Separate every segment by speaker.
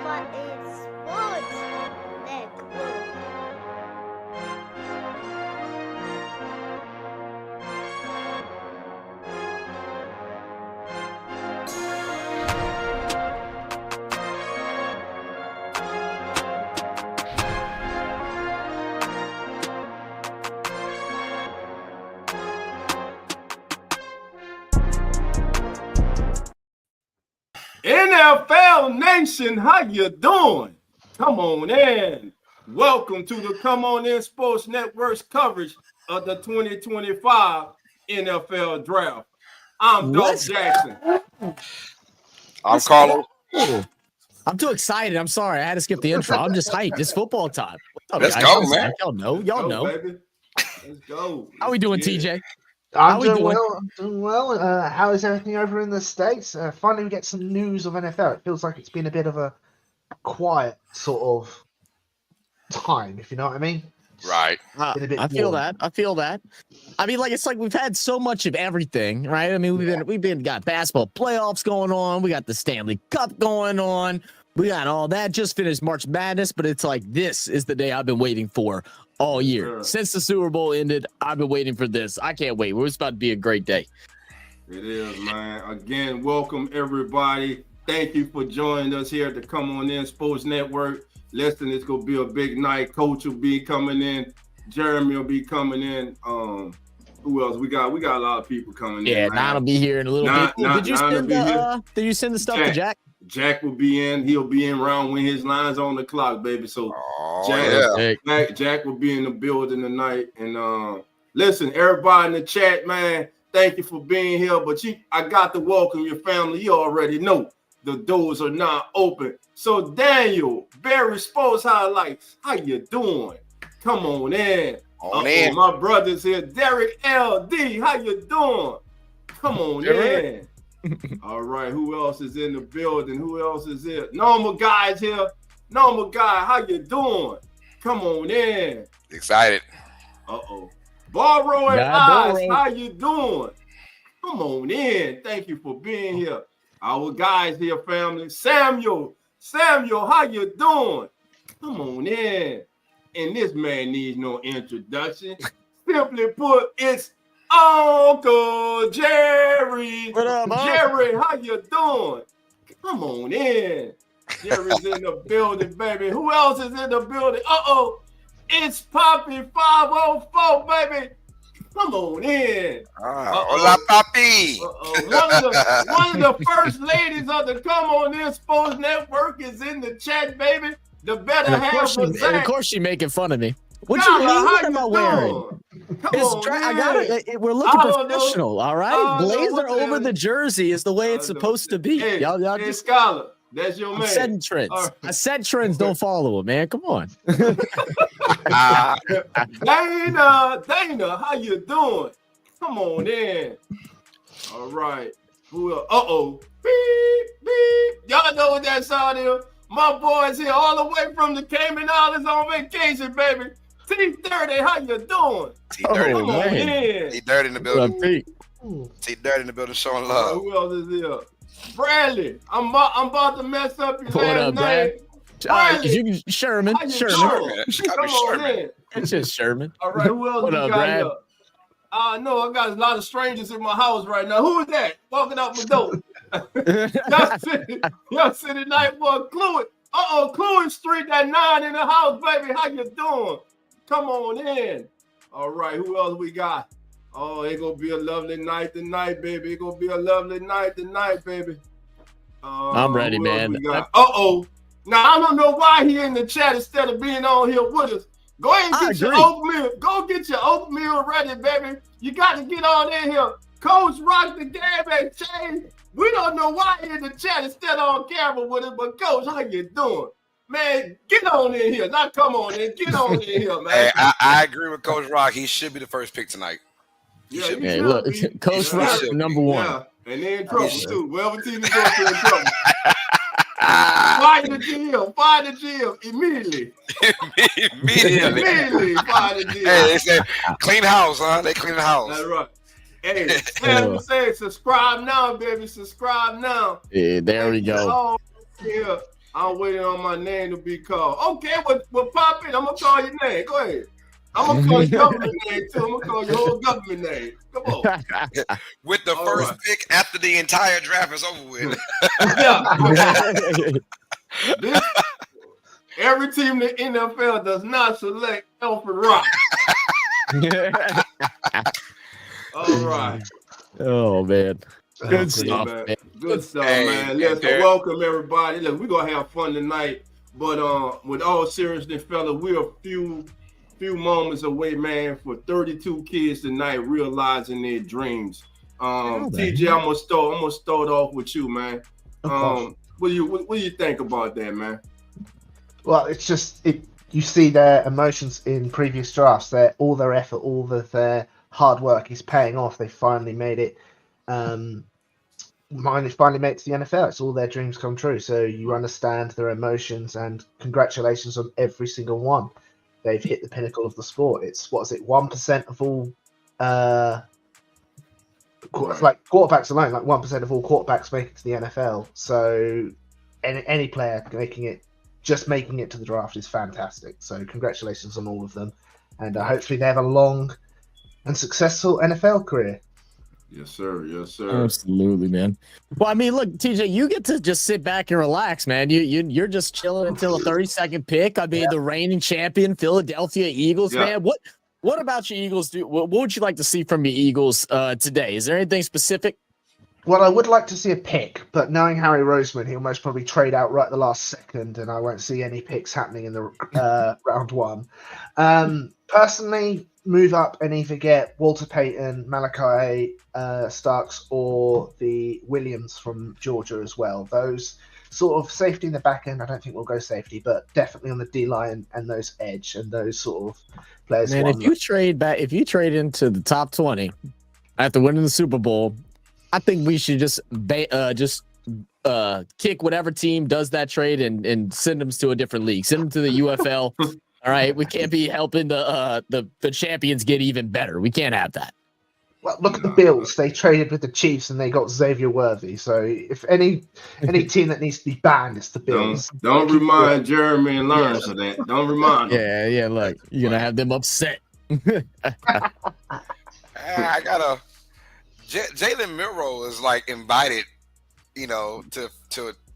Speaker 1: What is sports? Network.
Speaker 2: NFL Nation, how you doing? Come on in. Welcome to the Come On In Sports Network's coverage of the 2025 NFL Draft. I'm Dolph Jackson.
Speaker 3: I'm Carlos.
Speaker 4: I'm too excited. I'm sorry. I had to skip the intro. I'm just hyped. It's football time.
Speaker 3: Let's go, man.
Speaker 4: Y'all know. Y'all know.
Speaker 2: Baby. Let's go.
Speaker 4: How we doing, TJ?
Speaker 5: I'm doing well. How is everything over in the States? Finally, we get some news of NFL. It feels like it's been a bit of a quiet sort of time, if you know what I mean.
Speaker 3: Right.
Speaker 4: I feel that. I mean, like, it's like we've had so much of everything, right? I mean, we've been got basketball playoffs going on. We got the Stanley Cup going on. We got all that. Just finished March Madness, but it's like this is the day I've been waiting for all year.
Speaker 2: Sure.
Speaker 4: Since the Super Bowl ended, I've been waiting for this. I can't wait. It's about to be a great day.
Speaker 2: It is, man. Again, welcome everybody. Thank you for joining us here at the Come On In Sports Network. Listen, it's gonna be a big night. Coach will be coming in. Jeremy will be coming in. Who else? We got a lot of people coming in.
Speaker 4: Yeah, Nine will be here in a little bit. Did you send the stuff to Jack?
Speaker 2: Jack will be in. He'll be in around when his line's on the clock, baby. So Jack will be in the building tonight. And listen, everybody in the chat, man, thank you for being here. But I got to welcome your family. You already know the doors are now open. So Daniel, Barry Sports Highlights, how you doing? Come on in.
Speaker 3: In.
Speaker 2: My brother's here. Derek LD, how you doing? Come on in. All right, who else is in the building? Who else is here? Normal Guy's here. Normal Guy, how you doing? Come on in.
Speaker 3: Excited.
Speaker 2: Borrow and Eyes, how you doing? Come on in. Thank you for being here. Our guys here, family. Samuel, how you doing? Come on in. And this man needs no introduction. Simply put, it's Uncle Jerry.
Speaker 4: What up,
Speaker 2: Jerry, how you doing? Come on in. Jerry's in the building, baby. Who else is in the building? It's Poppy 504, baby. Come on in.
Speaker 3: Hola, Papi.
Speaker 2: One of the first ladies of the Come On In Sports Network is in the chat, baby. The better half of Zach.
Speaker 4: Of course, she's making fun of me. What you mean? What am I wearing? We're looking professional, all right? Blazer over the jersey is the way it's supposed to be.
Speaker 2: Hey,
Speaker 4: y'all just
Speaker 2: Scholar, that's your man.
Speaker 4: I'm setting trends.
Speaker 2: Right.
Speaker 4: I set trends. Don't follow it, man. Come on.
Speaker 2: Dana, how you doing? Come on in. All right. Who else? Beep, beep. Y'all know what that sound is? My boys here all the way from the Cayman Islands on vacation, baby. T30, how you doing?
Speaker 3: T30
Speaker 2: Come on in.
Speaker 3: T30 in the building. T30 in the building showing love.
Speaker 2: Who else is here? Bradley, I'm about to mess up your last name.
Speaker 4: Bradley. Sherman.
Speaker 2: Come on in.
Speaker 4: It's just Sherman.
Speaker 2: All right, who else
Speaker 4: What
Speaker 2: we
Speaker 4: up,
Speaker 2: got
Speaker 4: Brad?
Speaker 2: here? I know I got a lot of strangers in my house right now. Who is that? Walking out my door. Y'all city night boy, Cluey. Cluey Street, that 9 in the house, baby. How you doing? Come on in. All right, who else we got? Oh, it's gonna be a lovely night tonight, baby. It's gonna be a lovely night tonight, baby.
Speaker 4: I'm ready, man.
Speaker 2: Now I don't know why he in the chat instead of being on here with us. Go ahead and get your oatmeal. Go get your oatmeal ready, baby. You got to get on in here. Coach Rock the game and change. We don't know why he in the chat instead of on camera with us, but Coach, how you doing? Man, get on in here. Now come on in. Get on in here, man.
Speaker 3: Hey, I agree with Coach Rock. He should be the first pick tonight.
Speaker 4: Hey, look, Coach Rock, number one.
Speaker 2: Yeah, and they're in trouble too. Wherever team is going to in trouble. Fire the GM immediately. Immediately fire the GM.
Speaker 3: Hey, they said clean house, huh? They clean the house.
Speaker 2: That's right. Hey, Sam say subscribe now, baby. Subscribe now.
Speaker 4: Yeah, there we go.
Speaker 2: Yeah. I'm waiting on my name to be called. Okay, well, pop in. I'm gonna call your name. Go ahead. I'm gonna call your government name too. I'm gonna call your whole government name. Come on.
Speaker 3: With the first pick after the entire draft is over with.
Speaker 2: Every team in the NFL does not select Alfred Rock. All right.
Speaker 4: Oh man. Good stuff,
Speaker 2: man. Good stuff, man. Listen, welcome everybody. Look, we're gonna have fun tonight. But with all seriousness, fella, we're a few moments away, man, for 32 kids tonight realizing their dreams. TJ, I'm gonna start off with you, man. What do you think about that, man?
Speaker 5: Well, it's just you see their emotions in previous drafts. All their effort, all of their hard work is paying off. They finally made it. Finally made it to the NFL. It's all their dreams come true. So you understand their emotions, and congratulations on every single one. They've hit the pinnacle of the sport. It's 1% of all like quarterbacks alone, like 1% of all quarterbacks make it to the NFL. So any player making it to the draft is fantastic. So congratulations on all of them, and hopefully they have a long and successful NFL career.
Speaker 2: Yes, sir. Yes, sir.
Speaker 4: Absolutely, man. Well, I mean, look, TJ, you get to just sit back and relax, man. You're just chilling until a 32nd pick. I mean, the reigning champion, Philadelphia Eagles, man. What about your Eagles? What would you like to see from your Eagles today? Is there anything specific?
Speaker 5: Well, I would like to see a pick, but knowing Harry Roseman, he'll most probably trade out right at the last second, and I won't see any picks happening in the round one. Personally, move up and either get Walter Payton, Malachi Starks, or the Williams from Georgia as well. Those sort of safety in the back end, I don't think we'll go safety, but definitely on the D-line and those edge and those sort of players.
Speaker 4: Man, if you trade into the top 20 after winning the Super Bowl, I think we should just kick whatever team does that trade and send them to a different league. Send them to the UFL. All right, we can't be helping the champions get even better. We can't have that.
Speaker 5: Well, look at the Bills. They traded with the Chiefs and they got Xavier Worthy. So if any team that needs to be banned, it's the Bills.
Speaker 2: Don't remind Jeremy and Lawrence of that. Don't remind them.
Speaker 4: Yeah. Look, you're gonna have them upset.
Speaker 3: I gotta. Jalen Milroe is like invited, to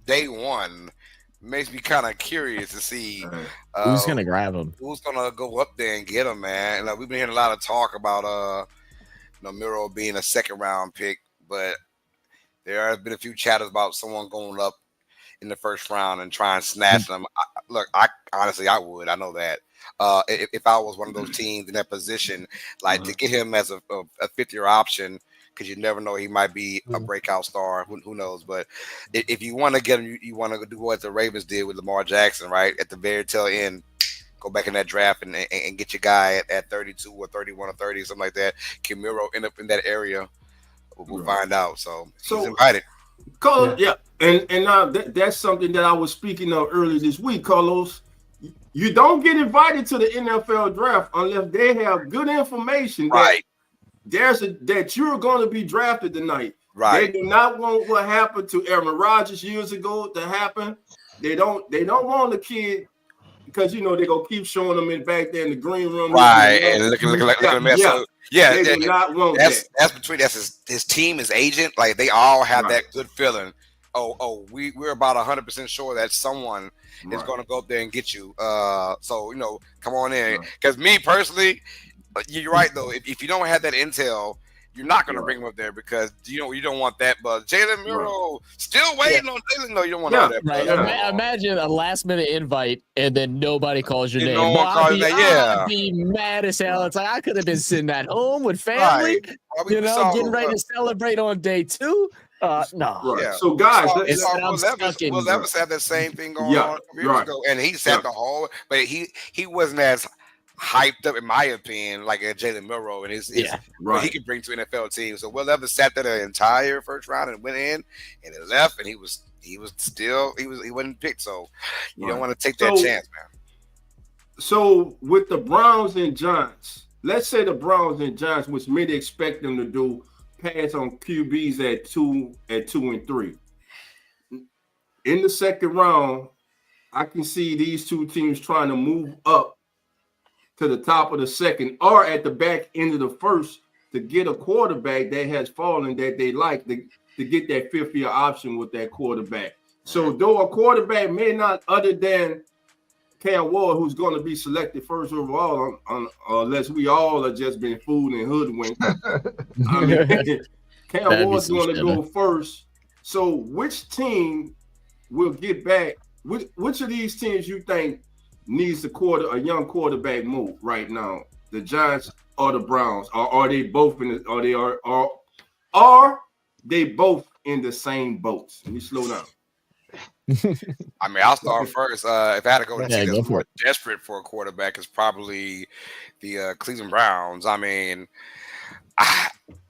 Speaker 3: day one. Makes me kind of curious to see
Speaker 4: who's gonna grab him.
Speaker 3: Who's gonna go up there and get him, man? Like, we've been hearing a lot of talk about Milroe being a second round pick, but there has been a few chatters about someone going up in the first round and try and snatch them. I honestly would. I know that. If I was one of those teams in that position, like to get him as a fifth-year option, because you never know, he might be a breakout star. Who knows? But if you want to get him, you want to do what the Ravens did with Lamar Jackson, right? At the very tail end, go back in that draft and get your guy at 32 or 31 or 30, something like that. Can Milroe end up in that area? We'll find out. So he's invited.
Speaker 2: Carlos, and that's something that I was speaking of earlier this week, Carlos. You don't get invited to the NFL draft unless they have good information that that you're going to be drafted tonight.
Speaker 3: Right.
Speaker 2: They do not want what happened to Aaron Rodgers years ago to happen. They don't want the kid, because they're gonna keep showing them back there in the green room.
Speaker 3: Right. And looking like a mess. So,
Speaker 2: they do not want that.
Speaker 3: That's his team, his agent. Like, they all have that good feeling. We're about 100% sure that someone is going to go up there and get you. So come on in. Because me personally, you're right though. If you don't have that intel, you're not going to bring him up there, because you don't want that. But Jalen Milroe still waiting on Jalen. No, you don't want all that.
Speaker 4: Right. Imagine a last minute invite and then nobody calls your name.
Speaker 3: No one calls your name.
Speaker 4: I'd be mad as hell. It's like, I could have been sitting at home with family, getting ready to celebrate on day 2. No.
Speaker 2: Right. Yeah. So guys,
Speaker 3: we'll never have that same thing going on years ago, and he sat the whole, but he wasn't as hyped up, in my opinion, like Jalen Milroe and his what he could bring to NFL teams. So Will Levis sat there the entire first round and went in and it left, and he wasn't picked. So you don't want to take that chance, man.
Speaker 2: So with the Browns and Giants, let's say the Browns and Giants, which many expect them to do, pass on QBs at 2 and 3. In the second round, I can see these two teams trying to move up to the top of the second or at the back end of the first to get a quarterback that has fallen that they like to get that fifth-year option with that quarterback. So though a quarterback may not, other than Cam Ward, who's going to be selected first overall, unless we all are just been fooled and hoodwinked. I mean, Cam Ward's going to go first. So which team will get back? Which of these teams you think needs a young quarterback move right now? The Giants or the Browns? Or are they both are they both in the same boats? Let me slow down.
Speaker 3: I mean, I'll start first. If I had to go to the team that's more desperate for a quarterback, it's probably the Cleveland Browns. I mean,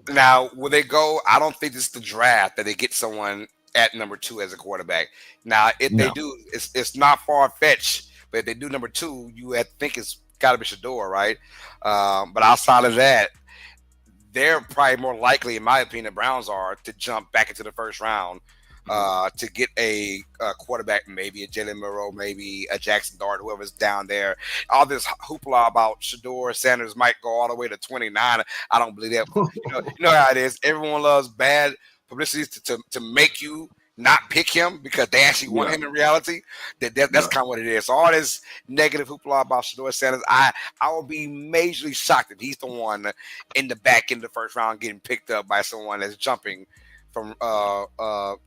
Speaker 3: now will they go? I don't think this is the draft that they get someone at number 2 as a quarterback. Now, if they do, it's not far fetched. But if they do number 2, you think it's got to be Shador, right? But outside of that, they're probably more likely, in my opinion, the Browns are to jump back into the first round to get a quarterback, maybe a Jalen Milroe, maybe a Jackson Dart, whoever's down there. All this hoopla about Shador Sanders might go all the way to 29. I don't believe that. You know how it is. Everyone loves bad publicity to make you not pick him because they actually want him in reality. That's kind of what it is. So all this negative hoopla about Shador Sanders, I will be majorly shocked if he's the one in the back end of the first round getting picked up by someone that's jumping from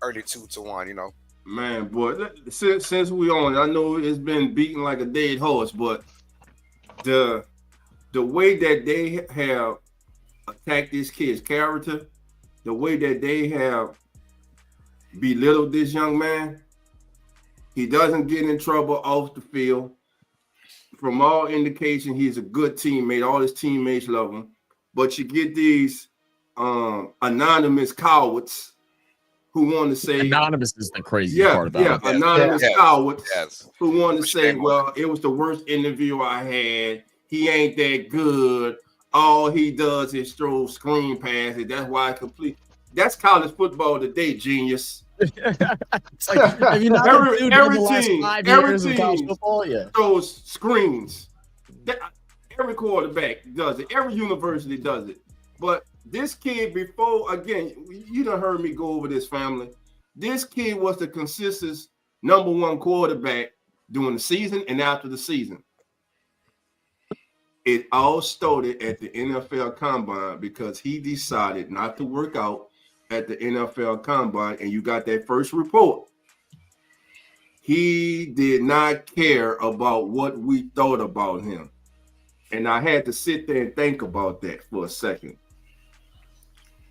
Speaker 3: early 2 to 1, you know.
Speaker 2: Man, boy, since we on, I know it's been beaten like a dead horse, but the way that they have attacked this kid's character, the way that they have belittled this young man, he doesn't get in trouble off the field. From all indication, he's a good teammate. All his teammates love him. But you get these anonymous cowards who want to say
Speaker 4: anonymous is the crazy part about it.
Speaker 2: Anonymous cowards who want to say, well, it was the worst interview I had. He ain't that good. All he does is throw screen passes. That's why I complete. That's college football today, genius.
Speaker 4: It's like, have you not every team
Speaker 2: throws screens. Every quarterback does it. Every university does it. But this kid, before, again, you done heard me go over this, family. This kid was the consistent number 1 quarterback during the season and after the season. It all started at the NFL Combine because he decided not to work out at the NFL Combine, and you got that first report. He did not care about what we thought about him. And I had to sit there and think about that for a second.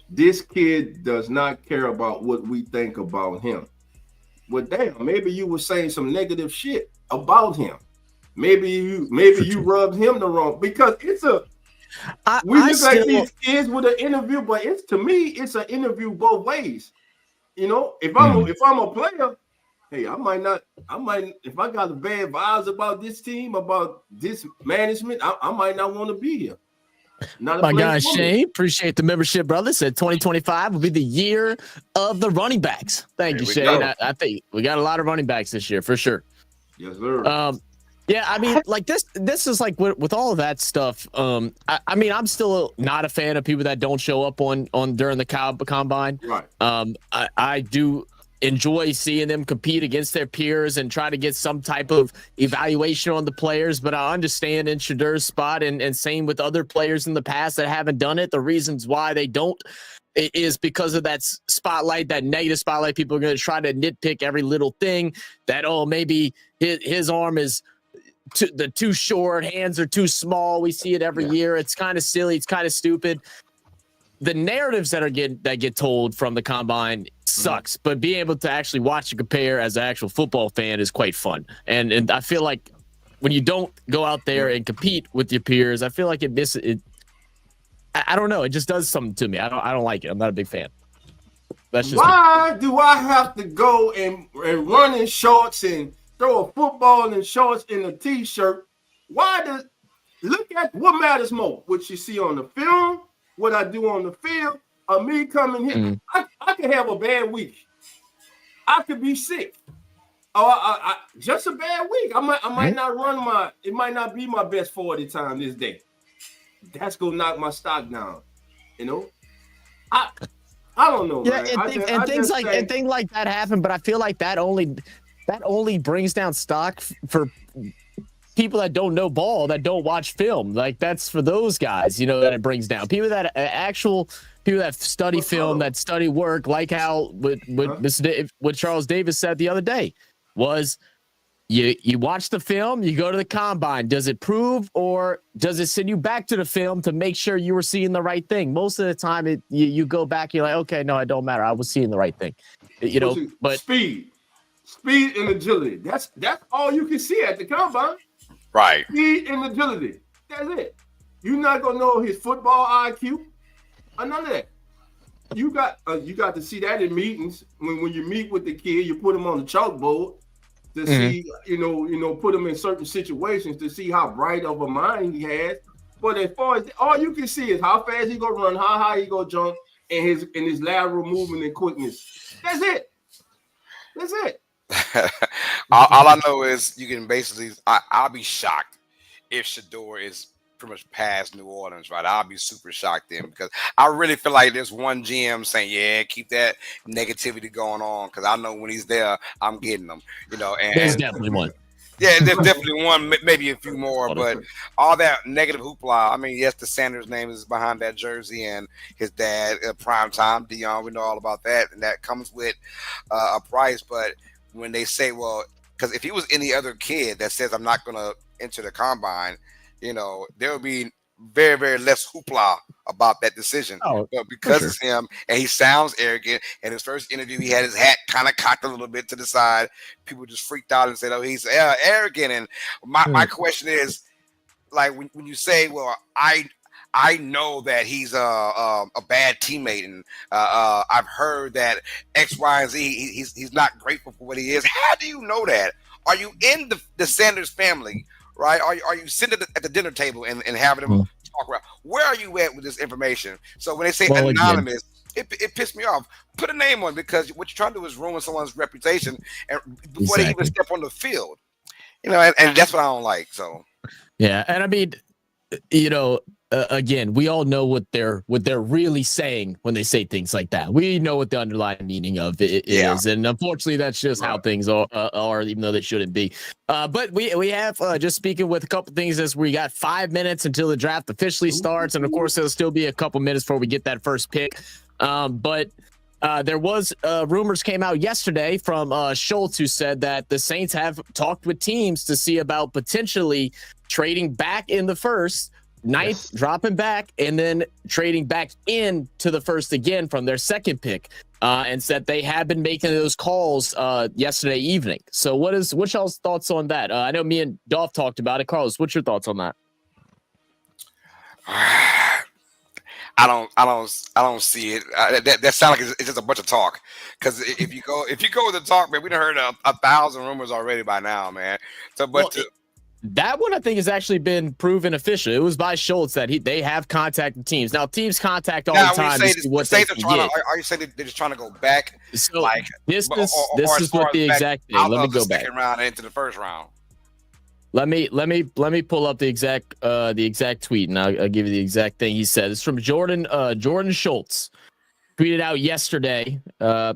Speaker 2: This kid does not care about what we think about him. Well, damn, maybe you were saying some negative shit about him. Maybe you rubbed him the wrong, because it's a we look like these kids with an interview, but it's, to me, it's an interview both ways. You know, if I'm a player, hey, I might if I got the bad vibes about this team, about this management, I might not want to be here.
Speaker 4: My guy Shane, appreciate the membership, brother. Said 2025 will be the year of the running backs. Thank you, Shane. I think we got a lot of running backs this year for sure.
Speaker 2: Yes, sir.
Speaker 4: Yeah, I mean, like this is like with all of that stuff. I mean, I'm still not a fan of people that don't show up on during the combine.
Speaker 2: Right.
Speaker 4: I do enjoy seeing them compete against their peers and try to get some type of evaluation on the players. But I understand in Shadur's spot and same with other players in the past that haven't done it. The reasons why they don't is because of that spotlight, that negative spotlight. People are going to try to nitpick every little thing that, oh, maybe his arm is too short, hands are too small. We see it every year. It's kind of silly. It's kind of stupid. The narratives that get told from the combine sucks, but being able to actually watch and compare as an actual football fan is quite fun. And I feel like when you don't go out there and compete with your peers, I feel like it misses it. I don't know. It just does something to me. I don't like it. I'm not a big fan. That's just
Speaker 2: why do I have to go and run in shorts and throw a football in shorts in a t-shirt? Look at what matters more, what you see on the film, what I do on the field, or me coming here. I could have a bad week. I could be sick. Just a bad week. I might not run it might not be my best 40 time this day. That's gonna knock my stock down. You know, I don't know, man.
Speaker 4: And things like that happen, but I feel like that only brings down stock for people that don't know ball, that don't watch film. Like that's for those guys, that it brings down. People that study film, that study work, like how what Charles Davis said the other day was you watch the film, you go to the combine. Does it prove or does it send you back to the film to make sure you were seeing the right thing? Most of the time you go back, you're like, okay, no, it don't matter. I was seeing the right thing. But
Speaker 2: speed and agility. That's all you can see at the combine.
Speaker 3: Right.
Speaker 2: Speed and agility. That's it. You're not gonna know his football IQ or none of that. You got to see that in meetings. When you meet with the kid, you put him on the chalkboard to see, put him in certain situations to see how bright of a mind he has. But as far as all you can see is how fast he gonna run, how high he gonna jump, and his lateral movement and quickness. That's it.
Speaker 3: all I know is you can basically. I'll be shocked if Shador is pretty much past New Orleans, right? I'll be super shocked then because I really feel like there's one GM saying, "Yeah, keep that negativity going on," because I know when he's there, I'm getting them. And
Speaker 4: there's definitely one.
Speaker 3: Yeah, there's definitely one, maybe a few more, but all that negative hoopla. I mean, yes, the Sanders name is behind that jersey, and his dad, prime time, Dion. We know all about that, and that comes with a price. But when they say, well, because if he was any other kid that says I'm not going to enter the combine, there will be very, very less hoopla about that decision. But because it's him and he sounds arrogant, and his first interview he had his hat kind of cocked a little bit to the side, people just freaked out and said, "Oh, he's arrogant." And my question is, like, when you say, "Well, I know that he's a bad teammate, and I've heard that X, Y, and Z. He's not grateful for what he is." How do you know that? Are you in the Sanders family, right? Are you sitting at the dinner table and having them talk about? Where are you at with this information? So when they say anonymous, it pissed me off. Put a name on it, because what you're trying to do is ruin someone's reputation and before they even step on the field. And that's what I don't like. So
Speaker 4: yeah, and I mean, again, we all know what they're really saying when they say things like that. We know what the underlying meaning of it is, and unfortunately, that's just how things are, even though they shouldn't be. But we have just speaking with a couple things as we got 5 minutes until the draft officially starts, and of course, there'll still be a couple minutes before we get that first pick. But there was rumors came out yesterday from Schultz, who said that the Saints have talked with teams to see about potentially trading back in the first. Ninth, dropping back, and then trading back into the first again from their second pick, and said they have been making those calls yesterday evening. So what's y'all's thoughts on that? I know me and Dolph talked about it. Carlos, what's your thoughts on that?
Speaker 3: I don't see it. That sounds like it's just a bunch of talk. Because if you go with the talk, man, we done heard 1,000 rumors already by now, man. So,
Speaker 4: that one I think has actually been proven official. It was by Schultz that they have contacted teams. Now teams contact all the time to see what they can get.
Speaker 3: Are you saying they're just trying to go back?
Speaker 4: So this is what the exact thing. Let me go back.
Speaker 3: Second round into the first round.
Speaker 4: Let me pull up the exact tweet, and I'll give you the exact thing he said. It's from Jordan Schultz, tweeted out yesterday. Let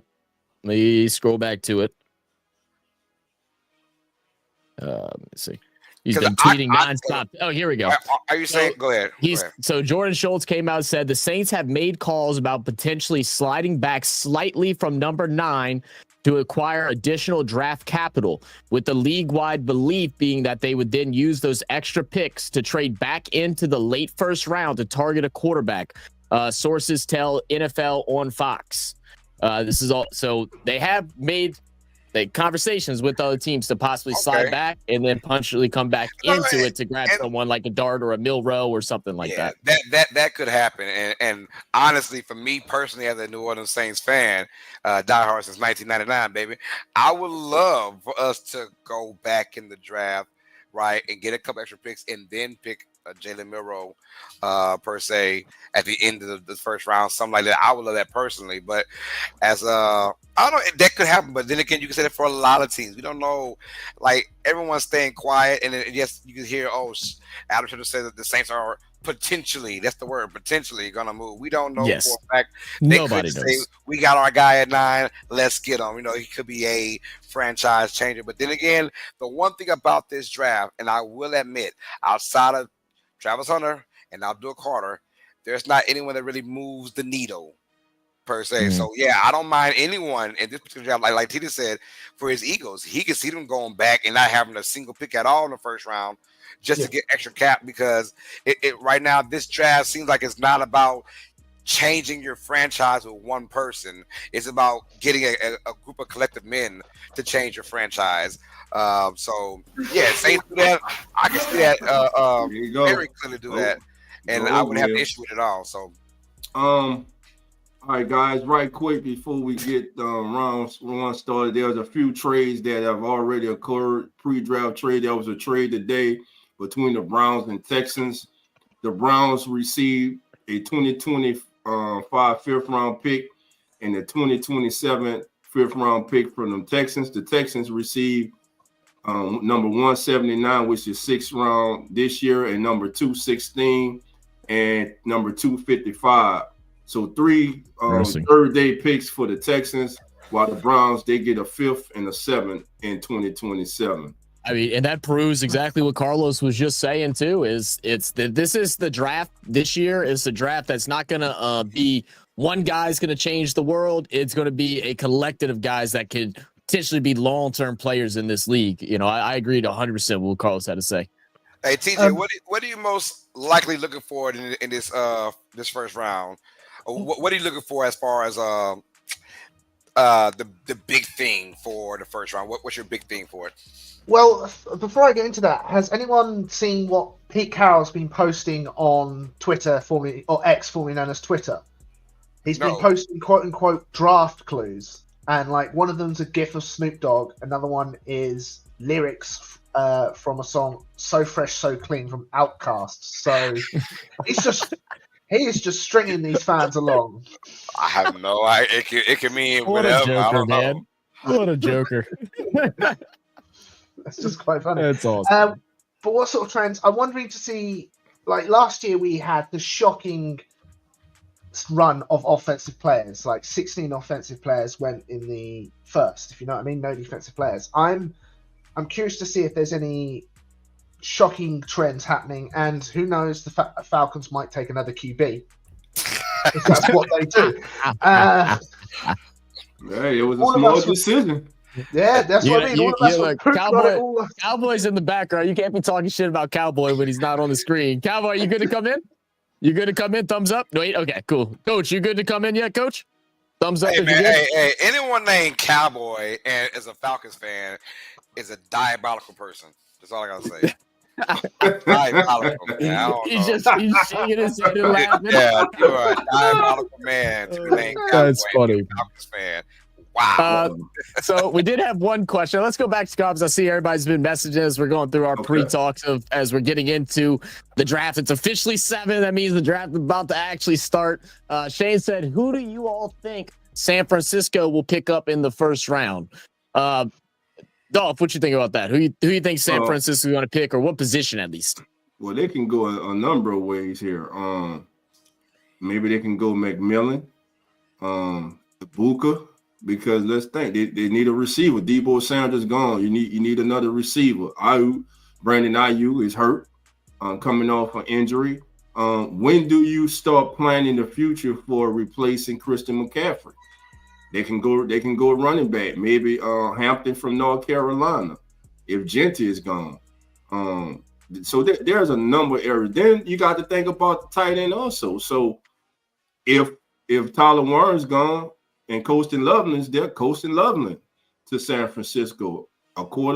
Speaker 4: me scroll back to it. Let me see. He's been tweeting nonstop. Oh, here we go.
Speaker 3: Are you saying? Go ahead.
Speaker 4: So Jordan Schultz came out and said the Saints have made calls about potentially sliding back slightly from number 9 to acquire additional draft capital, with the league-wide belief being that they would then use those extra picks to trade back into the late first round to target a quarterback. Sources tell NFL on Fox. This is all. So they have made conversations with other teams to possibly slide back and then punchily come back into it to grab someone like a Dart or a Milrow or something like that.
Speaker 3: That could happen. And honestly, for me personally, as a New Orleans Saints fan, diehard since 1999, baby, I would love for us to go back in the draft right, and get a couple extra picks, and then pick Jalen Milroe, per se, at the end of the first round, something like that. I would love that personally, but as I don't know, that could happen. But then again, you can say that for a lot of teams. We don't know, like everyone's staying quiet, and then, yes, you can hear, Adam should have said that the Saints are potentially, that's the word, potentially gonna move. We don't know for a fact.
Speaker 4: Nobody knows.
Speaker 3: Say, we got our guy at 9, let's get him. He could be a franchise changer. But then again, the one thing about this draft, and I will admit, outside of Travis Hunter and Abdul Carter, there's not anyone that really moves the needle per se. So yeah, I don't mind anyone in this particular draft, like Tita said, for his Eagles. He can see them going back and not having a single pick at all in the first round, just to get extra cap, because it right now, this draft seems like it's not about changing your franchise with one person. It's about getting a group of collective men to change your franchise. So yeah, Saints do that. I can see that very clearly do that, and I wouldn't have an issue with it all. So
Speaker 2: all right, guys, right quick before we get round one started, there's a few trades that have already occurred. Pre-draft trade. There was a trade today between the Browns and Texans. The Browns received a 2025 fifth-round pick and a 2027 fifth-round pick from the Texans. The Texans received number 179, which is sixth round this year, and number 216 and number 255. So 3 third-day picks for the Texans, while the Browns, they get a fifth and a seventh in 2027.
Speaker 4: I mean, and that proves exactly what Carlos was just saying too. This is the draft this year. Is the draft that's not going to be one guy's going to change the world. It's going to be a collective of guys that could potentially be long-term players in this league. I agree to 100% with what Carlos had to say.
Speaker 3: Hey TJ, what are you most likely looking for in this first round? What are you looking for as far as the big thing for the first round? What's your big thing for it?
Speaker 5: Well, before I get into that, has anyone seen what Pete Carroll's been posting on Twitter, or X, formerly known as Twitter? He's been posting quote-unquote draft clues, and like one of them's a gif of Snoop Dogg, another one is lyrics from a song "So Fresh, So Clean" from Outkast. So he is just stringing these fans along.
Speaker 3: I have no idea. It can mean
Speaker 4: what
Speaker 3: whatever.
Speaker 4: A joker,
Speaker 3: I don't know.
Speaker 4: man. What a joker.
Speaker 5: That's just quite funny.
Speaker 4: That's awesome.
Speaker 5: But what sort of trends? I'm wondering to see, like last year we had the shocking run of offensive players. Like 16 offensive players went in the first, if you know what I mean, no defensive players. I'm curious to see if there's any shocking trends happening, and who knows, the Falcons might take another QB if that's what they do.
Speaker 2: Hey, it was a small decision.
Speaker 5: Yeah, that's what I mean.
Speaker 4: Cowboy's in the background. You can't be talking shit about Cowboy when he's not on the screen. Cowboy, you good to come in? You good to come in? Thumbs up? Wait, okay, cool. Coach, you good to come in yet, Coach? Thumbs up.
Speaker 3: Hey, man, hey, anyone named Cowboy and as a Falcons fan is a diabolical person. That's all I gotta say. Diabolical, man.
Speaker 4: He's shaking his head and laughing.
Speaker 3: Yeah, you're a diabolical man to be named Cowboy.
Speaker 4: That's funny.
Speaker 3: Falcons fan. Wow.
Speaker 4: So we did have one question. Let's go back to Cobbs. I see everybody's been messaging as we're going through our pre-talks as we're getting into the draft. It's officially 7. That means the draft is about to actually start. Shane said, who do you all think San Francisco will pick up in the first round? Dolph, what you think about that? Who you think San Francisco is going to pick, or what position at least?
Speaker 2: Well, they can go a number of ways here. Maybe they can go McMillan, Ibuka. Because let's think, they need a receiver. Deebo Sanders gone. You need another receiver. Brandon Ayuk is hurt, coming off an injury. When do you start planning the future for replacing Christian McCaffrey? They can go running back. Maybe Hampton from North Carolina, if Gentry is gone. So there's a number of areas. Then you got to think about the tight end also. So if Tyler Warren's gone, and Coasting Loveland's there, Coasting Loveland to San Francisco. One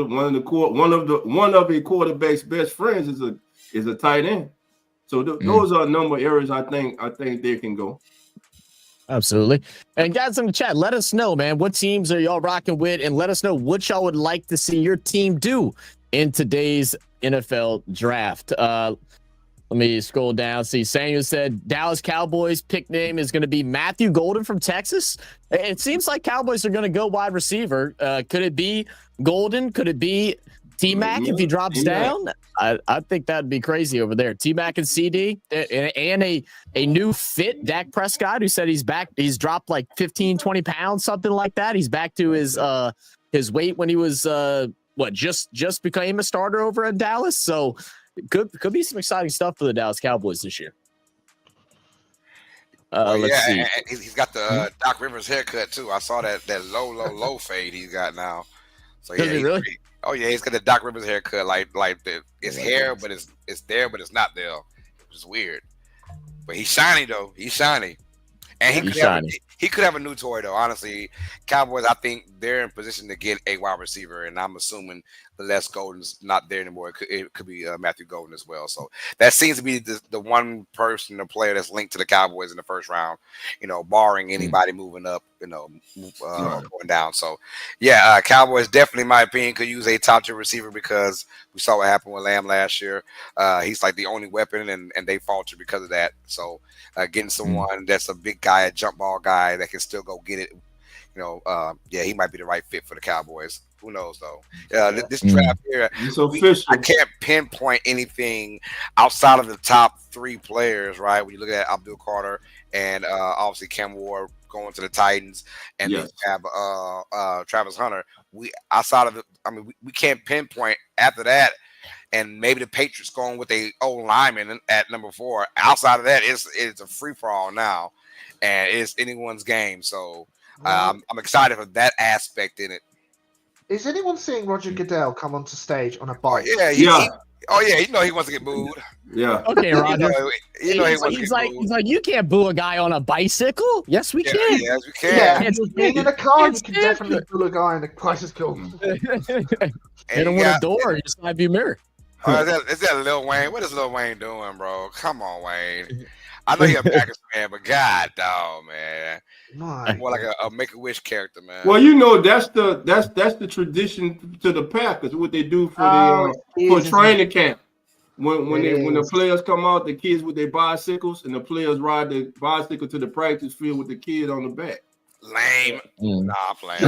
Speaker 2: of a quarterback's best friends is a tight end. So those are a number of areas I think they can go.
Speaker 4: Absolutely. And guys in the chat, let us know, man, what teams are y'all rocking with, and let us know what y'all would like to see your team do in today's NFL draft. Let me scroll down. See, Samuel said Dallas Cowboys pick name is going to be Matthew Golden from Texas. It seems like Cowboys are going to go wide receiver. Could it be Golden? Could it be T-Mac if he drops down? I think that'd be crazy over there. T-Mac and CD and a new fit Dak Prescott who said he's back. He's dropped like 15, 20 pounds, something like that. He's back to his weight when he was just became a starter over at Dallas. So could be some exciting stuff for the Dallas Cowboys this year. Let's see.
Speaker 3: He's got the Doc Rivers haircut too. I saw that low fade he's got now. So yeah,
Speaker 4: really?
Speaker 3: He's got the Doc Rivers haircut, like it's hair, but it's there, but it's not there. It's weird. But he's shiny though. He's shiny. And he could have a new toy though. Honestly, Cowboys, I think they're in position to get a wide receiver, and I'm assuming unless Golden's not there anymore, it could be Matthew Golden as well. So that seems to be the one person or player that's linked to the Cowboys in the first round. Barring anybody moving up, going down. So yeah, Cowboys definitely, in my opinion, could use a top tier receiver because we saw what happened with Lamb last year. He's like the only weapon, and they faltered because of that. So getting someone that's a big guy, a jump ball guy that can still go get it, he might be the right fit for the Cowboys. Who knows though? This draft here, I can't pinpoint anything outside of the top 3 players, right? When you look at Abdul Carter and obviously Cam Ward going to the Titans, and then have Travis Hunter. We can't pinpoint after that. And maybe the Patriots going with a old lineman at number 4. Outside of that, it's a free for all now, and it's anyone's game. So I'm excited for that aspect in it.
Speaker 5: Is anyone seeing Roger Goodell come onto stage on a bike?
Speaker 3: He wants to get booed.
Speaker 2: Yeah.
Speaker 4: Okay, Roger.
Speaker 3: He's
Speaker 4: like, you can't boo a guy on a bicycle. Yes, we can.
Speaker 3: Yes, we can.
Speaker 5: Yeah, being in a car, you can definitely boo a guy in a bicycle.
Speaker 4: Hit him with a door. You just might be a mirror.
Speaker 3: Is that Lil Wayne? What is Lil Wayne doing, bro? Come on, Wayne. I know you're a Packers fan, but God, dog, man. More like a Make-A-Wish character, man.
Speaker 2: Well, that's the tradition to the Packers. What they do for training camp. When the players come out, the kids with their bicycles, and the players ride the bicycle to the practice field with the kid on the back.
Speaker 3: Lame. Nah, I'm playing.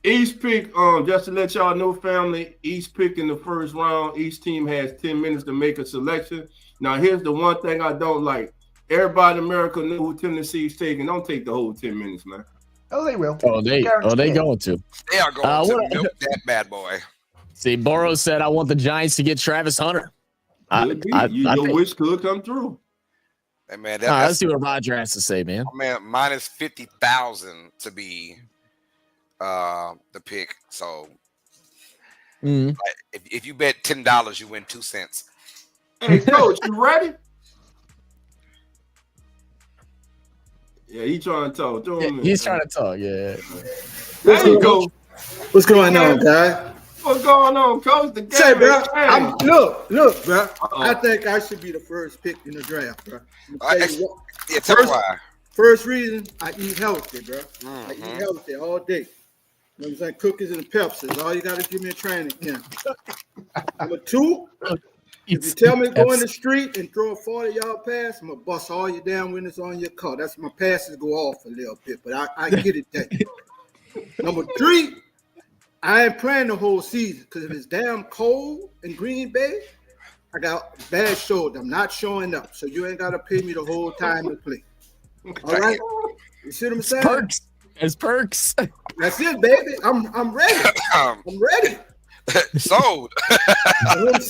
Speaker 2: Each pick, just to let y'all know, family, each pick in the first round, each team has 10 minutes to make a selection. Now, here's the one thing I don't like. Everybody in America knew who Tennessee's taking. Don't take the whole 10 minutes, man.
Speaker 5: Oh, they will.
Speaker 4: They going to.
Speaker 3: They are going to milk that bad boy.
Speaker 4: See, Burrow said, I want the Giants to get Travis Hunter.
Speaker 2: Your wish could come through.
Speaker 3: Hey, man,
Speaker 4: let's see what Roger has to say, man.
Speaker 3: Oh, man, minus 50,000 to be the pick. So if you bet $10, you win 2 cents.
Speaker 2: Hey, Coach, you ready? Yeah, he's trying to talk.
Speaker 4: He's trying to talk. Yeah.
Speaker 2: There you go.
Speaker 6: What's going on, guy?
Speaker 2: What's going on, Coach? The game
Speaker 6: Say, bro, look, bro.
Speaker 2: Uh-oh.
Speaker 6: I think I should be the first pick in the draft, bro.
Speaker 3: Tell me why.
Speaker 6: First reason, I eat healthy, bro. I eat healthy all day. You know what I'm saying? Cookies and Pepsi. All you got to give me a training camp. Number 2, if you tell me to go in the street and throw a 40-yard pass, I'm going to bust all your damn windows on your car. That's my passes go off a little bit, but I get it that. Number 3, I ain't playing the whole season because if it's damn cold in Green Bay, I got bad shoulder. I'm not showing up, so you ain't got to pay me the whole time to play. All right? You see what I'm saying?
Speaker 4: Perks. It's perks.
Speaker 6: That's it, baby. I'm ready. I'm ready.
Speaker 3: Sold.
Speaker 6: That's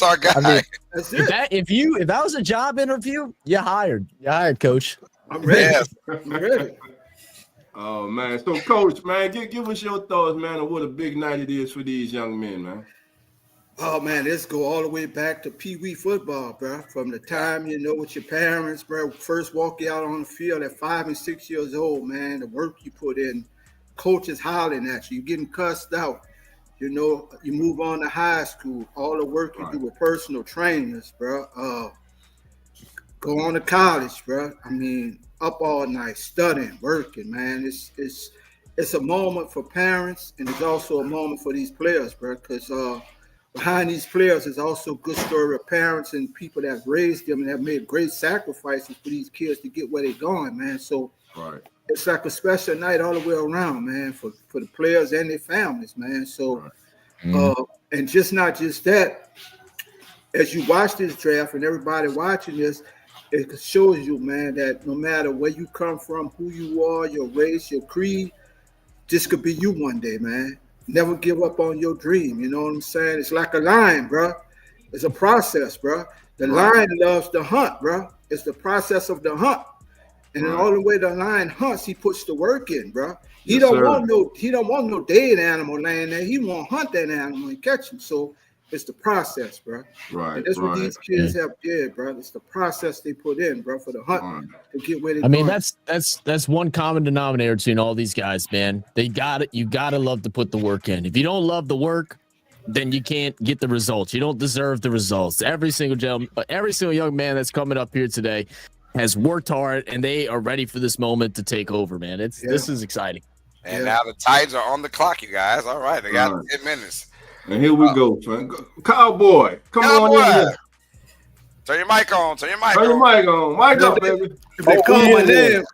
Speaker 3: our guy.
Speaker 4: I mean,
Speaker 6: that's it.
Speaker 4: If that was a job interview, you're hired. You're hired, Coach.
Speaker 6: I'm ready.
Speaker 3: Yes.
Speaker 6: I'm ready.
Speaker 2: Oh, man. So, Coach, man, give us your thoughts, man, on what a big night it is for these young men, man.
Speaker 6: Oh, man, let's go all the way back to Pee Wee football, bro. From the time, with your parents, bro, first walk you out on the field at 5 and 6 years old, man, the work you put in, coaches hollering at you, you're getting cussed out. You move on to high school, all the work you do with personal trainers, bro. go on to college, bro. I mean, up all night, studying, working, man. It's a moment for parents, and it's also a moment for these players, bro. Because behind these players is also a good story of parents and people that have raised them and have made great sacrifices for these kids to get where they're going, man. So it's like a special night all the way around, man, for the players and their families, man. So, and just not just that, as you watch this draft and everybody watching this, it shows you, man, that no matter where you come from, who you are, your race, your creed, this could be you one day, man. Never give up on your dream. You know what I'm saying? It's like a lion, bro. It's a process, bro. The lion loves the hunt, bro. It's the process of the hunt. And the only way the lion hunts, he puts the work in, bro. He don't want no dead animal laying there. He want to hunt that animal and catch him. So it's the process, bro.
Speaker 2: Right.
Speaker 6: And that's what these kids have did, bro. It's the process they put in, bro, for the hunt to get where they.
Speaker 4: I mean, that's one common denominator between all these guys, man. They got it. You gotta love to put the work in. If you don't love the work, then you can't get the results. You don't deserve the results. Every single young man that's coming up here today has worked hard, and they are ready for this moment to take over, man. This is exciting.
Speaker 3: And now the Tides are on the clock, you guys. All right, they got 10 minutes.
Speaker 2: And here we go, son. Cowboy, come on in here.
Speaker 3: Turn your mic on.
Speaker 2: Turn your mic on. Mic up, baby.
Speaker 6: If they call my name,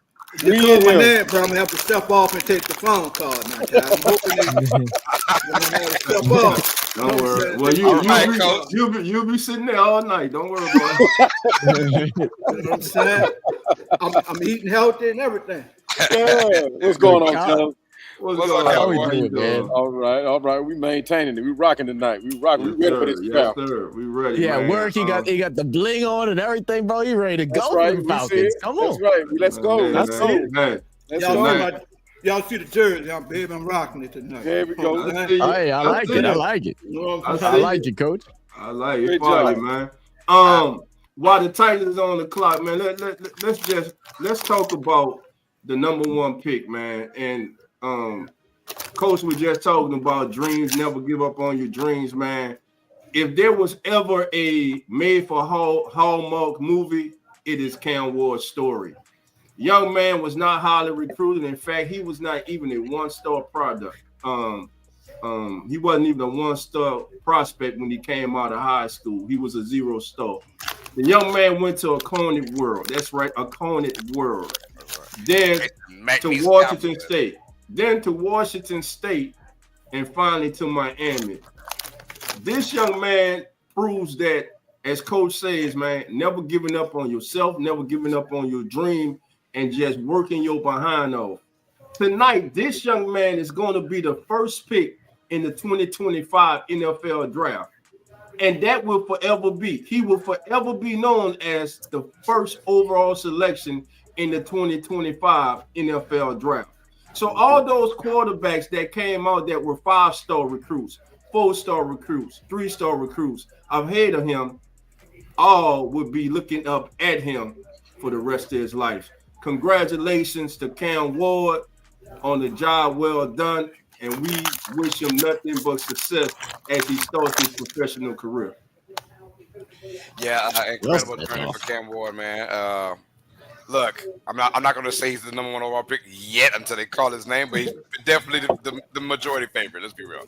Speaker 6: bro, I'm gonna have to step off and take the phone call now, child. I'm hoping they step off.
Speaker 2: Don't worry. Well, you'll be sitting there all night. Don't worry about it.
Speaker 6: You know what I'm saying? I'm eating healthy and everything.
Speaker 7: What's going on, John?
Speaker 2: What's going on?
Speaker 4: How we doing, man?
Speaker 7: All right. We maintaining it. We rocking tonight. We rocking. We ready for this
Speaker 2: draft. Yes, sir. We ready.
Speaker 4: Yeah,
Speaker 2: man.
Speaker 4: work. He got the bling on and everything, bro. You ready to go?
Speaker 7: That's right.
Speaker 4: Falcons. Come on.
Speaker 7: That's right. Let's go. Let's go.
Speaker 6: Y'all see the jersey, baby. I'm rocking it tonight.
Speaker 7: There we go.
Speaker 4: Hey, I like it. I like it. I like it, coach.
Speaker 2: I like it. For you, man. While the Titans is on the clock, man, let's talk about the number one pick, man. And Coach was just talking about dreams. Never give up on your dreams, man. If there was ever a made for Hallmark movie, it is Cam Ward's story. Young man was not highly recruited. In fact, he was not even a one-star product. He wasn't even a one-star prospect when he came out of high school. He was a 0-star. The young man went to a Conant world. That's right, a Conant world. Then to Washington State. Then to Washington State, and finally to Miami. This young man proves that, as Coach says, man, never giving up on yourself, never giving up on your dream, and just working your behind off. Tonight, this young man is going to be the first pick in the 2025 NFL draft. And that will forever be. He will forever be known as the first overall selection in the 2025 NFL draft. So all those quarterbacks that came out that were 5-star recruits, 4-star recruits, 3-star recruits, ahead of him, all would be looking up at him for the rest of his life. Congratulations to Cam Ward on the job well done, and we wish him nothing but success as he starts his professional career.
Speaker 3: Yeah, incredible journey for Cam Ward, man. Look, I'm not going to say he's the number one overall pick yet until they call his name, but he's definitely the majority favorite. Let's be real.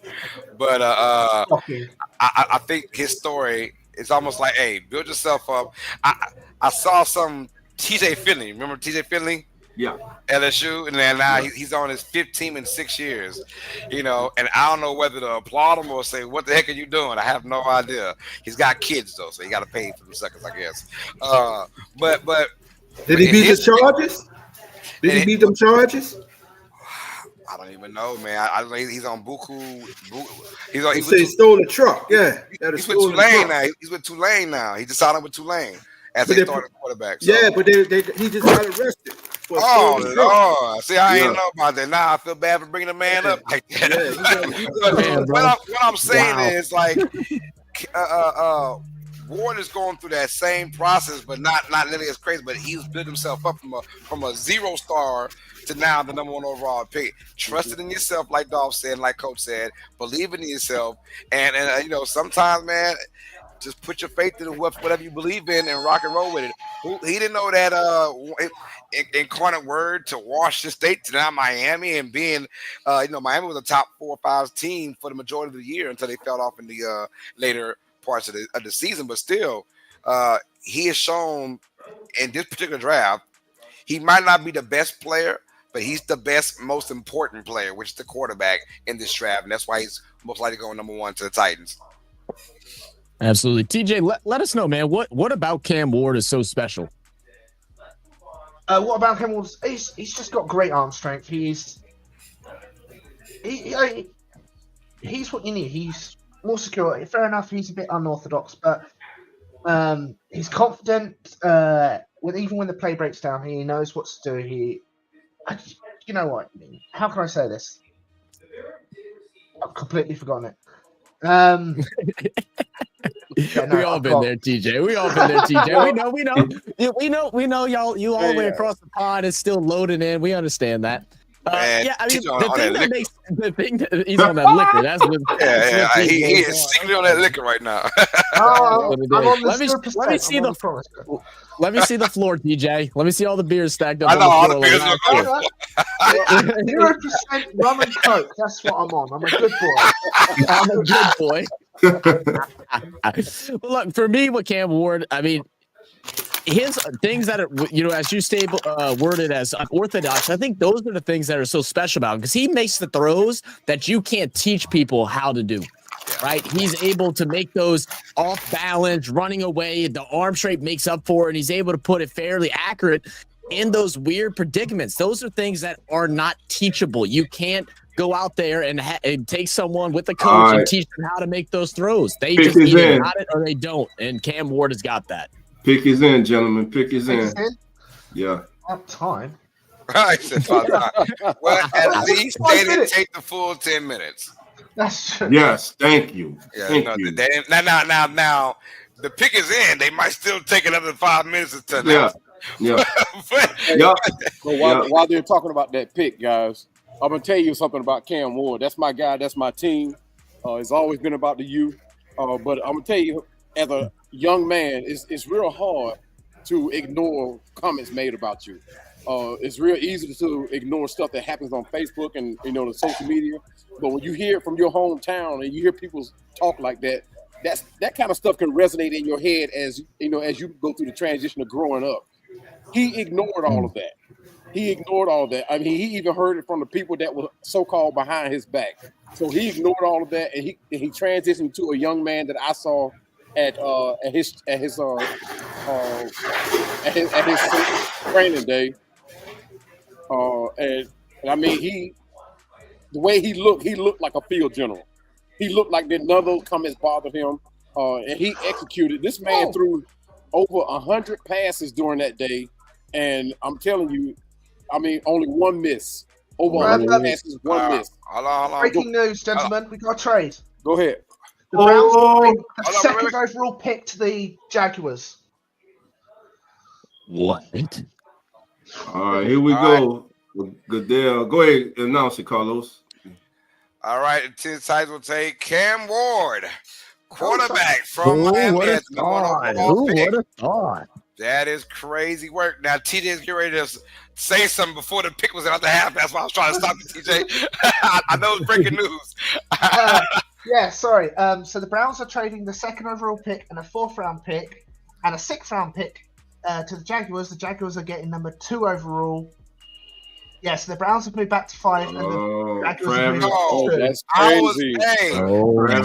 Speaker 3: But I think his story is almost like, hey, build yourself up. I saw some TJ Finley. Remember TJ Finley?
Speaker 2: Yeah.
Speaker 3: LSU, and then now he's on his 5th team in 6 years, and I don't know whether to applaud him or say, what the heck are you doing? I have no idea. He's got kids though, so you got to pay for the seconds, I guess. But
Speaker 6: did he beat the charges? Did he beat them charges?
Speaker 3: I don't even know, man. I he's on Buku.
Speaker 6: He stole a truck. Yeah,
Speaker 3: he's with Tulane now. He's with Tulane now. He just signed up with Tulane as they started quarterback. So.
Speaker 6: Yeah, but he just got arrested.
Speaker 3: Oh, see, I ain't know about that. Now I feel bad for bringing the man up like that. What I'm saying is, like, Ward is going through that same process, but not nearly as crazy. But he's built himself up from a 0-star to now the number one overall pick. Trusted in yourself, like Dolph said, like Coach said, believing in yourself, and sometimes, man, just put your faith in whatever you believe in and rock and roll with it. He didn't know that incarnate word to Washington State to now Miami and being, Miami was a top 4 or 5 team for the majority of the year until they fell off in the later parts of the season. But still, he has shown in this particular draft, he might not be the best player, but he's the best, most important player, which is the quarterback in this draft. And that's why he's most likely going number 1 to the Titans.
Speaker 4: Absolutely. TJ, let us know, man. What about Cam Ward is so special?
Speaker 5: What about Cam Ward? He's just got great arm strength. He's what you need. He's more secure. Fair enough, he's a bit unorthodox, but he's confident. Even when the play breaks down, he knows what to do. You know what? How can I say this? I've completely forgotten it.
Speaker 4: We all been there, TJ. We all been there, TJ. We know y'all. You all the way across the pond is still loading in. We understand that. The thing that he's on that liquor. That's what,
Speaker 3: he is secretly on that liquor right now.
Speaker 4: Let me see the floor. Let me see the floor, DJ. Let me see all the beers stacked up.
Speaker 3: I know all the beers.
Speaker 5: 0% rum and coke. That's what I'm on. I'm a good boy.
Speaker 4: I'm a good boy. Well, look, for me, with Cam Ward, I mean, his things that are, as you worded as unorthodox, I think those are the things that are so special about him, because he makes the throws that you can't teach people how to do. Right? He's able to make those off balance, running away. The arm strength makes up for it, and he's able to put it fairly accurate in those weird predicaments. Those are things that are not teachable. You can't go out there and take someone with a coach and teach them how to make those throws. They just either got it or they don't, and Cam Ward has got that.
Speaker 2: Pick is in, gentlemen. Pick is in. Yeah.
Speaker 5: About time.
Speaker 3: I said about time. Well, at least they didn't take the full 10 minutes.
Speaker 5: That's true.
Speaker 2: Yes, thank you.
Speaker 3: Yeah,
Speaker 2: thank you.
Speaker 3: Now, the pick is in. They might still take another 5 minutes to announce.
Speaker 2: Yeah.
Speaker 7: While they're talking about that pick, guys, I'm gonna tell you something about Cam Ward. That's my guy. That's my team. It's always been about the youth. But I'm gonna tell you, as a young man, it's real hard to ignore comments made about you. It's real easy to ignore stuff that happens on Facebook and the social media. But when you hear it from your hometown and you hear people talk like that, that kind of stuff can resonate in your head as you go through the transition of growing up. He ignored all of that. I mean, he even heard it from the people that were so-called behind his back. So he ignored all of that, and he transitioned to a young man that I saw at his training day. And I mean, the way he looked like a field general. He looked like that none of those comments bothered him. And he executed. This man threw over 100 passes during that day. And I'm telling you, I mean, only one miss. Over 100 passes, one miss.
Speaker 3: Hold on.
Speaker 5: Breaking news, gentlemen. We got a trade.
Speaker 7: Go ahead.
Speaker 5: The Browns the second overall pick to the Jaguars.
Speaker 4: What?
Speaker 2: All right, here we go. Goodell. Go ahead and announce it, Carlos.
Speaker 3: All right, the Titans will take Cam Ward, quarterback from Miami.
Speaker 4: What a thought.
Speaker 3: That is crazy work. Now, TJ is getting ready to say something before the pick was out the half. That's why I was trying to stop you, TJ. I know it's breaking news.
Speaker 5: Yeah, sorry. So the Browns are trading the second overall pick and a 4th round pick and a 6th round pick to the Jaguars. The Jaguars are getting number 2 overall. Yeah, so the Browns have moved back to 5 and the Jaguars have moved to 2.
Speaker 7: That's crazy.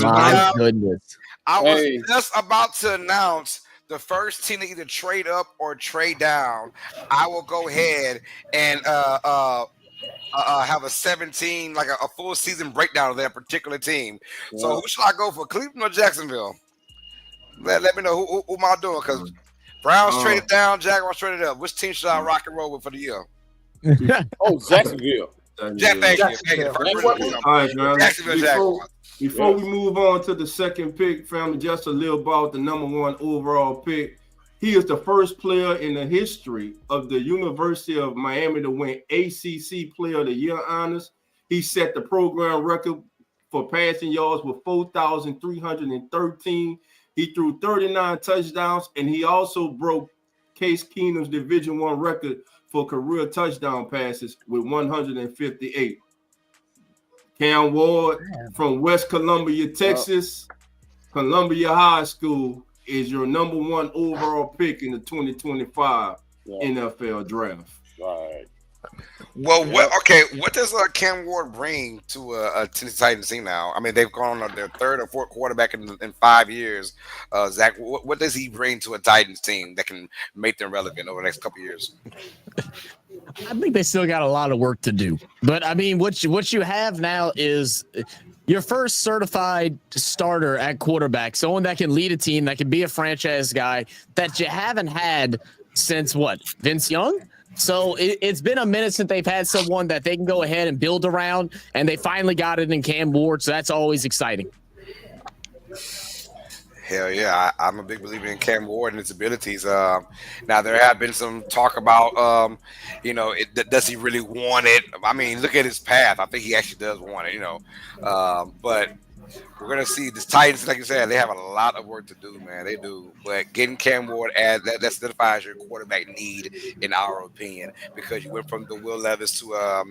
Speaker 4: My goodness.
Speaker 3: I was just about to announce the first team to either trade up or trade down. I will go ahead and have a 17, like a full season breakdown of that particular team. Yeah. So who should I go for, Cleveland or Jacksonville? Let me know who am I doing, because Browns traded down, Jaguars traded up. Which team should I rock and roll with for the year?
Speaker 7: Jacksonville.
Speaker 3: Thank you.
Speaker 2: All right, man.
Speaker 3: Jacksonville Jaguars.
Speaker 2: Before we move on to the second pick, family, just a little about the number 1 overall pick. He is the first player in the history of the University of Miami to win ACC Player of the Year honors. He set the program record for passing yards with 4,313. He threw 39 touchdowns, and he also broke Case Keenum's Division I record for career touchdown passes with 158. Cam Ward from West Columbia, Texas, Columbia High School, is your number 1 overall pick in the 2025 NFL draft.
Speaker 7: Right.
Speaker 3: Well, what does Cam Ward bring to a Tennessee Titans team now? I mean, they've gone on their 3rd or 4th quarterback in 5 years. Zach, what does he bring to a Titans team that can make them relevant over the next couple of years?
Speaker 4: I think they still got a lot of work to do. But, I mean, what you have now is your first certified starter at quarterback, someone that can lead a team, that can be a franchise guy that you haven't had since, Vince Young? So it's been a minute since they've had someone that they can go ahead and build around, and they finally got it in Cam Ward, so that's always exciting.
Speaker 3: Hell yeah, I'm a big believer in Cam Ward and his abilities. Now, there have been some talk about, does he really want it? I mean, look at his path. I think he actually does want it, but we're going to see this Titans, like you said, they have a lot of work to do, man. They do. But getting Cam Ward, that solidifies your quarterback need, in our opinion, because you went from the Will Levis to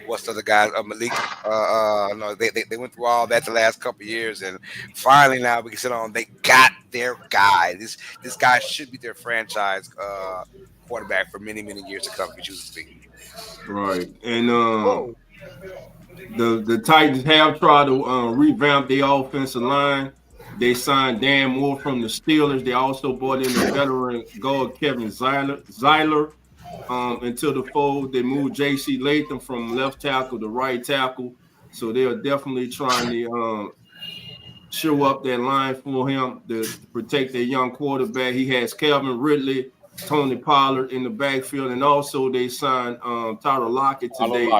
Speaker 3: what's the other guy, Malik. They went through all that the last couple of years, and finally now we can sit on. They got their guy. This guy should be their franchise quarterback for many, many years to come. If he chooses to be.
Speaker 2: Right, and The Titans have tried to revamp their offensive line. They signed Dan Moore from the Steelers. They also brought in the veteran guard Kevin Zeiler into the fold. They moved J.C. Latham from left tackle to right tackle. So they are definitely trying to show up that line for him to protect their young quarterback. He has Calvin Ridley, Tony Pollard in the backfield, and also they signed Tyler Lockett today.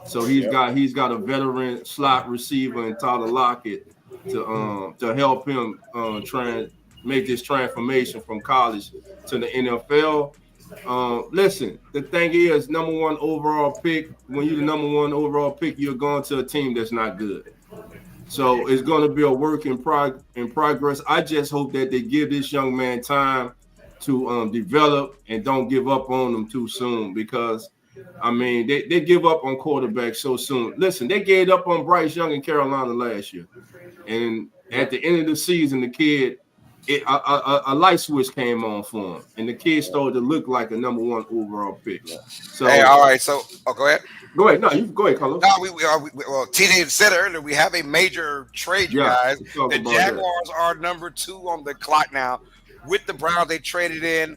Speaker 2: So he's got a veteran slot receiver in Tyler Lockett to help him make this transformation from college to the NFL. Listen, the thing is, number 1 overall pick. When you're the number 1 overall pick, you're going to a team that's not good. So it's going to be a work in progress. I just hope that they give this young man time to develop and don't give up on him too soon, because I mean, they give up on quarterbacks so soon. Listen, they gave up on Bryce Young in Carolina last year. And at the end of the season, the kid, a light switch came on for him. And the kid started to look like a number 1 overall pick. So,
Speaker 3: hey, all right. So, go ahead.
Speaker 2: Go ahead. No, you go ahead, Carlos.
Speaker 3: No, well, TJ said earlier, we have a major trade, you guys. The Jaguars are number 2 on the clock now. With the Browns, they traded in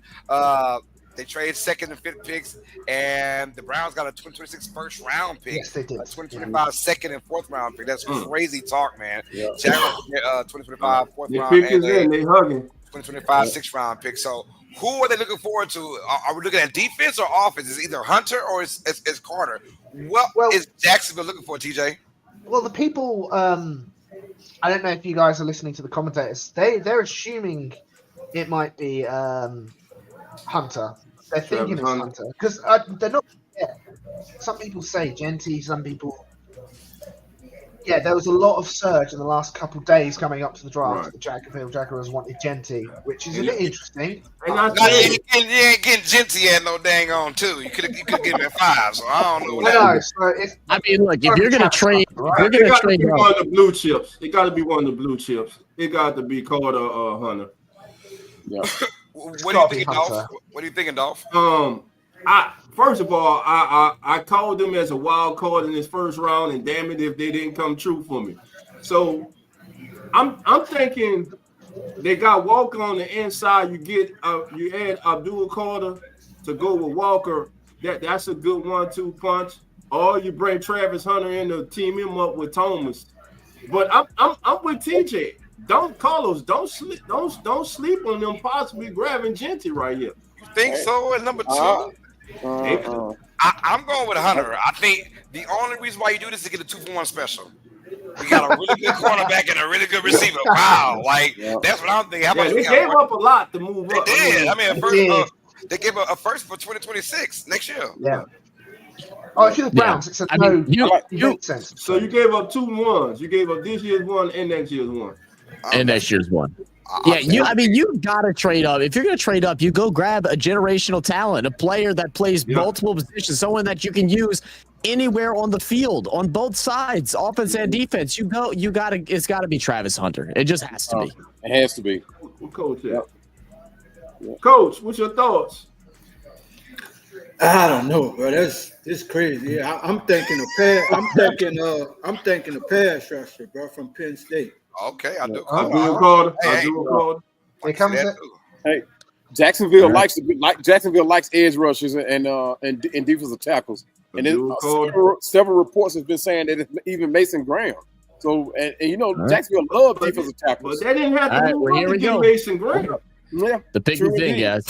Speaker 3: they traded 2nd and 5th picks, and the Browns got a 2026 first round pick.
Speaker 5: Yes, they did.
Speaker 3: A 2025 2nd and 4th round pick. That's crazy talk, man. Jaguars 2025 4th round and
Speaker 2: they hugging
Speaker 3: 2025 6th round pick. So who are they looking forward to? Are we looking at defense or offense? Is either Hunter or is Carter? What is Jacksonville looking for, TJ?
Speaker 5: Well, the people, I don't know if you guys are listening to the commentators. They're assuming it might be Hunter. They're thinking it's Hunter because they're not. Yeah. Some people say Genty. Some people. Yeah, there was a lot of surge in the last couple of days coming up to the draft. Right. The Jaguars wanted Genty, which is a bit interesting.
Speaker 3: You ain't getting Genty at no dang on 2. You could get him at 5. So I don't know.
Speaker 4: I mean, look, if you're gonna trade,
Speaker 2: right? You're gonna trade one of the blue chips. It got to be one of the blue chips. It got to be Carter or Hunter.
Speaker 3: Yeah. What are you thinking, Dolph?
Speaker 2: First of all, I called them as a wild card in this first round, and damn it if they didn't come true for me. So I'm thinking they got Walker on the inside. You add Abdul Carter to go with Walker. That's a good 1-2 punch. Or you bring Travis Hunter in to team him up with Thomas. But I'm with TJ. Don't sleep on them possibly grabbing Genty right here.
Speaker 3: You think so? At number 2, I'm going with Hunter. I think the only reason why you do this is to get a 2-for-1 special. We got a really good cornerback and a really good receiver. Wow, that's what I'm thinking. How about
Speaker 2: they gave up a lot to move up.
Speaker 3: They did. I mean, they gave a first for 2026 next year.
Speaker 5: Yeah. Oh, if you're the Browns, it's makes sense.
Speaker 2: So you gave up 2 ones. You gave up this year's one and next year's one.
Speaker 4: And next year's one. I mean, you gotta trade up. If you're gonna trade up, you go grab a generational talent, a player that plays multiple positions, someone that you can use anywhere on the field, on both sides, offense and defense. It's gotta be Travis Hunter. It just has to be.
Speaker 7: It has to be.
Speaker 2: Coach, Coach, what's your thoughts?
Speaker 6: I don't know, bro. It's crazy. Yeah, I'm thinking a pass rusher, bro, from Penn State.
Speaker 3: Okay, I do.
Speaker 2: I do call it.
Speaker 5: Here comes it.
Speaker 7: Hey, Jacksonville likes edge rushers and defensive tackles. And several reports have been saying that it's even Mason Graham. So and you know Jacksonville loves defensive tackles.
Speaker 2: But they didn't have to move up to get Mason Graham.
Speaker 7: Yeah,
Speaker 4: the pick is in, guys.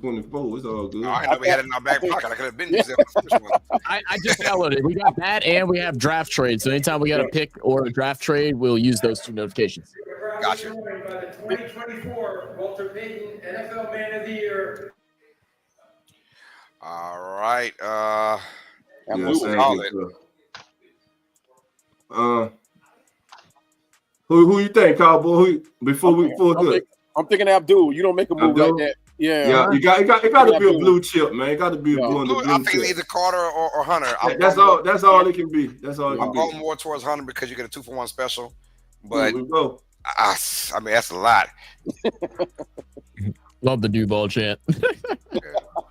Speaker 2: 24, it's all good.
Speaker 3: I know we had it in our back pocket. I could have been using the first one.
Speaker 4: I just downloaded. We got that, and we have draft trade. So anytime we got a pick or a draft trade, we'll use those two notifications.
Speaker 3: Gotcha.
Speaker 8: 2024 Walter Payton NFL Man of the Year.
Speaker 3: All right.
Speaker 2: Who you think, Cowboy? Before we good.
Speaker 7: I'm thinking Abdul. You don't make a move like that. Yeah,
Speaker 2: it got to be a blue chip, man. It got to be a blue.
Speaker 3: I think either Carter or Hunter.
Speaker 2: That's all it can be. That's all it can
Speaker 3: I'm
Speaker 2: be.
Speaker 3: going more towards Hunter because you get a 2-for-1 special. But
Speaker 2: we go.
Speaker 3: I mean, that's a lot.
Speaker 4: Love the Duval chant.
Speaker 5: Better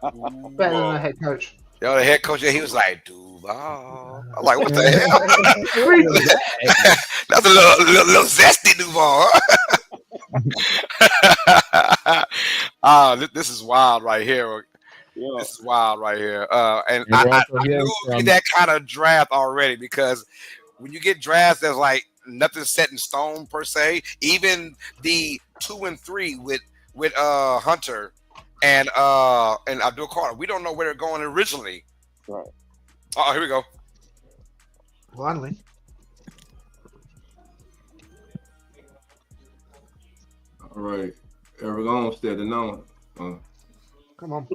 Speaker 5: than the head coach.
Speaker 3: Yo, the head coach, he was like, Duval. I'm like, what the hell? That's a little zesty Duval. This is wild right here. This is wild right here. And I knew that kind of draft already because when you get drafts, there's like nothing set in stone per se. Even the 2 and 3 with Hunter and Abdul Carter, we don't know where they're going originally.
Speaker 7: Right.
Speaker 3: Oh, here we go.
Speaker 5: Finally.
Speaker 2: All right. Eric Olmstead, no.
Speaker 5: Come on.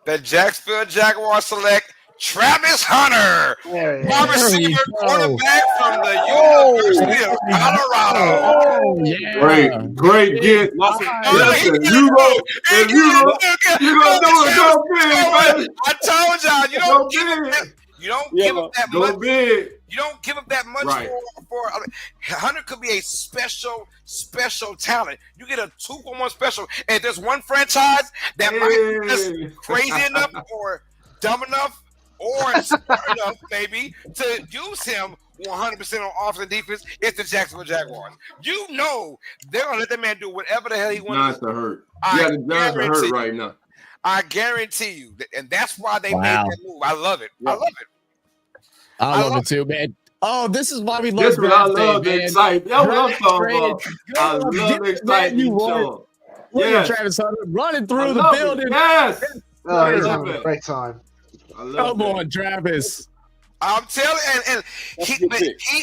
Speaker 3: The Jacksonville Jaguars select Travis Hunter, wide receiver, quarterback from the University of Colorado.
Speaker 4: Oh, yeah.
Speaker 2: Great get. Listen, you gonna do it. Go big, baby.
Speaker 3: I told y'all, you don't give up that much.
Speaker 2: Go big.
Speaker 3: You don't give up that much for Hunter could be a special talent. You get a 2-for-1 special, and there's one franchise that might be just crazy enough or dumb enough or smart enough, maybe, to use him 100% on offense and defense. It's the Jacksonville Jaguars. You know they're gonna let that man do whatever the hell he wants.
Speaker 2: Not to hurt. Not to hurt right now.
Speaker 3: I guarantee you, and that's why they made that move. I love it. I love it.
Speaker 4: I love it too, man. Oh, this is why we love
Speaker 2: this. What I love
Speaker 4: the
Speaker 2: excitement. That's what I'm talking about. I love the excitement.
Speaker 4: Look at Travis Hunter running through the building.
Speaker 2: Yes.
Speaker 5: Oh, he's having a great time.
Speaker 4: Come on, Travis.
Speaker 3: I'm telling you, and he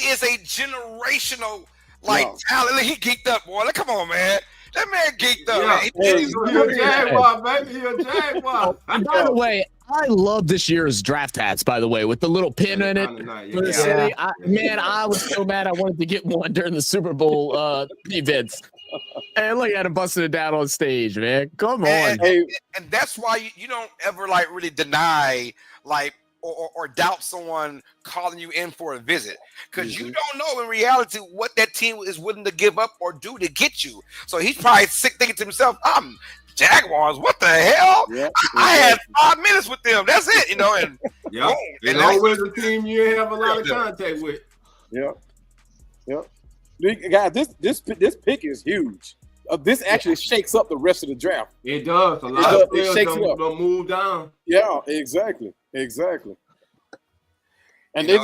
Speaker 3: is a generational talent. He geeked up, boy. Like, come on, man. That man geeked up. Man.
Speaker 2: He's a Jaguar, baby. He's a Jaguar.
Speaker 4: And by the way, I love this year's draft hats, by the way, with the little pin in it for the city. I was so mad I wanted to get one during the Super Bowl events. And look at him busting it down on stage, man. Come on.
Speaker 3: And that's why you don't ever really deny or doubt someone calling you in for a visit, because you don't know in reality what that team is willing to give up or do to get you. So he's probably sick thinking to himself, I'm Jaguars, what the hell? Yep, I had 5 minutes with them. That's it, and
Speaker 2: boom, and always a team you have a lot of contact with.
Speaker 7: Guys, this pick is huge. This actually shakes up the rest of the draft.
Speaker 2: It does. A lot of players don't move down.
Speaker 7: Yeah, exactly. And it's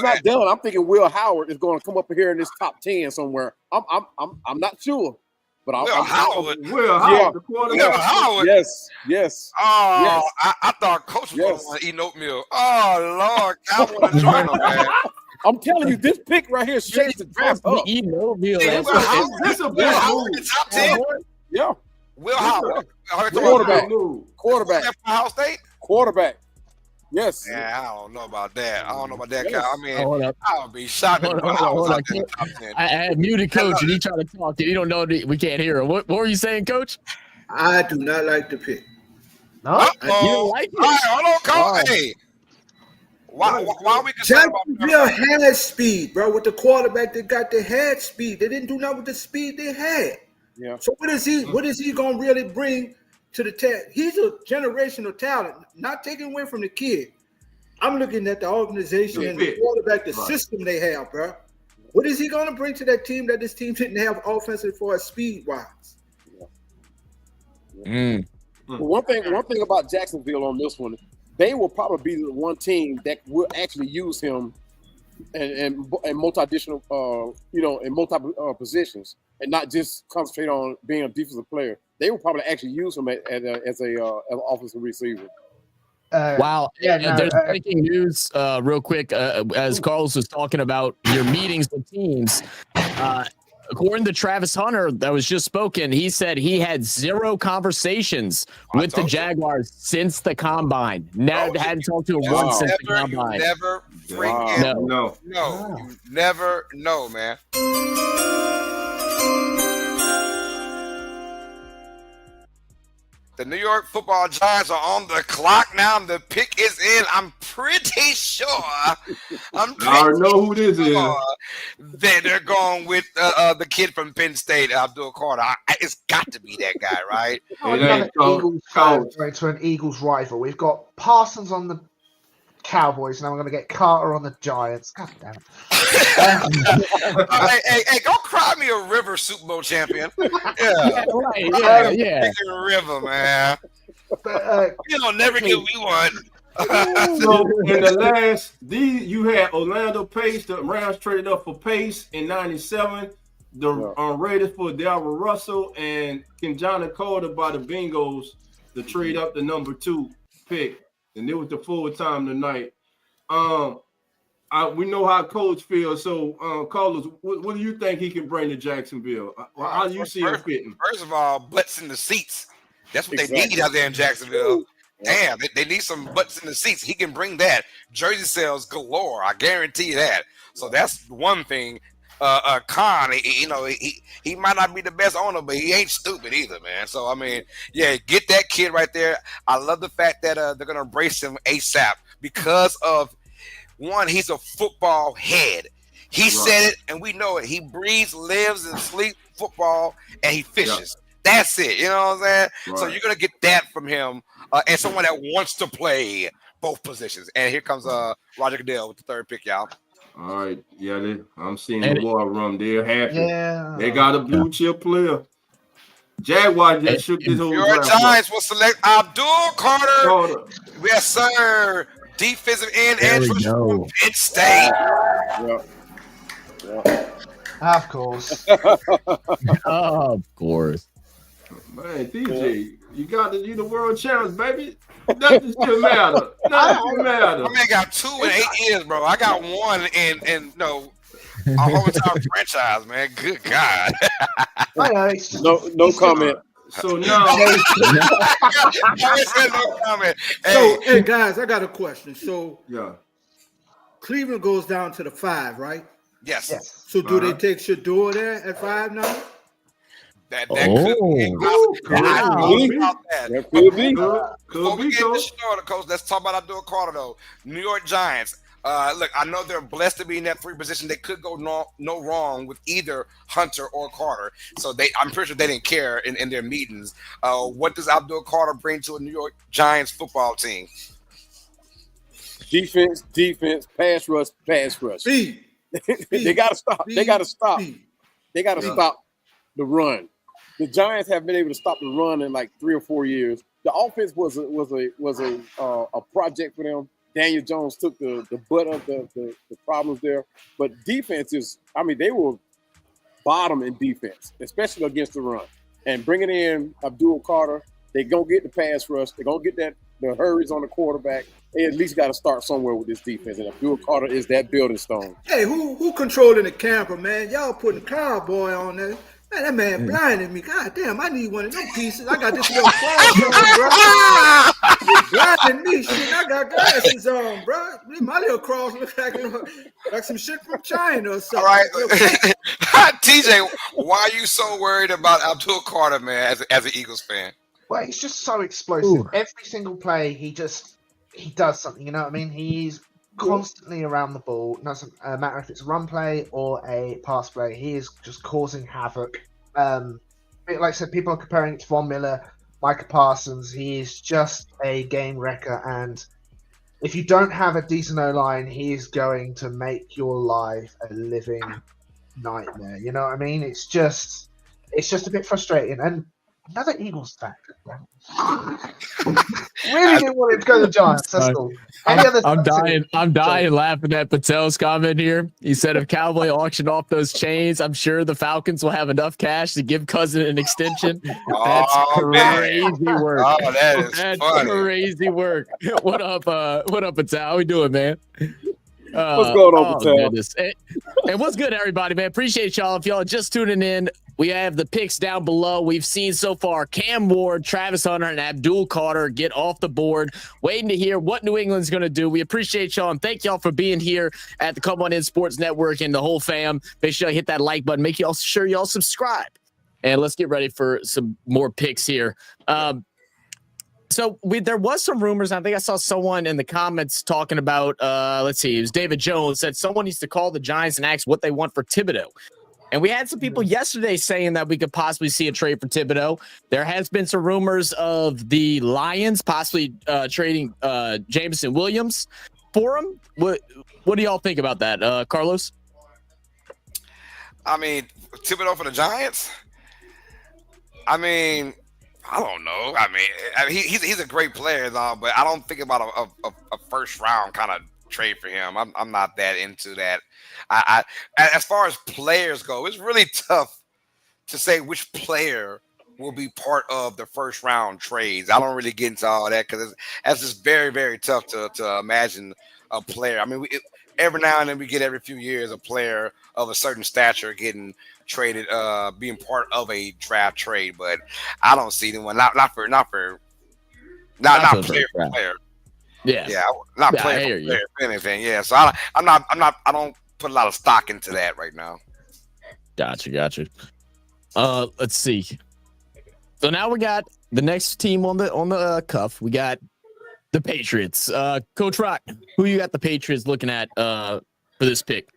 Speaker 7: not done. I'm thinking Will Howard is going to come up here in this top 10 somewhere. I'm not sure. But
Speaker 3: Will Howard.
Speaker 2: The quarterback.
Speaker 3: Will Howard.
Speaker 7: Yes.
Speaker 3: Oh, yes. I thought Coach was going to eat oatmeal. Oh, Lord. I want to join him, man.
Speaker 7: I'm telling you, this pick right here shakes the draft up.
Speaker 4: Eating oatmeal.
Speaker 2: That's a big
Speaker 3: Howard in top 10.
Speaker 7: Yeah.
Speaker 3: Will Howard.
Speaker 7: Quarterback.
Speaker 3: Ohio State.
Speaker 7: Quarterback. Yes.
Speaker 3: Yeah, I don't know about that. I don't know about that.
Speaker 7: Yes.
Speaker 3: I mean,
Speaker 4: Hold up.
Speaker 3: I would be shocked.
Speaker 4: Hold on. I had muted Coach, and he tried to talk, and he don't know we can't hear him. What were you saying, Coach?
Speaker 6: I do not like the pick.
Speaker 5: No,
Speaker 4: You don't like it?
Speaker 3: All right, hold on, Coach. Hey, why are we concerned
Speaker 6: Jacksonville
Speaker 3: about
Speaker 6: had speed, bro. With the quarterback they got, they had speed. They didn't do nothing with the speed they had.
Speaker 7: Yeah.
Speaker 6: So what is he gonna really bring to the test? He's a generational talent. Not taking away from the kid. I'm looking at the organization and the quarterback, the system they have, bro. What is he gonna bring to that team that this team didn't have offensively for speed wise?
Speaker 7: But one thing about Jacksonville on this one, they will probably be the one team that will actually use him and multi-additional, in multi positions, and not just concentrate on being a defensive player. They will probably actually use him as an offensive receiver.
Speaker 4: Wow. There's breaking news real quick as Carlos was talking about your meetings with teams. According to Travis Hunter, that was just spoken, he said he had 0 conversations with the Jaguars since the combine. Never hadn't talked to him once since the combine.
Speaker 3: You never freaking no. You never know, man. The New York Football Giants are on the clock now. The pick is in. I'm pretty sure.
Speaker 2: I already know who this is.
Speaker 3: That they're going with the kid from Penn State, Abdul Carter. It's got to be that guy, right?
Speaker 5: To an Eagles rival. We've got Parsons on the Cowboys. Now we're going to get Carter on the Giants. God damn it.
Speaker 3: Hey, go cry me a river Super Bowl champion.
Speaker 4: Yeah, right. Yeah.
Speaker 3: River, man. You'll never get what we want.
Speaker 2: So in the last, you had Orlando Pace. The Rams traded up for Pace in '97. The Raiders for Darryl Russell and Kenjana Carter by the Bengals to trade up the number 2 pick. And it was the full time tonight. We know how Coach feels. So, Carlos, what do you think he can bring to Jacksonville? How do you see him fitting?
Speaker 3: First of all, butts in the seats. That's what they need out there in Jacksonville. Damn, they need some butts in the seats. He can bring that. Jersey sales galore. I guarantee you that. So that's one thing. Khan, he might not be the best owner, but he ain't stupid either, man. So I mean, yeah, get that kid right there. I love the fact that they're gonna embrace him ASAP because of one, he's a football head. He said it, and we know it. He breathes, lives, and sleeps football, and he fishes. That's it. You know what I'm saying? Right. So you're gonna get that from him, and someone that wants to play both positions. And here comes Roger Goodell with the 3rd pick, y'all.
Speaker 2: All right, I'm seeing the war room. They're happy.
Speaker 5: Yeah.
Speaker 2: They got a blue chip player. Jaguars just shook this whole
Speaker 3: Your Giants will select Abdul Carter. Yes, sir. Defensive end and from Penn State.
Speaker 5: Of course.
Speaker 4: Of course.
Speaker 2: Man, DJ, you the world champs, baby. Nothing still matter. Nothing matter.
Speaker 3: I mean, I got 2 in 8 years, bro. I got 1 in a whole entire franchise, man. Good God.
Speaker 7: No comment.
Speaker 2: So now,
Speaker 3: I said no comment.
Speaker 6: Hey guys, I got a question. So Cleveland goes down to the 5, right?
Speaker 3: Yes.
Speaker 6: So do they take Shador there at 5 now?
Speaker 3: That could be. Before we get to Shador, Coach, let's talk about Abdul Carter, though. New York Giants. Look, I know they're blessed to be in that 3 position. They could go no wrong with either Hunter or Carter. So I'm pretty sure they didn't care in their meetings. What does Abdul Carter bring to a New York Giants football team?
Speaker 7: Defense, pass rush.
Speaker 6: Speed.
Speaker 7: They gotta stop. They gotta stop. They gotta stop the run. The Giants have been able to stop the run in like 3 or 4 years. The offense was a project for them. Daniel Jones took the butt of the problems there. But defense they were bottom in defense, especially against the run. And bringing in Abdul Carter, they're going to get the pass rush. They're going to get the hurries on the quarterback. They at least got to start somewhere with this defense. And Abdul Carter is that building stone.
Speaker 6: Hey, who controlling the camera, man? Y'all putting Cowboy on there. Man, that man blinded me. God damn, I need one of them pieces. I got this little phone, bro. than me. Shit, I got glasses on, bro. My little cross look like some shit from China or something.
Speaker 3: All right, TJ, why are you so worried about Abdul Carter, man, as an Eagles fan?
Speaker 5: Well, he's just so explosive. Every single play, he does something. You know what I mean? He's constantly around the ball. It doesn't matter if it's a run play or a pass play. He is just causing havoc. Like I said, people are comparing it to Von Miller, Micah Parsons. He is just a game wrecker, and if you don't have a decent O-line, he is going to make your life a living nightmare. You know what I mean? It's just a bit frustrating. And another Eagles fan. Really didn't want it to go to the Giants. That's cool.
Speaker 4: I'm dying laughing at Patel's comment here. He said if Cowboy auctioned off those chains, I'm sure the Falcons will have enough cash to give Cousin an extension. That's crazy work.
Speaker 3: Oh, that's funny.
Speaker 4: Crazy work. What up, Patel? How we doing, man?
Speaker 7: What's going on, Patel?
Speaker 4: And what's good, everybody, man? Appreciate y'all. If y'all are just tuning in, we have the picks down below. We've seen so far Cam Ward, Travis Hunter, and Abdul Carter get off the board. Waiting to hear what New England's going to do. We appreciate y'all, and thank y'all for being here at the Come On In Sports Network and the whole fam. Make sure you hit that like button. Make sure y'all subscribe. And let's get ready for some more picks here. So there was some rumors. I think I saw someone in the comments talking about, let's see, it was David Jones, said someone needs to call the Giants and ask what they want for Thibodeau. And we had some people yesterday saying that we could possibly see a trade for Thibodeau. There has been some rumors of the Lions possibly trading Jameson Williams for him. What do y'all think about that, Carlos?
Speaker 3: I mean, Thibodeau for the Giants? I mean, I don't know. I mean he's a great player, though, but I don't think about a first round kind of trade for him. I'm not that into that. I as far as players go, it's really tough to say which player will be part of the first round trades. I don't really get into all that because that's just very, very tough to imagine a player. I mean, every now and then we get every few years a player of a certain stature getting traded, being part of a draft trade, but I don't see anyone not player for player. Yeah, not player for player for anything. Yeah, so I don't put a lot of stock into that right now.
Speaker 4: Gotcha. Let's see. So now we got the next team on the cuff. We got the Patriots. Coach Rock, who you got the Patriots looking at for this pick?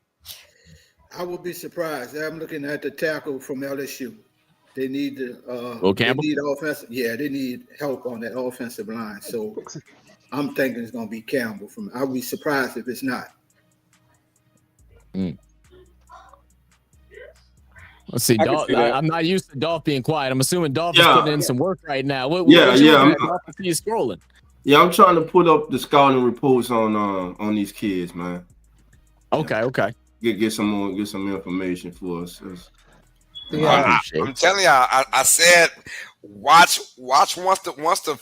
Speaker 6: I would be surprised. I'm looking at the tackle from LSU. They need
Speaker 4: they
Speaker 6: need offensive. Yeah, they need help on that offensive line. So I'm thinking it's going to be Campbell. I would be surprised if it's not.
Speaker 4: Let's see. I'm not used to Dolph being quiet. I'm assuming Dolph is putting in some work right now. He's scrolling.
Speaker 2: Yeah, I'm trying to put up the scouting reports on these kids, man.
Speaker 4: Okay.
Speaker 2: Get some information for us.
Speaker 3: Yeah, I'm telling you, I said watch once the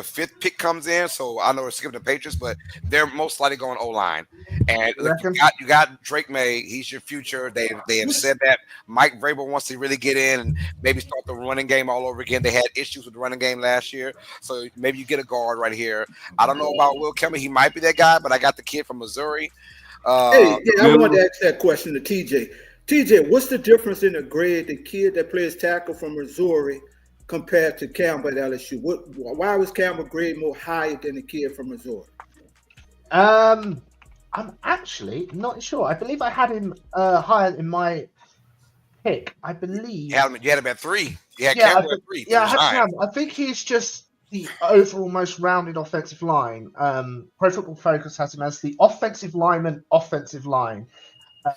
Speaker 3: fifth pick comes in. So I know we're skipping the Patriots, but they're most likely going O-line. And look, you got Drake May. He's your future. They have said that Mike Vrabel wants to really get in and maybe start the running game all over again. They had issues with the running game last year, so maybe you get a guard right here. I don't know about Will Kemmett. He might be that guy, but I got the kid from Missouri.
Speaker 6: I wanted to ask that question to TJ. TJ, what's the difference in the grade, the kid that plays tackle from Missouri compared to Campbell at LSU? Why was Campbell grade more higher than the kid from Missouri?
Speaker 5: I'm actually not sure. I believe I had him higher in my pick. I believe
Speaker 3: you had him at 3. You had Campbell at 3.
Speaker 5: Yeah, I had Campbell. I think he's just the overall most rounded offensive line. Pro Football Focus has him as the offensive lineman, offensive line.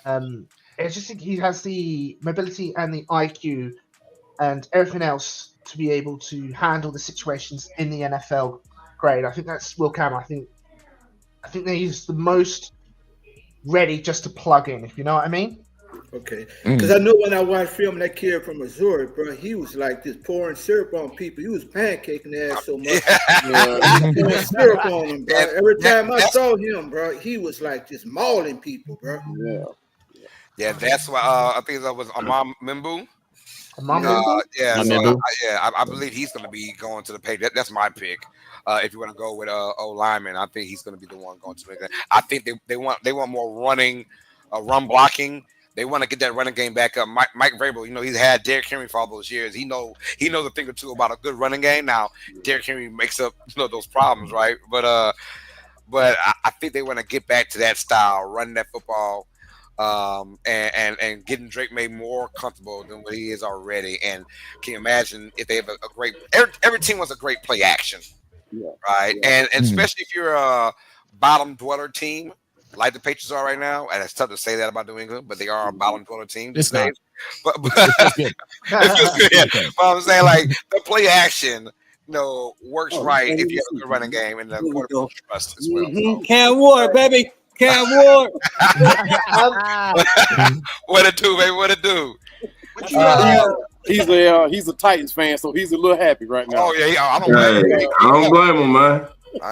Speaker 5: I just think he has the mobility and the IQ and everything else to be able to handle the situations in the NFL grade. I think that's Will Campbell. I think that he's the most ready just to plug in, if you know what I mean.
Speaker 6: Okay. Because I know when I watched film that kid from Missouri, bro, he was like just pouring syrup on people. He was pancaking their ass so much. Pouring syrup on them, bro. Every time I saw him, bro, he was like just mauling people, bro.
Speaker 3: Yeah, that's why I think that was Amam Mimbu. I believe he's going to be going to the page. That's my pick. If you want to go with lineman, I think he's going to be the one going to the. I think they want more running, run blocking. They want to get that running game back up. Mike Vrabel, he's had Derrick Henry for all those years. He knows a thing or two about a good running game. Now Derrick Henry makes up those problems, right? But I think they want to get back to that style, running that football. And getting Drake May more comfortable than what he is already. And can you imagine if they have a great every team wants a great play action, right? And especially if you're a bottom dweller team like the Patriots are right now, and it's tough to say that about New England, but they are a bottom dweller team these days. But it feels good. Yeah. But I'm saying like the play action. Works right if you have a good running game and the quarterback trust as well.
Speaker 9: Cam Ward, baby. Cam Ward.
Speaker 3: What it do, baby? What it do?
Speaker 7: He's a Titans fan, so he's a little happy right now.
Speaker 3: Oh yeah,
Speaker 2: I don't blame him, man.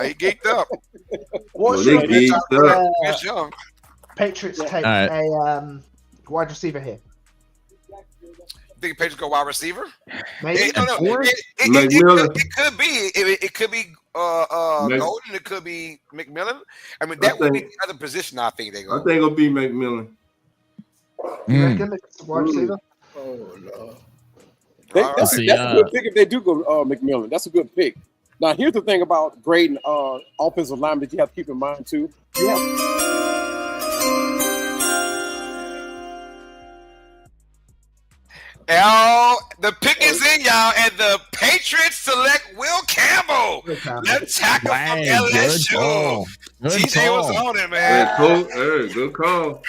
Speaker 3: He geeked up.
Speaker 5: Patriots take a wide receiver here.
Speaker 3: Think Patriots go wide receiver?
Speaker 5: Maybe.
Speaker 3: It could be. It could be Golden. It could be McMillan. I mean, that would be the other position. I think they go.
Speaker 2: I think it'll be McMillan.
Speaker 5: Wide receiver.
Speaker 6: Oh no.
Speaker 7: That's a good pick if they do go McMillan. That's a good pick. Now, here's the thing about grading offensive linemen that you have to keep in mind too.
Speaker 3: The pick is in, y'all, and the Patriots select Will Campbell, left tackle from LSU. TJ was on it, man.
Speaker 2: Good call.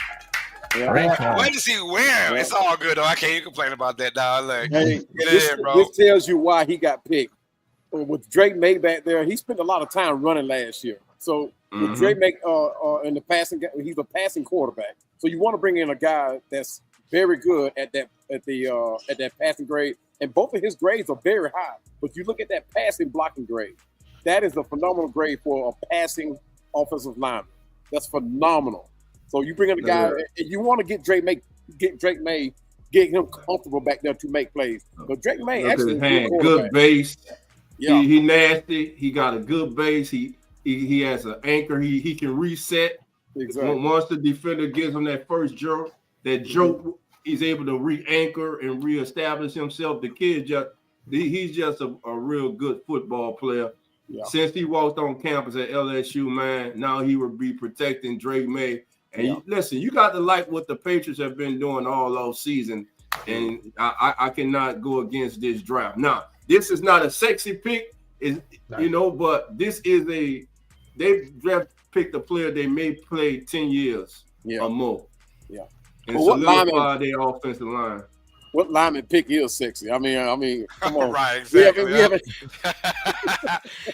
Speaker 3: When does he wear? It's all good, though. I can't even complain about that, dog. Look,
Speaker 7: this tells you why he got picked. With Drake May back there, he spent a lot of time running last year. So with Drake May in the passing, he's a passing quarterback. So you want to bring in a guy that's very good at that passing grade, and both of his grades are very high. But you look at that passing blocking grade, that is a phenomenal grade for a passing offensive lineman. That's phenomenal. So you bring in a guy, and you want to get Drake May, get him comfortable back there to make plays. But Drake May actually
Speaker 2: good base. Yeah, he nasty. He got a good base. He has an anchor. He can reset.
Speaker 7: Exactly.
Speaker 2: Once the defender gives him that first jerk, he's able to re-anchor and reestablish himself. The kid he's just a real good football player. Yeah. Since he walked on campus at LSU, man, now he will be protecting Drake May. And listen, you got to like what the Patriots have been doing all off season, and I cannot go against this draft. Now, this is not a sexy pick, but this is they picked a player they may play 10 years or more.
Speaker 7: Yeah.
Speaker 2: And solidify their offensive line.
Speaker 7: What lineman pick is sexy? I mean, come on.
Speaker 3: Right, exactly.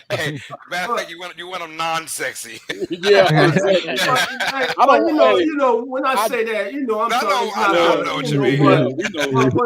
Speaker 3: Hey, matter of fact, you want them non-sexy.
Speaker 7: Yeah.
Speaker 2: When I say that, I'm
Speaker 3: I know what you mean.
Speaker 2: But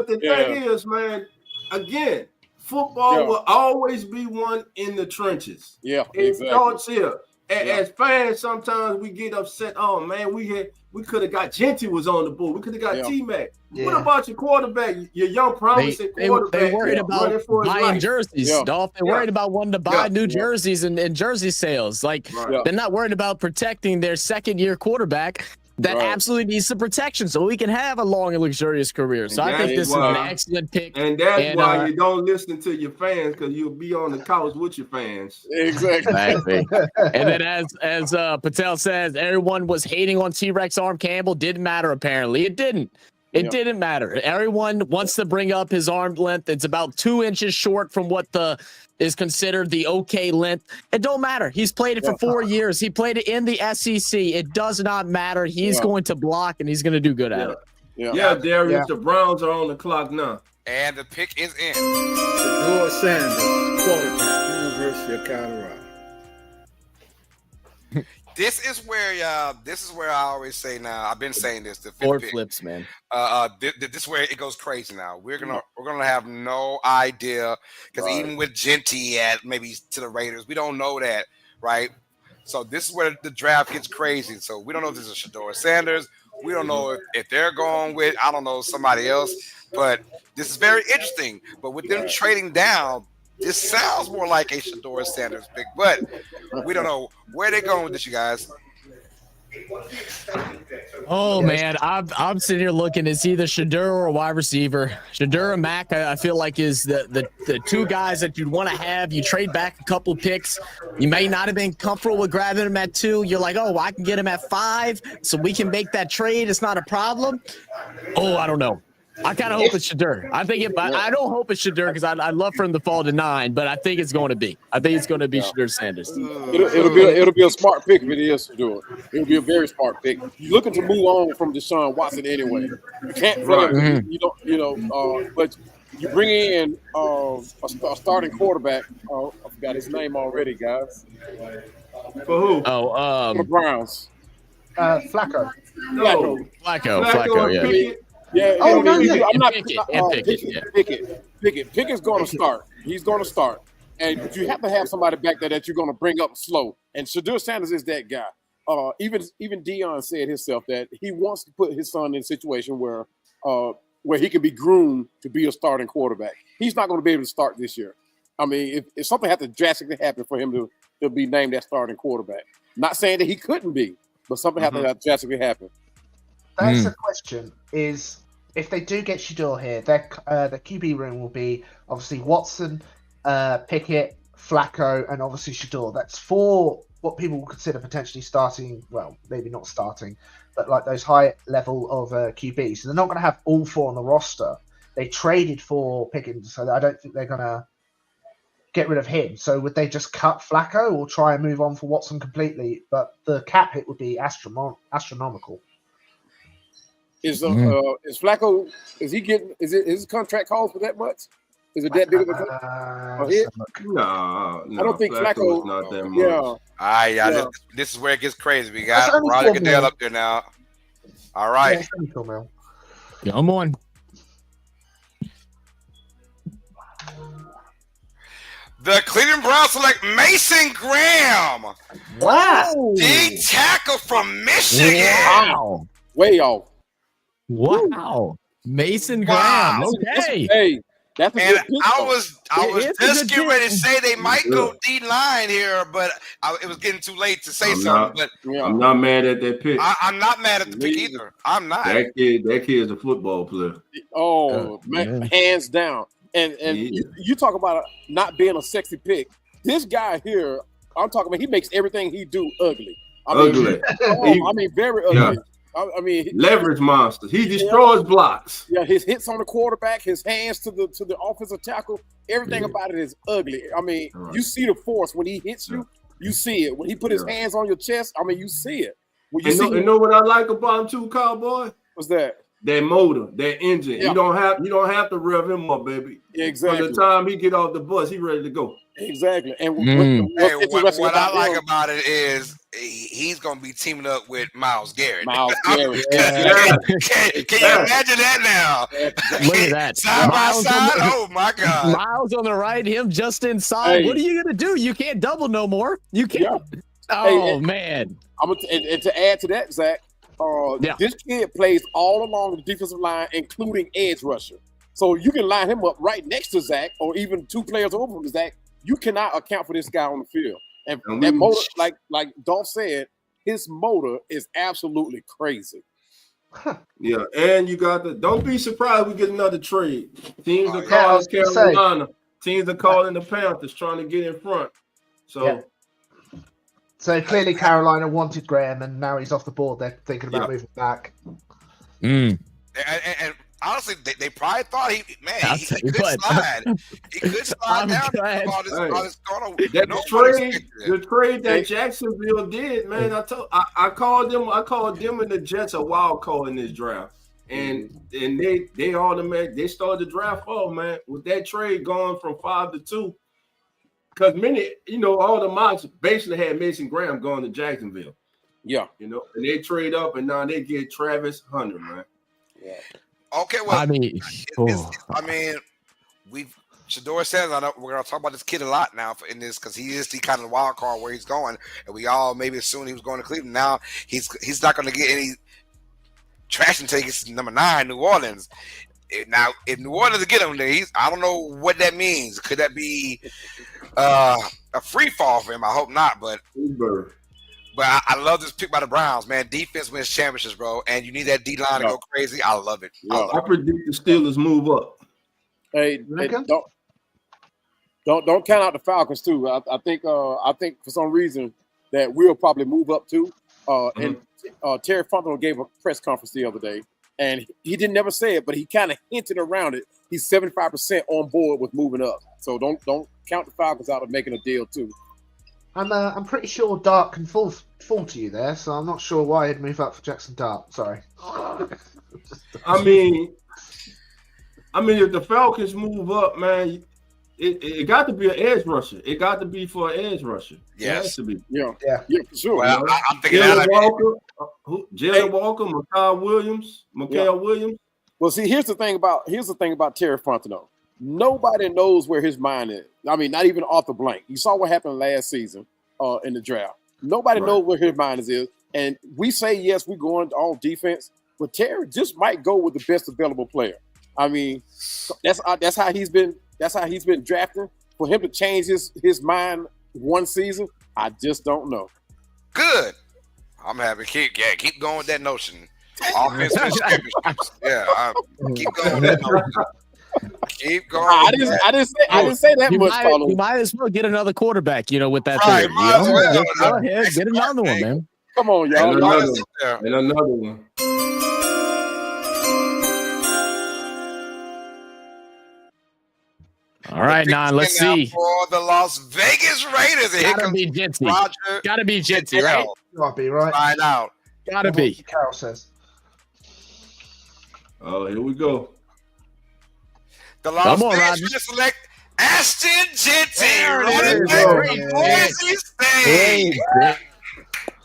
Speaker 2: the thing is, man, again, football will always be won in the trenches.
Speaker 7: Yeah,
Speaker 2: it starts here. As fans, sometimes we get upset. Oh man, we could have got Genty was on the board. We could have got T-Mac. Yeah. What about your quarterback? Your young promising quarterback?
Speaker 4: They worried about buying jerseys, Dolph. They're worried about wanting to buy new jerseys and jersey sales. They're not worried about protecting their second-year quarterback that absolutely needs some protection so we can have a long and luxurious career. So I think this is an excellent pick.
Speaker 2: And that's why you don't listen to your fans, because you'll be on the couch with your fans.
Speaker 7: Exactly.
Speaker 4: And then as Patel says, everyone was hating on T-Rex arm. Campbell didn't matter, apparently. It didn't. It didn't matter. Everyone wants to bring up his arm length. It's about 2 inches short from what is considered the okay length. It don't matter. He's played it for 4 years. He played it in the SEC. It does not matter. He's going to block, and he's going to do good at it.
Speaker 2: Yeah, Darius, the Browns are on the clock now.
Speaker 3: And the pick is in.
Speaker 6: George Sanders, quarterback, University of Colorado.
Speaker 3: This is where I always say now. I've been saying this. The
Speaker 4: Four flips, man.
Speaker 3: This is where it goes crazy now. We're gonna have no idea, because even with Genty at maybe to the Raiders, we don't know that, right? So this is where the draft gets crazy. So we don't know if this is Shedeur Sanders We don't know if they're going with, I don't know, somebody else. But this is very interesting. But with them trading down, this sounds more like a Shedeur Sanders pick. But we don't know where they're going with this, you guys.
Speaker 4: Oh man, I'm sitting here looking. It's either Shedeur or a wide receiver. Shedeur and Mack, I feel like is the two guys that you'd want to have. You trade back a couple picks. You may not have been comfortable with grabbing him at 2. You're like, oh, I can get him at 5, so we can make that trade. It's not a problem. Oh, I don't know. I kind of hope it's Shedeur. I don't hope it's Shedeur because I'd love for him to fall to 9, but I think it's going to be. I think it's going to be Shedeur Sanders.
Speaker 7: It'll be a smart pick if it is Shedeur. It'll be a very smart pick. You're looking to move on from Deshaun Watson anyway. You can't play him. But you bring in a starting quarterback. I forgot his name already, guys.
Speaker 2: For who?
Speaker 7: For the Browns.
Speaker 5: Flacco.
Speaker 4: Flacco, yeah.
Speaker 7: Yeah,
Speaker 5: I'm
Speaker 7: not
Speaker 4: Pickett.
Speaker 7: Pickett's going to start. He's going to start, and you have to have somebody back there that you're going to bring up slow. And Shedeur Sanders is that guy. Even Dion said himself that he wants to put his son in a situation where he can be groomed to be a starting quarterback. He's not going to be able to start this year. I mean, if something had to drastically happen for him to be named that starting quarterback, not saying that he couldn't be, but something had to drastically happen.
Speaker 5: That's the question, is if they do get Shedeur here, the QB room will be obviously Watson, Pickett, Flacco, and obviously Shedeur. That's 4 what people will consider potentially starting, well, maybe not starting, but like those high level of QBs. So they're not going to have all 4 on the roster. They traded for Pickett, so I don't think they're going to get rid of him. So would they just cut Flacco or try and move on for Watson completely? But the cap hit would be astronomical.
Speaker 7: Is Flacco? Is his contract calls for that much? Is it that big of a hit?
Speaker 2: No,
Speaker 7: I don't think Flacco's
Speaker 2: not that much.
Speaker 3: Yeah. This is where it gets crazy. We got Ronnie Goodell up there now. All right.
Speaker 4: Yeah, I'm on.
Speaker 3: The Cleveland Browns select Mason Graham.
Speaker 5: Wow.
Speaker 3: D tackle from Michigan.
Speaker 4: Wow.
Speaker 7: Way off.
Speaker 4: Wow. Mason Graham. Okay.
Speaker 7: Hey, that's a
Speaker 3: and
Speaker 7: good pick,
Speaker 3: I was just getting ready to say they might go D line here, but it was getting too late to say something.
Speaker 2: I'm not mad at that pick.
Speaker 3: I'm not mad at the pick either. I'm not.
Speaker 2: That kid is a football player.
Speaker 7: Oh, man, hands down. And you talk about not being a sexy pick. This guy here, I'm talking about, he makes everything he do ugly.
Speaker 2: Ugly.
Speaker 7: Very ugly. Yeah. I mean,
Speaker 2: leverage monsters. He destroys blocks.
Speaker 7: Yeah, his hits on the quarterback, his hands to the offensive tackle, everything about it is ugly. I mean, you see the force when he hits you. You see it when he put his hands on your chest. I mean, you see it.
Speaker 2: You know what I like about him too, Cowboy?
Speaker 7: What's that?
Speaker 2: That motor, that engine. Yeah. You don't have to rev him up, baby.
Speaker 7: Yeah, exactly.
Speaker 2: By the time he get off the bus, he ready to go.
Speaker 7: Exactly. And
Speaker 3: what I like about it is he's going to be teaming up with Myles Garrett.
Speaker 7: Myles Garrett.
Speaker 3: Can you imagine that now?
Speaker 4: Look at that.
Speaker 3: Side by side. Oh, my God.
Speaker 4: Myles on the right, him just inside. Hey. What are you going to do? You can't double no more. You can't. Yeah. Oh, man.
Speaker 7: And to add to that, Zach, this kid plays all along the defensive line, including edge rusher. So you can line him up right next to Zach or even 2 players over from Zach. You cannot account for this guy on the field. And that motor, like Dolph said, his motor is absolutely crazy.
Speaker 2: Yeah, and you got don't be surprised we get another trade. Teams are calling Carolina. Teams are calling the Panthers trying to get in front. So
Speaker 5: So clearly Carolina wanted Graham and now he's off the board. They're thinking about moving back.
Speaker 3: And honestly, they probably thought he could slide. He could slide down.
Speaker 2: The trade that Jacksonville did, man. I called them and the Jets a wild card in this draft. And they automatically they started the draft off, man, with that trade going from 5 to 2. Because all the mocks basically had Mason Graham going to Jacksonville.
Speaker 7: Yeah.
Speaker 2: And they trade up and now they get Travis Hunter, man.
Speaker 7: Yeah.
Speaker 3: Okay, well,
Speaker 4: I mean,
Speaker 3: Shedeur Sanders. I know we're gonna talk about this kid a lot now in this because he is the kind of wild card where he's going, and we all maybe assumed he was going to Cleveland. Now he's not going to get any trash until he gets to number 9, New Orleans. Now, if New Orleans get him there, I don't know what that means. Could that be a free fall for him? I hope not, but I love this pick by the Browns, man. Defense wins championships, bro, and you need that D line to go crazy. I love it.
Speaker 2: I predict the Steelers move up.
Speaker 7: Hey, don't count out the Falcons too. I think for some reason that we'll probably move up too. And Terry Fontenot gave a press conference the other day, and he didn't never say it, but he kind of hinted around it. He's 75% on board with moving up. So don't count the Falcons out of making a deal too.
Speaker 5: I'm pretty sure Dart can fall to you there, so I'm not sure why he'd move up for Jackson Dart. Sorry.
Speaker 2: I mean, if the Falcons move up, man, it got to be an edge rusher. It got to be for an edge rusher.
Speaker 3: Yes.
Speaker 2: It has to be.
Speaker 7: Yeah, for sure.
Speaker 3: Well, I'm thinking
Speaker 2: Jalen Walker, Mikael Williams.
Speaker 7: Well, see, here's the thing about Terry Fontenot. Nobody knows where his mind is. I mean, not even Arthur Blank. You saw what happened last season in the draft. Nobody knows where his mind is. And we say, yes, we're going to all defense, but Terry just might go with the best available player. I mean, that's how he's been drafting. For him to change his mind one season, I just don't know.
Speaker 3: Good. I'm happy. Keep going with that notion. Offense wins championships. Yeah, keep going with that notion. Keep going. I
Speaker 7: didn't say that much.
Speaker 4: You might as well get another quarterback, with that
Speaker 3: right,
Speaker 4: theory. Go ahead, get another one, man.
Speaker 7: Come on, y'all.
Speaker 2: And another one.
Speaker 4: All right, Nan, let's see.
Speaker 3: For the Las Vegas Raiders.
Speaker 4: Gotta be Jinty. Gotta be Jinty, right?
Speaker 5: Might be, right?
Speaker 3: Find out.
Speaker 4: Gotta be.
Speaker 5: Carol says.
Speaker 2: Oh, here we go.
Speaker 3: The Las Vegas select Ashton Jinty.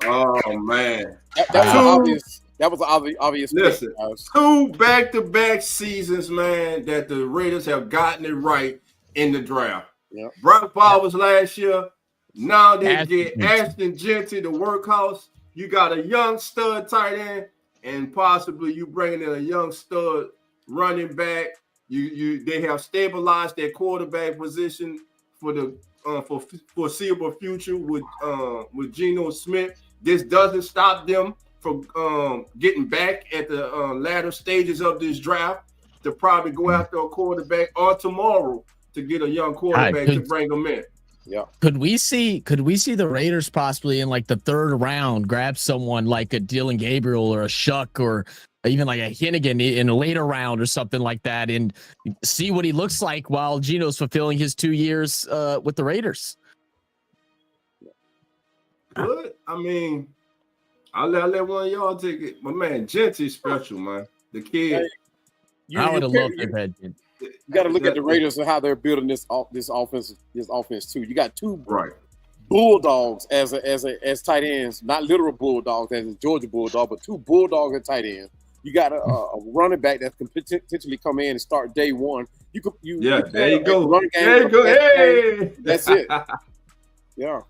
Speaker 2: Oh, man.
Speaker 7: That was an obvious.
Speaker 2: Listen, 2 back-to-back seasons, man, that the Raiders have gotten it right in the draft.
Speaker 7: Yep.
Speaker 2: Brock Bowers last year. Now they get Ashton Jinty, the workhorse. You got a young stud tight end, and possibly you bringing in a young stud running back. They have stabilized their quarterback position for the for foreseeable future with Geno Smith. This doesn't stop them from getting back at the latter stages of this draft to probably go after a quarterback, or tomorrow to get a young quarterback to bring them in.
Speaker 7: Yeah.
Speaker 4: Could we see the Raiders possibly in like the 3rd round grab someone like a Dylan Gabriel or a Shuck or even like a Hennigan in a later round or something like that, and see what he looks like while Geno's fulfilling his 2 years with the Raiders?
Speaker 2: Good. I mean, I'll let one of y'all take it. My man, Jinty's special, man. The kid.
Speaker 4: I would have loved to have had Jinty.
Speaker 7: You got to look at the Raiders and how they're building this offense too. You got 2 bulldogs as tight ends, not literal bulldogs as a Georgia Bulldog, but 2 bulldogs at tight ends. You got a running back that can potentially come in and start day one.
Speaker 2: There you go.
Speaker 7: Running game,
Speaker 2: there you go. Hey,
Speaker 7: that's it. Yeah.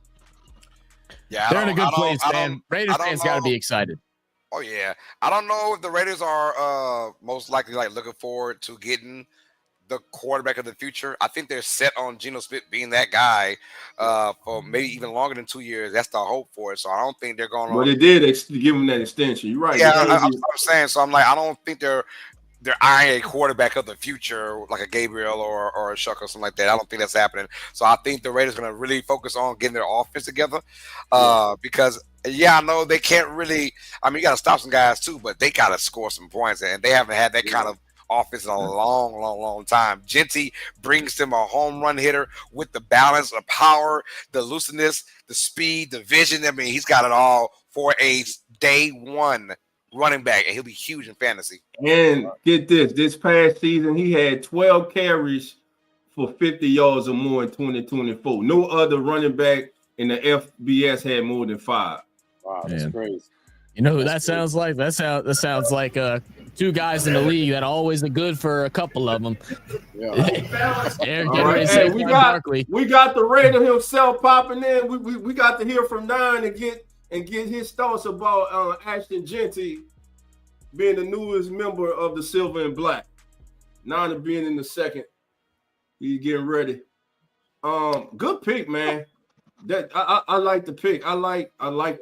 Speaker 3: Yeah,
Speaker 4: they're in a good place, man. Raiders fans got to be excited.
Speaker 3: Oh yeah, I don't know if the Raiders are most likely looking forward to getting the quarterback of the future. I think they're set on Geno Smith being that guy for maybe even longer than 2 years. That's the hope for it. So I don't think they're going to.
Speaker 2: Well, they did give him that extension. You're right.
Speaker 3: Yeah, I'm saying. So I'm like, I don't think they're eyeing a quarterback of the future like a Gabriel or a Shuck or something like that. I don't think that's happening. So I think the Raiders are going to really focus on getting their offense together because, I know they can't really – I mean, you got to stop some guys too, but they got to score some points, and they haven't had that kind of offense in a long time. Jinty brings them a home run hitter with the balance, the power, the looseness, the speed, the vision. I mean, he's got it all for a day one running back, and he'll be huge in fantasy.
Speaker 2: And get this past season, he had 12 carries for 50 yards or more in 2024. No other running back in the FBS had more than 5.
Speaker 7: Wow, that's crazy.
Speaker 4: You know who that sounds like? That sounds like 2 guys in the league that always are good for a couple of them.
Speaker 2: Yeah. Hey, we got the Raider himself popping in. We got to hear from Nine and get his thoughts about Ashton Jinty being the newest member of the Silver and Black. Nana being in the second. He's getting ready. Good pick, man. That I like the pick. I like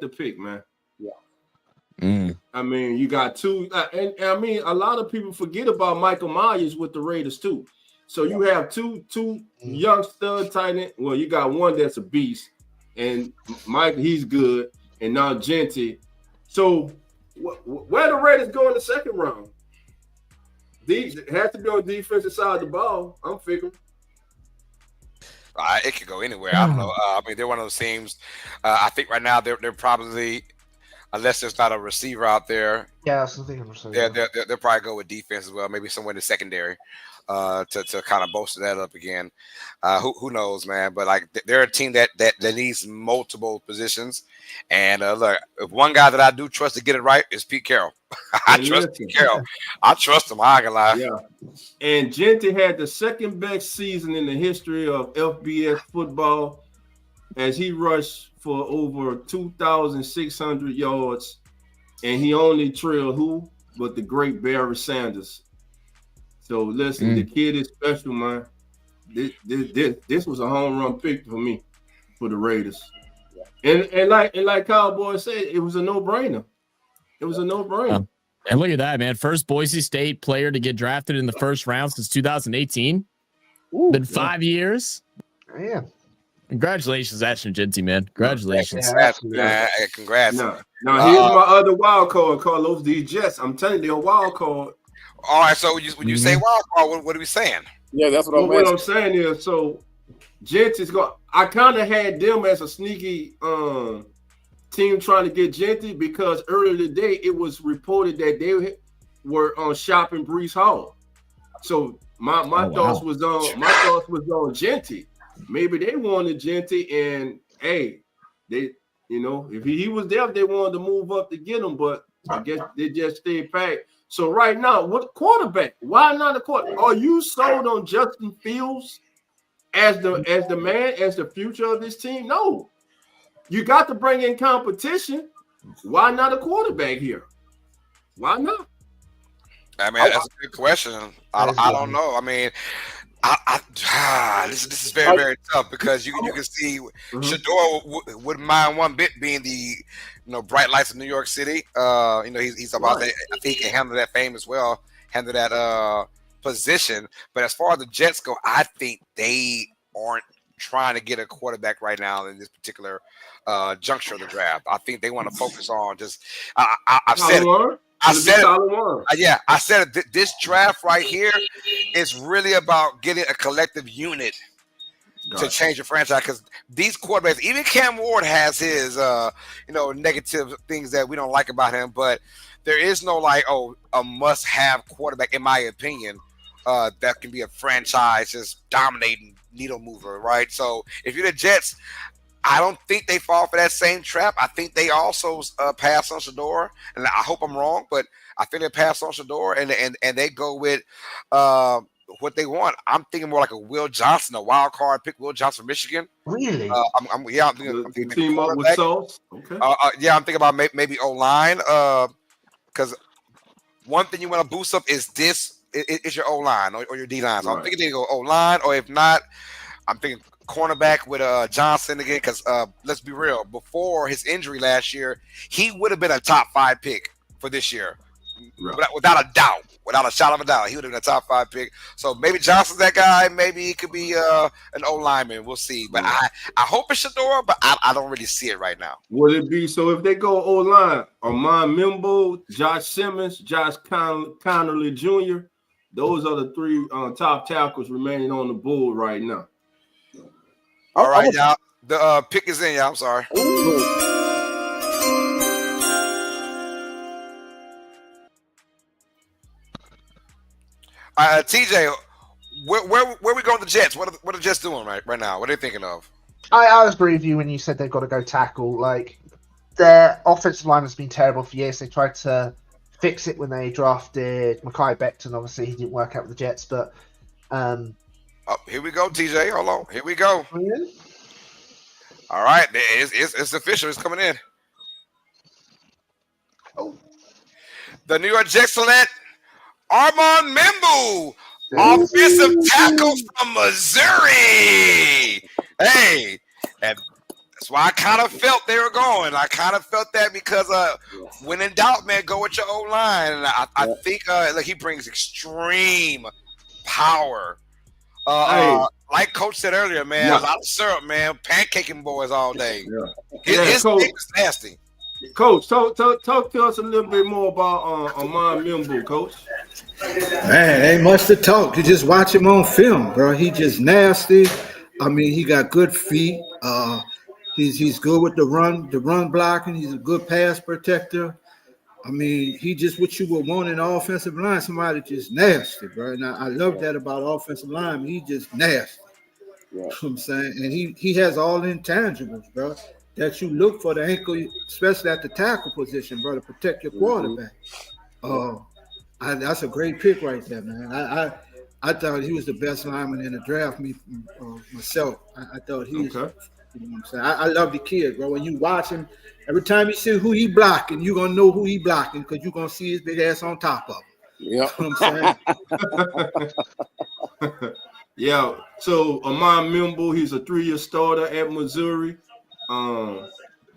Speaker 2: the pick, man.
Speaker 7: Yeah.
Speaker 2: I mean, you got two, and I mean, a lot of people forget about Michael Myers with the Raiders too. So you have two young stud tight end. Well, you got one that's a beast, and Mike, he's good, and now Genty. So where the Raiders go in the second round? These has to be on the defensive side of the ball. I'm figuring.
Speaker 3: It could go anywhere. I don't know. I mean, they're one of those teams. I think right now they're probably, unless there's not a receiver out there.
Speaker 5: Yeah, that's the thing.
Speaker 3: They'll probably go with defense as well. Maybe somewhere in the secondary, to kind of bolster that up again. Who knows, man? But like they're a team that needs multiple positions. And look, if one guy that I do trust to get it right is Pete Carroll. I trust Pete Carroll. I trust him. I ain't gonna lie.
Speaker 2: Yeah. And Genty had the second best season in the history of FBS football as he rushed for over 2,600 yards, and he only trailed who but the great Barry Sanders. So listen, the kid is special, man. This was a home run pick for me for the Raiders. And like Cowboy said, it was a no-brainer. It was a no-brainer.
Speaker 4: And look at that, man. First Boise State player to get drafted in the first round since 2018. Been 5 years.
Speaker 5: Yeah.
Speaker 4: Congratulations, Ashton Genty, man. Congratulations.
Speaker 3: Congrats.
Speaker 2: Now here's my other wild card, Carlos. These Jets. I'm telling you, they're a wild card.
Speaker 3: All right, so when you say wild card, what are we saying?
Speaker 7: Yeah, that's
Speaker 2: what I'm saying is, so Genty is going. I kind of had them as a sneaky team trying to get Genty because earlier today it was reported that they were shopping Breece Hall. So my thoughts was on Genty. Maybe they wanted Genty, and hey, they if he was there, they wanted to move up to get him, but I guess they just stayed back. So right now, what quarterback? Why not a quarterback? Are you sold on Justin Fields as the future of this team? No. You got to bring in competition. Why not a quarterback here? Why not?
Speaker 3: I mean, that's a good question. I don't know. I mean, this is very, very tough because you can see Shador wouldn't mind one bit being the bright lights of New York City. He's about that. I think he can handle that fame as well, handle that position. But as far as the Jets go, I think they aren't trying to get a quarterback right now in this particular juncture of the draft. I think they want to focus on just. I've said it. I said it. This draft right here is really about getting a collective unit to change the franchise, because these quarterbacks, even Cam Ward has his negative things that we don't like about him, but there is no a must-have quarterback, in my opinion, that can be a franchise just dominating needle mover, right? So if you're the Jets, I don't think they fall for that same trap. I think they also pass on Shador, and I hope I'm wrong, but I think they pass on Shador and they go with what they want. I'm thinking more like a Will Johnson, a wild card pick. Will Johnson from Michigan.
Speaker 5: Really?
Speaker 3: I'm thinking
Speaker 2: team up with Sauce. Okay.
Speaker 3: I'm thinking about maybe O-line, because one thing you want to boost up is your O-line or your D-line. So I'm thinking they go O-line, or if not, I'm thinking cornerback with Johnson again, because let's be real, before his injury last year, he would have been a top 5 pick for this year. Without a doubt, without a shot of a doubt, he would have been a top 5 pick. So maybe Johnson's that guy. Maybe he could be an O-lineman. We'll see. But I hope it's Shador, but I don't really see it right now.
Speaker 2: Would it be so if they go O-line? Armand Mimbo, Josh Simmons, Josh Connerly Jr. Those are the 3 top tackles remaining on the board right now.
Speaker 3: All right, y'all. The pick is in, y'all. I'm sorry. TJ, where we going with the Jets? What are the Jets doing right now? What are they thinking of?
Speaker 5: I was agree with you when you said they've got to go tackle. Like, their offensive line has been terrible for years. They tried to fix it when they drafted Mekhi Becton. Obviously, he didn't work out with the Jets, but
Speaker 3: here we go, TJ. Hold on. Here we go. All right. It's official. It's coming in. the New York Jets select Armand Membu, offensive tackle from Missouri. Hey, and that's why I kind of felt they were going. I kind of felt that because when in doubt, man, go with your old line. And I think like he brings extreme power. Like Coach said earlier, man, a lot of syrup, man, pancaking boys all day. His thing is nasty.
Speaker 2: Coach, talk to us a little bit more about Armand Membu, Coach.
Speaker 6: Man, ain't much to talk. You just watch him on film, bro. He just nasty. I mean, he got good feet. He's good with the run blocking. He's a good pass protector. I mean, he just what you would want in the offensive line. Somebody just nasty, bro. And I love that about offensive line. He just nasty. You know what I'm saying? And he has all the intangibles, bro, that you look for the ankle, especially at the tackle position, bro, to protect your quarterback. That's a great pick right there, man. I thought he was the best lineman in the draft. Myself, I thought he was. Okay. You know what I'm saying? I love the kid, bro. When you watch him, every time you see who he blocking, you're gonna know who he blocking because you're gonna see his big ass on top of him.
Speaker 7: Yeah.
Speaker 6: You know what
Speaker 2: I'm saying? Yeah. So Armand Membu, he's a 3-year starter at Missouri.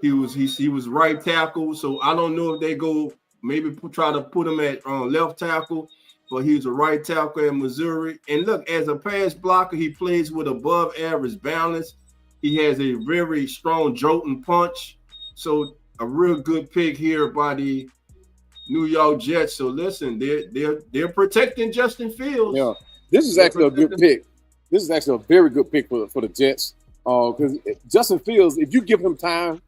Speaker 2: He was right tackle. So I don't know if they go maybe try to put him at left tackle, but he's a right tackle at Missouri. And look, as a pass blocker, he plays with above average balance. He has a very strong jolting punch. So a real good pick here by the New York Jets. So listen, they're protecting Justin Fields.
Speaker 7: Yeah, this is actually a good pick. This is actually a very good pick for the Jets. Because Justin Fields, if you give him time,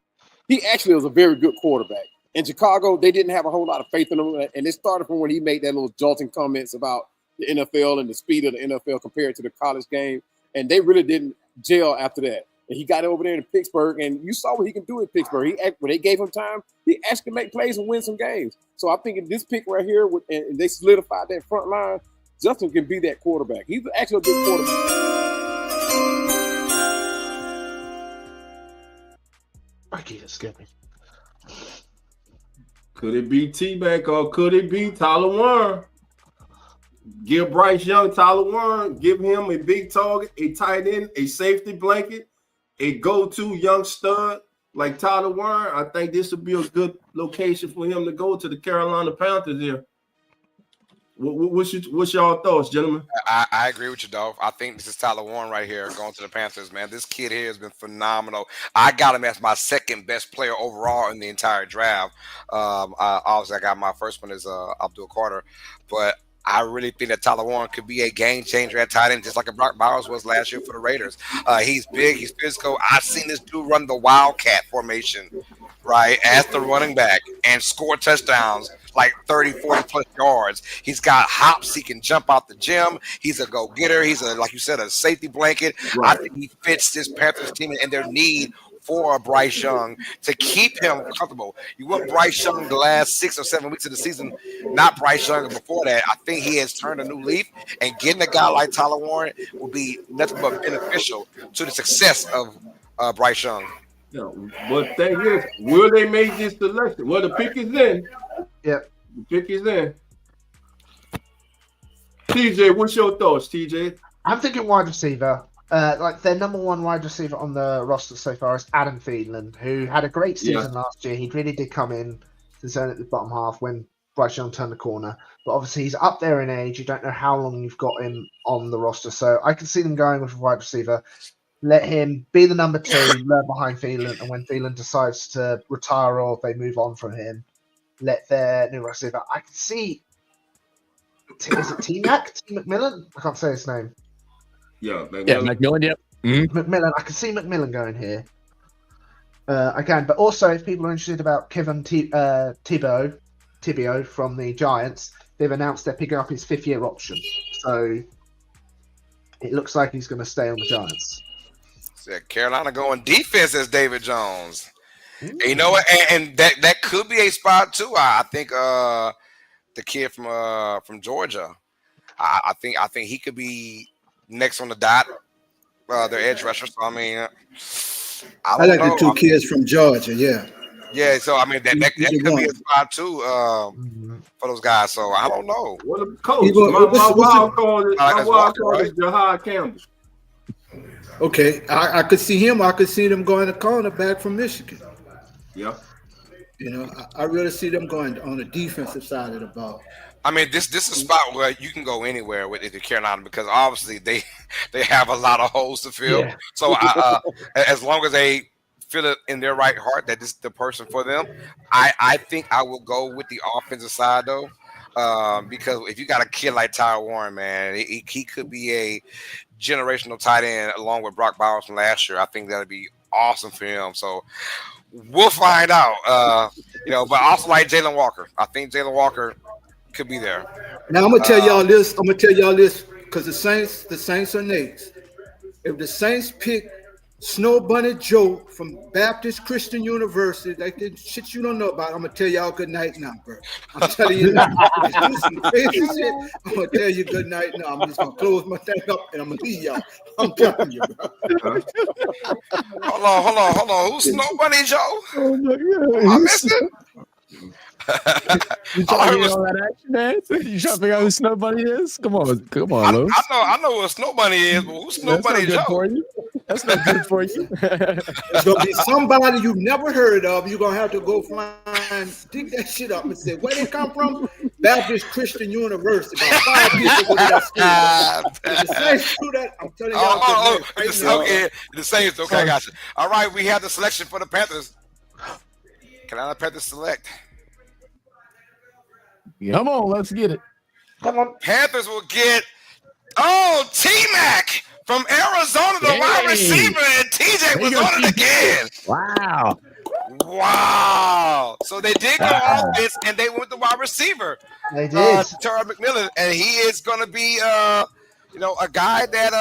Speaker 7: he actually is a very good quarterback. In Chicago, they didn't have a whole lot of faith in him, and it started from when he made that little jolting comments about the NFL and the speed of the NFL compared to the college game, and they really didn't gel after that. And he got over there in Pittsburgh, and you saw what he can do in Pittsburgh. When they gave him time, he actually make plays and win some games. So I think in this pick right here, and they solidified that front line, Justin can be that quarterback. He's actually a good quarterback.
Speaker 5: I can't skip me.
Speaker 2: Could it be T-Mac or could it be Tyler Warren? Give Bryce Young Tyler Warren, give him a big target, a tight end, a safety blanket, a go-to young stud like Tyler Warren. I think this would be a good location for him to go to the Carolina Panthers here. What's y'all thoughts, gentlemen?
Speaker 3: I agree with you, Dolph. I think this is Tyler Warren right here going to the Panthers, man. This kid here has been phenomenal. I got him as my second best player overall in the entire draft. Obviously, I got my first one is Abdul Carter, but I really think that Tyler Warren could be a game changer at tight end, just like Brock Bowers was last year for the Raiders. He's big, he's physical. I've seen this dude run the Wildcat formation, right, as the running back and score touchdowns like 30, 40 plus yards. He's got hops. He can jump out the gym. He's a go-getter. He's like you said, a safety blanket. Right. I think he fits this Panthers team and their need for a Bryce Young to keep him comfortable. You want Bryce Young the last 6 or 7 weeks of the season, not Bryce Young before that. I think he has turned a new leaf, and getting a guy like Tyler Warren will be nothing but beneficial to the success of Bryce Young.
Speaker 2: Yeah, but thing is, will they make this selection? Well, the pick is in.
Speaker 5: Yeah,
Speaker 2: the pick is in. TJ, what's your thoughts, TJ?
Speaker 5: I'm thinking wide receiver. Like their number one wide receiver on the roster so far is Adam Thielen, who had a great season last year. He really did come in to zone at the bottom half when Bryce Young turned the corner. But obviously he's up there in age. You don't know how long you've got him on the roster. So I can see them going with a wide receiver. Let him be the number 2, learn behind Thielen, and when Thielen decides to retire or they move on from him, let their new receiver. I can see. Is it T-Mac? T. McMillan? I can't say his name.
Speaker 2: Yeah,
Speaker 4: McMillan. Yep. Mm-hmm.
Speaker 5: McMillan. I can see McMillan going here. I can, but also if people are interested about Kevin Thibodeau from the Giants, they've announced they're picking up his 5th-year option. So it looks like he's going to stay on the Giants.
Speaker 3: So Carolina going defense as David Jones. And you know what? And that could be a spot too. I think the kid from Georgia. I think he could be next on the dot. Their edge rusher. So I mean,
Speaker 6: I like the 2 kids from Georgia. Yeah.
Speaker 3: Yeah, so I mean that could be a spot too for those guys. So I don't know.
Speaker 2: What a coach? My wild card is Jahad Campbell.
Speaker 6: Okay, I could see him. I could see them going to cornerback from Michigan.
Speaker 2: Yeah.
Speaker 6: You know, I really see them going on the defensive side of the ball.
Speaker 3: I mean, this is a spot where you can go anywhere with the Carolina because obviously they have a lot of holes to fill. Yeah. So as long as they feel it in their right heart that this is the person for them, I think I will go with the offensive side though, because if you got a kid like Tyler Warren, man, he could be a generational tight end along with Brock Bowers from last year. I think that'd be awesome for him. So we'll find out. You know, but also like Jalen Walker, I think Jalen Walker could be there.
Speaker 6: Now I'm gonna tell y'all this. I'm gonna tell y'all this because the Saints are next. If the Saints pick Snow Bunny Joe from Baptist Christian University, like the shit you don't know about, I'm gonna tell y'all good night now, bro. I'm telling you now. If you do some crazy shit, I'm gonna tell you good night now. I'm just gonna close my thing up and I'm gonna leave y'all. I'm telling you, bro.
Speaker 3: Hold on. Who's Snow Bunny Joe? Oh my God. I missed it.
Speaker 4: You trying to get on that action, man? You trying to figure out who Snow Bunny is? Come on, Lou.
Speaker 3: I know what Snow Bunny is, but who's Snow Bunny Joe?
Speaker 4: For you. That's not good for you.
Speaker 6: It's gonna be somebody you've never heard of. You're gonna have to go dig that shit up and say where they come from. Baptist Christian University. About 5 people go to that school. The Saints do that. I'm telling y'all.
Speaker 3: Okay, the Saints. Okay, I got you. All right, we have the selection for the Panthers. Carolina Panthers select.
Speaker 4: Come on, let's get it.
Speaker 6: Come on.
Speaker 3: Panthers will get T-Mac from Arizona, the wide receiver, and TJ was on it again. Wow. So they did go offense and they went with the wide receiver.
Speaker 5: They did.
Speaker 3: Terrell McMillan, and he is going to be a guy that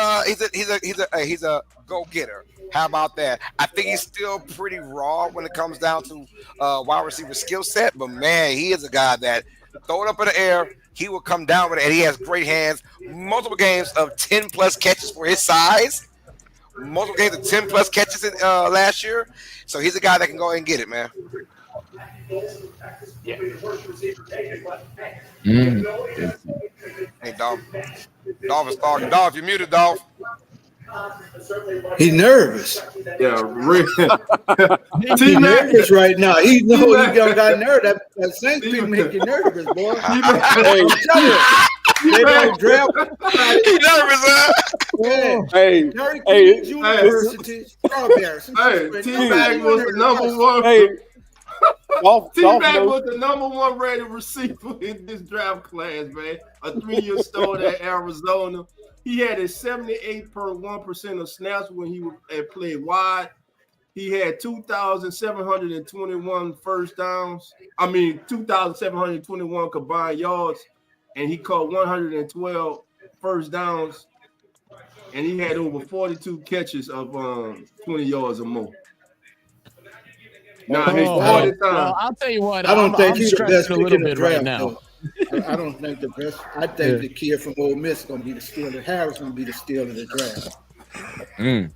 Speaker 3: he's a go-getter. How about that? I think he's still pretty raw when it comes down to wide receiver skill set, but man, he is a guy that throw it up in the air, he will come down with it, and he has great hands. Multiple games of 10-plus catches for his size. Multiple games of 10-plus catches last year. So he's a guy that can go ahead and get it, man.
Speaker 8: Yeah.
Speaker 3: Hey, Dolph. Dolph is talking. Dolph, you're muted, Dolph.
Speaker 6: He's nervous.
Speaker 2: Yeah, really.
Speaker 6: He's nervous right now. He knows he got nervous. That Saints people make you nervous, boy. I'm telling you. They don't draft.
Speaker 3: He's nervous, huh?
Speaker 6: Hey, University, Strawberries.
Speaker 2: Hey, T-Mac was the number one.
Speaker 7: Hey,
Speaker 2: T-Mac was the number one rated receiver in this draft class, man. A 3-year start at Arizona. He had a 78.1% of snaps when he played wide. He had 2,721 first downs. 2,721 combined yards, and he caught 112 first downs. And he had over 42 catches of 20 yards or more.
Speaker 4: I'll tell you what.
Speaker 6: I don't think he's the best
Speaker 4: a little bit right now.
Speaker 6: I don't think the best. I think the kid from Ole Miss is going to be the steal of Harris going to be the steal of the draft.
Speaker 2: But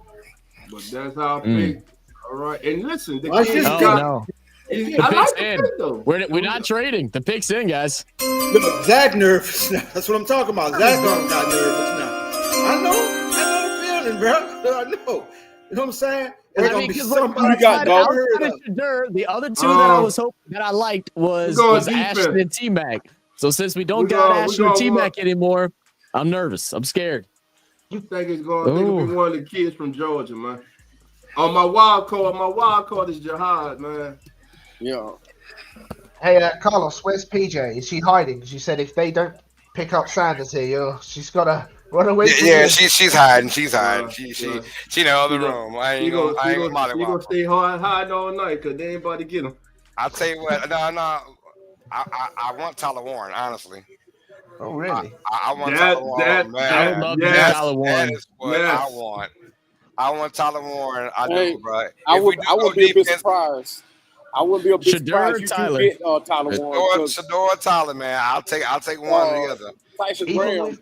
Speaker 2: that's how I pick. All right. And listen, the
Speaker 4: kid got the pick's in.
Speaker 2: Though.
Speaker 4: We're not trading. The pick's in, guys.
Speaker 6: Look, Zach nervous now. That's what I'm talking about. Zach got nervous now. I know the feeling, bro. I know. You know what I'm saying? The
Speaker 4: other two that I was hoping that I liked was Ashton and T-Mac. So since we don't got Ashton and T-Mac anymore, I'm nervous. I'm scared.
Speaker 2: You think it's going to be one of the kids from Georgia, man? On my wild card is Jihad, man.
Speaker 7: Yeah.
Speaker 5: Hey, Carlos, where's PJ? Is she hiding? She said if they don't pick up Sanders here, she's got to run away.
Speaker 3: Yeah, she's hiding. She's hiding. She in the other room. I ain't gonna
Speaker 2: stay hiding all night because they ain't about to get him.
Speaker 3: I'll tell you what. No. I want Tyler Warren, honestly.
Speaker 5: Oh, really?
Speaker 3: I want Tyler Warren, man.
Speaker 4: I would love Tyler Warren.
Speaker 3: That is what I want. I want Tyler Warren. I do, bro.
Speaker 7: I would be a bit surprised. I wouldn't be a bit surprised you do get Tyler Warren.
Speaker 3: Shador Tyler, man. I'll take one or the other.
Speaker 7: Tyson Graham.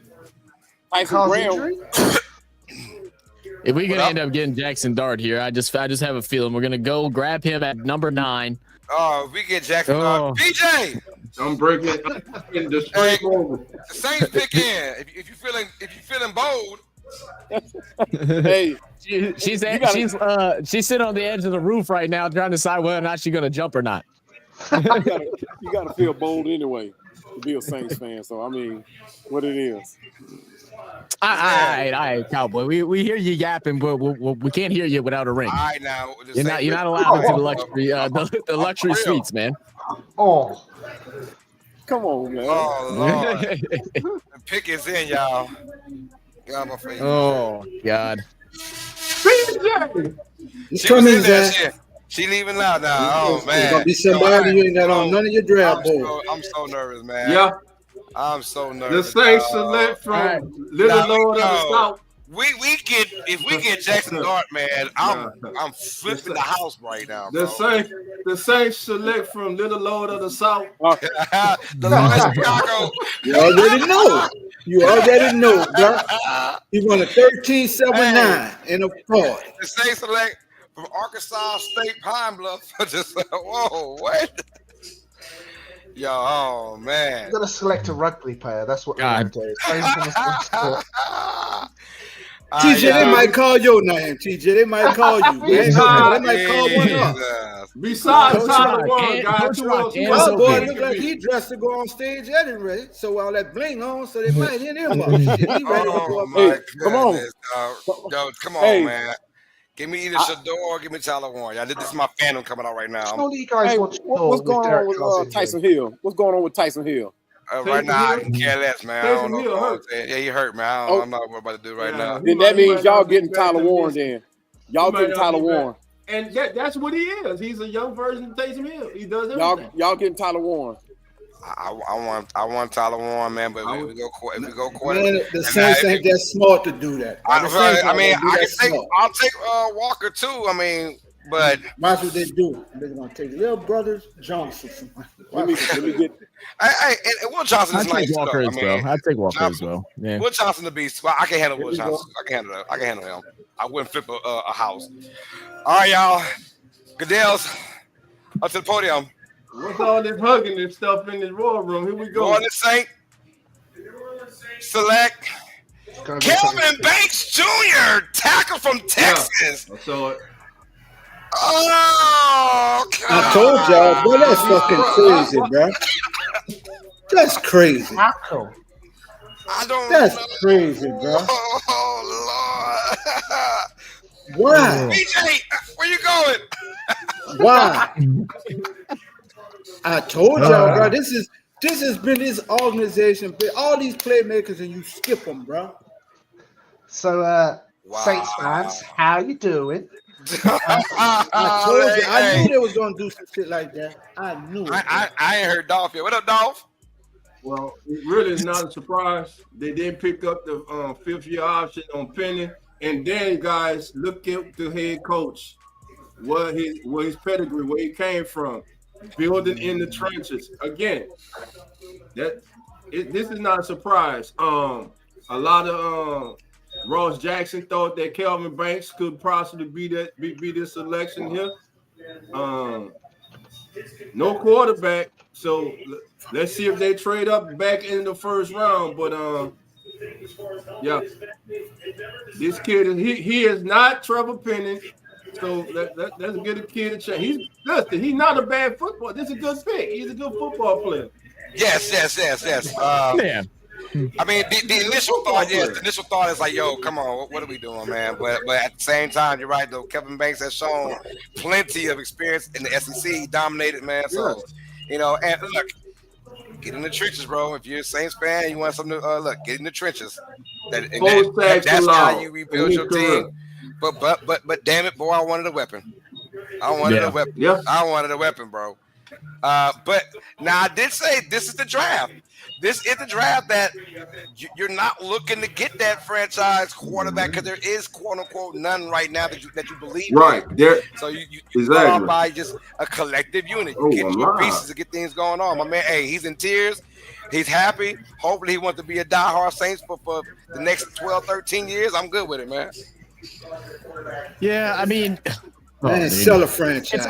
Speaker 4: If we're gonna end up getting Jackson Dart here, I just have a feeling we're gonna go grab him at number 9.
Speaker 3: Oh, if we get Jackson Dart, BJ.
Speaker 2: I'm breaking the straight over.
Speaker 3: The Saints pick in. If you feeling bold.
Speaker 4: Hey, she's sitting on the edge of the roof right now, trying to decide whether or not she's gonna jump or not.
Speaker 7: You gotta feel bold anyway to be a Saints fan. So I mean, what it is.
Speaker 4: All right, Cowboy. We hear you yapping, but we can't hear you without a ring.
Speaker 3: All right, now
Speaker 4: you're not allowed into the luxury suites, man.
Speaker 5: Oh,
Speaker 7: come on, man.
Speaker 3: Oh Lord, the pick is in, y'all. God, my face.
Speaker 4: Oh God.
Speaker 3: She was in there. She leaving now. Oh man,
Speaker 6: it's gonna be somebody you ain't got on none of your draft board.
Speaker 3: I'm so nervous, man.
Speaker 2: Yeah.
Speaker 3: I'm so nervous.
Speaker 2: The Saints select from Little Lord of the South.
Speaker 3: If we get Jackson Dart, man, I'm flipping the house right now. Bro.
Speaker 2: The Saints select from Little Lord of the South.
Speaker 3: The Lord of Chicago.
Speaker 6: You already know. You already know, bro. He won a 13-7-9 in a fraud.
Speaker 3: The Saints select from Arkansas State Pine Bluff. Just whoa, what? Yo, oh man.
Speaker 5: I'm gonna select a rugby player. That's what I'm gonna do.
Speaker 6: TJ, they might call your name. TJ, they might call you. They might call one up.
Speaker 2: Besides Tyler Warren, guys,
Speaker 6: well, boy, look like he dressed to go on stage anyway. So all that bling on, so they might hit him up. He ready to go up.
Speaker 7: Come on.
Speaker 3: Yo, come on, man. Give me either Shador or give me Tyler Warren. Yeah, this is my fandom coming out right now.
Speaker 7: What's going on with Tyson Hill? What's going on with Tyson Hill?
Speaker 3: Right now, I can care less, man. I don't know. Yeah, he hurt, man. I'm not what I'm about to do right now.
Speaker 7: Then that means y'all getting Tyler Warren then. Y'all getting Tyler Warren.
Speaker 2: And that's what he is. He's a young version of Taysom Hill. He does everything.
Speaker 7: Y'all getting Tyler Warren.
Speaker 3: I want Tyler Warren, man, but if we go quarterback,
Speaker 6: man, the Saints ain't that smart to do that.
Speaker 3: I'll take Walker too. I mean, but
Speaker 6: watch what they do. They're gonna take little brothers Johnson.
Speaker 7: Let me get.
Speaker 3: Hey, Will Johnson is nice.
Speaker 4: I'd take Walker as well. Yeah.
Speaker 3: Will Johnson the beast. Well, I can handle Will Johnson. I can handle him. I wouldn't flip a house. All right, y'all. Goodell's up to the podium.
Speaker 2: What's all this hugging and stuff in this Royal Room? Here we go.
Speaker 3: Going to Saint. Select Kelvin Banks Jr., tackle from Texas.
Speaker 2: Yeah, I saw it.
Speaker 3: Oh, God.
Speaker 6: I told y'all, boy, that's fucking crazy, bro. That's crazy.
Speaker 3: I don't.
Speaker 6: That's crazy, bro.
Speaker 3: Oh
Speaker 6: Lord. Why?
Speaker 3: BJ, where you going?
Speaker 6: Why? I told y'all, bro. This has been this organization, all these playmakers, and you skip them, bro.
Speaker 5: So, Saints fans, how you doing?
Speaker 6: I told you. I knew they was gonna do some shit like that. I knew it.
Speaker 3: I ain't heard Dolph yet. What up, Dolph?
Speaker 2: Well, it really is not a surprise. They did pick up the 5th-year option on Penny, and then guys, look at the head coach. What his pedigree, where he came from, building in the trenches. Again, this is not a surprise. A lot of Ross Jackson thought that Kelvin Banks could possibly be this selection here. No quarterback, so let's see if they trade up back in the first round. But yeah, this kid he is not Trevor Penning. So let's get a kid a chance. He's not a bad football. This is a good pick. He's a good football player.
Speaker 3: Yes.
Speaker 4: Yeah.
Speaker 3: I mean, the initial thought is like, yo, come on, what are we doing, man? But at the same time, you're right, though. Kevin Banks has shown plenty of experience in the SEC. He dominated, man. So, and look, get in the trenches, bro. If you're a Saints fan, you want something to look, get in the trenches. That's how you rebuild your team. But damn it, boy, I wanted a weapon. I wanted a weapon.
Speaker 2: Yeah.
Speaker 3: I wanted a weapon, bro. But now I did say this is the draft. This is the draft that you're not looking to get that franchise quarterback because there is quote unquote none right now that you believe
Speaker 2: right
Speaker 3: in.
Speaker 2: there.
Speaker 3: So you
Speaker 2: exactly
Speaker 3: by just a collective unit. You get your pieces to get things going on. My man, hey, he's in tears. He's happy. Hopefully he wants to be a diehard Saints for the next 12, 13 years. I'm good with it, man.
Speaker 4: Yeah, I mean,
Speaker 6: Man, sell a franchise.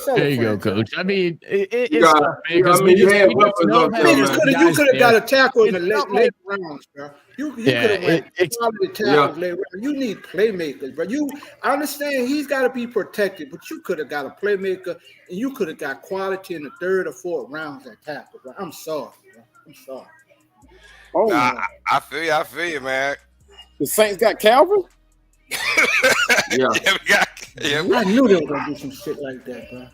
Speaker 4: There you go, Coach. I mean, it's
Speaker 2: you
Speaker 4: tough, man, because
Speaker 2: you had weapons up there, man.
Speaker 6: You could have got a tackle in the late rounds, bro. You could have went quality tackles late rounds. You need playmakers, bro. I understand he's got to be protected, but you could have got a playmaker, and you could have got quality in the third or fourth rounds at tackle, bro. I'm sorry, bro. I'm sorry.
Speaker 3: Oh, I feel you, man.
Speaker 7: The Saints got Calvin?
Speaker 3: Yeah.
Speaker 6: I knew they were gonna do some shit like that, bro.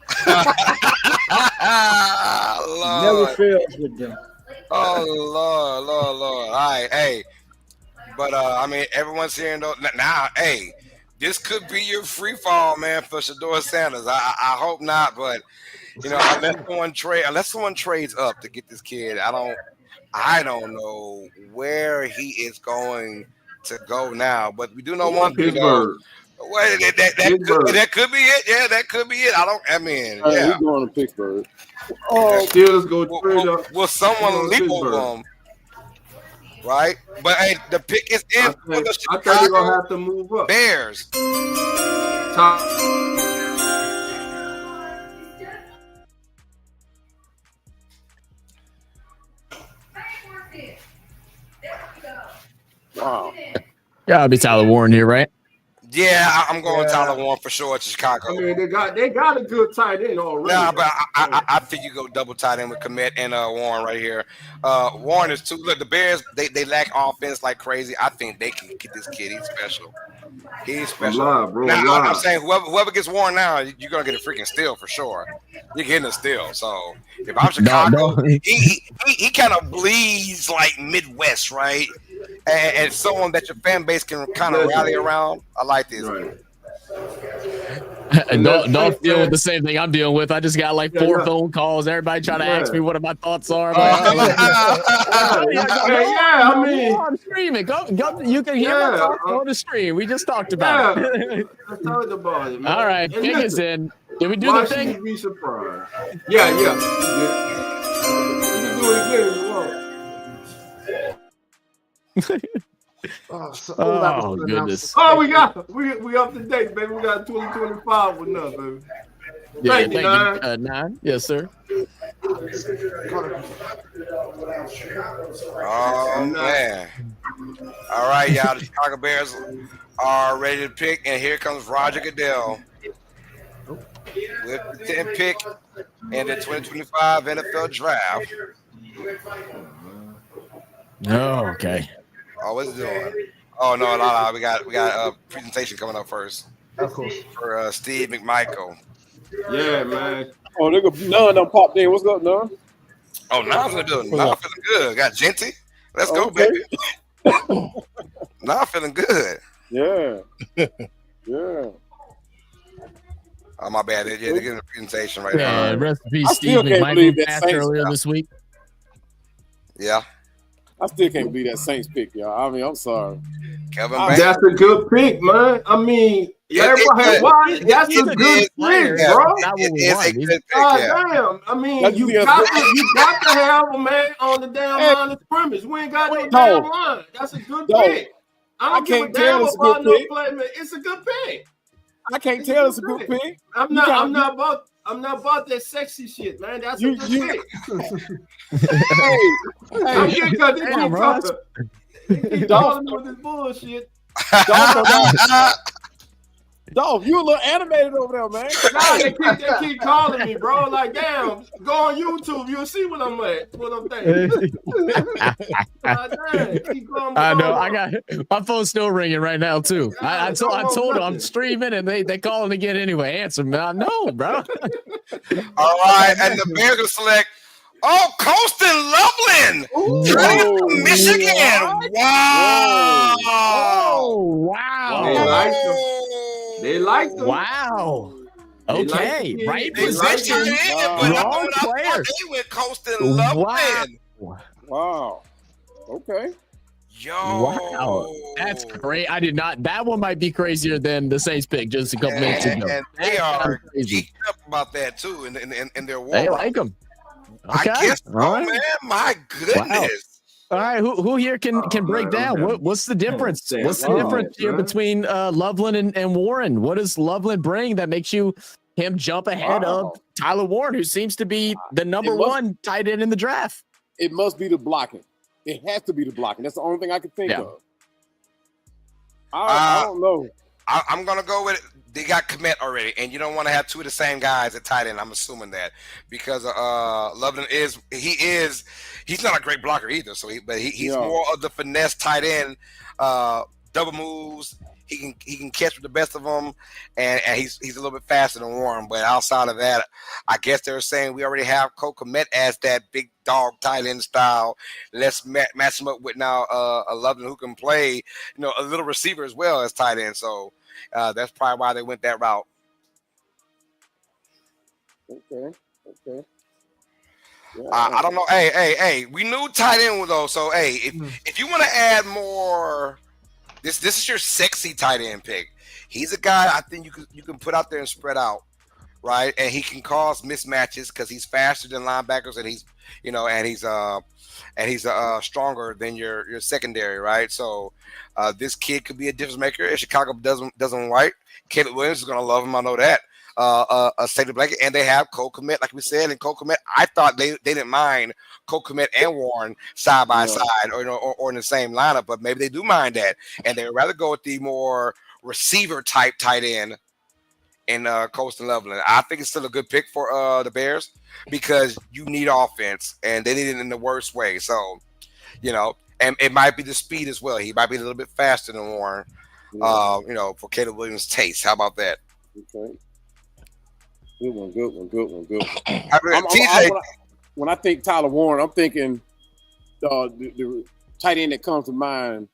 Speaker 6: Never fails with them.
Speaker 3: Oh Lord. All right, hey, but I mean, everyone's hearing though now. Hey, this could be your free fall, man, for Shedeur Sanders. I hope not, but you know, unless someone trades up to get this kid, I don't know where he is going to go now. But we do know one thing. Well, that could be it. Yeah, that could be it. Yeah.
Speaker 7: He's going to Pittsburgh.
Speaker 2: Steelers go trade up.
Speaker 3: Will someone leap over him? Right? But hey, the pick is in for the Chicago
Speaker 2: I think they're gonna have to move up.
Speaker 3: Bears.
Speaker 7: Wow.
Speaker 4: Gotta be Tyler Warren here, right?
Speaker 3: Yeah, I'm going Tyler Warren for sure to Chicago.
Speaker 2: I mean, they got a good tight end already.
Speaker 3: Nah, but I think you go double tight end with Kmet and Warren right here. Warren is too. Look, the Bears they lack offense like crazy. I think they can get this kid. He's special. He's special. I'm saying whoever gets Warren now, you're gonna get a freaking steal for sure. You're getting a steal. So if I'm Chicago, he kind of bleeds like Midwest, right? And someone that your fan base can kind of rally around. I like this.
Speaker 4: Right. And don't deal with the same thing I'm dealing with. I just got like 4 phone calls. Everybody trying to ask me what my thoughts are.
Speaker 2: I mean,
Speaker 4: I'm streaming. Go, you can hear my thoughts on the stream. We just talked about it.
Speaker 2: Talked about it, man.
Speaker 4: All right, pick is in. Did we do the thing?
Speaker 2: You be surprised. Yeah. You can do it again if you want.
Speaker 4: Goodness.
Speaker 2: Oh, we up to date, baby. We got 2025 with us, baby.
Speaker 4: Yeah,
Speaker 2: thank you,
Speaker 4: Nine. Yes, sir.
Speaker 3: Oh man. All right, y'all. The Chicago Bears are ready to pick, and here comes Roger Goodell with the 10th pick in the 2025 NFL Draft.
Speaker 4: Oh, okay.
Speaker 3: Oh, what's it doing? Oh no, we got a presentation coming up first.
Speaker 5: Of course.
Speaker 3: For Steve McMichael.
Speaker 2: Yeah, man.
Speaker 7: Oh, they go none them popped in. What's up, none?
Speaker 3: Oh, Non's in the building. Now feeling good. Got Genty. Let's go, baby. Now feeling good.
Speaker 7: Yeah. Yeah.
Speaker 3: Oh, my bad. They're getting a presentation right now.
Speaker 4: Yeah, rest in peace, Steve McMichael passed earlier this week.
Speaker 3: Yeah.
Speaker 7: I still can't believe that Saints pick, y'all. I mean, I'm sorry.
Speaker 2: That's a good pick, man. I mean, everybody, why? That's a good pick, bro. Damn. I mean, you got to have a man on the damn line of scrimmage. We ain't got no damn line. That's a good pick. I don't give a damn about no play, man. It's a good pick.
Speaker 7: I can't tell it's a good pick.
Speaker 2: I'm not about that sexy shit, man. That's a good pick. I'm getting cut. He's calling me with this bullshit.
Speaker 7: Dog, you a little animated over there, man.
Speaker 2: Nah, they keep calling me, bro. Like, damn, go on YouTube. You'll see what I'm at. What I'm thinking.
Speaker 4: I know. I got my phone's still ringing right now too. I told them I'm streaming and they calling again anyway. Answer me. I know, bro.
Speaker 3: All right, and the Bears will select. Oh, Colston Loveland, from Michigan. Wow.
Speaker 4: Oh, wow.
Speaker 2: They like them.
Speaker 4: Wow. Okay. Right position.
Speaker 3: Wrong player. They went Colston Loveland.
Speaker 7: Wow. Okay.
Speaker 3: Yo.
Speaker 4: Wow. That's great. I did not. That one might be crazier than the Saints pick just a couple minutes ago.
Speaker 3: And they are geeked up about that too in their war.
Speaker 4: They like them. Okay.
Speaker 3: I guess, man. My goodness.
Speaker 4: All right, who here can break down what's the difference? What's the difference here between Loveland and Warren? What does Loveland bring that makes him jump ahead of Tyler Warren, who seems to be the number one tight end in the draft?
Speaker 7: It must be the blocking. It has to be the blocking. That's the only thing I can think of. I don't know.
Speaker 3: I'm gonna go with it. They got commit already, and you don't want to have two of the same guys at tight end. I'm assuming that because Loveland he's not a great blocker either. So he's more of the finesse tight end, double moves. He can catch with the best of them, and he's a little bit faster than Warren. But outside of that, I guess they're saying we already have Cole Kmet as that big dog tight end style. Let's match him up with now a Loveland who can play, a little receiver as well as tight end. So that's probably why they went that route.
Speaker 7: Okay. Yeah.
Speaker 3: I don't know. Hey, we knew tight end though. So if you want to add more. This is your sexy tight end pick. He's a guy I think you can put out there and spread out, right? And he can cause mismatches because he's faster than linebackers, and he's stronger than your secondary, right? So this kid could be a difference maker. If Chicago doesn't white, Caleb Williams is gonna love him. I know that. A safety blanket, and they have Cole Kmet, like we said, and Cole Kmet. I thought they didn't mind Cole Kmet and Warren side by side, or in the same lineup, but maybe they do mind that, and they would rather go with the more receiver type tight end in Colston Loveland. I think it's still a good pick for the Bears because you need offense, and they need it in the worst way. So, and it might be the speed as well. He might be a little bit faster than Warren. For Caleb Williams' taste. How about that?
Speaker 7: Okay. Good one.
Speaker 3: TJ,
Speaker 7: when I think Tyler Warren, I'm thinking the tight end that comes to mind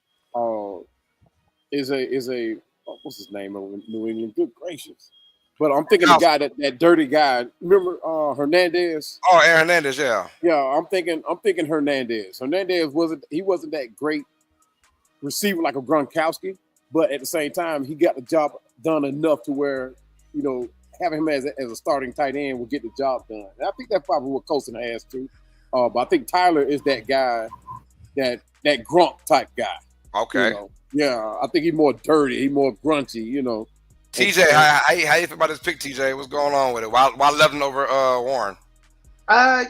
Speaker 7: is a what's his name over New England? Good gracious! But I'm thinking the guy that dirty guy. Remember Hernandez?
Speaker 3: Oh, Aaron Hernandez, yeah.
Speaker 7: Yeah, I'm thinking Hernandez. Hernandez wasn't that great receiver like a Gronkowski, but at the same time he got the job done enough to where having him as a starting tight end will get the job done. And I think that's probably what Colston has too. But I think Tyler is that guy, that Gronk type guy.
Speaker 3: Okay.
Speaker 7: I think he's more dirty. He's more grunty.
Speaker 3: TJ, how you feel about this pick, TJ? What's going on with it? Why Levin over Warren?
Speaker 5: I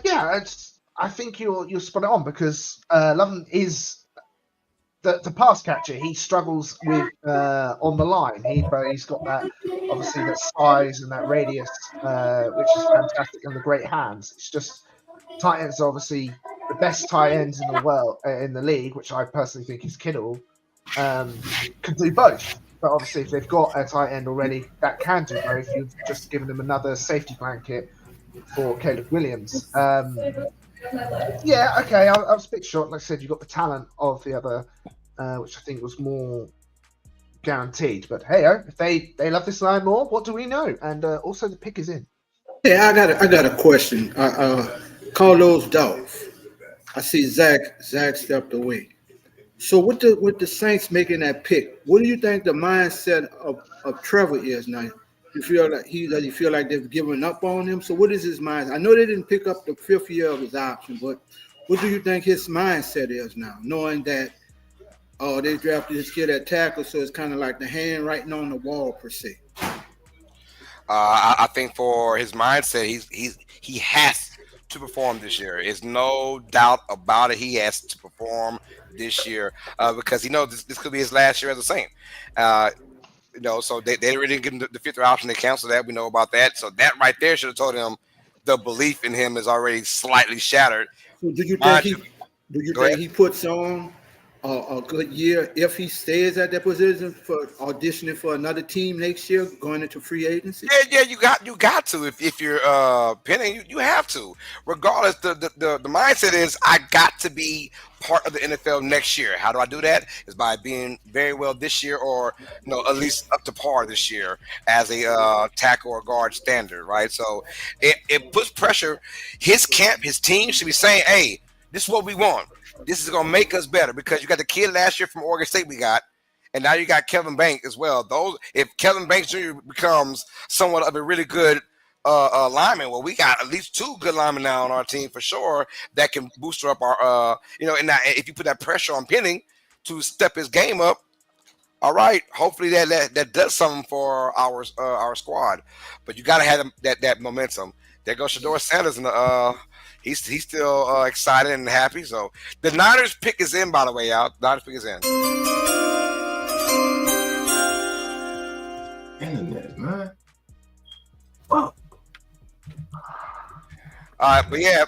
Speaker 5: think you're spot on because Levin is the pass catcher. He struggles with on the line. He's got that obviously that size and that radius, which is fantastic, and the great hands. It's just tight ends are obviously the best tight ends in the world in the league, which I personally think is Kittle. Can do both, but obviously if they've got a tight end already that can do both, you've just given them another safety blanket for Caleb Williams. I was a bit short. Like I said, you got the talent of the other, which I think was more guaranteed. But hey, if they love this line more, what do we know? And also the pick is in.
Speaker 6: Yeah, I got a question. Carlos DOLPH. I see Zach stepped away. So with the Saints making that pick, what do you think the mindset of Trevor is now? You feel like they've given up on him? So what is his mindset? I know they didn't pick up the 5th year of his option, but what do you think his mindset is now, knowing that they drafted this kid at tackle, so it's kind of like the handwriting on the wall per se?
Speaker 3: I think for his mindset, he has to perform this year. There's no doubt about it. He has to perform this year because he knows this could be his last year as a Saint. So they really didn't give him the 5th year option. They canceled that. We know about that. So that right there should have told him the belief in him is already slightly shattered.
Speaker 6: So do you think he puts on a good year if he stays at that position for auditioning for another team next year, going into free agency?
Speaker 3: Yeah, you got to. If you're Penning, you have to. Regardless, the mindset is I got to be part of the NFL next year. How do I do that? Is by being very well this year, or at least up to par this year as a tackle or guard standard, right? So it puts pressure. His camp, his team should be saying, "Hey, this is what we want. This is gonna make us better," because you got the kid last year from Oregon State we got, and now you got Kevin Banks as well. If Kevin Banks Jr. becomes somewhat of a really good linemen. Well, we got at least 2 good linemen now on our team for sure that can booster up our, and that, if you put that pressure on Penning to step his game up, all right, hopefully that does something for our squad. But you got to have that momentum. There goes Shedeur Sanders, and he's still excited and happy. So the Niners pick is in, by the way, out. Niners pick is in.
Speaker 2: Internet, man. Fuck.
Speaker 3: All right, but yeah,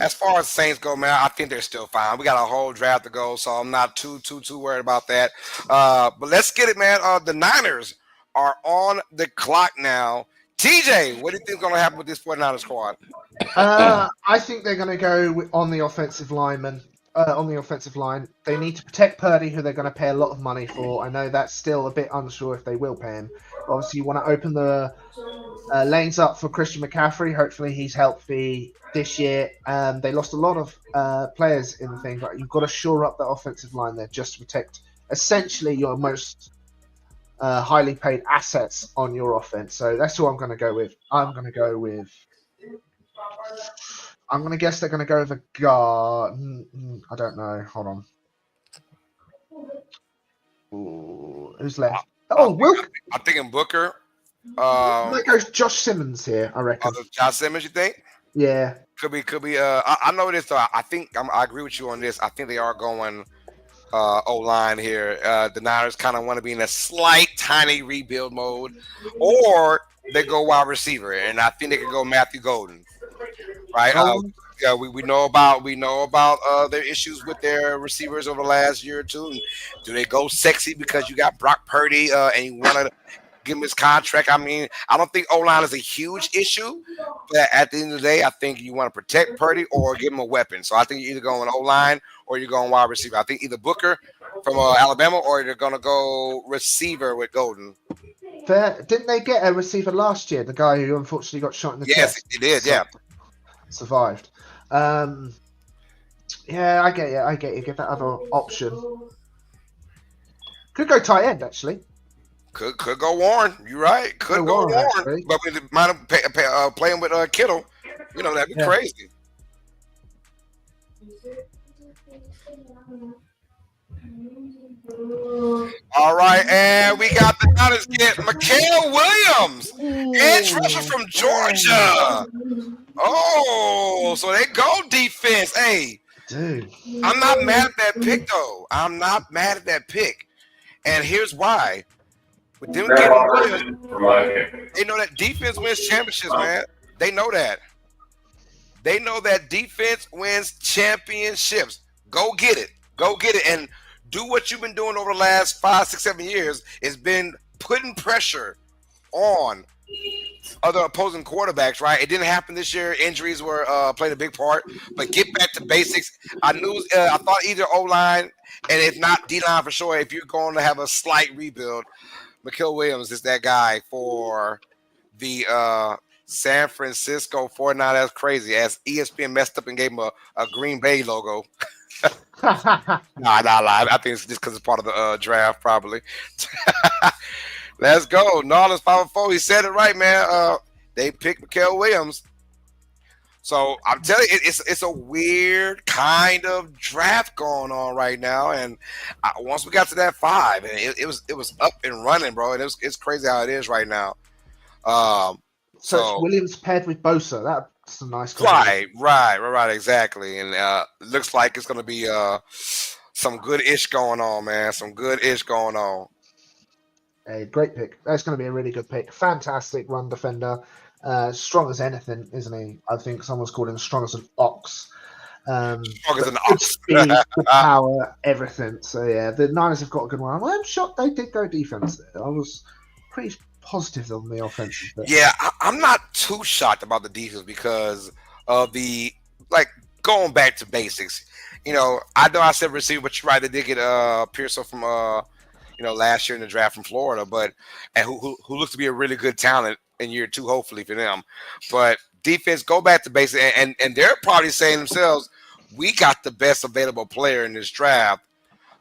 Speaker 3: as far as Saints go, man, I think they're still fine. We got a whole draft to go, so I'm not too worried about that. But let's get it, man. The Niners are on the clock now. TJ, what do you think is going to happen with this 49ers squad?
Speaker 5: I think they're going to go on the offensive lineman. On the offensive line, they need to protect Purdy, who they're going to pay a lot of money for. I know that's still a bit unsure if they will pay him. Obviously, you want to open the lanes up for Christian McCaffrey. Hopefully, he's healthy this year. They lost a lot of players in the thing, but you've got to shore up that offensive line there just to protect essentially your most highly paid assets on your offense. So that's who I'm going to go with. I'm going to guess they're going to go with a guard. I don't know. Hold on. Ooh, who's left? Wilk.
Speaker 3: I'm thinking Booker.
Speaker 5: That goes Josh Simmons here, I reckon.
Speaker 3: Josh Simmons, you think?
Speaker 5: Yeah.
Speaker 3: Could be. I know this, though. I think I agree with you on this. I think they are going O-line here. The Niners kind of want to be in a slight, tiny rebuild mode. Or they go wide receiver. And I think they could go Matthew Golden. Right. Yeah, we know about their issues with their receivers over the last year or two. And do they go sexy because you got Brock Purdy and you want to give him his contract? I mean, I don't think O-line is a huge issue, but at the end of the day, I think you want to protect Purdy or give him a weapon. So I think you're either going O-line or you're going wide receiver. I think either Booker from Alabama or you're going to go receiver with Golden.
Speaker 5: Didn't they get a receiver last year? The guy who unfortunately got shot in the chest.
Speaker 3: Yes, he did. Yeah.
Speaker 5: Survived. Yeah, I get you. Get that other option. Could go tight end, actually.
Speaker 3: Could go Warren. You're right. Could go Warren. But we might have playing with Kittle. That'd be crazy. All right, and we got the Niners get Mikael Williams, edge rusher from Georgia. Oh, so they go defense. Hey,
Speaker 5: dude,
Speaker 3: I'm not mad at that pick, though. I'm not mad at that pick. And here's why. With them getting Williams, they know that defense wins championships, man. They know that. They know that defense wins championships. Go get it. Go get it. And do what you've been doing over the last 5, 6, 7 years is been putting pressure on other opposing quarterbacks, right? It didn't happen this year. Injuries were played a big part, but get back to basics. I thought either O-line and if not D-line for sure, if you're going to have a slight rebuild, Mikael Williams is that guy for the San Francisco 49ers. That's crazy. As ESPN messed up and gave him a Green Bay logo. Nah, I think it's just because it's part of the draft, probably. Let's go. Nolan's 504. He said it right, man. They picked Mikael Williams. So I'm telling you, it's a weird kind of draft going on right now. And once we got to that 5, and it was up and running, bro. And it's crazy how it is right now.
Speaker 5: So it's Williams paired with Bosa. That's a nice.
Speaker 3: Right, exactly. And looks like it's going to be some good ish going on, man. Some good ish going on.
Speaker 5: A great pick. That's going to be a really good pick. Fantastic run defender. Strong as anything, isn't he? I think someone's called him strong as an ox.
Speaker 3: Strong as an ox.
Speaker 5: Speed, good power, everything. So yeah, the Niners have got a good one. I'm shocked they did go defense there. I was pretty positive on the offensive.
Speaker 3: Yeah, I'm not too shocked about the defense because of the going back to basics. I know I said receiver, but you're right. They did get Pearson from last year in the draft from Florida, but who looks to be a really good talent in year 2, hopefully for them. But defense, go back to basics, and they're probably saying themselves, we got the best available player in this draft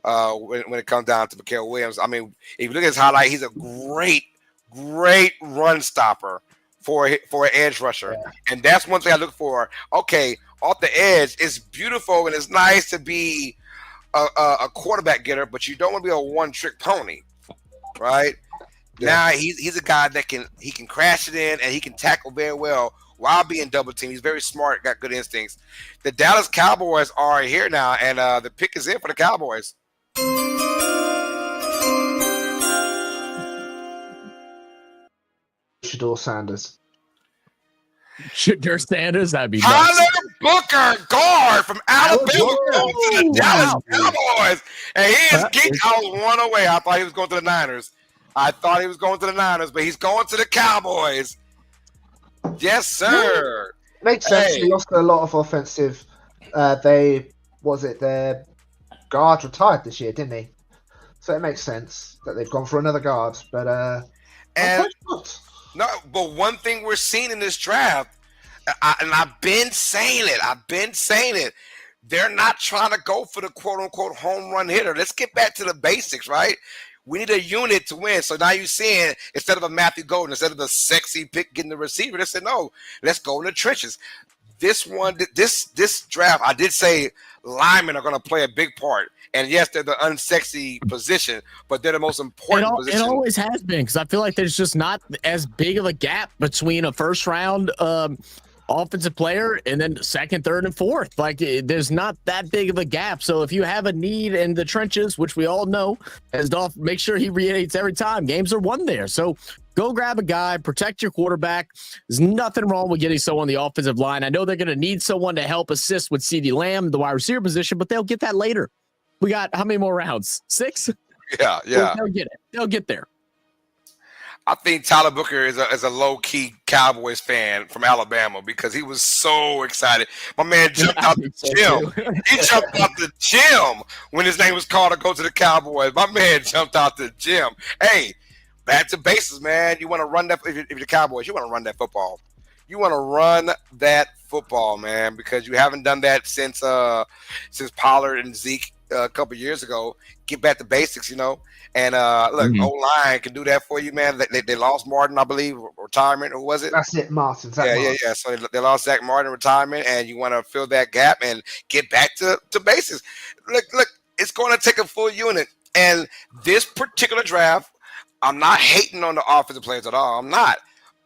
Speaker 3: when it comes down to Mikael Williams. I mean, if you look at his highlight, he's a great run stopper for an edge rusher. And that's one thing I look for. Okay, off the edge, it's beautiful and it's nice to be a quarterback getter, but you don't want to be a one-trick pony, right? Now he's a guy that can crash it in and he can tackle very well while being double teamed. He's very smart, got good instincts. The Dallas Cowboys are here now, and the pick is in for the Cowboys.
Speaker 5: Shador Sanders.
Speaker 4: Shador Sanders, that'd be
Speaker 3: Tyler
Speaker 4: nuts.
Speaker 3: Booker, guard from Alabama, going to the Dallas Cowboys, and he is geeked. I was one away. I thought he was going to the Niners. But he's going to the Cowboys. Yes, sir.
Speaker 5: Makes sense. They lost a lot of offensive. Their guard retired this year, didn't he? So it makes sense that they've gone for another guard. But
Speaker 3: but one thing we're seeing in this draft, and I've been saying it. They're not trying to go for the quote unquote home run hitter. Let's get back to the basics, right? We need a unit to win. So now you're seeing, instead of a Matthew Golden, instead of the sexy pick getting the receiver, they said, no, let's go in the trenches. This draft, I did say linemen are going to play a big part. And yes, they're the unsexy position, but they're the most important position.
Speaker 4: It always has been, because I feel like there's just not as big of a gap between a first round offensive player and then second, third, and fourth. Like, there's not that big of a gap. So if you have a need in the trenches, which we all know, as Dolph, make sure he reiterates every time, games are won there. So go grab a guy, protect your quarterback. There's nothing wrong with getting someone on the offensive line. I know they're going to need someone to help assist with CeeDee Lamb, the wide receiver position, but they'll get that later. We got how many more rounds? 6?
Speaker 3: Yeah.
Speaker 4: They'll get it. They'll get there.
Speaker 3: I think Tyler Booker is a low-key Cowboys fan from Alabama because he was so excited. My man jumped out the gym. He jumped out the gym when his name was called to go to the Cowboys. My man jumped out the gym. Hey, back to bases, man. You want to run that – if you're the Cowboys, you want to run that football. You want to run that football, man, because you haven't done that since Pollard and Zeke a couple years ago. Get back to basics, And look, O-line can do that for you, man. They lost Martin, I believe, retirement. Who was it?
Speaker 5: That's it, Martin.
Speaker 3: Yeah. So they lost Zach Martin, retirement, and you want to fill that gap and get back to basics. Look, it's going to take a full unit. And this particular draft, I'm not hating on the offensive players at all. I'm not.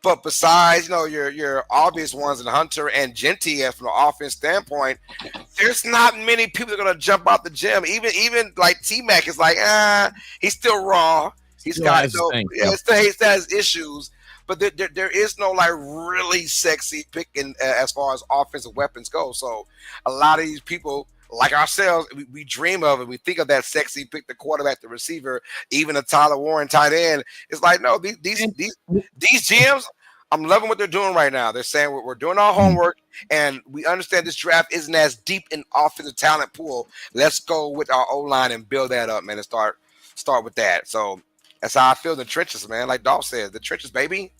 Speaker 3: But besides, your obvious ones and Hunter and Genty, from an offense standpoint, there's not many people that are going to jump out the gym. Even like T-Mac is like, he's still raw. He's got still has issues. But there is no like really sexy picking as far as offensive weapons go. So a lot of these people, like ourselves, we dream of and we think of that sexy pick, the quarterback, the receiver, even a Tyler Warren tight end. It's like, no, these GMs, I'm loving what they're doing right now. They're saying we're doing our homework and we understand this draft isn't as deep in offensive talent pool. Let's go with our O-line and build that up, man, and start with that. So that's how I feel in the trenches, man. Like Dolph said, the trenches, baby.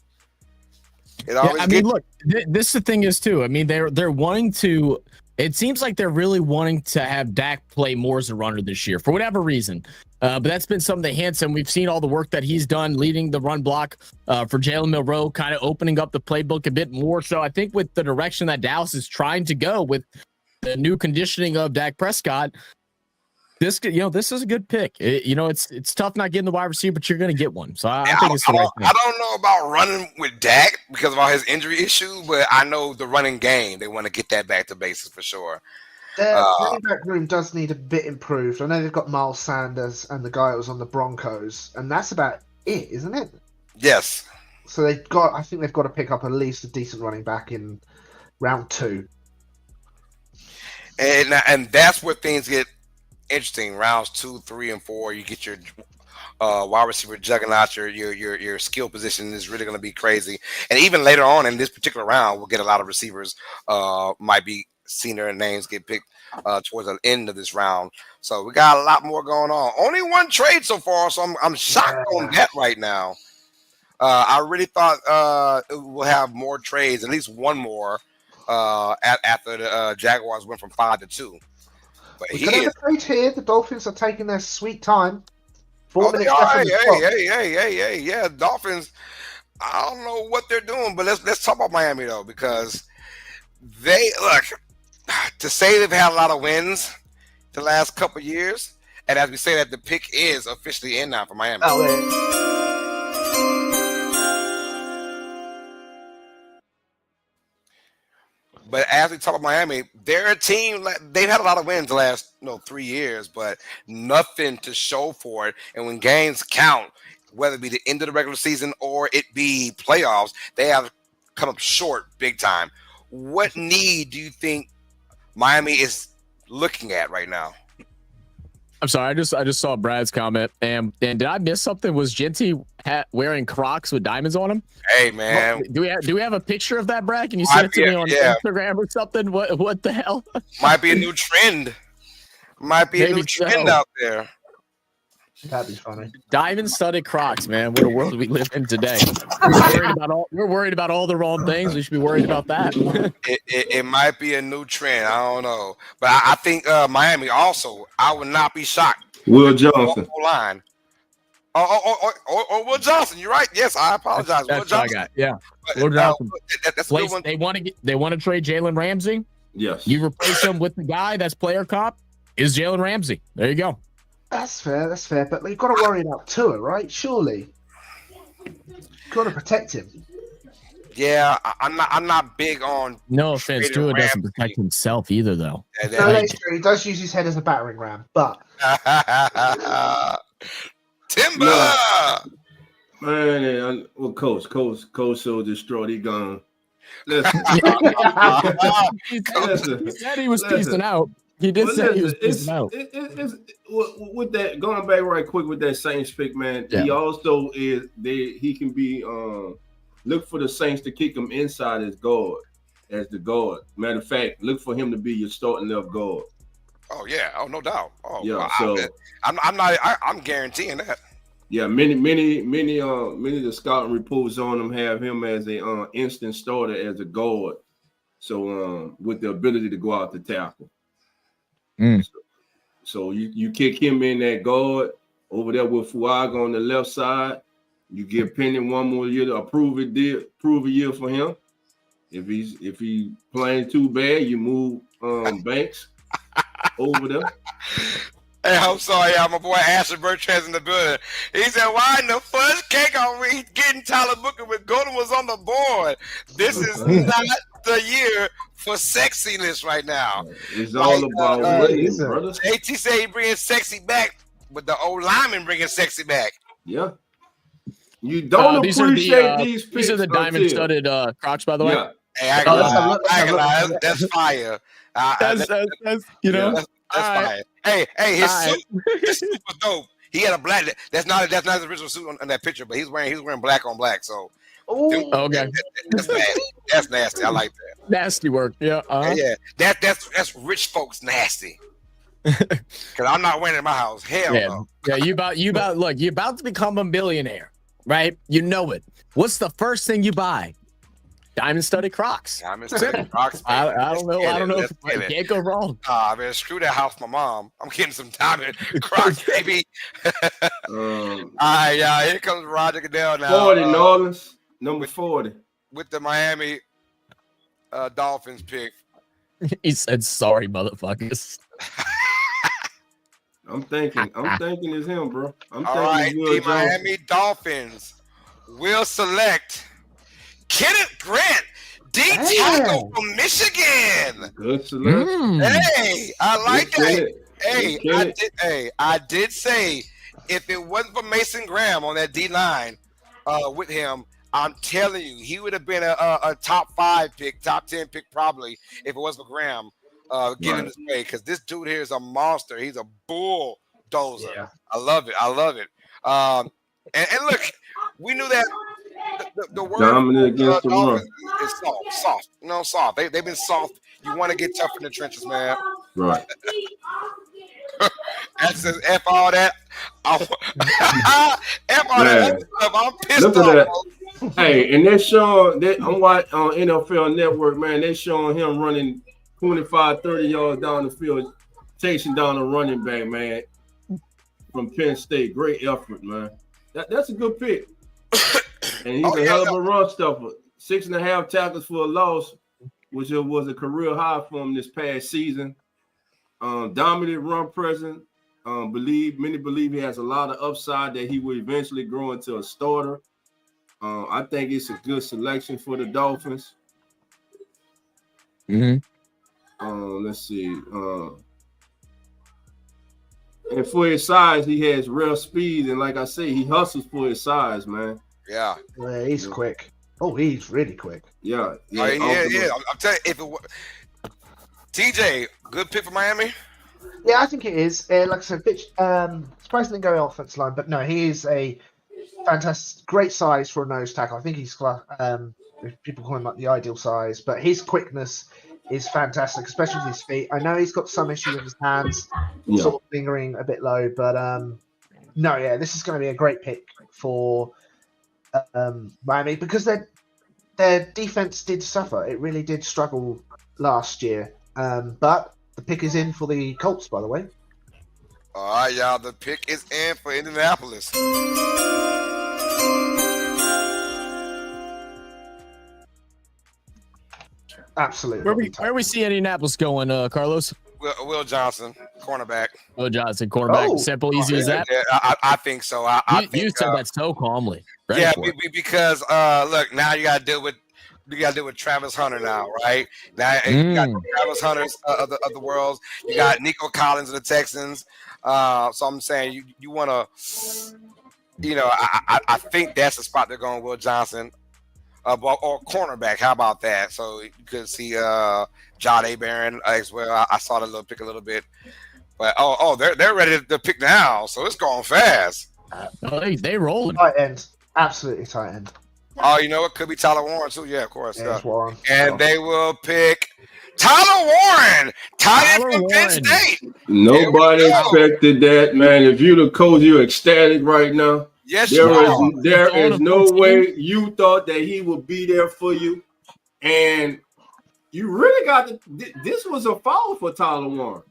Speaker 4: Look, this the thing is too. I mean, they're wanting to. It seems like they're really wanting to have Dak play more as a runner this year for whatever reason. But that's been some of the hints, and we've seen all the work that he's done leading the run block for Jalen Milroe, kind of opening up the playbook a bit more. So I think with the direction that Dallas is trying to go with the new conditioning of Dak Prescott, this is a good pick. It's tough not getting the wide receiver, but you're going to get one. So I think it's the right thing.
Speaker 3: I don't know about running with Dak because of all his injury issues, but I know the running game, they want to get that back to basics for sure.
Speaker 5: Their running back room does need a bit improved. I know they've got Miles Sanders and the guy that was on the Broncos, and that's about it, isn't it?
Speaker 3: Yes.
Speaker 5: So I think they've got to pick up at least a decent running back in round 2.
Speaker 3: And that's where things get interesting. Rounds 2, 3, and 4, you get your wide receiver juggernaut. Your skill position is really going to be crazy. And even later on in this particular round, we'll get a lot of receivers. Might be senior names get picked towards the end of this round. So we got a lot more going on. Only one trade so far, so I'm shocked on that right now. I really thought we'll have more trades, at least one more after the Jaguars went from 5 to 2. But
Speaker 5: we could have a trade here. The Dolphins are taking their sweet time. 4 minutes left.
Speaker 3: Hey, Dolphins. I don't know what they're doing, but let's talk about Miami though, because they look to say they've had a lot of wins the last couple of years, and as we say that the pick is officially in now for Miami. But as we talk about Miami, they're a team. They've had a lot of wins the last 3 years, but nothing to show for it. And when games count, whether it be the end of the regular season or it be playoffs, they have come up short big time. What need do you think Miami is looking at right now?
Speaker 4: I'm sorry, I just saw Brad's comment, and did I miss something? Was Genty wearing Crocs with diamonds on them?
Speaker 3: Hey man,
Speaker 4: do we have a picture of that, Brad? Can you send it to me on Instagram or something? What the hell?
Speaker 3: Might be a new trend. Might be a new trend out there.
Speaker 5: That'd be funny.
Speaker 4: Diamond-studded Crocs, man. What a world we live in today. We're worried about all the wrong things. We should be worried about that.
Speaker 3: It might be a new trend. I don't know, but I think Miami also. I would not be shocked.
Speaker 2: Will Johnson.
Speaker 3: Line. Or Will Johnson. You're right. Yes, I apologize.
Speaker 4: That's
Speaker 3: Will Johnson.
Speaker 4: I got. Yeah. Will Johnson. That's a good one. They want to trade Jalen Ramsey.
Speaker 2: Yes.
Speaker 4: You replace him with the guy that's player comp is Jalen Ramsey. There you go.
Speaker 5: That's fair. That's fair. But you've got to worry about Tua, right? Surely. You've got to protect him.
Speaker 3: Yeah, I'm not big on.
Speaker 4: No offense, Tua doesn't protect himself either, though.
Speaker 5: No, that's true. He does use his head as a battering ram, but
Speaker 3: Timber.
Speaker 2: Man, well, coach so distraught. He gone. Listen.
Speaker 4: He said he was peacing out. He did say he was peacing out.
Speaker 2: With that, going back right quick with that Saints pick, man. Yeah. He also is he can be look for the Saints to kick him inside as the guard. Matter of fact, look for him to be your starting left guard.
Speaker 3: Oh yeah, no doubt. Oh
Speaker 2: yeah,
Speaker 3: well, I'm guaranteeing that.
Speaker 2: Yeah, many of the scouting reports on him have him as a instant starter as a guard. So with the ability to go out to tackle. So you kick him in that guard over there with Fuaga on the left side. You give Penny one more year to prove a year for him. If he playing too bad, you move Banks over there.
Speaker 3: Hey, I'm sorry, my boy Asher Bertrand's in the building. He said, "Why in the fudge cake are we getting Tyler Booker with Golden was on the board? This is not the year for sexiness right now."
Speaker 2: It's all about winning, brother.
Speaker 3: AT said he bringing sexy back, but the old lineman bringing sexy back.
Speaker 2: Yeah. You don't appreciate these picks.
Speaker 4: These are the diamond-studded Crocs, by the way.
Speaker 2: Yeah.
Speaker 3: Hey, I can lie. That's fire.
Speaker 4: That's
Speaker 3: That's fire. Hey, his suit was dope. He had a black. That's not his original suit on that picture, but he's wearing black on black. So,
Speaker 4: okay,
Speaker 3: that's nasty. That's nasty. I like that.
Speaker 4: Nasty work. Yeah,
Speaker 3: yeah. That's rich folks nasty. Because I'm not wearing it in my house. Hell no.
Speaker 4: Yeah, you about you're about to become a millionaire, right? You know it. What's the first thing you buy? Diamond-studded Crocs.
Speaker 3: Diamond-studded Crocs.
Speaker 4: I don't know. If it can't go wrong.
Speaker 3: Man, screw that house, my mom. I'm getting some diamond Crocs, baby. All right, y'all. Here comes Roger Goodell now.
Speaker 2: 40, New Orleans, number 40.
Speaker 3: With the Miami Dolphins pick.
Speaker 4: He said, "Sorry, motherfuckers."
Speaker 2: I'm thinking it's him, bro.
Speaker 3: All right, the Miami Dolphins will select Kenneth Grant, D tackle from Michigan.
Speaker 2: Good selection.
Speaker 3: Hey, I like that. Hey, I did say if it wasn't for Mason Graham on that D-line with him, I'm telling you, he would have been a top 5 pick, top 10 pick probably if it wasn't for Graham getting his way. Because this dude here is a monster. He's a bulldozer. Yeah. I love it. And look, we knew that. The word
Speaker 2: dominant against the run
Speaker 3: is soft. You know, soft. They've been soft. You want to get tough in the trenches, man.
Speaker 2: Right.
Speaker 3: That says F all that. F all that stuff. I'm pissed
Speaker 2: off.
Speaker 3: That.
Speaker 2: Hey, and they're showing that I'm watching on NFL Network, man. They're showing him running 25, 30 yards down the field, chasing down a running back, man, from Penn State. Great effort, man. That's a good pick. And he's a hell of a run stuffer. 6.5 tackles for a loss, which was a career high for him this past season. Dominant run presence. Many believe he has a lot of upside that he will eventually grow into a starter. I think it's a good selection for the Dolphins. Let's see. And for his size, he has real speed, and like I say, he hustles for his size, man.
Speaker 3: Yeah,
Speaker 5: he's quick. Oh, he's really quick.
Speaker 3: Yeah. I'm telling you, if it was TJ, good pick for Miami.
Speaker 5: Yeah, I think it is. Like I said, Fitch, surprisingly going offensive line, but no, he is a fantastic, great size for a nose tackle. I think he's people call him like the ideal size, but his quickness is fantastic, especially with his feet. I know he's got some issue with his hands, sort of fingering a bit low, but no, yeah, this is going to be a great pick for Miami because their defense did suffer. It really did struggle last year, but the pick is in for the Colts, by the way.
Speaker 3: All right, y'all. The pick is in for Indianapolis.
Speaker 5: Absolutely.
Speaker 4: Where we see Indianapolis going, Carlos?
Speaker 3: Will Johnson, cornerback.
Speaker 4: Will Johnson, cornerback.
Speaker 5: Oh.
Speaker 4: Simple, easy as that.
Speaker 3: Yeah, I think so.
Speaker 4: You said that so calmly.
Speaker 3: Yeah, because look, now you got to deal with Travis Hunter now, right? Now you got Travis Hunters of the world. You got Nico Collins of the Texans. So I'm saying you want to, I think that's the spot they're going. Will Johnson. Or cornerback, how about that? So you could see John A. Barron as well. I saw the little pick a little bit, but they're ready to pick now, so it's going fast.
Speaker 4: They rolling.
Speaker 5: Tight end, absolutely tight end.
Speaker 3: Oh, you know it could be Tyler Warren too. Yeah, of course.
Speaker 5: Yeah, Warren.
Speaker 3: And they will pick Tyler Warren, tight end from Penn State.
Speaker 2: Nobody expected that, man. If you're the coach, you're ecstatic right now.
Speaker 3: Yes,
Speaker 2: there is no way you thought that he would be there for you, and you really got to. This was a foul for Tyler Warren.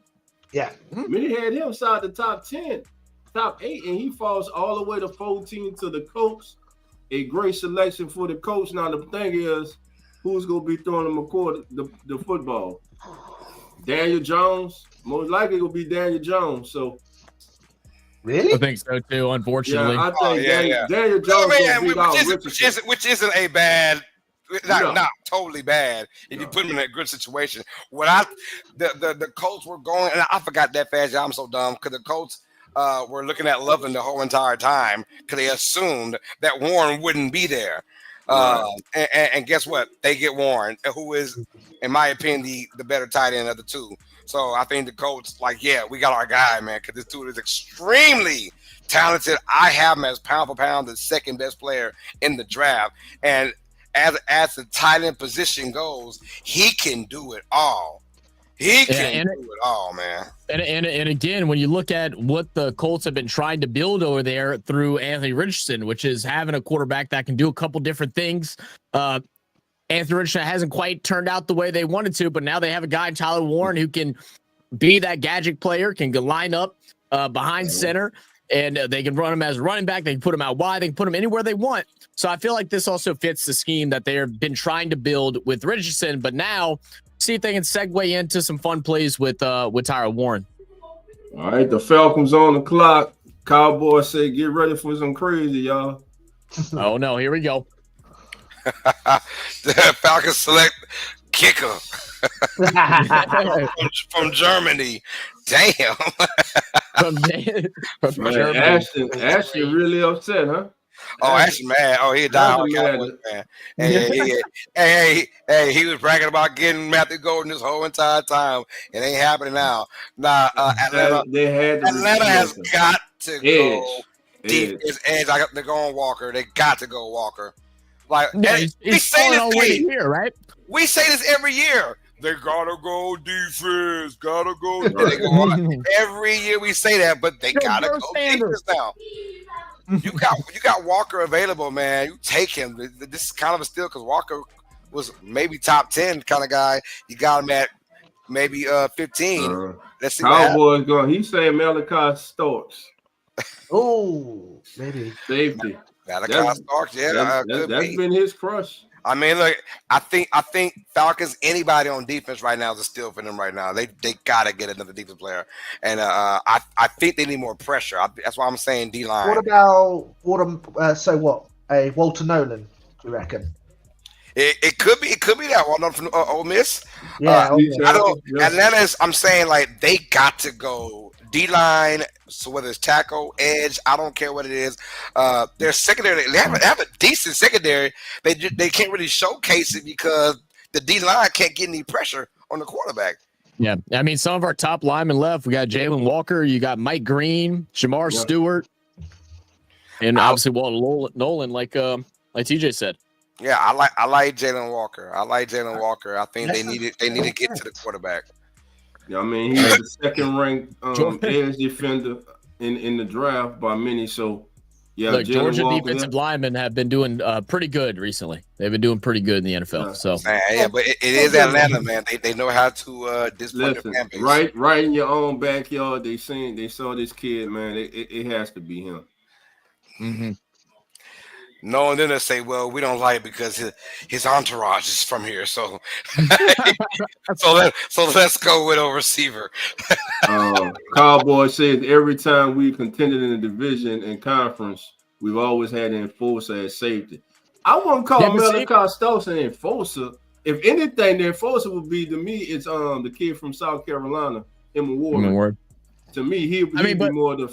Speaker 5: Yeah,
Speaker 2: many had him inside the top 10, top 8, and he falls all the way to 14 to the Colts. A great selection for the coach. Now the thing is, who's going to be throwing him the football? Daniel Jones, most likely it will be Daniel Jones. So.
Speaker 5: Really?
Speaker 4: I think so too. Unfortunately,
Speaker 2: yeah, I think Daniel Jones
Speaker 3: which isn't a bad, not totally bad if you put him in a good situation. The Colts were going, and I forgot that fast. I'm so dumb because the Colts were looking at Loveland the whole entire time because they assumed that Warren wouldn't be there. And guess what? They get Warren, who is, in my opinion, the better tight end of the two. So I think the coach, we got our guy, man, because this dude is extremely talented. I have him as pound for pound the second best player in the draft. And as the tight end position goes, he can do it all. He can do it all, man.
Speaker 4: And again, when you look at what the Colts have been trying to build over there through Anthony Richardson, which is having a quarterback that can do a couple different things. Anthony Richardson hasn't quite turned out the way they wanted to, but now they have a guy, Tyler Warren, who can be that gadget player, can line up behind center, and they can run him as a running back. They can put him out wide. They can put him anywhere they want. So I feel like this also fits the scheme that they have been trying to build with Richardson, but now see if they can segue into some fun plays with Tyler Warren.
Speaker 2: All right, the Falcons on the clock. Cowboys say get ready for some crazy, y'all.
Speaker 4: Oh, no, here we go.
Speaker 3: The Falcons select kicker from Germany. Damn.
Speaker 4: from
Speaker 2: Germany. Ashton really upset, huh?
Speaker 3: Oh, Ashton mad. Oh, he died. Man. Hey, he was bragging about getting Matthew Golden this whole entire time. It ain't happening now. Atlanta has got to go deep. Edge. They're going Walker. They got to go Walker. We say this
Speaker 4: here, right?
Speaker 3: We say this every year. They gotta go defense. Gotta go. Every year we say that, but they gotta go defense now. You got Walker available, man. You take him. This is kind of a steal because Walker was maybe top 10 kind of guy. You got him at maybe 15. Let's see.
Speaker 2: Cowboys going. He's saying Malachi Starks.
Speaker 5: Oh, maybe
Speaker 2: safety.
Speaker 3: Malachi Starks,
Speaker 2: that's been his crush.
Speaker 3: I mean, look, I think Falcons, anybody on defense right now is a steal for them right now. They gotta get another defense player, and I think they need more pressure. That's why I'm saying D-line.
Speaker 5: What about a Walter Nolan? Do you reckon?
Speaker 3: It could be that one from Ole Miss.
Speaker 5: Yeah,
Speaker 3: I don't. Atlanta's. I'm saying like they got to go D-line. So whether it's tackle, edge, I don't care what it is. Their secondary, they have a decent secondary. They can't really showcase it because the D-line can't get any pressure on the quarterback.
Speaker 4: Yeah, I mean, some of our top linemen left. We got Jalen Walker, you got Mike Green, Jamar Stewart, and obviously Walter Nolan, like TJ said.
Speaker 3: Yeah, I like Jalen Walker. I think they need to get to the quarterback.
Speaker 2: Yeah, I mean, he's the second-ranked edge defender in the draft by many. So, yeah,
Speaker 4: look, Georgia defensive linemen have been doing pretty good recently. They've been doing pretty good in the NFL. So,
Speaker 3: yeah, but it is Atlanta, man. They know how to display their fan base.
Speaker 2: Right in your own backyard. They saw this kid, man. It has to be him.
Speaker 4: Mm-hmm.
Speaker 3: No, and then they say, "Well, we don't like it because his entourage is from here." So, so let's go with a receiver.
Speaker 2: Cowboy says every time we contended in the division and conference, we've always had an enforcer as safety. I wouldn't call Malachi Starks an enforcer. If anything, the enforcer would be to me. It's the kid from South Carolina, Emma Ward. To me, he'd be more the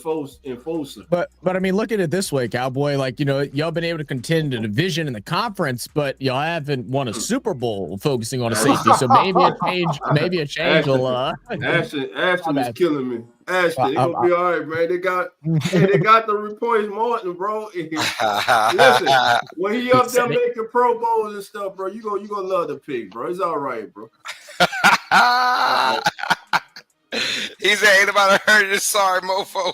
Speaker 2: enforcer.
Speaker 4: But I mean, look at it this way, Cowboy. Like, y'all been able to contend the division in the conference, but y'all haven't won a Super Bowl focusing on a safety. So maybe a change will.
Speaker 2: Ashton is killing me. Ashton, it's gonna be all right, man. They got the replace Martin, bro. Listen, when he up there making Pro Bowls and stuff, bro, you gonna love the pick, bro. It's all right, bro.
Speaker 3: He said, "Ain't about to hurt this sorry mofo."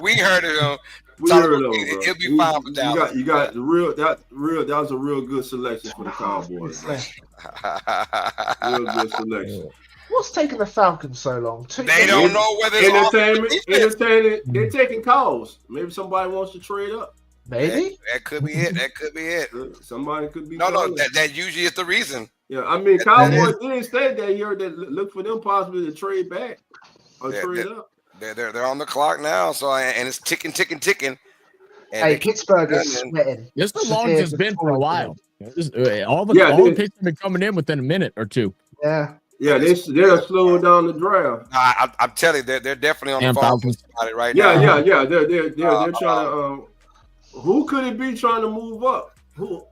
Speaker 3: We heard of him. He'll be fine with that.
Speaker 2: You got that was a real good selection for the Cowboys. Real good selection.
Speaker 5: What's taking the Falcons so long?
Speaker 3: They don't know whether it's
Speaker 2: entertainment. They're taking calls. Maybe somebody wants to trade up.
Speaker 5: Maybe
Speaker 3: that could be it.
Speaker 2: Somebody could be.
Speaker 3: No. That usually is the reason.
Speaker 2: Yeah, I mean, Cowboys didn't say that year that look for them possibly to trade back or trade up.
Speaker 3: They're on the clock now, so and it's ticking. And
Speaker 5: hey, Pittsburgh is sweating.
Speaker 4: This is the longest it's been for a while. All the picks have been coming in within a minute or two.
Speaker 5: Yeah.
Speaker 2: Yeah, they're slowing down the draft.
Speaker 3: I'm telling you, they're definitely on the phone about it right now.
Speaker 2: Yeah. They're trying to. Who could it be trying to move up? Who?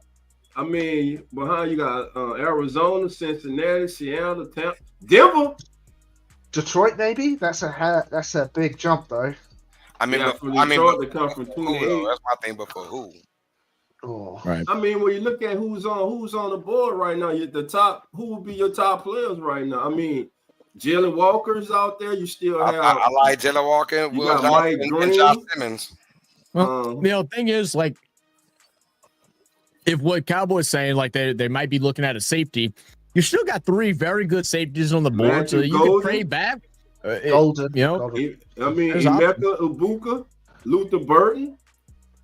Speaker 2: I mean, behind you got Arizona, Cincinnati, Seattle, Tampa, Denver,
Speaker 5: Detroit. Maybe that's a big jump though.
Speaker 2: I mean, they come from 28.
Speaker 3: That's my thing. But for who?
Speaker 5: Oh,
Speaker 4: right.
Speaker 2: I mean, when you look at who's on the board right now, who would be your top players right now? I mean, Jalen Walker's out there. You still have.
Speaker 3: I like Jalen Walker.
Speaker 2: You got Mike Green,
Speaker 3: and Josh Simmons.
Speaker 4: Well, the thing is, like, if what Cowboys saying, like they might be looking at a safety, you still got 3 very good safeties on the board,
Speaker 2: Matthew
Speaker 4: so you can trade back.
Speaker 5: Golden.
Speaker 2: I mean, Emeka Ibuka, Luther Burton.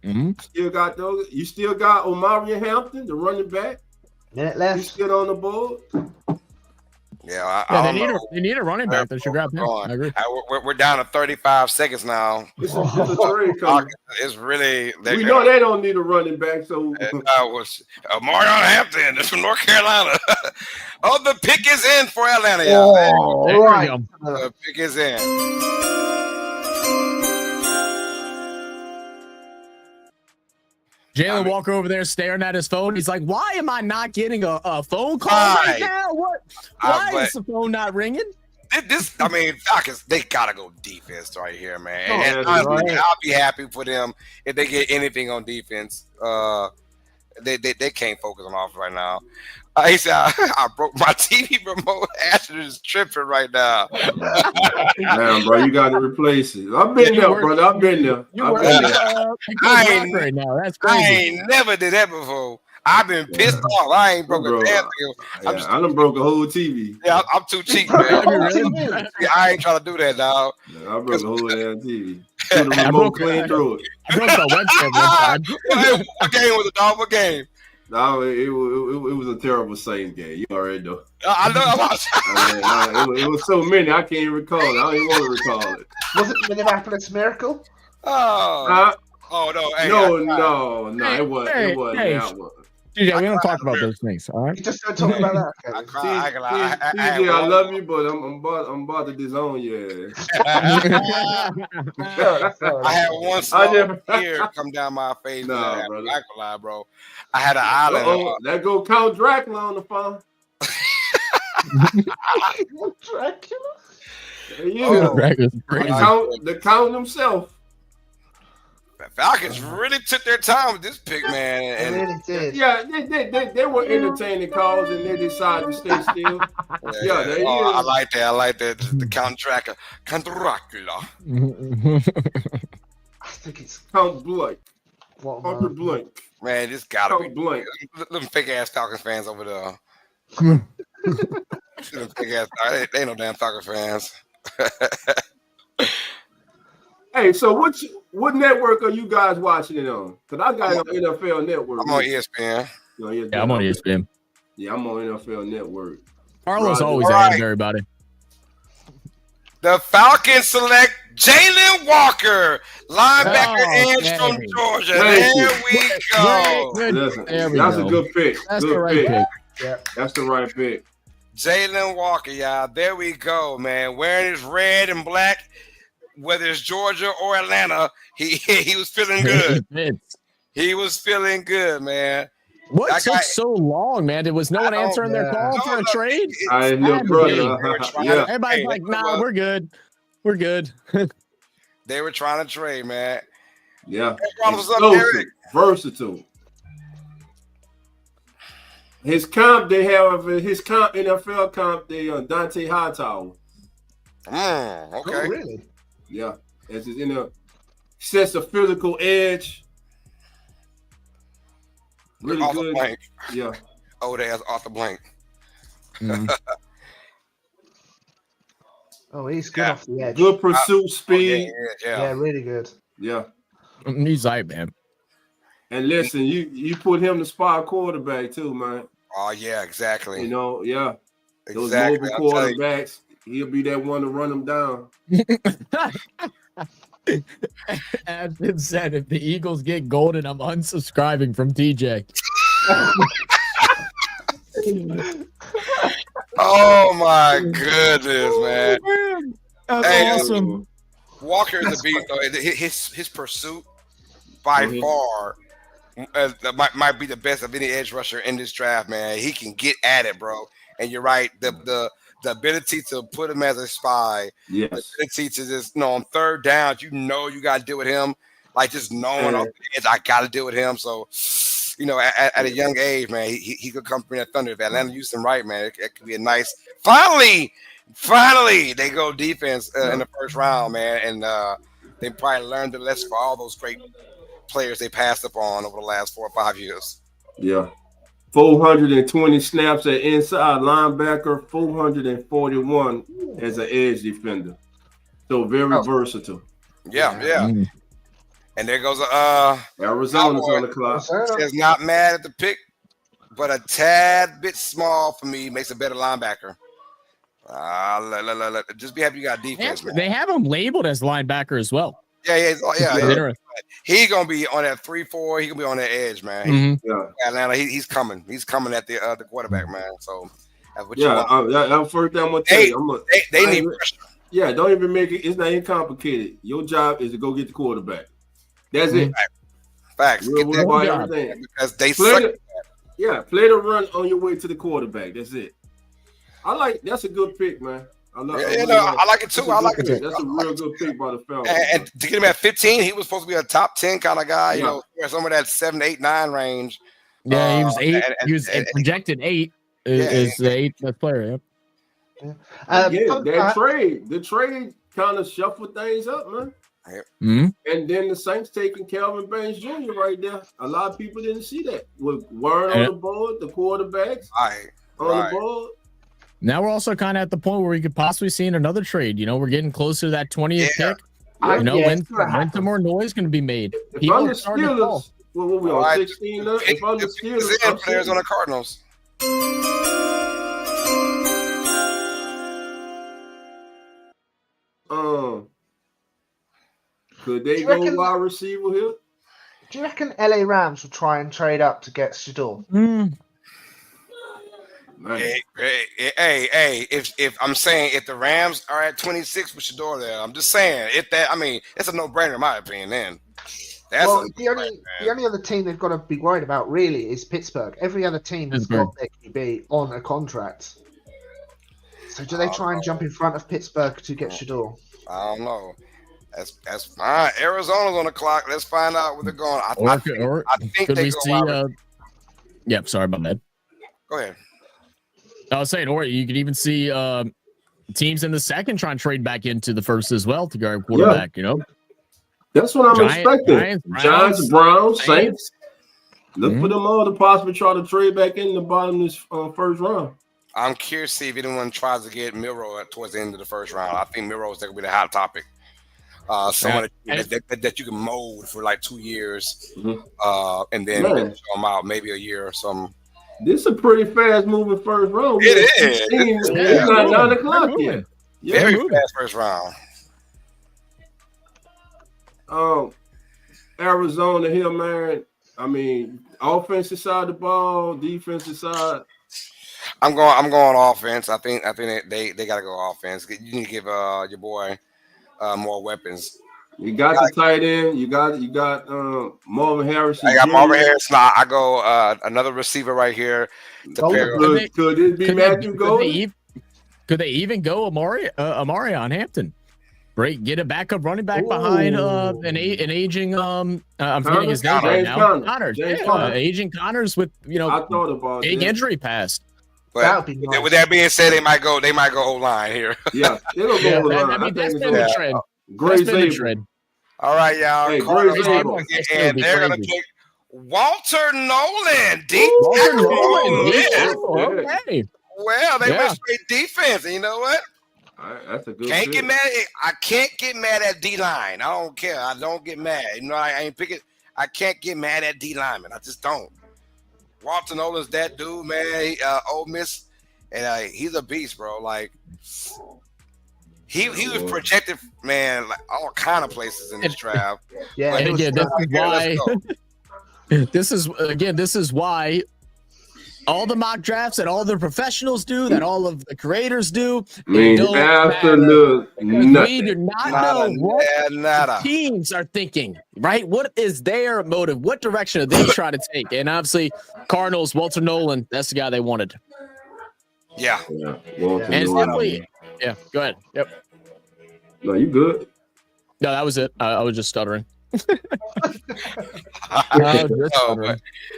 Speaker 4: Mm-hmm.
Speaker 2: Still got those. You still got Omarion Hampton, the running back.
Speaker 5: Minute left.
Speaker 2: He's still on the board.
Speaker 3: Yeah,
Speaker 4: they need a running back. They should grab him. I agree.
Speaker 3: We're down to 35 seconds now.
Speaker 2: It's a trade coming.
Speaker 3: It's really.
Speaker 2: We know they don't need a running back, so.
Speaker 3: Was Marion Hampton from North Carolina. Oh, the pick is in for Atlanta.
Speaker 5: Oh, right.
Speaker 3: The pick is in.
Speaker 4: Jalen Walker over there staring at his phone. He's like, "Why am I not getting a phone call right now? What? Why is the phone not ringing?"
Speaker 3: Falcons, they gotta go defense right here, man. I'll be happy for them if they get anything on defense. They can't focus on offense right now. He said, I broke my TV remote. Ashton is tripping right now.
Speaker 2: Damn, bro, you got to replace it. I've been there, brother. I've been there.
Speaker 4: Right now. That's crazy.
Speaker 3: I ain't never did that before. I've been pissed off. I ain't broke a damn thing.
Speaker 2: I done broke a whole TV.
Speaker 3: Yeah, I'm too cheap, man. Yeah, I ain't trying to do that, dog.
Speaker 2: I broke a whole damn TV. Put the remote clean through it.
Speaker 4: I broke the webcam one time.
Speaker 3: What game was it, dog? What game?
Speaker 2: No, it was a terrible Saints game. You already know.
Speaker 3: I know.
Speaker 2: It was so many, I can't even recall it. I don't even want to recall it.
Speaker 5: Was it Minneapolis Miracle?
Speaker 3: Oh, no. Hey,
Speaker 2: no, it wasn't. It wasn't that one.
Speaker 4: DJ, we don't talk about those things, all right?
Speaker 5: You just don't talk about that. Okay.
Speaker 2: I love you, but I'm about to disown you.
Speaker 3: I had one small tear come down my face.
Speaker 2: Nah, brother.
Speaker 3: I can lie, bro. I had an island.
Speaker 2: That go Count Dracula on the phone.
Speaker 5: Dracula?
Speaker 2: Yeah. The Count himself.
Speaker 3: The Falcons really took their time with this pick, man. And
Speaker 5: they really did.
Speaker 2: Yeah, they were entertaining calls and they decided to stay still.
Speaker 3: I like that. I like that. The Count Dracula. Count Dracula.
Speaker 5: I think it's
Speaker 2: Count Blank. Count Blank.
Speaker 3: Man, this gotta be
Speaker 2: blank.
Speaker 3: Them fake ass Falcons fans over there. Them fake ass. They ain't no damn Falcons fans.
Speaker 2: Hey, so what network are you guys watching it on? Because I got it on NFL Network.
Speaker 3: I'm on ESPN.
Speaker 4: Yeah, I'm on ESPN.
Speaker 2: Yeah, I'm on NFL Network.
Speaker 4: Carlos always ahead of everybody.
Speaker 3: The Falcons select Jalen Walker, linebacker edge from Georgia. There we go.
Speaker 2: Listen, that's a good pick.
Speaker 4: That's the right pick.
Speaker 5: Yeah,
Speaker 2: that's the right pick.
Speaker 3: Jalen Walker, y'all. There we go, man. Wearing his red and black. Whether it's Georgia or Atlanta, he was feeling good. He was feeling good, man.
Speaker 4: What took so long, man? There was no one answering their call for a trade?
Speaker 2: I know, brother.
Speaker 4: Everybody's like, nah, we're good. We're good.
Speaker 3: They were trying to trade, man.
Speaker 2: Yeah.
Speaker 3: Versatile.
Speaker 2: His comp, they have his comp, NFL comp, Dante Hightower.
Speaker 3: Okay.
Speaker 5: Oh, really?
Speaker 2: Yeah, as in a sense of physical edge. Really
Speaker 3: Arthur
Speaker 2: good.
Speaker 3: Blank.
Speaker 2: Yeah.
Speaker 3: Old ass Arthur Blank.
Speaker 5: Oh, he's good off the edge.
Speaker 2: Good pursuit speed.
Speaker 5: Yeah, really good.
Speaker 2: Yeah.
Speaker 4: He's right, man.
Speaker 2: And listen, you put him the spot quarterback too, man.
Speaker 3: Oh yeah, exactly.
Speaker 2: You know, yeah. Those
Speaker 3: Exactly.
Speaker 2: mobile quarterbacks, he'll be that one to run them down.
Speaker 4: Admin said, if the Eagles get golden, I'm unsubscribing from TJ.
Speaker 3: Oh my goodness, man!
Speaker 4: That's awesome.
Speaker 3: Walker is a beast, though. His pursuit by far might be the best of any edge rusher in this draft, man. He can get at it, bro. And you're right. The ability to put him as a spy,
Speaker 2: yes.
Speaker 3: The ability to just, on third down, you got to deal with him. Like just knowing off the edge, I got to deal with him. So, at a young age, man, he could come from that thunder. If Atlanta used him right, man, it could be a nice. Finally, they go defense in the first round, man, and they probably learned the lesson for all those great players they passed up on over the last 4 or 5 years.
Speaker 2: Yeah. 420 snaps at inside linebacker, 441 as an edge defender. So very versatile.
Speaker 3: Yeah. And there goes
Speaker 2: Arizona's on the clock.
Speaker 3: Says not mad at the pick, but a tad bit small for me. Makes a better linebacker. Just be happy you got defense.
Speaker 4: They have him labeled as linebacker as well.
Speaker 3: Yeah. He's gonna be on that 3-4. He gonna be on that edge, man. Atlanta, he's coming. He's coming at the quarterback, man. So that's what you want.
Speaker 2: First thing I'm gonna tell you,
Speaker 3: they need pressure.
Speaker 2: Yeah, don't even make it. It's not even complicated. Your job is to go get the quarterback. That's it.
Speaker 3: Facts.
Speaker 2: Get that everything
Speaker 3: because they
Speaker 2: play the run on your way to the quarterback. That's it. That's a good pick, man. I
Speaker 3: like it too. I like it too.
Speaker 2: That's a real good pick by the Falcons.
Speaker 3: And to get him at 15, he was supposed to be a top 10 kind of guy. Somewhere that 7, 8, 9 range.
Speaker 4: Yeah, he was 8. He was projected 8. Is the 8th player?
Speaker 2: The trade kind of shuffled things up, man. And then the Saints taking Calvin Banks Jr. right there. A lot of people didn't see that. With Warren on the board, the quarterbacks on the board.
Speaker 4: Now we're also kind of at the point where we could possibly see another trade. You know, we're getting close to that 20th pick. You know, when some more noise is going to be made.
Speaker 2: If I'm the Steelers, what were we on 16? If I'm the Steelers,
Speaker 3: I'm players on the Cardinals.
Speaker 2: Could they go wide receiver here?
Speaker 5: Do you reckon LA Rams will try and trade up to get Shador?
Speaker 3: Hey, if I'm saying if the Rams are at 26 with Shador there, I'm just saying it's a no-brainer in my opinion. Then
Speaker 5: the only other team they've got to be worried about really is Pittsburgh. Every other team has got their QB on a contract. So do they try and jump in front of Pittsburgh to get Shador?
Speaker 3: I don't know. That's fine. Arizona's on the clock. Let's find out where they're going. I think
Speaker 4: could
Speaker 3: they
Speaker 4: we
Speaker 3: go
Speaker 4: see? Yep. Sorry about that.
Speaker 3: Go ahead.
Speaker 4: I was saying, or you could even see teams in the second try and trade back into the first as well to guard quarterback. You know,
Speaker 2: that's what I'm expecting. Giants, Browns, Saints. Look for them all to possibly try to trade back in the bottom of this first round.
Speaker 3: I'm curious to see if anyone tries to get Miro towards the end of the first round. I think Miro is going to be the hot topic. Someone that you can mold for like 2 years, and then show them out maybe a year or something.
Speaker 2: This is a pretty fast moving first round.
Speaker 3: It is.
Speaker 2: It's not 9 o'clock yet.
Speaker 3: Very fast first round.
Speaker 2: Arizona here, man. I mean, offensive side of the ball, defensive side.
Speaker 3: I'm going offense. I think they got to go offense. You need to give your boy more weapons.
Speaker 2: You got the tight end. You got Marvin Harrison.
Speaker 3: I got Marvin Harrison. I go another receiver right here.
Speaker 2: Could it be Matthew Golden?
Speaker 4: Could they even go Amari on Hampton? Get a backup running back behind an aging I'm forgetting his name right now. Connors. Aging Connors with I
Speaker 2: thought about
Speaker 4: big injury past.
Speaker 3: But with that being said, they might go O-line here.
Speaker 2: Yeah, it'll go O-line.
Speaker 4: I mean, that's been the trend.
Speaker 3: All right, y'all.
Speaker 2: Hey,
Speaker 3: and they're going to take Walter Nolan.
Speaker 4: Okay.
Speaker 3: Well, they went straight defense. And you know what?
Speaker 2: That's a good
Speaker 3: I can't get mad at D-line. I don't care. I don't get mad. You know, I ain't picking. I can't get mad at D-linemen. I just don't. Walter Nolan's that dude, man. Ole Miss, and he's a beast, bro. Like he was projected, man, like all kind of places in this draft.
Speaker 4: Yeah, and again, this is why all the mock drafts that all the professionals do, that all of the creators do,
Speaker 2: we do not know
Speaker 4: what teams are thinking, right? What is their motive? What direction are they trying to take? And obviously, Cardinals, Walter Nolan, that's the guy they wanted.
Speaker 3: Yeah.
Speaker 2: Walter
Speaker 4: and
Speaker 2: Nolan.
Speaker 4: Go ahead. Yep.
Speaker 2: No, you good.
Speaker 4: No, that was it. I was just stuttering.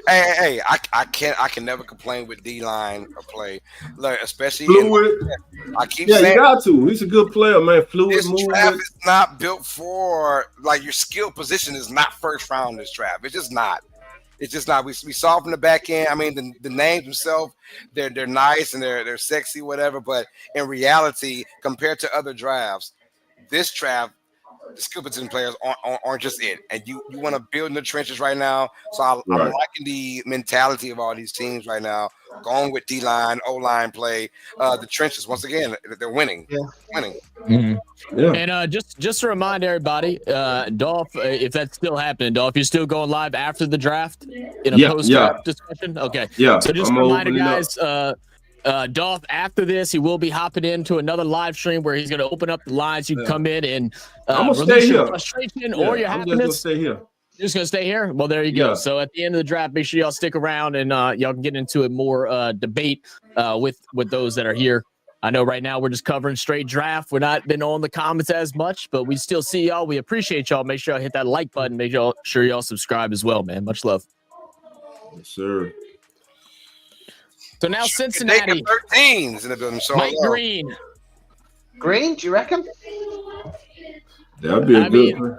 Speaker 3: Hey, I can never complain with D-line or play. Like, especially
Speaker 2: fluid.
Speaker 3: I keep saying
Speaker 2: you got to. He's a good player, man. Fluid
Speaker 3: this
Speaker 2: movement.
Speaker 3: draft is not built for like your skill position is not first round in this draft. It's just not. It's just not. We saw from the back end. I mean, the names themselves, they're nice and they're sexy, whatever. But in reality, compared to other drafts, this draft, the skill position players aren't just it. And you want to build in the trenches right now. So I'm liking the mentality of all these teams right now. Going with D-line, O-line play, the trenches. Once again, they're winning. Yeah. Winning.
Speaker 4: Mm-hmm. Yeah. And just to remind everybody, Dolph, if that's still happening, Dolph, you're still going live after the draft in a post-draft discussion? Okay.
Speaker 2: Yeah.
Speaker 4: So just a reminder, guys, Dolph, after this, he will be hopping into another live stream where he's going to open up the lines. You can come in and release your frustration or your happiness.
Speaker 2: I'm just going to stay here.
Speaker 4: You're just going to stay here? Well, there you go. So at the end of the draft, make sure y'all stick around and y'all can get into a more debate with those that are here. I know right now we're just covering straight draft. We're not been on the comments as much, but we still see y'all. We appreciate y'all. Make sure y'all hit that like button. Make sure y'all subscribe as well, man. Much love.
Speaker 2: Yes, sir.
Speaker 4: So now Cincinnati.
Speaker 3: 13's in the building. So
Speaker 4: Mike Green.
Speaker 5: Green, do you reckon?
Speaker 2: That'd be a good one.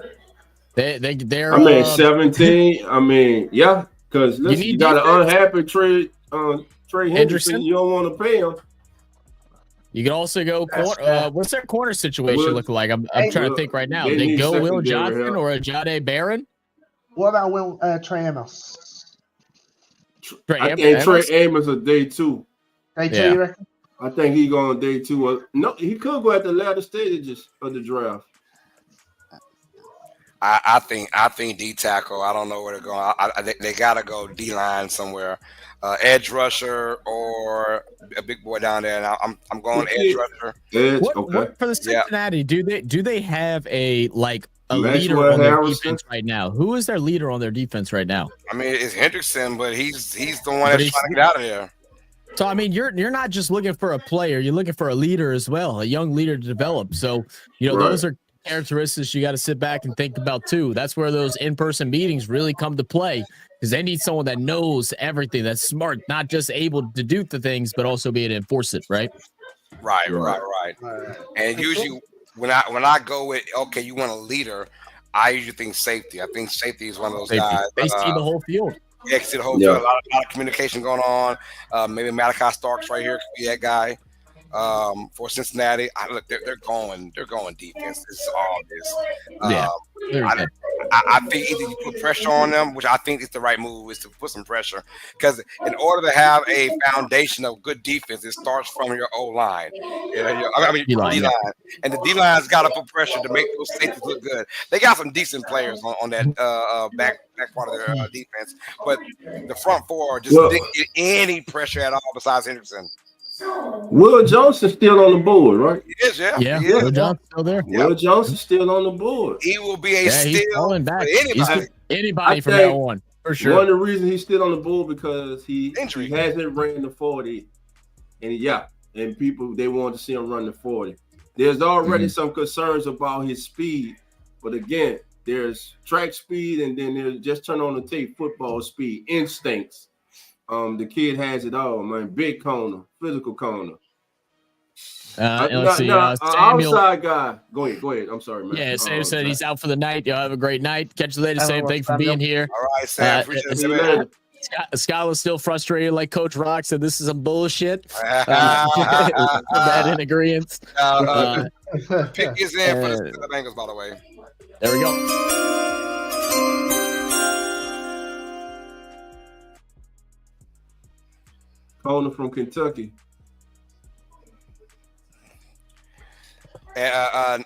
Speaker 4: They're.
Speaker 2: I mean, 17. I mean, yeah, because listen, you got an unhappy Trey Hendrickson. You don't want to pay him.
Speaker 4: You can also go corner. What's their corner situation look like? I'm trying to think right now. They go Will Johnson or a Jade Barron.
Speaker 5: What about Trey Amos?
Speaker 2: I think Trey Amos a day 2.
Speaker 5: Day 2, you reckon?
Speaker 2: I think he go on day 2. No, he could go at the latter stages of the draft.
Speaker 3: I think D tackle. I don't know where they're going. They gotta go D line somewhere, edge rusher or a big boy down there. And I'm going edge rusher.
Speaker 4: What for the Cincinnati? Do they have a leader on their defense right now? Who is their leader on their defense right now?
Speaker 3: I mean, it's Hendrickson, but he's the one that's trying to get out of there.
Speaker 4: So I mean, you're not just looking for a player; you're looking for a leader as well, a young leader to develop. So those are characteristics you got to sit back and think about too. That's where those in-person meetings really come to play, because they need someone that knows everything, that's smart, not just able to do the things, but also be able to enforce it. Right.
Speaker 3: And usually, when I go with you want a leader, I usually think safety. I think safety is one of those guys.
Speaker 4: They see the whole field.
Speaker 3: Yeah, see the whole field. A lot of communication going on. Maybe Malachi Starks right here could be that guy. For Cincinnati, look, they're going defense. This is all this. I think either you put pressure on them, which I think is the right move, is to put some pressure, because in order to have a foundation of good defense, it starts from your O line. D-line, and the D line's got to put pressure to make those safeties look good. They got some decent players on that back part of their defense, but the front four just didn't get any pressure at all besides Henderson.
Speaker 2: Will Johnson's still on the board, right?
Speaker 3: He is,
Speaker 4: yeah. Will Johnson's still there.
Speaker 2: Will Johnson's still on the board.
Speaker 3: He will be a steal for
Speaker 4: anybody from now on, for sure.
Speaker 2: One of the reasons he's still on the board because he hasn't ran the 40, and people they want to see him run the 40. There's already some concerns about his speed, but again, there's track speed, and then there's just turn on the tape, football speed, instincts. The kid has it all, man. Big corner, physical corner. Outside guy. Go ahead. I'm sorry, man.
Speaker 4: Yeah, Sam said he's out for the night. Y'all have a great night. Catch you later, Sam. Thanks for being here.
Speaker 3: All right, Sam. Appreciate it.
Speaker 4: Scott was still frustrated, like Coach Rock said. This is some bullshit. That in agreement.
Speaker 3: Pick is in for the Bengals, by the way.
Speaker 4: There we go.
Speaker 2: Corner from Kentucky.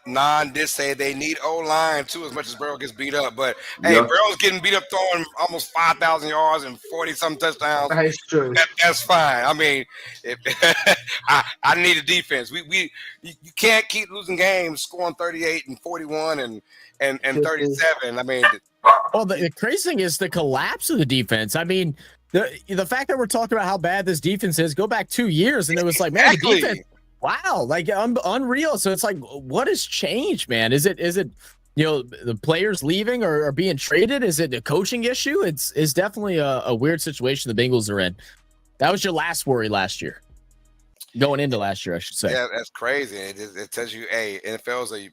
Speaker 3: Non did say they need O-line too, as much as Burrow gets beat up. But hey, Burrow's getting beat up throwing almost 5,000 yards and 40-something touchdowns.
Speaker 5: That's true.
Speaker 3: That's fine. I mean, I need a defense. You can't keep losing games, scoring 38 and 41 and 37. I mean,
Speaker 4: well, the crazy thing is the collapse of the defense. I mean, the fact that we're talking about how bad this defense is, go back 2 years and it was like, man, the defense, wow, like unreal. So it's like, what has changed, man? Is it the players leaving or being traded? Is it a coaching issue? It's definitely a weird situation the Bengals are in. That was your last worry last year, going into last year, I should say.
Speaker 3: Yeah, that's crazy. It tells you, hey, NFL's a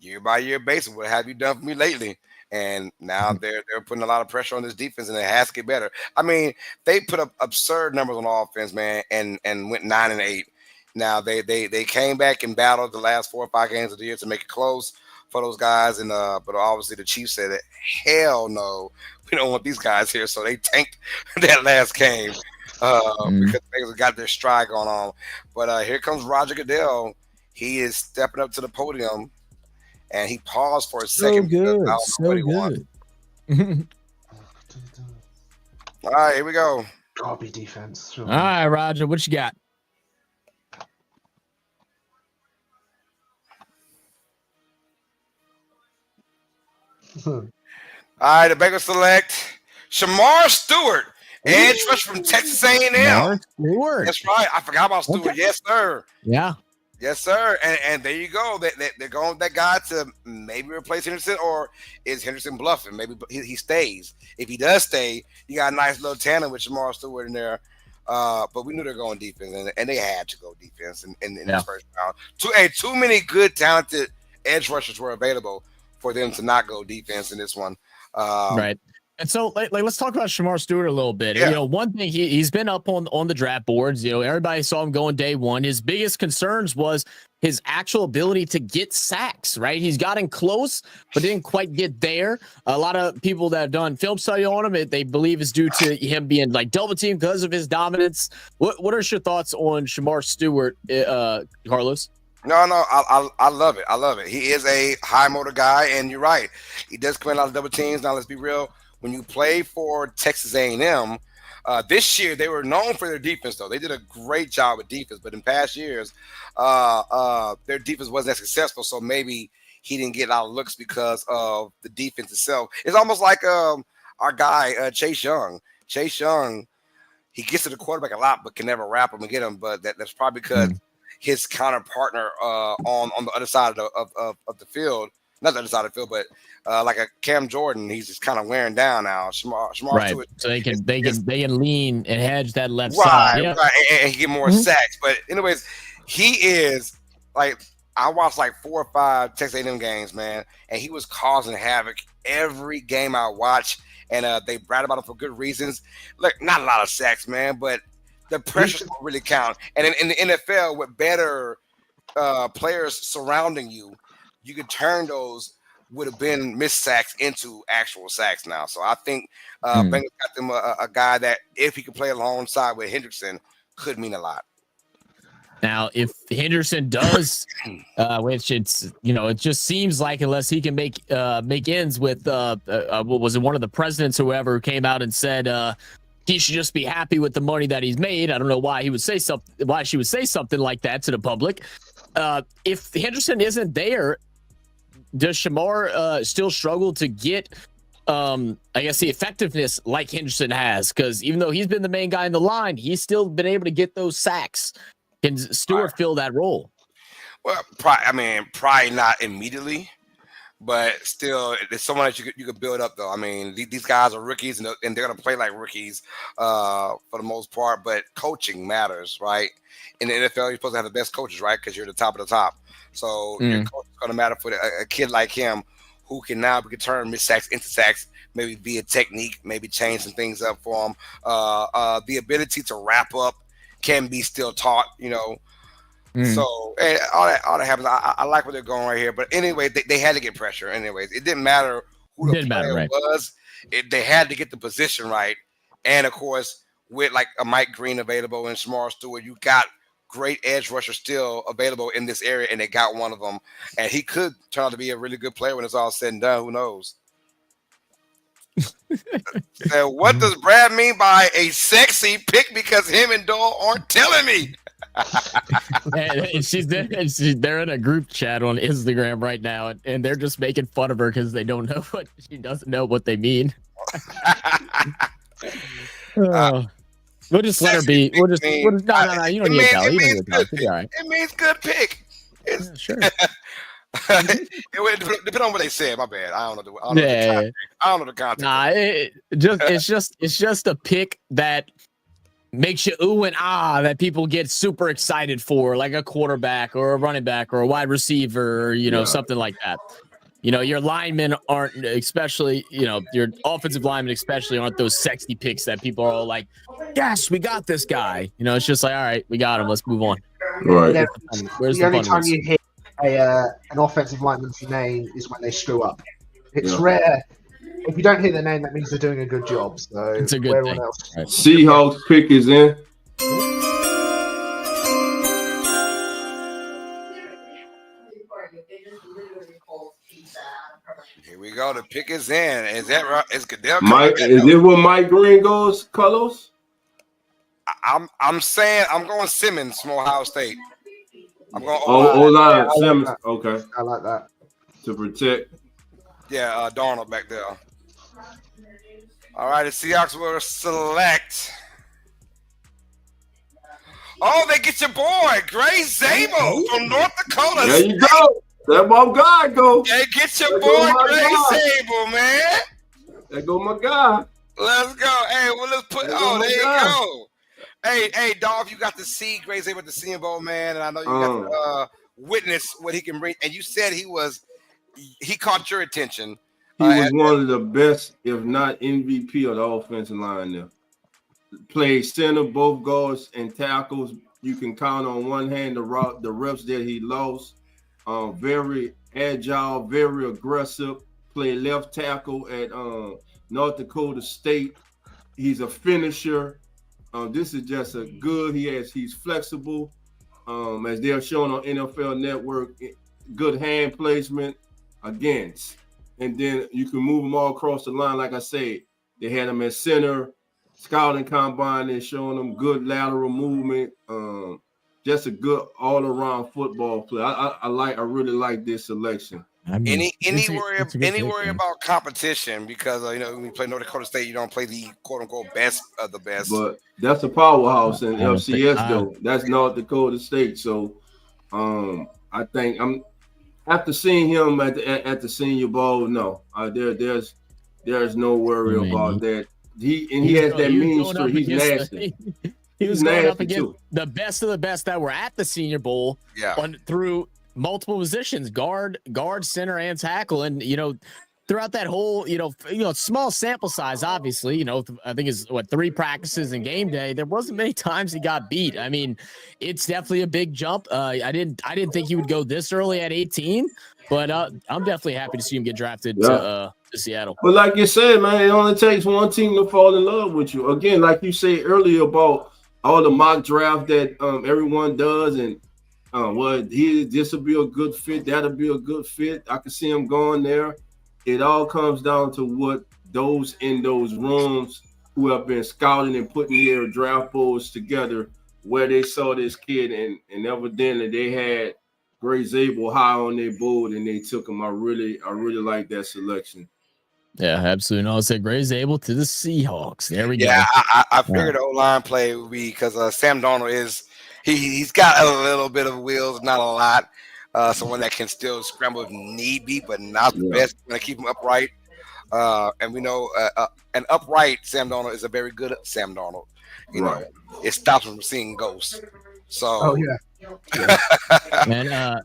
Speaker 3: year-by-year basis. What have you done for me lately? And now they're putting a lot of pressure on this defense, and it has to get better. I mean, they put up absurd numbers on offense, man, and went 9-8. Now they came back and battled the last 4 or 5 games of the year to make it close for those guys, and but obviously the Chiefs said that hell no, we don't want these guys here, so they tanked that last game because they got their stride going on. But here comes Roger Goodell. He is stepping up to the podium. And he paused for a second.
Speaker 4: So good.
Speaker 3: All right, here we go.
Speaker 5: Garbage defense.
Speaker 4: All right, Roger, what you got?
Speaker 3: All right, the Bengals select Shamar Stewart, edge rusher from Texas A&M.
Speaker 4: Stewart.
Speaker 3: That's right. I forgot about Stewart. Okay. Yes, sir.
Speaker 4: Yeah.
Speaker 3: Yes, sir. And there you go. They're going with that guy to maybe replace Henderson, or is Henderson bluffing? Maybe he stays. If he does stay, you got a nice little tandem with Shamar Stewart in there. But we knew they're going defense, and they had to go defense in this first round. Too many good, talented edge rushers were available for them to not go defense in this one.
Speaker 4: Right. And so, like, let's talk about Shamar Stewart a little bit.
Speaker 3: Yeah.
Speaker 4: You know, one thing he's been up on the draft boards. You know, everybody saw him going day one. His biggest concerns was his actual ability to get sacks. Right, he's gotten close, but didn't quite get there. A lot of people that have done film study on him, they believe is due to him being like double teamed because of his dominance. What are your thoughts on Shamar Stewart, Carlos?
Speaker 3: No, I love it. I love it. He is a high motor guy, and you're right. He does commit a lot of double teams. Now, let's be real. When you play for Texas A&M, this year they were known for their defense, though. They did a great job with defense, but in past years, their defense wasn't as successful, so maybe he didn't get a lot of looks because of the defense itself. It's almost like our guy, Chase Young. Chase Young, he gets to the quarterback a lot, but can never wrap him and get him, but that's probably because his counter partner on the other side of the field, not the other side of the field, but like a Cam Jordan, he's just kind of wearing down now. Shamar
Speaker 4: right.
Speaker 3: Stewart,
Speaker 4: So they can lean and hedge that left side.
Speaker 3: Right, and he get more sacks. But anyways, he is like, I watched like 4 or 5 Texas A&M games, man, and he was causing havoc every game I watch. And they brag about him for good reasons. Look, not a lot of sacks, man, but the pressure will really count. And in the NFL, with better players surrounding you, you can turn those would have been missed sacks into actual sacks now. So I think Bengals got them a guy that, if he could play alongside with Hendrickson, could mean a lot.
Speaker 4: Now, if Henderson does, which it's, you know, it just seems like, unless he can make ends with what was it, one of the presidents, whoever, who came out and said he should just be happy with the money that he's made. I don't know why he would say something, why she would say something like that to the public. If Henderson isn't there, does Shamar still struggle to get, I guess, the effectiveness like Henderson has? Because even though he's been the main guy in the line, he's still been able to get those sacks. Can Stewart fill that role?
Speaker 3: Well, probably not immediately, but still, it's someone that you could build up, though. I mean, these guys are rookies, and they're going to play like rookies for the most part, but coaching matters, right? In the NFL, you're supposed to have the best coaches, right? Because you're the top of the top. So your coach is going to matter for a kid like him, who can now turn missed sacks into sacks, maybe via technique, maybe change some things up for him. The ability to wrap up can be still taught, you know. So and all that happens. I like where they're going right here. But anyway, they had to get pressure. Anyways, it didn't matter who the player was. They had to get the position right. And of course, with like a Mike Green available and Shamar Stewart, you got great edge rushers still available in this area, and they got one of them. And he could turn out to be a really good player when it's all said and done. Who knows? So what does Brad mean by a sexy pick? Because him and Dole aren't telling me.
Speaker 4: They're in a group chat on Instagram right now, and they're just making fun of her because they don't know what she doesn't know what they mean. We'll just let her be. No. You don't need to tell.
Speaker 3: It means good pick.
Speaker 4: Yeah, sure.
Speaker 3: It would depend on what they said. My bad. I don't know the context.
Speaker 4: Nah, it's just a pick that makes you ooh and ah, that people get super excited for, like a quarterback or a running back or a wide receiver, or, you know, something like that. You know, your linemen aren't, especially, you know, your offensive linemen especially, aren't those sexy picks that people are all like, yes, we got this guy. You know, it's just like, all right, we got him. Let's move on.
Speaker 2: Right.
Speaker 5: Yeah,
Speaker 4: Where's
Speaker 5: the
Speaker 4: the
Speaker 5: only
Speaker 4: fun
Speaker 5: time you hit an offensive lineman's name is when they screw up. It's rare. If you don't hear their name, that means they're doing a good job. So
Speaker 4: it's a good thing.
Speaker 5: Else?
Speaker 2: Right. Seahawks pick is in.
Speaker 3: Here we go. The pick is in. Is that right? Is Goodell?
Speaker 2: Mike, is it where Mike Green goes, Carlos?
Speaker 3: I'm saying I'm going Simmons from Ohio State. I'm going
Speaker 2: O-line, Simmons. Okay.
Speaker 5: I like that.
Speaker 2: To protect.
Speaker 3: Yeah, Darnold back there. All right, the Seahawks will select. Oh, they get your boy, Gray Zabel from North Dakota.
Speaker 2: There you go. That's my guy, go.
Speaker 3: They get your boy, Gray Zabel, man.
Speaker 2: There go my guy.
Speaker 3: Let's go. Hey, well, let's put. There you go. Hey, Dolph, you got to see Gray Zabel at the Senior Bowl, man, and I know you got to witness what he can bring. And you said he was he caught your attention.
Speaker 2: He was one of the best, if not MVP, of the offensive line there. Played center, both guards, and tackles. You can count on one hand the reps that he lost. Very agile, very aggressive. Played left tackle at North Dakota State. He's a finisher. This is just a good. He's flexible. As they're showing on NFL Network, good hand placement against. And then you can move them all across the line. Like I said, they had him at center, scouting combine. They're showing them good lateral movement. Just a good all-around football player. I really like this selection.
Speaker 3: I mean, any worry about competition because when you play North Dakota State, you don't play the quote-unquote best of the best.
Speaker 2: But that's a powerhouse in FCS though. That's North Dakota State. So I think after seeing him at the Senior Bowl, no, there's no worry about that. He has that mean streak. He's nasty.
Speaker 4: He was going up against the best of the best that were at the Senior Bowl. Through multiple positions, guard, center, and tackle, and throughout that whole small sample size, obviously, I think it's 3 practices and game day. There wasn't many times he got beat. I mean, it's definitely a big jump. I didn't think he would go this early at 18, but I'm definitely happy to see him get drafted to Seattle.
Speaker 2: But like you said, man, it only takes one team to fall in love with you. Again, like you said earlier about all the mock draft that everyone does, and this will be a good fit, that'll be a good fit. I can see him going there. It all comes down to what those in those rooms who have been scouting and putting their draft boards together, where they saw this kid, and evidently they had Gray Zabel high on their board, and they took him. I really like that selection.
Speaker 4: Yeah, absolutely. No, I said Gray Zabel to the Seahawks. There we go.
Speaker 3: Yeah, I figured the O-line play would be because Sam Darnold he's got a little bit of wheels, not a lot. Someone that can still scramble if need be, but not the best. Going to keep him upright. And we know an upright Sam Darnold is a very good Sam Darnold. You know, it stops him from seeing ghosts. So,
Speaker 4: And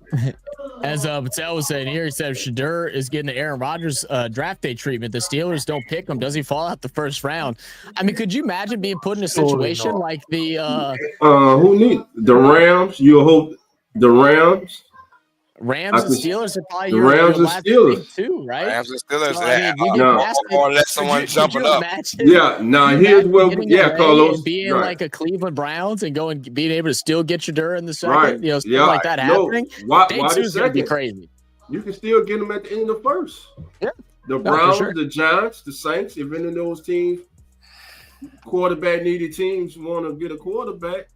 Speaker 4: as Patel was saying here, he said Shadur is getting the Aaron Rodgers draft day treatment. The Steelers don't pick him. Does he fall out the first round? I mean, could you imagine being put in a situation like the
Speaker 2: who need the Rams? You hope the Rams
Speaker 4: and Steelers are probably
Speaker 2: the Rams and Steelers
Speaker 4: too, right?
Speaker 3: Rams and Steelers,
Speaker 4: so,
Speaker 3: or let someone jump it up.
Speaker 2: Here's where Carlos
Speaker 4: being like a Cleveland Browns and being able to still get Shadur in the second, like that happening.
Speaker 2: Why
Speaker 4: the second? Be crazy.
Speaker 2: You can still get them at the end of the first.
Speaker 4: Yeah,
Speaker 2: the Browns, the Giants, the Saints. If any of those teams, quarterback needy teams, want to get a quarterback.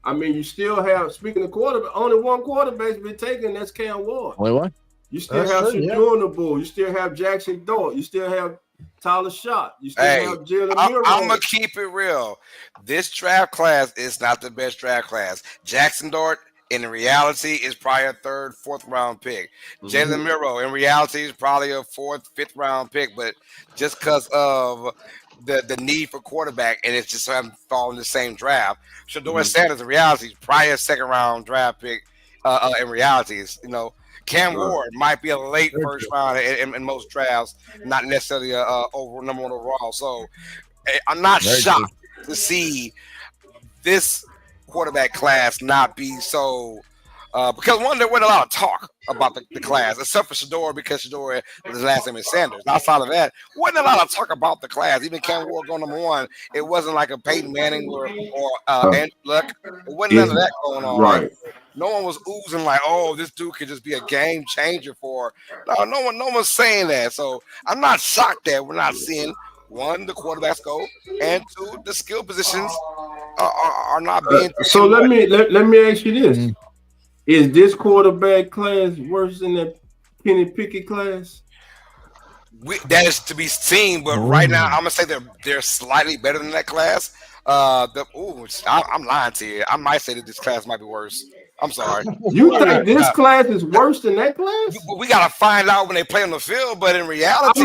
Speaker 2: I mean, you still have, speaking of quarterback, only one quarterback's been taken, that's Cam Ward.
Speaker 4: Only one?
Speaker 2: You still have Shadur on the board. You still have Jackson Dart. You still have Tyler Schott. You still have Jalen Miro.
Speaker 3: I'm going to keep it real. This draft class is not the best draft class. Jackson Dart, in reality, is probably a 3rd, 4th round pick. Jalen Miro, in reality, is probably a 4th, 5th round pick, but just because of the need for quarterback, and it's just haven't fallen in the same draft. Shador Sanders, in reality, is probably a 2nd round draft pick. In reality, Cam Ward might be a late first round in most drafts, not necessarily over number 1 overall. So I'm not shocked to see this quarterback class not be so. Because one, there wasn't a lot of talk about the class, except for Shador, because Shador, his last name is Sanders. Outside of that, wasn't a lot of talk about the class. Even Cam Ward going number 1, it wasn't like a Peyton Manning or Andrew Luck. It wasn't none of that going on.
Speaker 2: Right.
Speaker 3: No one was oozing like, oh, this dude could just be a game changer for. No one's saying that. So I'm not shocked that we're not seeing, 1, the quarterbacks go, and 2, the skill positions are not being.
Speaker 2: So let me ask you this. Is this quarterback class worse than that Kenny Pickett class?
Speaker 3: That is to be seen, but right now I'm gonna say they're slightly better than that class. I'm lying to you. I might say that this class might be worse. I'm sorry.
Speaker 2: You think this class is worse than that class?
Speaker 3: We gotta find out when they play on the field, but in reality,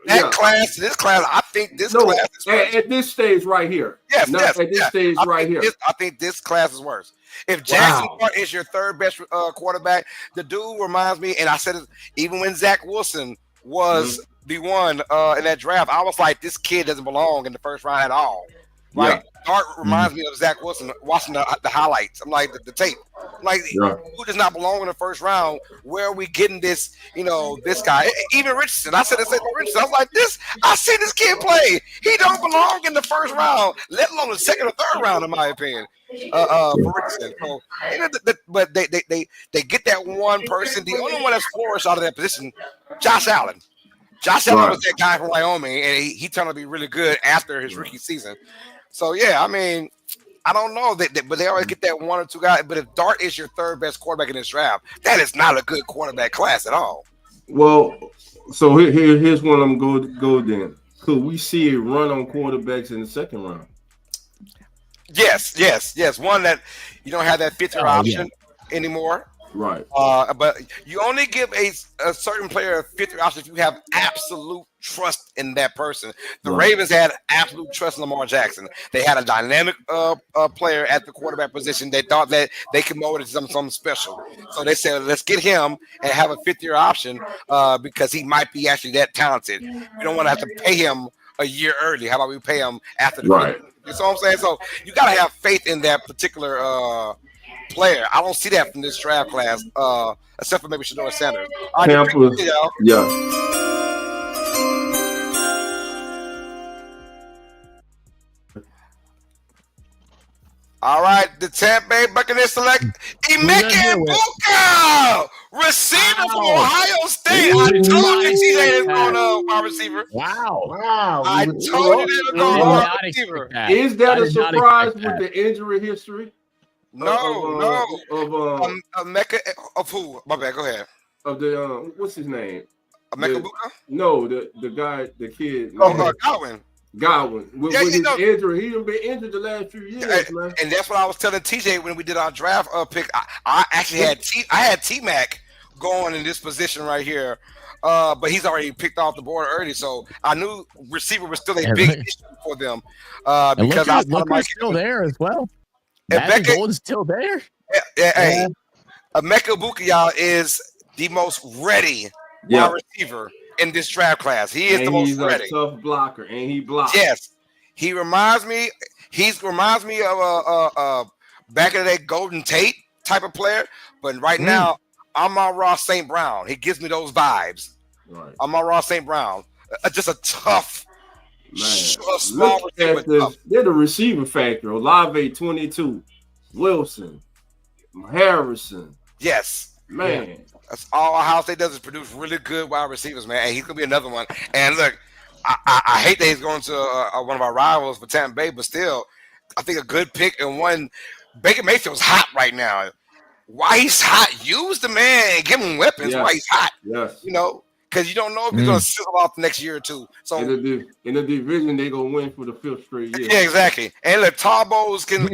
Speaker 3: that class to this class, I think this class is worse.
Speaker 2: At this stage right here.
Speaker 3: Yes,
Speaker 2: Not
Speaker 3: yes.
Speaker 2: at this stage right here.
Speaker 3: I think this class is worse. If Jackson Dart is your third best quarterback, the dude reminds me, and I said it even when Zach Wilson was the one in that draft, I was like, this kid doesn't belong in the first round at all. Right? Dart reminds me of Zach Wilson watching the highlights. I'm like the tape. I'm like, who does not belong in the first round? Where are we getting this? You know, this guy, even Richardson. I said the same for Richardson. I was like, I see this kid play. He don't belong in the first round, let alone the second or third round, in my opinion. For Richardson. So, but they get that one person. The only one that's flourished out of that position, Josh Allen. Josh Allen was that guy from Wyoming, and he turned out to be really good after his rookie season. So, yeah, I mean, I don't know, but they always get that one or two guys. But if Dart is your third best quarterback in this draft, that is not a good quarterback class at all.
Speaker 2: Well, so here's one I'm going to go then. Could we see a run on quarterbacks in the second round?
Speaker 3: Yes. One that you don't have that fifth-year option anymore.
Speaker 2: Right.
Speaker 3: But you only give a certain player a fifth-year option if you have absolute trust in that person. The Ravens had absolute trust in Lamar Jackson. They had a dynamic player at the quarterback position. They thought that they could mold it to something special. So they said, let's get him and have a fifth-year option because he might be actually that talented. We don't want to have to pay him a year early. How about we pay him after the
Speaker 2: right?
Speaker 3: You know what I'm saying? So you got to have faith in that particular player. I don't see that from this draft class, except for maybe Shador Sanders.
Speaker 2: Tampa, yeah.
Speaker 3: All right, the Tampa Bay Buccaneers select Emeka Egbuka, receiver from Ohio State. I told you TJ is going to wide receiver.
Speaker 4: Wow.
Speaker 3: I told you they were going wide receiver.
Speaker 2: Is that a surprise with the injury history?
Speaker 3: No. Emeka of who? My bad. Go ahead.
Speaker 2: Of the what's his name?
Speaker 3: Emeka Egbuka?
Speaker 2: No, the guy, the kid. Godwin. With his injury, he's been injured the last few years, man.
Speaker 3: And that's what I was telling TJ when we did our draft pick. I actually had T-Mac going in this position right here, but he's already picked off the board early, so I knew receiver was still a big issue for them because
Speaker 4: look still there as well. Magic Golden's still there.
Speaker 3: Hey, Emeka Egbuka, y'all, is the most ready wide receiver in this draft class. He is the most ready.
Speaker 2: He's a tough blocker, and he blocks.
Speaker 3: Yes, he reminds me. He reminds me of a back in the day Golden Tate type of player. But right now, Amon-Ra St. Brown. He gives me those vibes.
Speaker 2: Right.
Speaker 3: Amon-Ra St. Brown, just a tough,
Speaker 2: small receiver. They're the receiver factor. Olave 22, Wilson, Harrison.
Speaker 3: Yes,
Speaker 2: man.
Speaker 3: That's all Ohio State does is produce really good wide receivers, man. And he's gonna be another one. And look, I hate that he's going to one of our rivals for Tampa Bay, but still, I think a good pick and one. Baker Mayfield's hot right now. Why he's hot? Use the man and give him weapons. Why he's hot?
Speaker 2: Yes.
Speaker 3: You know, because you don't know if he's gonna sizzle off the next year or two. So
Speaker 2: in the division, they're gonna win for the 5th straight year.
Speaker 3: Yeah, exactly. And look, Tarbos can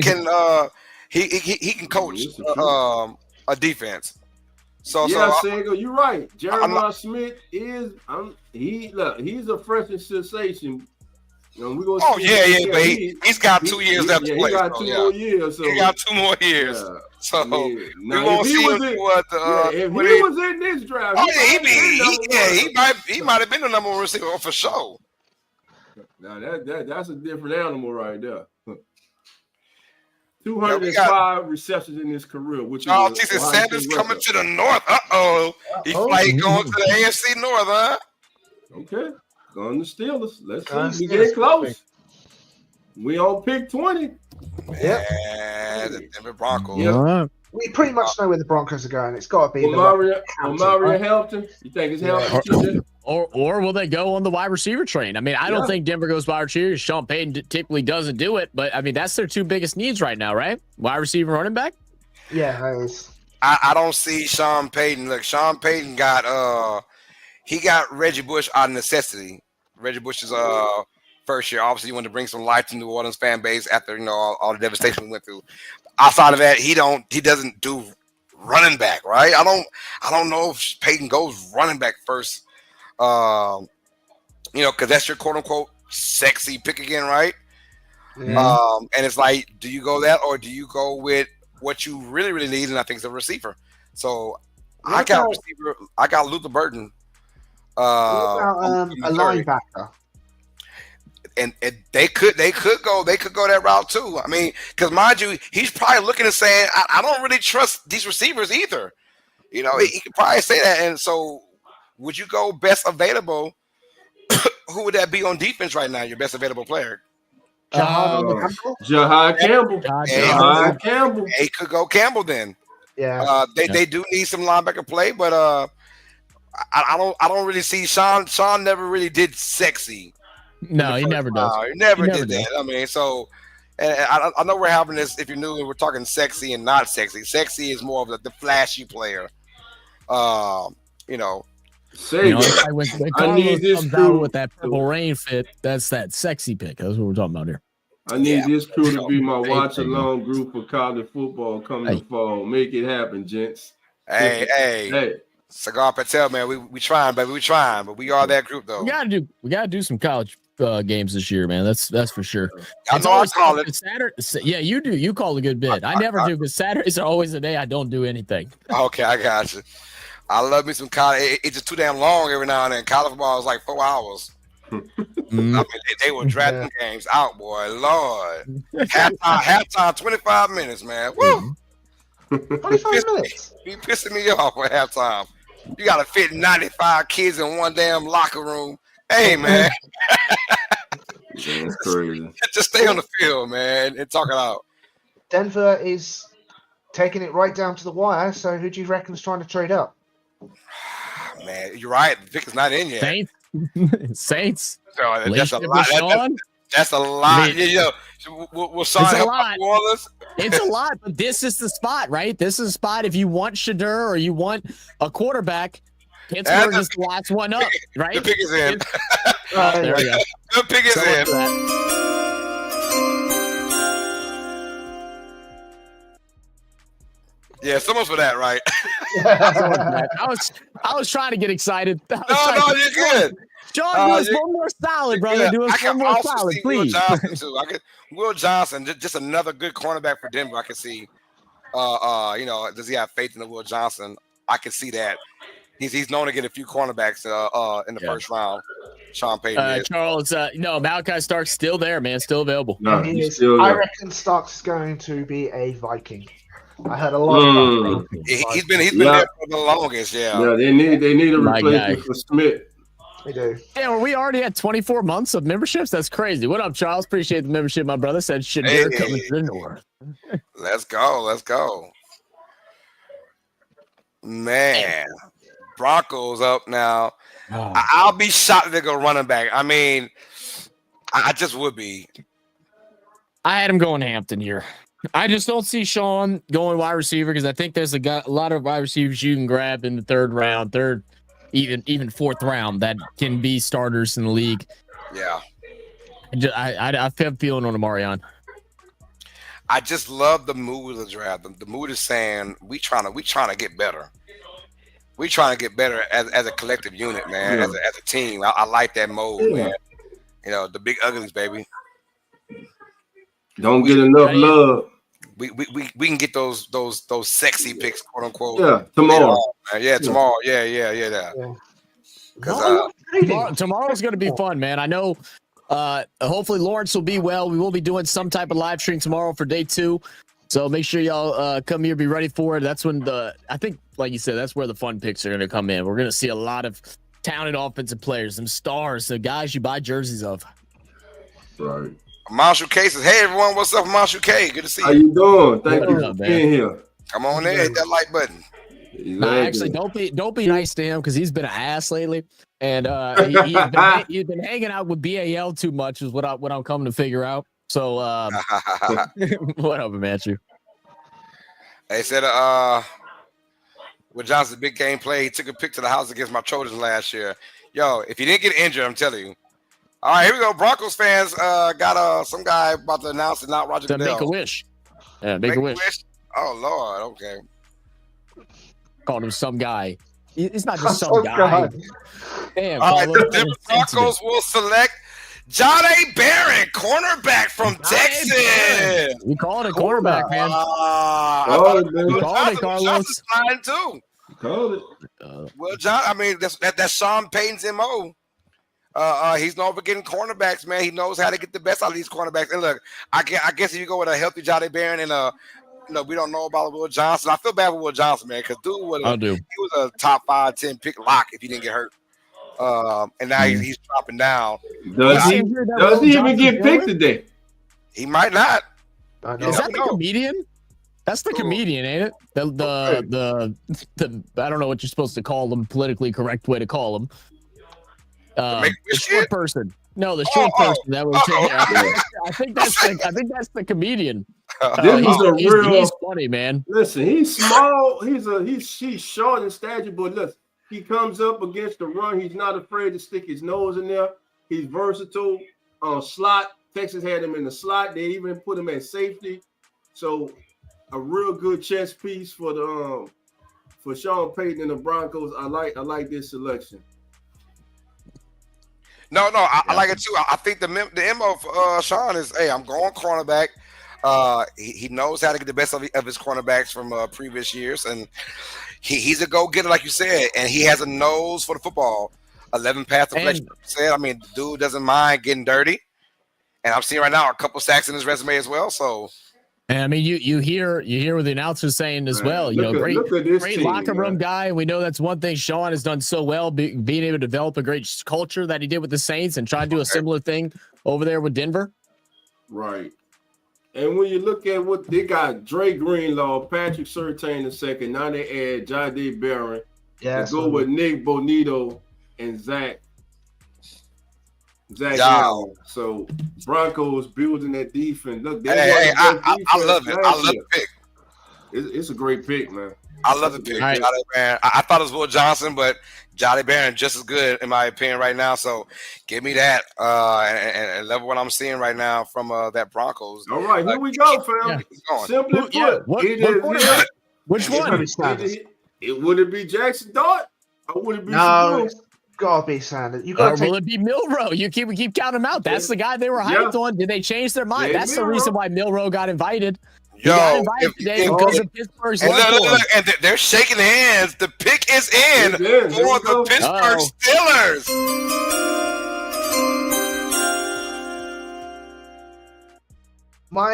Speaker 3: he can coach a defense. So
Speaker 2: Sego, you're right. Jeremiah Smith is he's a freshman sensation. You know, we're gonna
Speaker 3: but he's got 2 years left to play.
Speaker 2: He got 2 more years. So
Speaker 3: he got 2 more years.
Speaker 2: Yeah.
Speaker 3: So
Speaker 2: we
Speaker 3: won't see him
Speaker 2: if he was in this draft,
Speaker 3: he might have been the number one receiver for sure.
Speaker 2: Now that's a different animal right there. 205 receptions in his career, which
Speaker 3: is Sanders coming to the north. He's like going to the AFC North, huh?
Speaker 2: Okay, going to Steelers. Let's see. We get close. We on pick 20.
Speaker 3: Yeah, the Denver Broncos.
Speaker 5: Yep. We pretty much know where the Broncos are going. It's got to be
Speaker 2: Mario Helton. You think it's Helton?
Speaker 4: Or will they go on the wide receiver train? I mean, I don't think Denver goes wide receiver. Sean Payton typically doesn't do it, but I mean, that's their 2 biggest needs right now, right? Wide receiver, running back.
Speaker 5: Yeah, that is.
Speaker 3: I don't see Sean Payton. Look, Sean Payton got he got Reggie Bush out of necessity. Reggie Bush's first year, obviously, he wanted to bring some life to New Orleans fan base after all the devastation we went through. Outside of that, he doesn't do running back, right? I don't know if Payton goes running back first. You know, because that's your quote unquote sexy pick again, right?
Speaker 5: Yeah.
Speaker 3: And it's like, do you go that or do you go with what you really, really need? And I think it's a receiver. So I got receiver. I got Luther Burton.
Speaker 5: What about a linebacker?
Speaker 3: And they could go that route too. I mean, because mind you, he's probably looking and saying, I don't really trust these receivers either. You know, he could probably say that. And so, would you go best available? Who would that be on defense right now? Your best available player?
Speaker 2: Jahad Campbell.
Speaker 3: He could go Campbell then.
Speaker 5: Yeah.
Speaker 3: They do need some linebacker play, but I don't really see Sean. Sean never really did sexy.
Speaker 4: No, he never does.
Speaker 3: He never did that. I mean, so and I know we're having this. If you're new, we're talking sexy and not sexy. Sexy is more of the flashy player. You know.
Speaker 4: When Carlos comes out with that Purple Rain fit, that's that sexy pick. That's what we're talking about here.
Speaker 2: I need this crew to be my watch-along group for college football coming fall. Make it happen, gents.
Speaker 3: Hey. Cigar Patel, man, we trying, baby. We trying, but we are that group though.
Speaker 4: We gotta do some college games this year, man. That's for sure.
Speaker 3: I know I call it
Speaker 4: Saturday. Yeah, you do. You call a good bit. I never do because Saturdays are always the day I don't do anything.
Speaker 3: Okay, I got you. I love me some college. It's just too damn long every now and then. College football is like 4 hours. I mean, they were dragging games out, boy. Lord. Halftime, 25 minutes, man. Woo!
Speaker 5: 25 minutes?
Speaker 3: Be pissing me off at halftime. You got to fit 95 kids in one damn locker room. Hey, man.
Speaker 2: That's crazy.
Speaker 3: Just stay on the field, man, and talk it out.
Speaker 5: Denver is taking it right down to the wire, so who do you reckon is trying to trade up?
Speaker 3: Man, you're right. The pick is not in yet.
Speaker 4: Saints.
Speaker 3: So that's a lot. That's a lot. We'll sign
Speaker 4: it's a
Speaker 3: up
Speaker 4: lot.
Speaker 3: New Orleans.
Speaker 4: It's a lot, but this is the spot, right? This is the spot if you want Shadur or you want a quarterback. Pittsburgh is the last one up, right?
Speaker 3: The pick is in.
Speaker 4: There we go.
Speaker 3: The pick is in. Yeah, so much for that, right?
Speaker 4: I was trying to get excited.
Speaker 3: No, you're good.
Speaker 4: John, do us one more solid, brother. Do us one more solid, please.
Speaker 3: Will Johnson, just another good cornerback for Denver. I can see. Does he have faith in the Will Johnson? I can see that. He's known to get a few cornerbacks in the first round. Sean Payton.
Speaker 4: Charles, no, Malachi Stark's still there, man. Still available.
Speaker 2: No,
Speaker 5: I reckon Stark's going to be a Viking. I heard a lot of
Speaker 3: He's been there for the longest,
Speaker 2: Yeah, they need a replacement for Smith.
Speaker 5: They do.
Speaker 4: Yeah, we already had 24 months of memberships. That's crazy. What up, Charles? Appreciate the membership. My brother said Shadur coming to the door.
Speaker 3: Let's go. Man, Broncos up now. Oh. I'll be shocked if they go running back. I mean, I just would be.
Speaker 4: I had him going Hampton here. I just don't see Sean going wide receiver because I think there's a lot of wide receivers you can grab in the third round, even fourth round that can be starters in the league.
Speaker 3: Yeah.
Speaker 4: I feel feeling on Amarion.
Speaker 3: I just love the mood of the draft. The mood is saying we trying to get better. We trying to get better as a collective unit, man. As a team. I like that mode, man. You know, the big uglies, baby.
Speaker 2: Don't get enough love.
Speaker 3: We can get those sexy picks, quote unquote.
Speaker 2: Yeah, tomorrow.
Speaker 3: Tomorrow. Yeah.
Speaker 4: Tomorrow's gonna be fun, man. I know. Hopefully Lawrence will be well. We will be doing some type of live stream tomorrow for day 2. So make sure y'all come here, be ready for it. That's when I think, like you said, that's where the fun picks are gonna come in. We're gonna see a lot of talented offensive players, some stars, the guys you buy jerseys of.
Speaker 2: Right.
Speaker 3: Marshall K says, "Hey everyone, what's up, Marshall K? Good to see you.
Speaker 2: How you doing? Thank you for being here.
Speaker 3: Come on in, hit that like button."
Speaker 4: No, actually, don't be nice to him because he's been an ass lately, and he's been hanging out with BAL too much, is what I'm coming to figure out. So, what up, Matthew?
Speaker 3: They said, with Johnson's big game play, he took a pick to the house against my Trojans last year. Yo, if he didn't get injured, I'm telling you. All right, here we go. Broncos fans got some guy about to announce it, not Roger Goodell.
Speaker 4: Make a wish. Yeah, make a wish.
Speaker 3: Oh, Lord. Okay.
Speaker 4: Called him some guy. He's not just some
Speaker 5: Oh,
Speaker 4: guy.
Speaker 5: God.
Speaker 4: Damn,
Speaker 3: All right,
Speaker 4: Carlos,
Speaker 3: the Denver Broncos will select Johnny Barron, cornerback from Texas.
Speaker 4: You call it a cornerback, man.
Speaker 3: I
Speaker 2: Oh,
Speaker 3: thought
Speaker 2: man.
Speaker 4: You called it, Carlos.
Speaker 3: Johnson's flying too.
Speaker 2: Called it.
Speaker 3: Well, John, I mean that's Sean Payton's MO. He's known for getting cornerbacks, man. He knows how to get the best out of these cornerbacks. And look, I guess if you go with a healthy Johnny Barron and we don't know about Will Johnson. I feel bad for Will Johnson, man, because he was a top 5, 10 pick lock if he didn't get hurt. And now he's dropping down.
Speaker 2: Does he even get picked today?
Speaker 3: He might not.
Speaker 4: Is that the comedian? That's the comedian, ain't it? The I don't know what you're supposed to call them. Politically correct way to call them. The short person. No, the short person. That was. I think that's the comedian. He's funny, man.
Speaker 2: Listen, he's small. He's short in stature, but listen, he comes up against the run. He's not afraid to stick his nose in there. He's versatile. Slot. Texas had him in the slot. They even put him at safety. So a real good chess piece for Sean Payton and the Broncos. I like this selection.
Speaker 3: No, I like it too. I think the MO for Sean is, hey, I'm going cornerback. He knows how to get the best of his cornerbacks from previous years, and he's a go-getter, like you said, and he has a nose for the football. 11 pass deflection. I mean, the dude doesn't mind getting dirty, and I'm seeing right now a couple sacks in his resume as well. So,
Speaker 4: and I mean, you hear what the announcer's saying as well. Great locker room guy. We know that's one thing Sean has done so well, being able to develop a great culture that he did with the Saints and try to do a similar thing over there with Denver.
Speaker 2: Right. And when you look at what they got, Dre Greenlaw, Patrick Surtain II, now they add Johnny Barron.
Speaker 5: Yeah.
Speaker 2: They go with Nick Bonito and Zach Allen. So Broncos building that defense. Look,
Speaker 3: I love it. I love the pick.
Speaker 2: It's a great pick, man.
Speaker 3: I love the pick. Right. I thought it was Will Johnson, but Johnny Barron just as good in my opinion right now. So give me that and love what I'm seeing right now from that Broncos.
Speaker 2: All right, here we go, fam. Yeah. Simply put,
Speaker 4: which one?
Speaker 2: Would it be Jackson Dart or would it be?
Speaker 5: No, it's gotta be Sanders.
Speaker 4: Will it be Milroe? We keep counting them out. That's the guy they were hyped on. Did they change their mind? That's the reason why Milroe got invited.
Speaker 3: Because of Pittsburgh's and they're shaking hands. The pick is in for the Pittsburgh Steelers.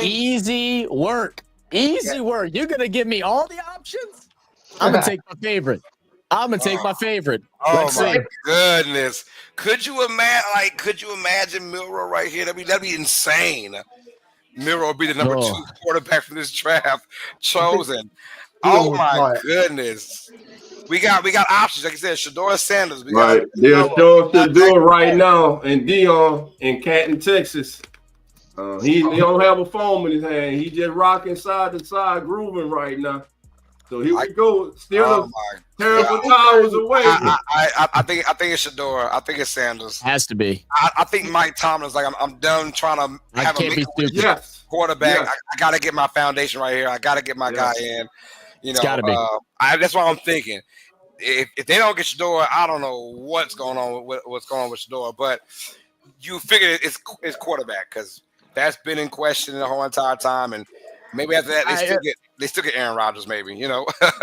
Speaker 4: Easy work. You're gonna give me all the options. I'm gonna take my favorite.
Speaker 3: Oh my goodness! Could you imagine Milroe right here? That'd be insane. Milroe will be the number 2 quarterback from this draft chosen. Oh my goodness. We got options. Like I said, Shedeur Sanders.
Speaker 2: They're showing Shedeur right now and Dion in Canton, Texas. He don't have a phone in his hand. He just rocking side to side, grooving right now. So here we go. Still terrible towers away.
Speaker 3: I think it's Shedeur. I think it's Sanders.
Speaker 4: Has to be.
Speaker 3: I think Mike Tomlin's like, I'm done trying to have a quarterback.
Speaker 2: Yes.
Speaker 3: I got to get my foundation right here. I got to get my guy in.
Speaker 4: It's got to be.
Speaker 3: That's what I'm thinking. If they don't get Shedeur, I don't know what's going on with Shedeur. But you figure it's quarterback because that's been in question the whole entire time. And maybe after that, they still get Aaron Rodgers, maybe, I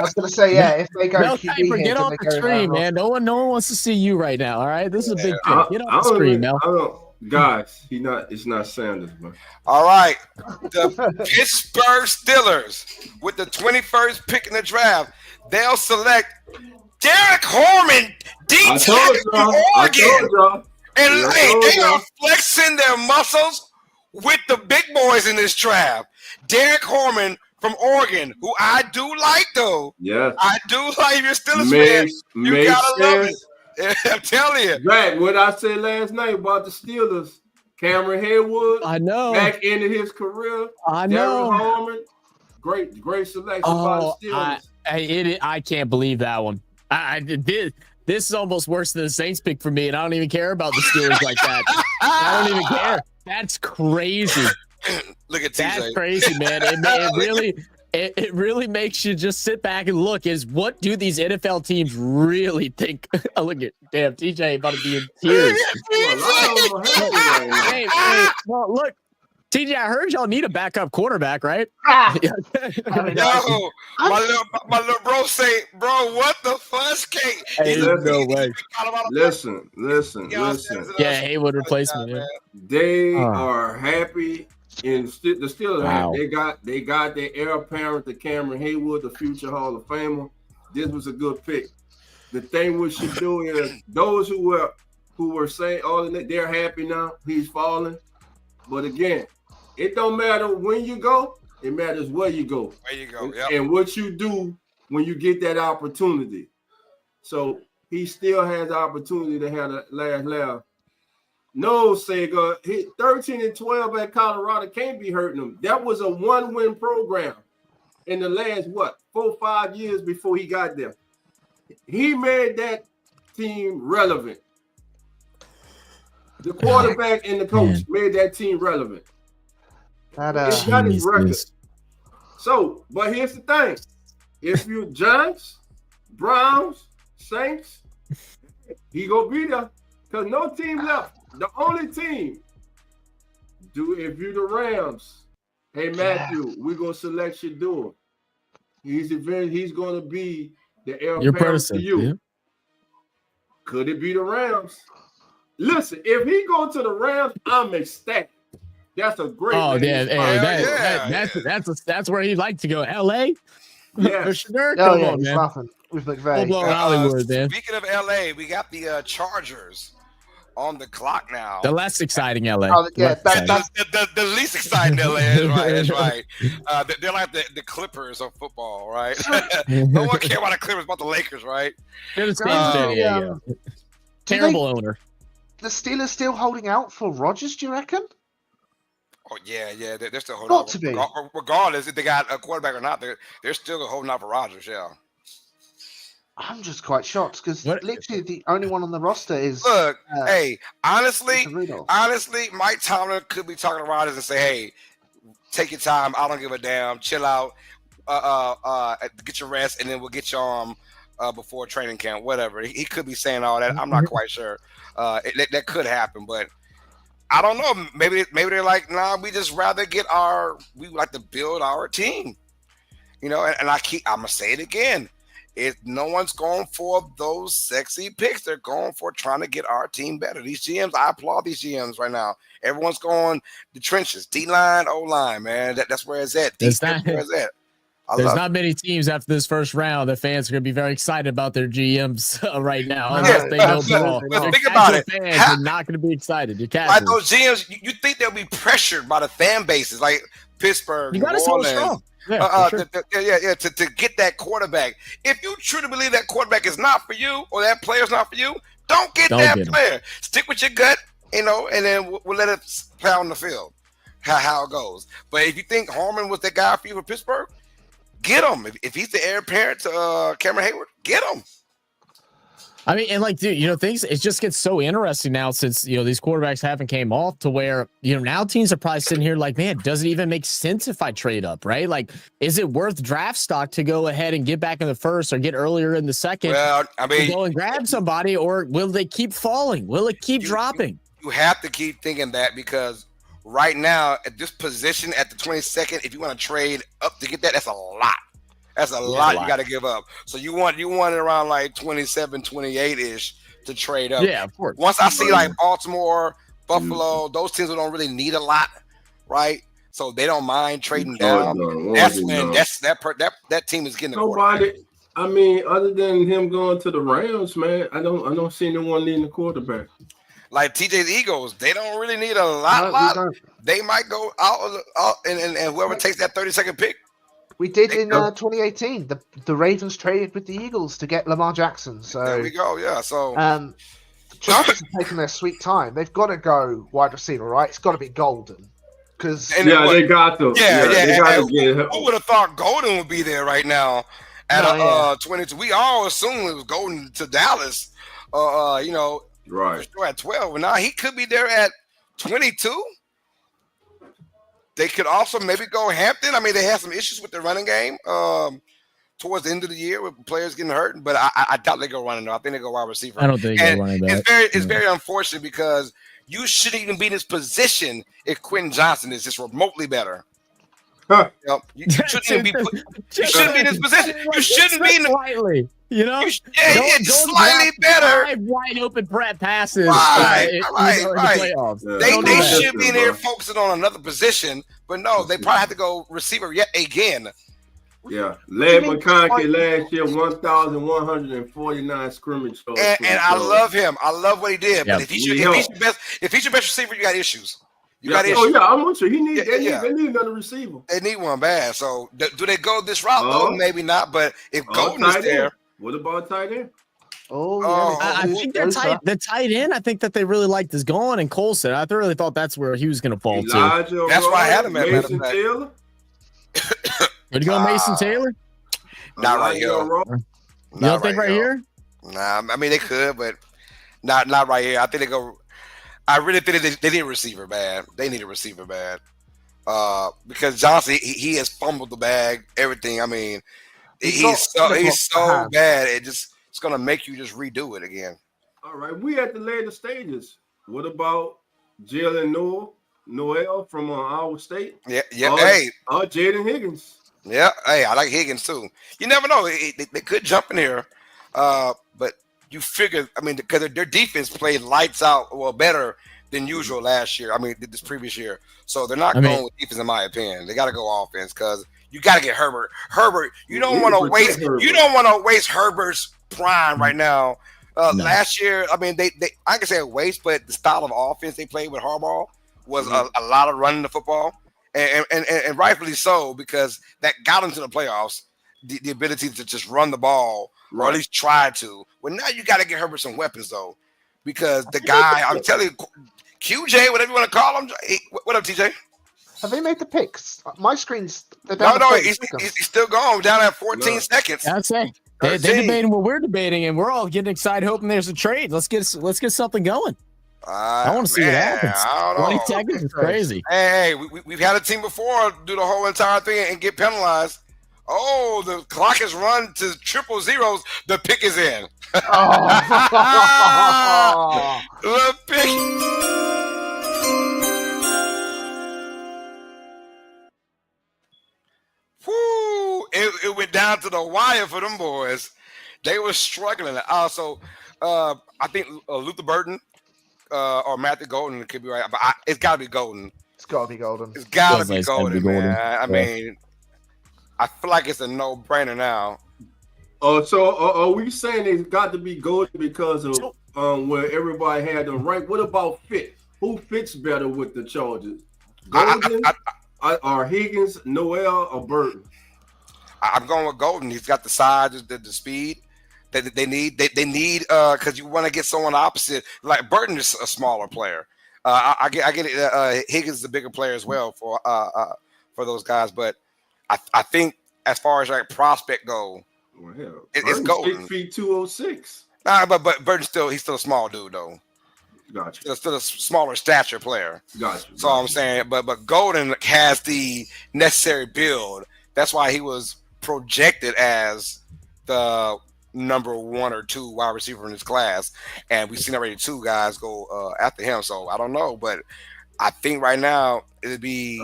Speaker 5: was going to say, if they go QB,
Speaker 4: get off the screen, man. No one wants to see you right now, all right? This is a big thing. Get off the screen, Mel.
Speaker 2: Guys, it's not Sanders, man.
Speaker 3: All right. The Pittsburgh Steelers, with the 21st pick in the draft, they'll select Derek Horman, from Oregon. And they are flexing their muscles with the big boys in this draft. Derek Horman from Oregon, who I do like, though.
Speaker 2: Yeah.
Speaker 3: I do like. If you're still a fan, you gotta love it. I'm telling you.
Speaker 2: Right. What I said last night about the Steelers, Cameron Haywood.
Speaker 4: I know.
Speaker 2: Back into his career.
Speaker 4: I know.
Speaker 2: Derek Horman. Great selection by the Steelers.
Speaker 4: I can't believe that one. This is almost worse than the Saints pick for me, and I don't even care about the Steelers like that. I don't even care. That's crazy.
Speaker 3: Look at TJ.
Speaker 4: That's crazy, man. It really. it really makes you just sit back and look is what do these NFL teams really think? Look at damn TJ about to be in tears. Hey, well, look, TJ, I heard y'all need a backup quarterback, right?
Speaker 3: Yo, my little bro say, bro, what the fudge cake?
Speaker 4: Hey, no way.
Speaker 2: Listen.
Speaker 4: Yeah, Haywood replacement. Yeah.
Speaker 2: They are happy. And the Steelers,
Speaker 4: Wow.
Speaker 2: they got their heir apparent to Cameron Haywood, the future Hall of Famer. This was a good pick. The thing we should do is those who were saying all that they're happy now. He's falling, but again, it don't matter when you go. It matters where you go.
Speaker 3: Yep.
Speaker 2: And what you do when you get that opportunity. So he still has the opportunity to have the last laugh. No, Sega, 13-12 at Colorado can't be hurting him. That was a 1-win program in the last, 4-5 years before he got there. He made that team relevant. The quarterback and the coach made that team relevant. It's not his record. So, but here's the thing. If you Giants, Browns, Saints, he gonna be there because no team left. The only team, if you the Rams, hey Matthew, we're gonna select Shador. He's gonna be the heir apparent to you. Yeah. Could it be the Rams? Listen, if he go to the Rams, I'm ecstatic. That's a great.
Speaker 4: Oh yeah, that's where he'd like to go. LA.
Speaker 2: Yeah,
Speaker 4: for sure.
Speaker 5: Come on, man. With McVay.
Speaker 4: Hollywood, man.
Speaker 3: Speaking of LA, we got the Chargers on the clock now.
Speaker 4: The less exciting LA.
Speaker 5: Oh, yeah,
Speaker 3: the least exciting LA is right. They're like the Clippers of football, right? No one cares about the Clippers, about the Lakers, right?
Speaker 4: Terrible owner.
Speaker 5: The Steelers still holding out for Rodgers, do you reckon?
Speaker 3: Oh yeah, they're still holding out.
Speaker 5: To be.
Speaker 3: Regardless if they got a quarterback or not, they're still holding out for Rodgers. Yeah.
Speaker 5: I'm just quite shocked because literally the only one on the roster is.
Speaker 3: Look, hey, honestly, Mike Tomlin could be talking to Rodgers and say, "Hey, take your time. I don't give a damn. Chill out. Get your rest, and then we'll get you on before training camp. Whatever." He could be saying all that. I'm not quite sure. That could happen, but I don't know. Maybe they're like, nah, we just rather we like to build our team, and I'm gonna say it again. If no one's going for those sexy picks, they're going for trying to get our team better. These GMs, I applaud these GMs right now. Everyone's going the trenches, D-line, O-line, man. That's where it's at. There's
Speaker 4: not many teams after this first round that fans are going to be very excited about their GMs right now.
Speaker 3: Think about it.
Speaker 4: Fans are not going to be excited.
Speaker 3: Like those GMs, you think they'll be pressured by the fan bases like Pittsburgh,
Speaker 4: you got to hold strong.
Speaker 3: To get that quarterback. If you truly believe that quarterback is not for you or that player's not for you, don't get that player. Stick with your gut, and then we'll let it play on the field how it goes. But if you think Harmon was the guy for you for Pittsburgh, get him. If he's the heir apparent to Cameron Hayward, get him.
Speaker 4: I mean, and dude, things, it just gets so interesting now since, these quarterbacks haven't came off to where, now teams are probably sitting here like, man, does it even make sense if I trade up, right? Like, is it worth draft stock to go ahead and get back in the first or get earlier in the second?
Speaker 3: Well, I mean,
Speaker 4: to go and grab somebody, or will they keep falling? Will it keep dropping?
Speaker 3: You have to keep thinking that because right now at this position at the 22nd, if you want to trade up to get that's a lot. That's a lot you got to give up. So you want it around like 27, 28-ish to trade up.
Speaker 4: Yeah, of course.
Speaker 3: Once I see like Baltimore, Buffalo, those teams that don't really need a lot, right? So they don't mind trading down. That's when that team is getting the quarterback.
Speaker 2: I mean, other than him going to the Rams, man, I don't see anyone needing the quarterback.
Speaker 3: Like TJ's Eagles, they don't really need a lot. They might go out and whoever takes that 30-second pick.
Speaker 5: We did in 2018. The Ravens traded with the Eagles to get Lamar Jackson. So
Speaker 3: there we go. Yeah. So
Speaker 5: the Chargers are taking their sweet time. They've got to go wide receiver, right? It's got to be Golden.
Speaker 2: They got to.
Speaker 3: Who would have thought Golden would be there right now at 22? We all assumed it was Golden to Dallas.
Speaker 2: Right.
Speaker 3: At 12, and now he could be there at 22. They could also maybe go Hampton. I mean, they had some issues with the running game towards the end of the year with players getting hurt, but I doubt they go running. Though. I think they go wide receiver.
Speaker 4: I don't think they go running back.
Speaker 3: It's very unfortunate because you shouldn't even be in this position if Quentin Johnson is just remotely better.
Speaker 2: Huh.
Speaker 3: You shouldn't even be you shouldn't be in this position. You shouldn't be in the
Speaker 4: slightly. You know,
Speaker 3: it's slightly better.
Speaker 4: Wide open prep passes.
Speaker 3: Right.
Speaker 4: The
Speaker 3: they should be in there focusing on another position, but no, they probably have to go receiver yet again.
Speaker 2: Yeah, led McConkey last year 1,149 scrimmage.
Speaker 3: And I love him. I love what he did. But if he's your best receiver, you got issues. You got issues.
Speaker 2: Oh yeah, I'm with you. They need another receiver.
Speaker 3: They need one bad. So do they go this route? Oh, maybe not. But if Golden is there,
Speaker 2: what about tight end?
Speaker 4: I think they're tight. The tight end, I think that they really liked is gone and Colson. I really thought that's where he was going to fall to.
Speaker 3: That's why I had him at
Speaker 2: Mason Taylor.
Speaker 4: Would you go Mason Taylor?
Speaker 3: Not right here.
Speaker 4: You don't think right here?
Speaker 3: Nah, I mean they could, but not right here. I think they go. I really think they need a receiver bad. They need a receiver bad. Because Johnson, he has fumbled the bag, everything. I mean, he's so bad. It's gonna make you just redo it again.
Speaker 2: All right, we at the later stages. What about Jalen Noel from Iowa State?
Speaker 3: Yeah.
Speaker 2: Jaden Higgins.
Speaker 3: Yeah, hey, I like Higgins too. You never know; they could jump in here, but you figure. I mean, because their defense played lights out, better than usual last year. I mean, this previous year, so they're not going with defense, in my opinion. They got to go offense because you got to get Herbert. You don't want to waste. You don't want to waste Herbert's prime right now. Last year, I mean, they I can say a waste, but the style of offense they played with Harbaugh was a lot of running the football. And rightfully so, because that got them to the playoffs, the ability to just run the ball, or at least try to. Well, now you got to get Herbert some weapons, though, because the guy, I'm telling you, QJ, whatever you want to call him. What up, TJ?
Speaker 5: Have they made the picks? My screen's
Speaker 3: he's still going down at 14 seconds.
Speaker 4: That's it. They're debating what we're debating, and we're all getting excited, hoping there's a trade. Let's get something going. I want to see what happens. 20 seconds is crazy.
Speaker 3: Hey, we've had a team before do the whole entire thing and get penalized. Oh, the clock is run to triple zeros. The pick is in. The pick. Whoo! It went down to the wire for them boys. They were struggling. Also, I think Luther Burton. Or Matthew Golden could be right, but it's got to be Golden.
Speaker 5: It's got to be Golden.
Speaker 3: It's got to be Golden, man. I mean, I feel like it's a no-brainer now.
Speaker 2: So are we saying it's got to be Golden because of where everybody had them ranked? What about fit? Who fits better with the Chargers? Golden, or Higgins, Noel, or Burton?
Speaker 3: I'm going with Golden. He's got the size, the speed. They need because you want to get someone opposite. Like Burton is a smaller player. I get it. Higgins is a bigger player as well for those guys. But I think as far as like prospect go, it's Golden.
Speaker 2: 6 feet 206.
Speaker 3: But Burton's he's still a small dude though.
Speaker 2: Gotcha.
Speaker 3: Still a smaller stature player.
Speaker 2: Gotcha.
Speaker 3: So I'm saying, but Golden has the necessary build. That's why he was projected as the number 1 or 2 wide receiver in his class, and we've seen already 2 guys go after him. So I don't know, but I think right now it'd be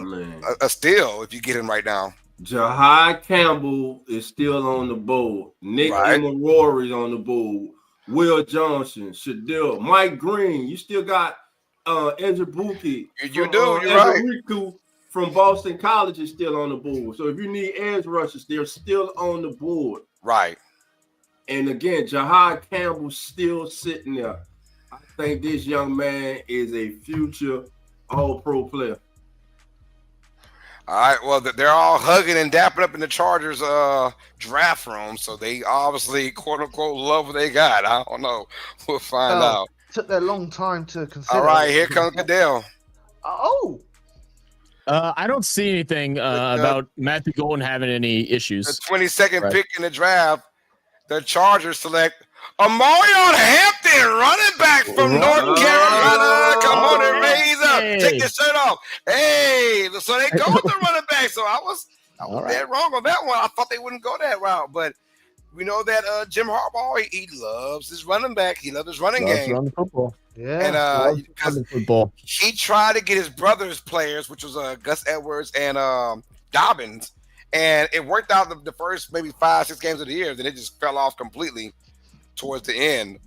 Speaker 3: a steal if you get him right now.
Speaker 2: Jahai Campbell is still on the board. Nick Rory's on the board. Will Johnson, Shadil, Mike Green. You still got Ezra Buki.
Speaker 3: You do. You're right.
Speaker 2: Riku from Boston College is still on the board. So if you need edge rushers, they're still on the board.
Speaker 3: Right.
Speaker 2: And again, Jahai Campbell's still sitting there. I think this young man is a future all-pro player.
Speaker 3: All right, well, they're all hugging and dapping up in the Chargers draft room, so they obviously, quote-unquote, love what they got. I don't know. We'll find out.
Speaker 5: Took their long time to consider.
Speaker 3: All right, here comes Goodell.
Speaker 4: I don't see anything about Matthew Golden having any issues.
Speaker 3: The 22nd pick in the draft, the Chargers select Amarion Hampton. Reigning running back from North Carolina. Come on and raise up. Take your shirt off. Hey, so they go with the running back. So I was dead wrong on that one. I thought they wouldn't go that route, but we know that Jim Harbaugh, he loves his running back. He loves his running game.
Speaker 4: Running football.
Speaker 5: Yeah,
Speaker 3: and he tried to get his brother's players, which was Gus Edwards and Dobbins, and it worked out the first maybe 5-6 games of the year. Then it just fell off completely towards the end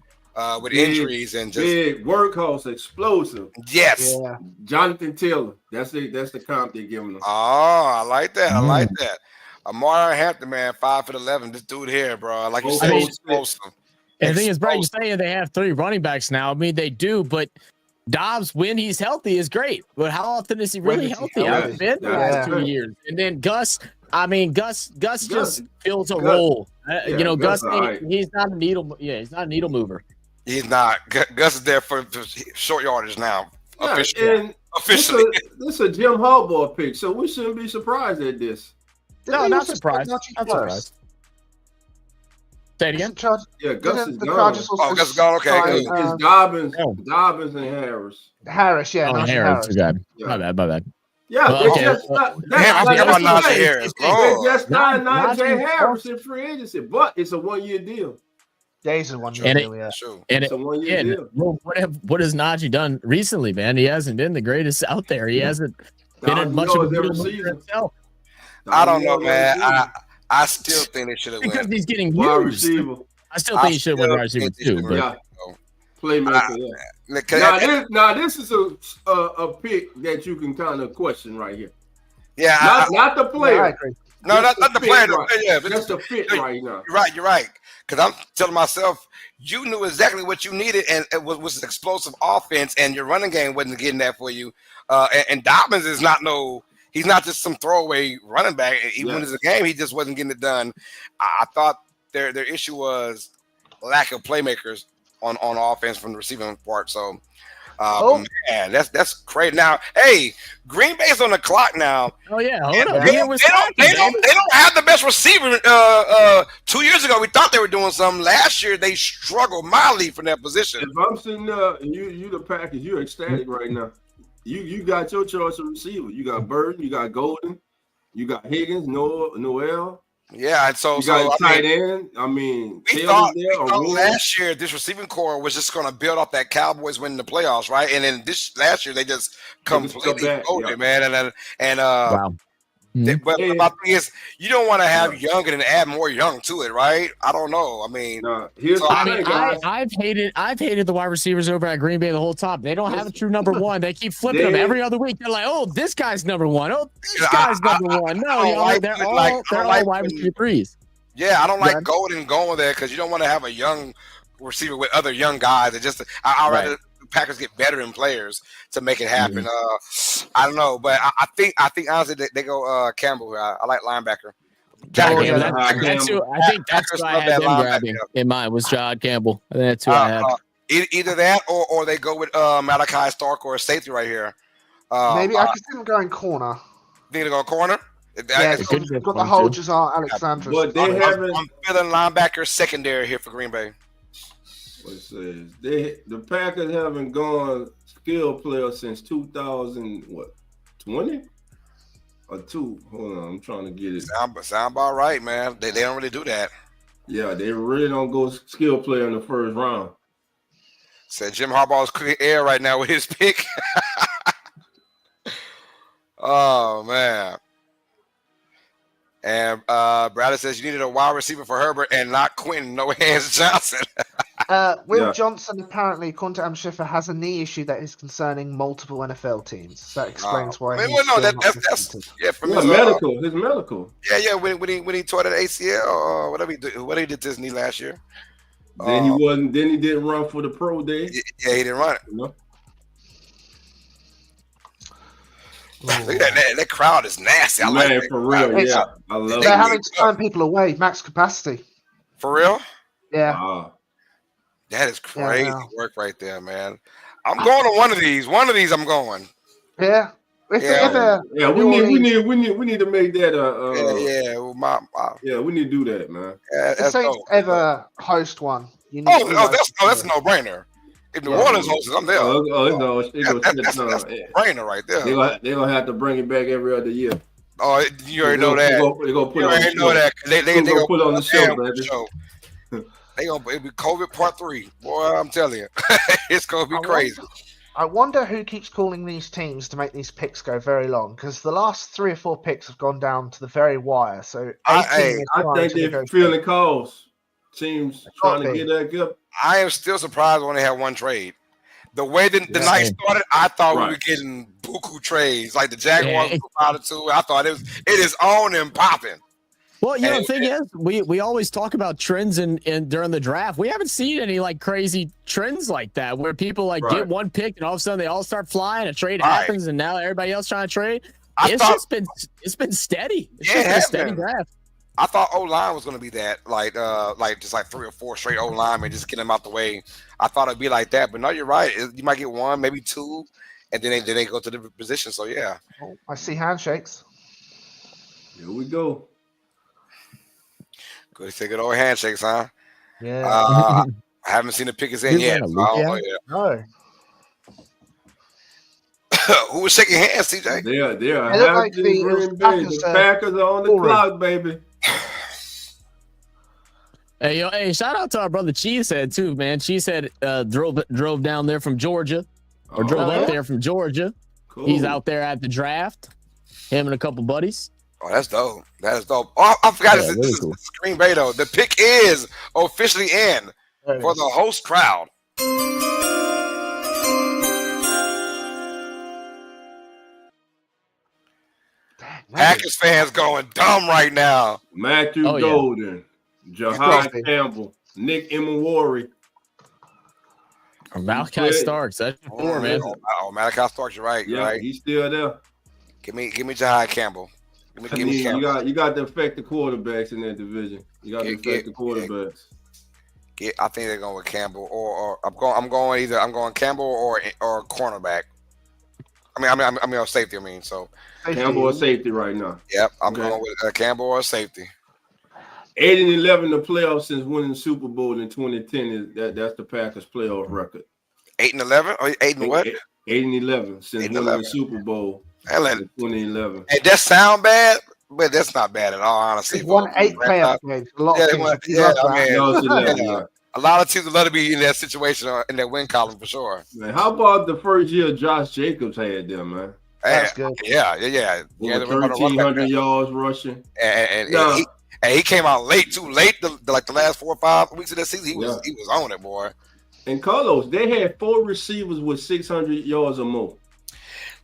Speaker 3: with injuries and just
Speaker 2: big workhorse, explosive.
Speaker 3: Yes,
Speaker 2: Jonathan Taylor. That's the comp they're giving him.
Speaker 3: Oh, I like that. I like that. Amari Hampton, man, 5'11". This dude here, bro. Like you said, he's explosive.
Speaker 4: And the thing is, Brad, you're saying they have 3 running backs now. I mean, they do, but Dobbs, when he's healthy, is great. But how often is he really healthy? I've been the last 2 years. And then Gus, Gus just fills a role. Gus, he's not a needle. Yeah, he's not a needle mover.
Speaker 3: He's not. Gus is there for short yardage now. Officially.
Speaker 2: This is a Jim Harbaugh pick, so we shouldn't be surprised at this.
Speaker 4: No, not surprised. Not surprised. Say it again.
Speaker 2: Yeah, Gus is gone.
Speaker 3: Gus is gone. Okay.
Speaker 2: It's Dobbins and Harris.
Speaker 5: Harris, yeah.
Speaker 4: Harris. God. My bad.
Speaker 2: Yeah,
Speaker 3: I forgot about Najee Harris.
Speaker 2: They just signed Najee Harris in free agency, but it's a 1-year deal.
Speaker 5: Yeah, it's a 1-year deal, yeah.
Speaker 2: And it's a 1-year deal.
Speaker 4: What has Najee done recently, man? He hasn't been the greatest out there. He hasn't been in much of a himself.
Speaker 3: I don't know, man. I still think they should have
Speaker 4: because he's getting
Speaker 2: wide
Speaker 4: used.
Speaker 2: receiver.
Speaker 4: I still think he should have won wide receiver too. But
Speaker 2: playmaker. Now this is a pick that you can kind of question right here.
Speaker 3: Yeah,
Speaker 2: not the player.
Speaker 3: No, not the player.
Speaker 2: Yeah, just the fit right now.
Speaker 3: You're right. Because I'm telling myself, you knew exactly what you needed, and it was an explosive offense, and your running game wasn't getting that for you. And Dobbins is he's not just some throwaway running back. Even when it's a game, he just wasn't getting it done. I thought their issue was lack of playmakers on offense from the receiving part. So, man, that's crazy. Now, hey, Green Bay's on the clock now.
Speaker 4: Oh yeah, hold
Speaker 3: on.
Speaker 4: up.
Speaker 3: They don't have the best receiver. 2 years ago, we thought they were doing something. Last year, they struggled mildly from that position.
Speaker 2: If I'm sitting there and you the Packers, you're ecstatic right now. You got your choice of receiver. You got Burton, you got Golden, you got Higgins, Noel.
Speaker 3: Yeah, and so
Speaker 2: tight end. I mean,
Speaker 3: we thought last year this receiving core was just going to build off that Cowboys winning the playoffs, right? And then last year they just completely folded, man.
Speaker 4: Wow.
Speaker 3: But my thing is, you don't want to have young and then add more young to it, right? I don't know. I mean,
Speaker 4: I've hated the wide receivers over at Green Bay the whole time. They don't have a true number one. They keep flipping them every other week. They're like, oh, this guy's number one. Oh, this guy's number one. No, they're all wide receiver threes.
Speaker 3: Yeah, I don't like going there because you don't want to have a young receiver with other young guys. I'd rather Packers get veteran players to make it happen. I don't know, but I think honestly they go Campbell. I like linebacker.
Speaker 4: That's who I had them grabbing in mind was John Campbell. I think that's who I had.
Speaker 3: Either that or they go with Malachi Stark or a safety right here.
Speaker 5: Maybe I could see them going corner.
Speaker 3: Think they go corner?
Speaker 5: Yeah, got the whole Jazar Alexander.
Speaker 2: But I'm
Speaker 3: feeling linebacker secondary here for Green Bay.
Speaker 2: It says the Packers haven't gone skill player since 2020 or 2. Hold on, I'm trying to get it.
Speaker 3: Sound about right, man. They don't really do that.
Speaker 2: Yeah, they really don't go skill player in the first round.
Speaker 3: Said Jim Harbaugh's cooking air right now with his pick. Oh man. And Bradley says you needed a wide receiver for Herbert and not Quentin, no hands Johnson.
Speaker 5: Will Johnson apparently, according to Adam Schiffer, has a knee issue that is concerning multiple NFL teams. That explains why.
Speaker 3: That's from
Speaker 2: his medical.
Speaker 3: Yeah. When he tore that ACL or whatever he did to his knee last year.
Speaker 2: Then he wasn't. Then he didn't run for the pro day.
Speaker 3: Yeah, he didn't run it.
Speaker 2: No.
Speaker 3: Look at that crowd is nasty. I like that
Speaker 2: for real. Yeah, I love it.
Speaker 5: They're having to turn people away, max capacity.
Speaker 3: For real?
Speaker 5: Yeah.
Speaker 3: That is crazy work right there, man. I'm going to one of these. One of these I'm going.
Speaker 5: Yeah.
Speaker 2: We need to make that
Speaker 3: we
Speaker 2: need to do that, man.
Speaker 5: If Saints ever host one,
Speaker 3: That's a no-brainer. If New Orleans hosts it, I'm there. That's a brainer right there.
Speaker 2: They're gonna have to bring it back every other year.
Speaker 3: Oh, you already know that.
Speaker 2: They gonna put
Speaker 3: you already know that. They gonna
Speaker 2: put on the show, baby.
Speaker 3: They gonna be COVID part 3. Boy, I'm telling you, it's gonna be crazy.
Speaker 5: I wonder who keeps calling these teams to make these picks go very long, because the last 3 or 4 picks have gone down to the very wire. So
Speaker 2: I think they're feeling calls. Teams trying to get that good.
Speaker 3: I am still surprised when they had one trade. The way the night started, I thought we were getting buku trades. Like the Jaguars out of 2. I thought it is on and popping.
Speaker 4: Well, the thing is, we always talk about trends in during the draft. We haven't seen any like crazy trends like that where people get one pick and all of a sudden they all start flying. A trade happens and now everybody else trying to trade. It's been steady. It's just been a steady draft.
Speaker 3: I thought O-line was going to be that, just 3 or 4 straight O-line and just get them out the way. I thought it'd be like that, but no, you're right. You might get 1, maybe 2, and then they go to different positions. So yeah,
Speaker 5: I see handshakes.
Speaker 2: Here we go.
Speaker 3: Good, say good old handshakes, huh?
Speaker 5: Yeah.
Speaker 3: I haven't seen the pickers in yet. So I don't know yet.
Speaker 5: No.
Speaker 3: Who was shaking hands, CJ?
Speaker 2: They are.
Speaker 5: They look like
Speaker 2: the Packers are on the clock, baby.
Speaker 4: Hey, shout out to our brother Cheesehead too, man. Cheesehead drove down there from Georgia, or drove up there from Georgia.
Speaker 2: Cool.
Speaker 4: He's out there at the draft. Him and a couple buddies.
Speaker 3: Oh, that's dope. That is dope. Oh, I forgot this is Green Bay though. The pick is officially in for the host crowd. Packers fans going dumb right now.
Speaker 2: Matthew Golden, Jahad Campbell, Nick Imawari,
Speaker 4: Malachi Starks. That's 4, man.
Speaker 3: Oh, Malachi Starks, you're right. You're right.
Speaker 2: He's still there.
Speaker 3: Give me Jahad Campbell. Give me Campbell.
Speaker 2: You got to affect the quarterbacks in that division. You got to affect the quarterbacks.
Speaker 3: I think they're going with Campbell, or I'm going Campbell or cornerback. I mean, or safety. So
Speaker 2: Campbell or safety right now.
Speaker 3: Yep, I'm going with Campbell or safety.
Speaker 2: 8-11 the playoffs since winning the Super Bowl in 2010 that's the Packers playoff record.
Speaker 3: 8-11 or 8 and what?
Speaker 2: 8-11 since winning the Super Bowl in 2011.
Speaker 3: Hey, that sound bad, but that's not bad at all, honestly.
Speaker 5: He's won 8 playoff games.
Speaker 3: A lot of teams would love to be in that situation in that win column for sure.
Speaker 2: Man, how about the first year Josh Jacobs had them, man?
Speaker 5: That's good.
Speaker 3: Yeah.
Speaker 2: 1,300 yards rushing.
Speaker 3: And he came out late, too late. The last 4 or 5 weeks of the season, he was on it, boy.
Speaker 2: And Carlos, they had 4 receivers with 600 yards or more.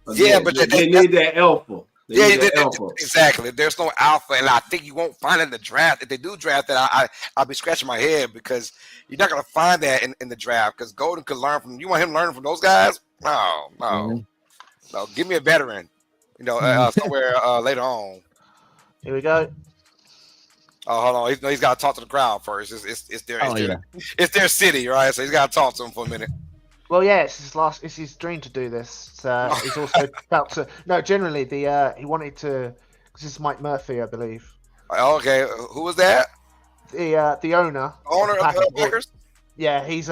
Speaker 3: But
Speaker 2: they need that alpha.
Speaker 3: Exactly. There's no alpha, and I think you won't find it in the draft. If they do draft that, I'll be scratching my head because you're not going to find that in the draft because Golden could learn from – you want him learning from those guys? No. No, give me a veteran, somewhere later on.
Speaker 5: Here we go.
Speaker 3: Oh, hold on. He's got to talk to the crowd first. It's their city, right? So he's got to talk to them for a minute.
Speaker 5: Well, yeah, it's his dream to do this. He's also about to. No, generally, he wanted to. Because this is Mike Murphy, I believe.
Speaker 3: Okay, who was that?
Speaker 5: The owner.
Speaker 3: Owner of the Packers.
Speaker 5: Yeah, he's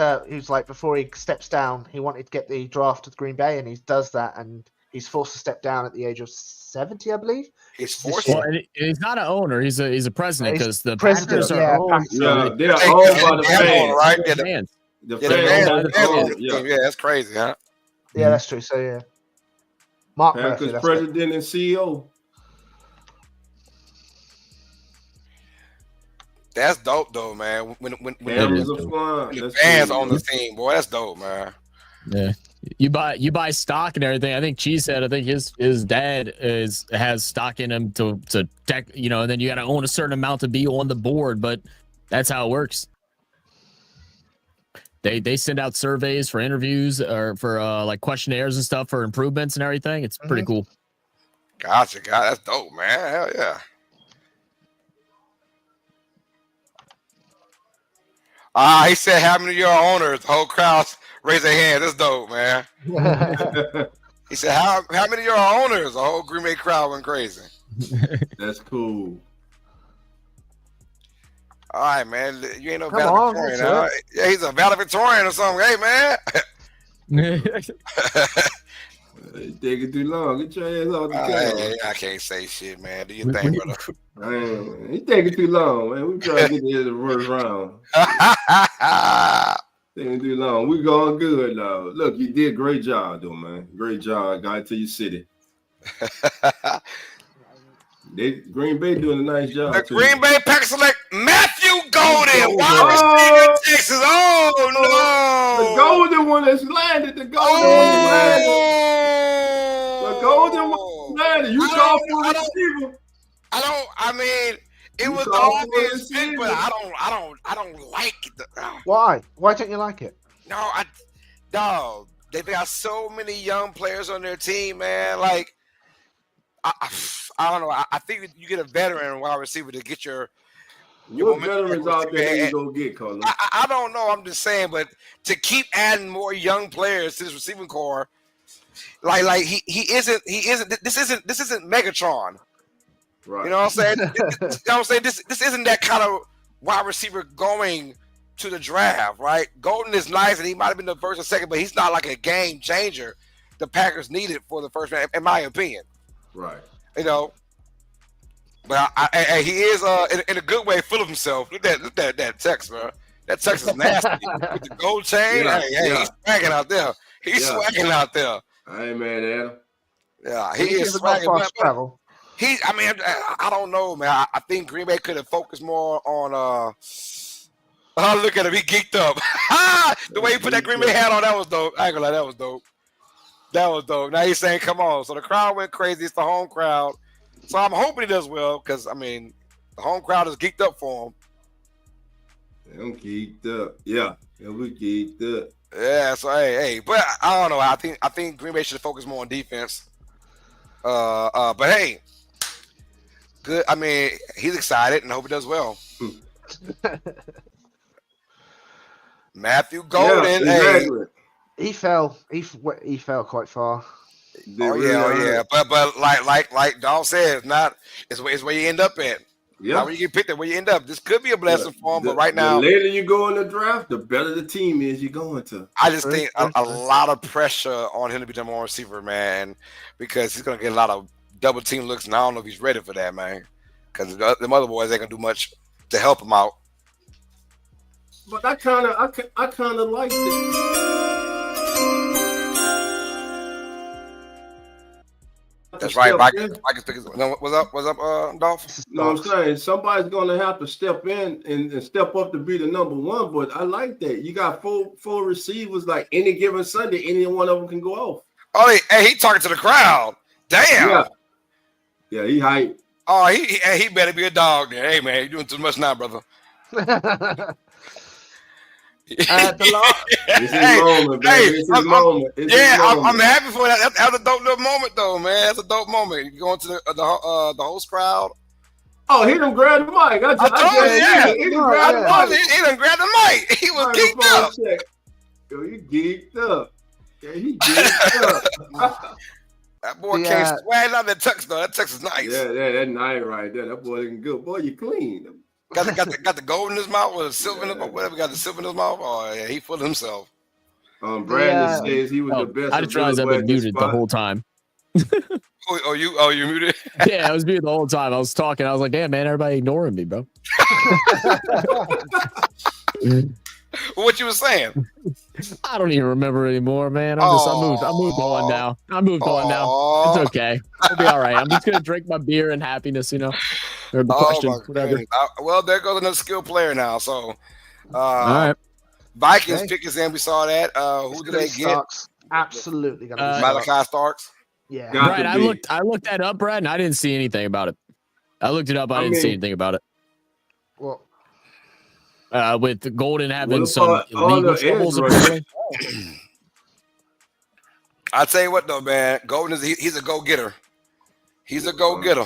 Speaker 5: like before he steps down, he wanted to get the draft to Green Bay, and he does that, and he's forced to step down at the age of 70, I believe.
Speaker 3: He's forced.
Speaker 4: Well, he's not an owner. He's a president because the Packers are owned.
Speaker 2: They're owned by the fans,
Speaker 3: right?
Speaker 2: The fans.
Speaker 3: Yeah, that's crazy, huh?
Speaker 5: Yeah, that's true. So yeah, Mark
Speaker 2: Packers
Speaker 5: Murphy,
Speaker 2: president and CEO.
Speaker 3: That's dope, though, man. When
Speaker 2: the
Speaker 3: fans on the team, boy, that's dope, man.
Speaker 4: Yeah, you buy stock and everything. I think Cheese said. I think his dad has stock in him to tech, and then you got to own a certain amount to be on the board. But that's how it works. They send out surveys for interviews or for like questionnaires and stuff for improvements and everything. It's pretty cool.
Speaker 3: Gotcha, that's dope, man. Hell yeah. He said, how many of your owners? The whole crowd raised their hand. That's dope, man. He said, how many of your owners? The whole Green Bay crowd went crazy.
Speaker 2: That's cool.
Speaker 3: All right, man. You ain't no
Speaker 5: Come on,
Speaker 3: valedictorian. Huh? Yeah, he's a valedictorian or something. Hey, man.
Speaker 2: You taking too long. Get your ass off the camera.
Speaker 3: I can't say shit, man. Do your thing, brother.
Speaker 2: Man, you taking too long, man. We trying to get to the first round. Taking too long. We going good now. Look, you did a great job, though, man. Great job. Got to your city. Green Bay doing a nice job.
Speaker 3: The Green Bay Packers select Matthew Golden, wide receiver, Texas. Oh no!
Speaker 2: The golden one has landed. The golden one has landed. The golden one landed. You call for a receiver.
Speaker 3: I mean, it was obvious, but I don't like it.
Speaker 5: Why? Why don't you like it?
Speaker 3: No, dog. They got so many young players on their team, man. Like, I don't know. I think you get a veteran wide receiver to get your
Speaker 2: what veterans out there you gonna get, Colin?
Speaker 3: I don't know. I'm just saying, but to keep adding more young players to this receiving core, like he isn't. This isn't Megatron.
Speaker 2: Right.
Speaker 3: You know what I'm saying? You know what I'm saying? This isn't that kind of wide receiver going to the draft, right? Golden is nice, and he might have been the first or second, but he's not like a game changer the Packers needed for the first round, in my opinion.
Speaker 2: Right.
Speaker 3: You know, but he is in a good way full of himself. Look at that text, bro. That text is nasty with the gold chain. He's swagging out there. He's swagging out there.
Speaker 2: I ain't mad at him.
Speaker 3: Yeah, he is swagging. I mean, I don't know, man. I think Green Bay could have focused more on. Oh, look at him. He geeked up. The way he put that Green Bay hat on, that was dope. I ain't gonna lie, that was dope. That was dope. Now he's saying, come on. So the crowd went crazy. It's the home crowd. So I'm hoping he does well because, I mean, the home crowd is geeked up for him.
Speaker 2: I'm geeked up. Yeah, we geeked up.
Speaker 3: Yeah, so, hey. But I don't know. I think Green Bay should focus more on defense. But, hey, good. I mean, he's excited and I hope he does well. Matthew Golden.
Speaker 2: Yeah, exactly.
Speaker 5: He fell quite far.
Speaker 3: Oh yeah. But like Dawg said, it's where you end up at. Yeah. Not where you get picked at, where you end up. This could be a blessing for him, but right now,
Speaker 2: the later you go in the draft, the better the team is you're going to.
Speaker 3: I just think a lot of pressure on him to be the more receiver, man, because he's gonna get a lot of double team looks, and I don't know if he's ready for that, man. Because the other boys ain't gonna do much to help him out.
Speaker 2: But I kind of like it.
Speaker 3: That's right. What's up, Dolph?
Speaker 2: No, I'm saying somebody's gonna have to step in and step up to be the number one. But I like that. You got four receivers. Like any given Sunday, any one of them can go off.
Speaker 3: Oh, he talking to the crowd. Damn.
Speaker 2: Yeah, he hype.
Speaker 3: Oh, he better be a dog there. Hey man, you're doing too much now, brother.
Speaker 2: This is moment, baby. This is moment.
Speaker 3: I'm happy for that. That's a dope little moment, though, man. That's a dope moment. You going to the host crowd.
Speaker 2: Oh, he done grabbed the mic. He
Speaker 3: done grabbed the mic. He was geeked up.
Speaker 2: Yo, he geeked up. Yeah, he geeked up.
Speaker 3: That boy can't swag out that tux, though. That tux is nice.
Speaker 2: Yeah, that's nice right there. That boy looking good. Boy, you clean.
Speaker 3: Got the gold in his mouth or the silver in his mouth, whatever. Got the silver in his mouth. Oh yeah, he full of himself.
Speaker 2: Brandon says he was the best.
Speaker 4: I just realized I've been muted the whole time.
Speaker 3: you muted?
Speaker 4: Yeah, I was muted the whole time. I was talking. I was like, damn man, everybody ignoring me, bro.
Speaker 3: What you were saying?
Speaker 4: I don't even remember anymore, man. I moved on now. It's okay. It'll be all right. I'm just gonna drink my beer and happiness, Or the question, whatever.
Speaker 3: Well, there goes another skilled player now. So,
Speaker 4: all right.
Speaker 3: Vikings pick is in. We saw that. Who did they get?
Speaker 5: Starks. Absolutely gonna be
Speaker 3: Malachi Starks.
Speaker 5: Yeah,
Speaker 4: Brad, I looked that up, Brad, and I didn't see anything about it. I looked it up. I didn't see anything about it.
Speaker 5: Well,
Speaker 4: with Golden having some legal troubles.
Speaker 3: I'll tell you what, though, man. Golden he's a go-getter. He's a go-getter.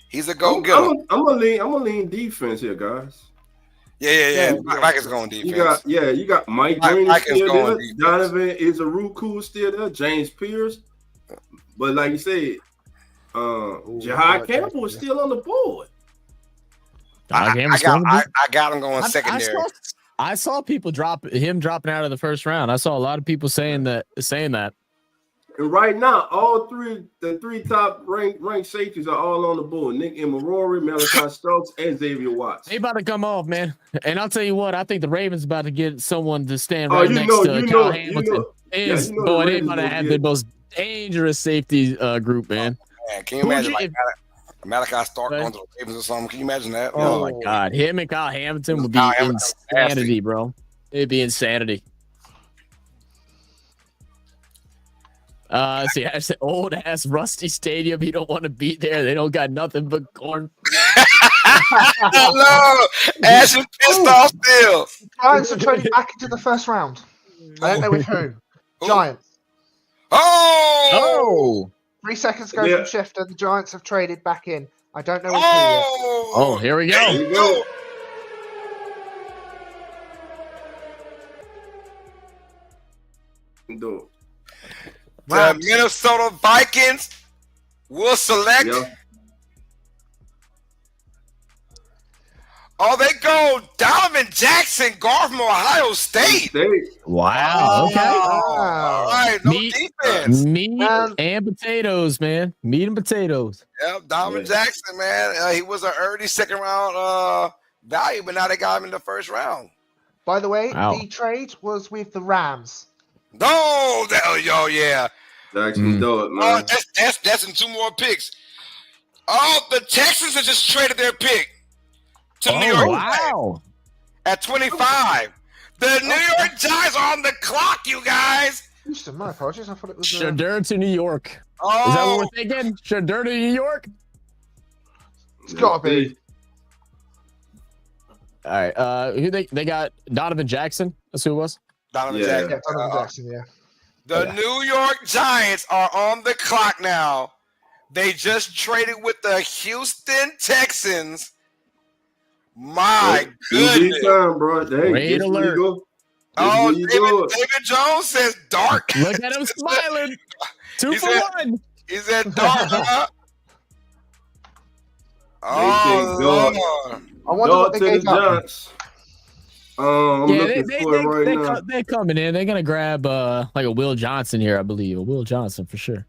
Speaker 3: He's a go-getter.
Speaker 2: I'm gonna lean defense here, guys.
Speaker 3: Yeah. Mike is going defense.
Speaker 2: You got Mike Green still there. Donovan Izaruku still there. James Pierce. But like you said, Jahad Campbell is still on the board.
Speaker 3: I got him going secondary.
Speaker 4: I saw people dropping out of the first round. I saw a lot of people saying that.
Speaker 2: And right now, the three top ranked safeties are all on the board. Nick Emerory, Malachi Stokes, and Xavier Watts.
Speaker 4: They about to come off, man. And I'll tell you what, I think the Ravens about to get someone to stand right next to Kyle Hamilton. They about to have the most dangerous safety group, man.
Speaker 3: Man, can you imagine Malachi Stark going to the Ravens or something? Can you imagine that?
Speaker 4: Oh my God, him and Kyle Hamilton would be insanity, bro. It'd be insanity. See, I said old ass rusty stadium. You don't want to be there. They don't got nothing but corn.
Speaker 3: Hello, Ash is pissed off still.
Speaker 5: Giants are trading back into the first round. I don't know with who. Giants.
Speaker 3: Oh!
Speaker 5: 3 seconds go from shift, and the Giants have traded back in. I don't know with
Speaker 4: who yet. Here we go.
Speaker 2: Here we go. Do
Speaker 3: the Minnesota Vikings will select. Oh, they go Donovan Jackson, guard from Ohio State.
Speaker 4: Wow. Okay.
Speaker 3: All right. No defense.
Speaker 4: Meat and potatoes, man. Meat and potatoes.
Speaker 3: Yep. Donovan Jackson, man. He was an early second round value, but now they got him in the first round.
Speaker 5: By the way, the trade was with the Rams.
Speaker 3: No, yeah.
Speaker 2: Jackson Dart, man.
Speaker 3: Oh, that's in 2 more picks. Oh, the Texans have just traded their pick to New York at 25. The New York Giants are on the clock, you guys.
Speaker 5: Houston, my apologies. I thought it was
Speaker 4: Shedeur to New York.
Speaker 3: Oh.
Speaker 4: Is that what we're thinking? Shedeur to New York?
Speaker 5: It's gotta be.
Speaker 4: All right. Who they got? Donovan Jackson. That's who it was.
Speaker 3: Donovan Jackson.
Speaker 5: Yeah, Donovan Jackson. Yeah.
Speaker 3: The New York Giants are on the clock now. They just traded with the Houston Texans. My goodness.
Speaker 2: Time, bro.
Speaker 4: Great alert.
Speaker 3: Oh, David Jones says dark.
Speaker 4: Look at him smiling. 2 for 1.
Speaker 3: He said dark, huh? Oh, Lord.
Speaker 5: I wonder what they gave up.
Speaker 4: They're coming in. They're gonna grab like a Will Johnson here, I believe. A Will Johnson for sure.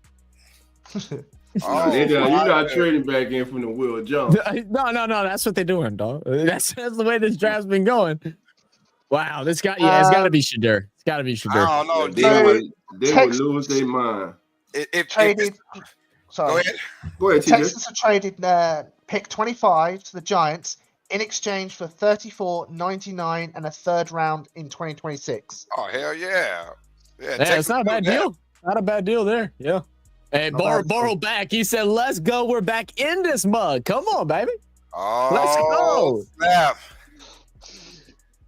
Speaker 2: You're not trading back in from the Will Johnson.
Speaker 4: No. That's what they're doing, dog. That's the way this draft's been going. Wow, this guy. Yeah, it's got to be Shedeur. It's got to be Shedeur.
Speaker 3: I don't know.
Speaker 2: They would lose their mind.
Speaker 5: Sorry.
Speaker 2: Go ahead, TJ.
Speaker 5: Texans have traded pick 25 to the Giants in exchange for 34, 99, and a third round in 2026.
Speaker 3: Oh, hell yeah.
Speaker 4: Yeah, it's not a bad deal. Not a bad deal there. Yeah. Hey, Borrow back. He said, let's go. We're back in this mug. Come on, baby.
Speaker 3: Oh,
Speaker 4: let's go.
Speaker 3: Snap.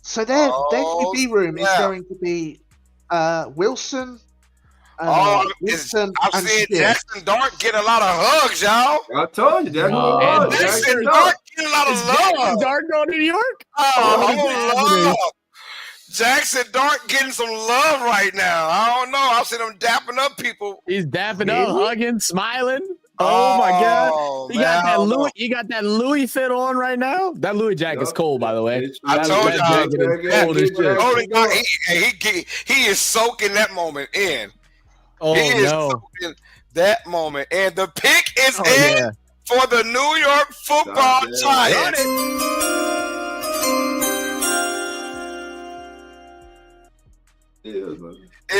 Speaker 5: So their QB room is going to be Wilson.
Speaker 3: Wilson I've seen Jackson Dart get a lot of hugs, y'all.
Speaker 2: I told you that.
Speaker 3: Jackson Dart get a lot of love.
Speaker 4: Jackson Dart going to New York?
Speaker 3: Oh, Jackson Dart getting some love right now. I don't know. I've seen him dapping up people.
Speaker 4: He's dapping up, hugging, smiling. Oh my God! He got that Louis fit on right now. That Louis jacket's cold, by the way.
Speaker 3: I told you, he is soaking that moment in.
Speaker 4: Oh no!
Speaker 3: That moment, and the pick is in for the New York Football Giants. Is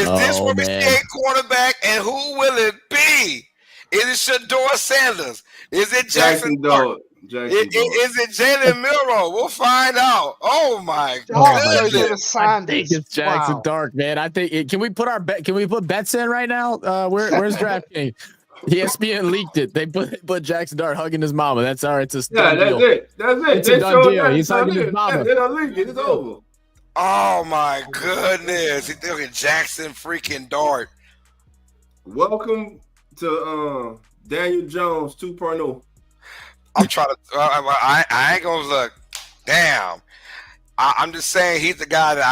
Speaker 3: this where we see a quarterback, and who will it be? Is it Shedeur Sanders? Is it Jackson Dart? Is it Jalen Milroe? We'll find out. Oh my God!
Speaker 4: I think it's Jackson Dart, man. I think can we put bets in right now? Where's DraftKings? ESPN leaked it. They put Jackson Dart hugging his mama. That's all right. It's a done deal.
Speaker 2: That's it.
Speaker 4: It's a done deal. He's hugging his mama.
Speaker 2: They don't leak it. It's over.
Speaker 3: Oh my goodness! He's doing Jackson freaking Dart.
Speaker 2: Welcome to Daniel Jones 2.0.
Speaker 3: I'm trying to. I ain't gonna look. Damn. I'm just saying he's the guy that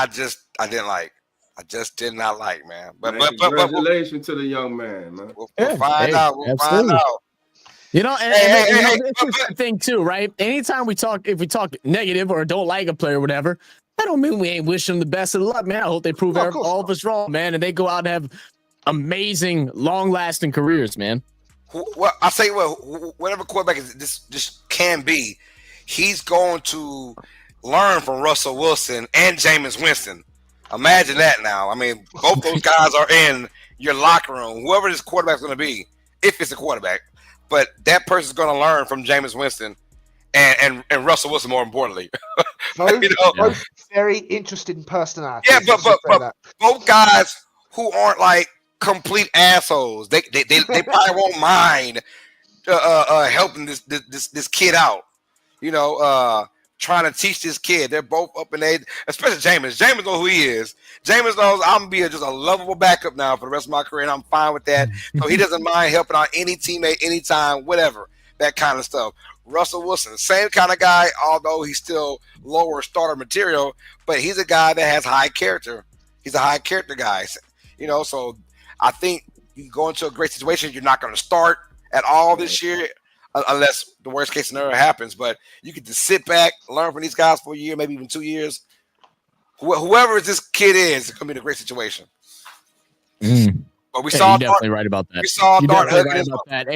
Speaker 3: I didn't like. I just did not like, man. But
Speaker 2: congratulations to the young man, man.
Speaker 3: We'll find out. We'll find out.
Speaker 4: You know, and this is the thing too, right? Anytime if we talk negative or don't like a player or whatever, that don't mean we ain't wish them the best of luck, man. I hope they prove all of us wrong, man, and they go out and have amazing, long-lasting careers, man.
Speaker 3: Well, I'll say whatever quarterback this can be, he's going to learn from Russell Wilson and Jameis Winston. Imagine that now. I mean, both those guys are in your locker room, whoever this quarterback's going to be, if it's a quarterback. But that person's going to learn from Jameis Winston and Russell Wilson, more importantly.
Speaker 5: Both very interesting personalities.
Speaker 3: Yeah, but both guys who aren't like complete assholes. They probably won't mind helping this kid out. You know, trying to teach this kid. They're both up in age, especially Jameis. Jameis knows who he is. Jameis knows I'm gonna be just a lovable backup now for the rest of my career, and I'm fine with that. So he doesn't mind helping out any teammate, anytime, whatever, that kind of stuff. Russell Wilson, same kind of guy, although he's still lower starter material, but he's a guy that has high character. He's a high character guy, you know. So I think you go into a great situation. You're not going to start at all this year, unless the worst case scenario happens. But you can just sit back, learn from these guys for a year, maybe even 2 years. Whoever this kid is, it's going to be in a great situation. But we saw
Speaker 4: you're definitely right about that.
Speaker 3: We saw Dart
Speaker 4: right about that,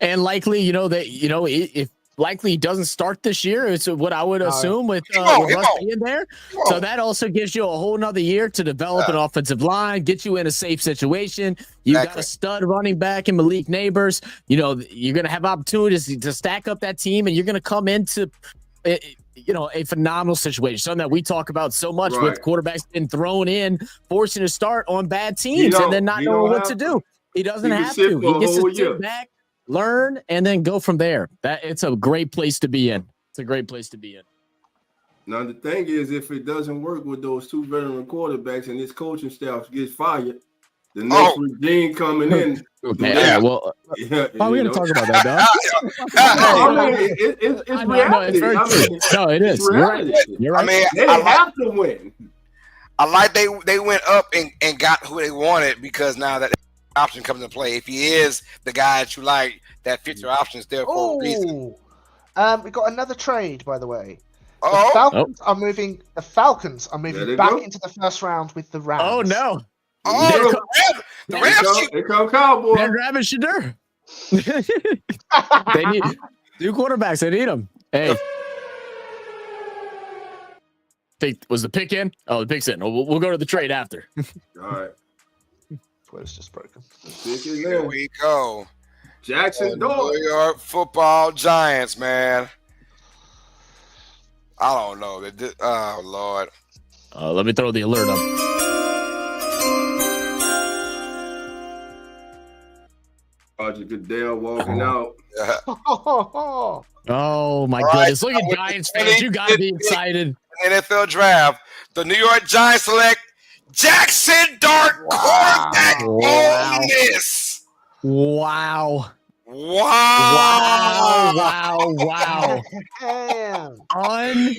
Speaker 4: and likely, if likely he doesn't start this year, it's what I would assume with Russ being there. So that also gives you a whole nother year to develop an offensive line, get you in a safe situation. You got a stud running back in Malik Neighbors. You know, you're going to have opportunities to stack up that team, and you're going to come into a phenomenal situation, something that we talk about so much with quarterbacks being thrown in, forcing to start on bad teams and then not knowing what to do. He doesn't have to. He gets to sit back, learn, and then go from there. It's a great place to be in. It's a great place to be in.
Speaker 2: Now, the thing is, if it doesn't work with those two veteran quarterbacks and this coaching staff gets fired, the next regime coming in.
Speaker 4: We're going to talk about that, dog.
Speaker 2: It's reality.
Speaker 4: It is. You're right.
Speaker 3: I mean,
Speaker 2: they have to win.
Speaker 3: I like they went up and got who they wanted, because now that option comes into play. If he is the guy that you like, that fits your options there for a reason.
Speaker 5: We got another trade, by the way. The Falcons are moving back into the first round with the Rams.
Speaker 4: Oh no.
Speaker 3: The Rams.
Speaker 2: Here come Cowboy.
Speaker 4: They're grabbing Shadur. They need 2 quarterbacks. They need them. Hey. Was the pick in? Oh, the pick's in. We'll go to the trade after.
Speaker 2: All right.
Speaker 5: Twitter's just broken.
Speaker 3: Here we go.
Speaker 2: Jackson Dole.
Speaker 3: New York Football Giants, man. I don't know. Oh, Lord.
Speaker 4: Let me throw the alert up.
Speaker 2: Roger Goodell walking out.
Speaker 4: Oh, my goodness. Look at Giants fans. You got to be excited.
Speaker 3: NFL draft. The New York Giants select Jackson Dart, quarterback. Bonus.
Speaker 4: Wow.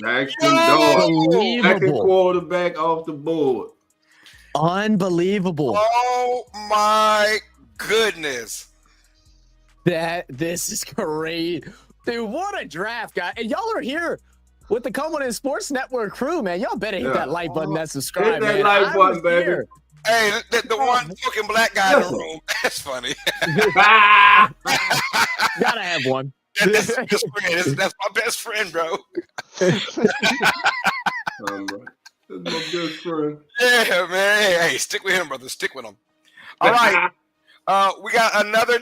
Speaker 2: Jackson Dart, second quarterback off the board.
Speaker 4: Unbelievable.
Speaker 3: Oh, my goodness.
Speaker 4: This is great. Dude, what a draft, guy. And y'all are here with the Common and Sports Network crew, man. Y'all better hit that like button, that subscribe,
Speaker 2: hit that like button, baby.
Speaker 4: Here.
Speaker 3: Hey, the one fucking black guy in the room. That's funny.
Speaker 4: Gotta have one.
Speaker 3: That's my best friend, bro.
Speaker 2: That's my best friend.
Speaker 3: Yeah, man. Hey, stick with him, brother. Stick with him. All right. We got another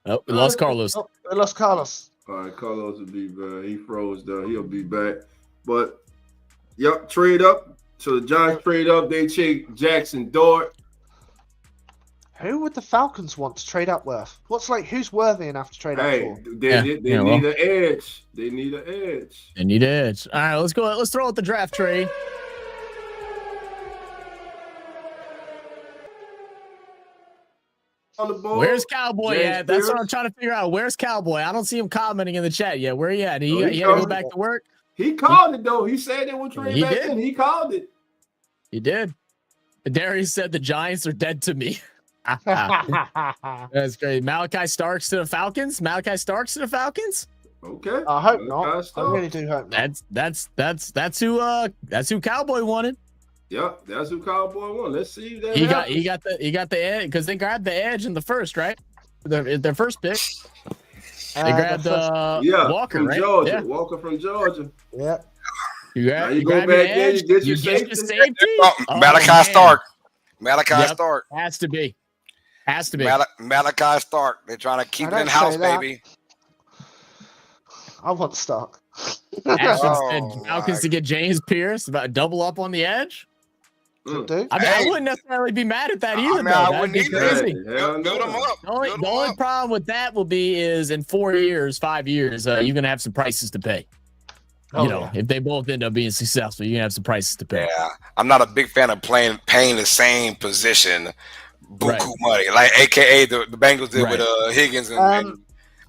Speaker 4: Oh, we lost Carlos.
Speaker 5: We lost Carlos.
Speaker 2: All right, Carlos will be back. He froze down. He'll be back. But, trade up. So the Giants trade up. They take Jackson Dart.
Speaker 5: Who would the Falcons want to trade up with? Who's worthy enough to trade up for?
Speaker 2: They need an edge. They need an edge.
Speaker 4: They need an edge. All right, let's go. Let's throw out the draft trade. Where's Cowboy at? That's what I'm trying to figure out. Where's Cowboy? I don't see him commenting in the chat yet. Where he at? He had to go back to work.
Speaker 2: He called it though. He said they would trade back in. He called it.
Speaker 4: He did. Darius said the Giants are dead to me. That's great. Malachi Starks to the Falcons.
Speaker 2: Okay.
Speaker 5: I hope
Speaker 2: Malachi
Speaker 5: not.
Speaker 2: Starks.
Speaker 5: I really do hope not.
Speaker 4: That's who Cowboy wanted.
Speaker 2: Yep, that's who Cowboy won. Let's see if that
Speaker 4: He
Speaker 2: happens.
Speaker 4: got the edge because they grabbed the edge in the first, right? Their first pick. They grabbed Walker,
Speaker 2: from
Speaker 4: right?
Speaker 2: Georgia.
Speaker 4: Yeah.
Speaker 2: Walker from Georgia.
Speaker 5: Yeah.
Speaker 2: Now you go back there, you get your safety.
Speaker 3: Malachi Stark. Malachi Stark.
Speaker 4: Has to be.
Speaker 3: Malachi Stark. They're trying to keep it in house, baby.
Speaker 5: I want Stark.
Speaker 4: Ashton said Falcons to get James Pierce, about double up on the edge. I wouldn't necessarily be mad at that either.
Speaker 3: I wouldn't
Speaker 4: either.
Speaker 3: crazy.
Speaker 4: Build them up. The only problem with that will be is in 4 years, 5 years, you're gonna have some prices to pay. If they both end up being successful, you're gonna have some prices to pay.
Speaker 3: Yeah, I'm not a big fan of paying the same position, buku money, like AKA the Bengals did with Higgins and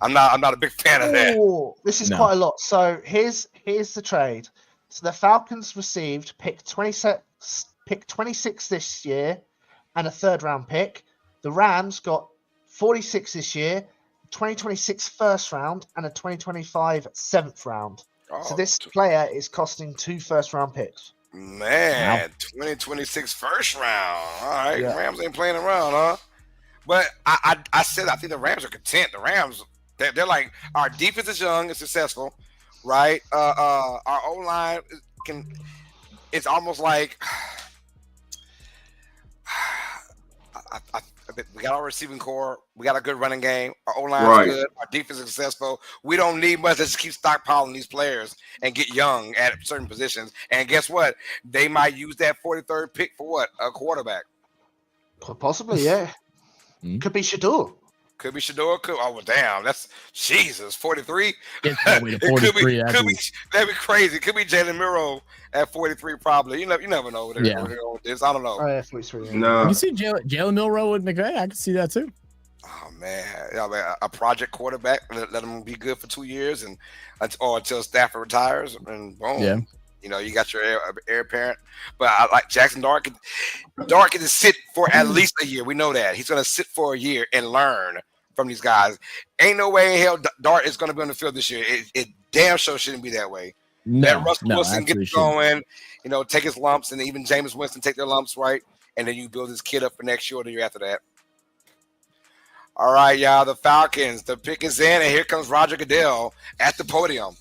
Speaker 3: I'm not a big fan of that.
Speaker 5: This is quite a lot. So here's the trade. So the Falcons received pick 26 this year and a 3rd round pick. The Rams got 46 this year, 2026 first round, and a 2025 7th round. So this player is costing 2 first round picks.
Speaker 3: Man, 2026 first round. All right, Rams ain't playing around, huh? But I said I think the Rams are content. The Rams, they're like, our defense is young and successful, right? Our O-line it's almost like we got our receiving core. We got a good running game. Our O-line is good. Our defense is successful. We don't need much. Let's just keep stockpiling these players and get young at certain positions. And guess what? They might use that 43rd pick for what? A quarterback.
Speaker 5: Possibly, yeah. Could be Shador.
Speaker 3: Could be Shador. Oh, well, damn. That's Jesus. 43.
Speaker 4: That'd be
Speaker 3: crazy. Could be Jalen Miro at 43, probably. You never know what they're going with this. I don't know.
Speaker 5: Oh, yeah, 43.
Speaker 2: No.
Speaker 4: You see Jalen Milroe with McVay? I can see that too.
Speaker 3: Oh man, a project quarterback. Let him be good for 2 years or until Stafford retires, and boom.
Speaker 4: Yeah.
Speaker 3: You got your heir apparent. But I like Jackson Dart. Dart can sit for at least a year. We know that he's going to sit for a year and learn from these guys. Ain't no way in hell Dart is going to be on the field this year. It damn sure shouldn't be that way. Let Russell Wilson get going, take his lumps, and even Jameis Winston take their lumps, right? And then you build this kid up for next year or the year after that. All right, y'all, the Falcons. The pick is in, and here comes Roger Goodell at the podium.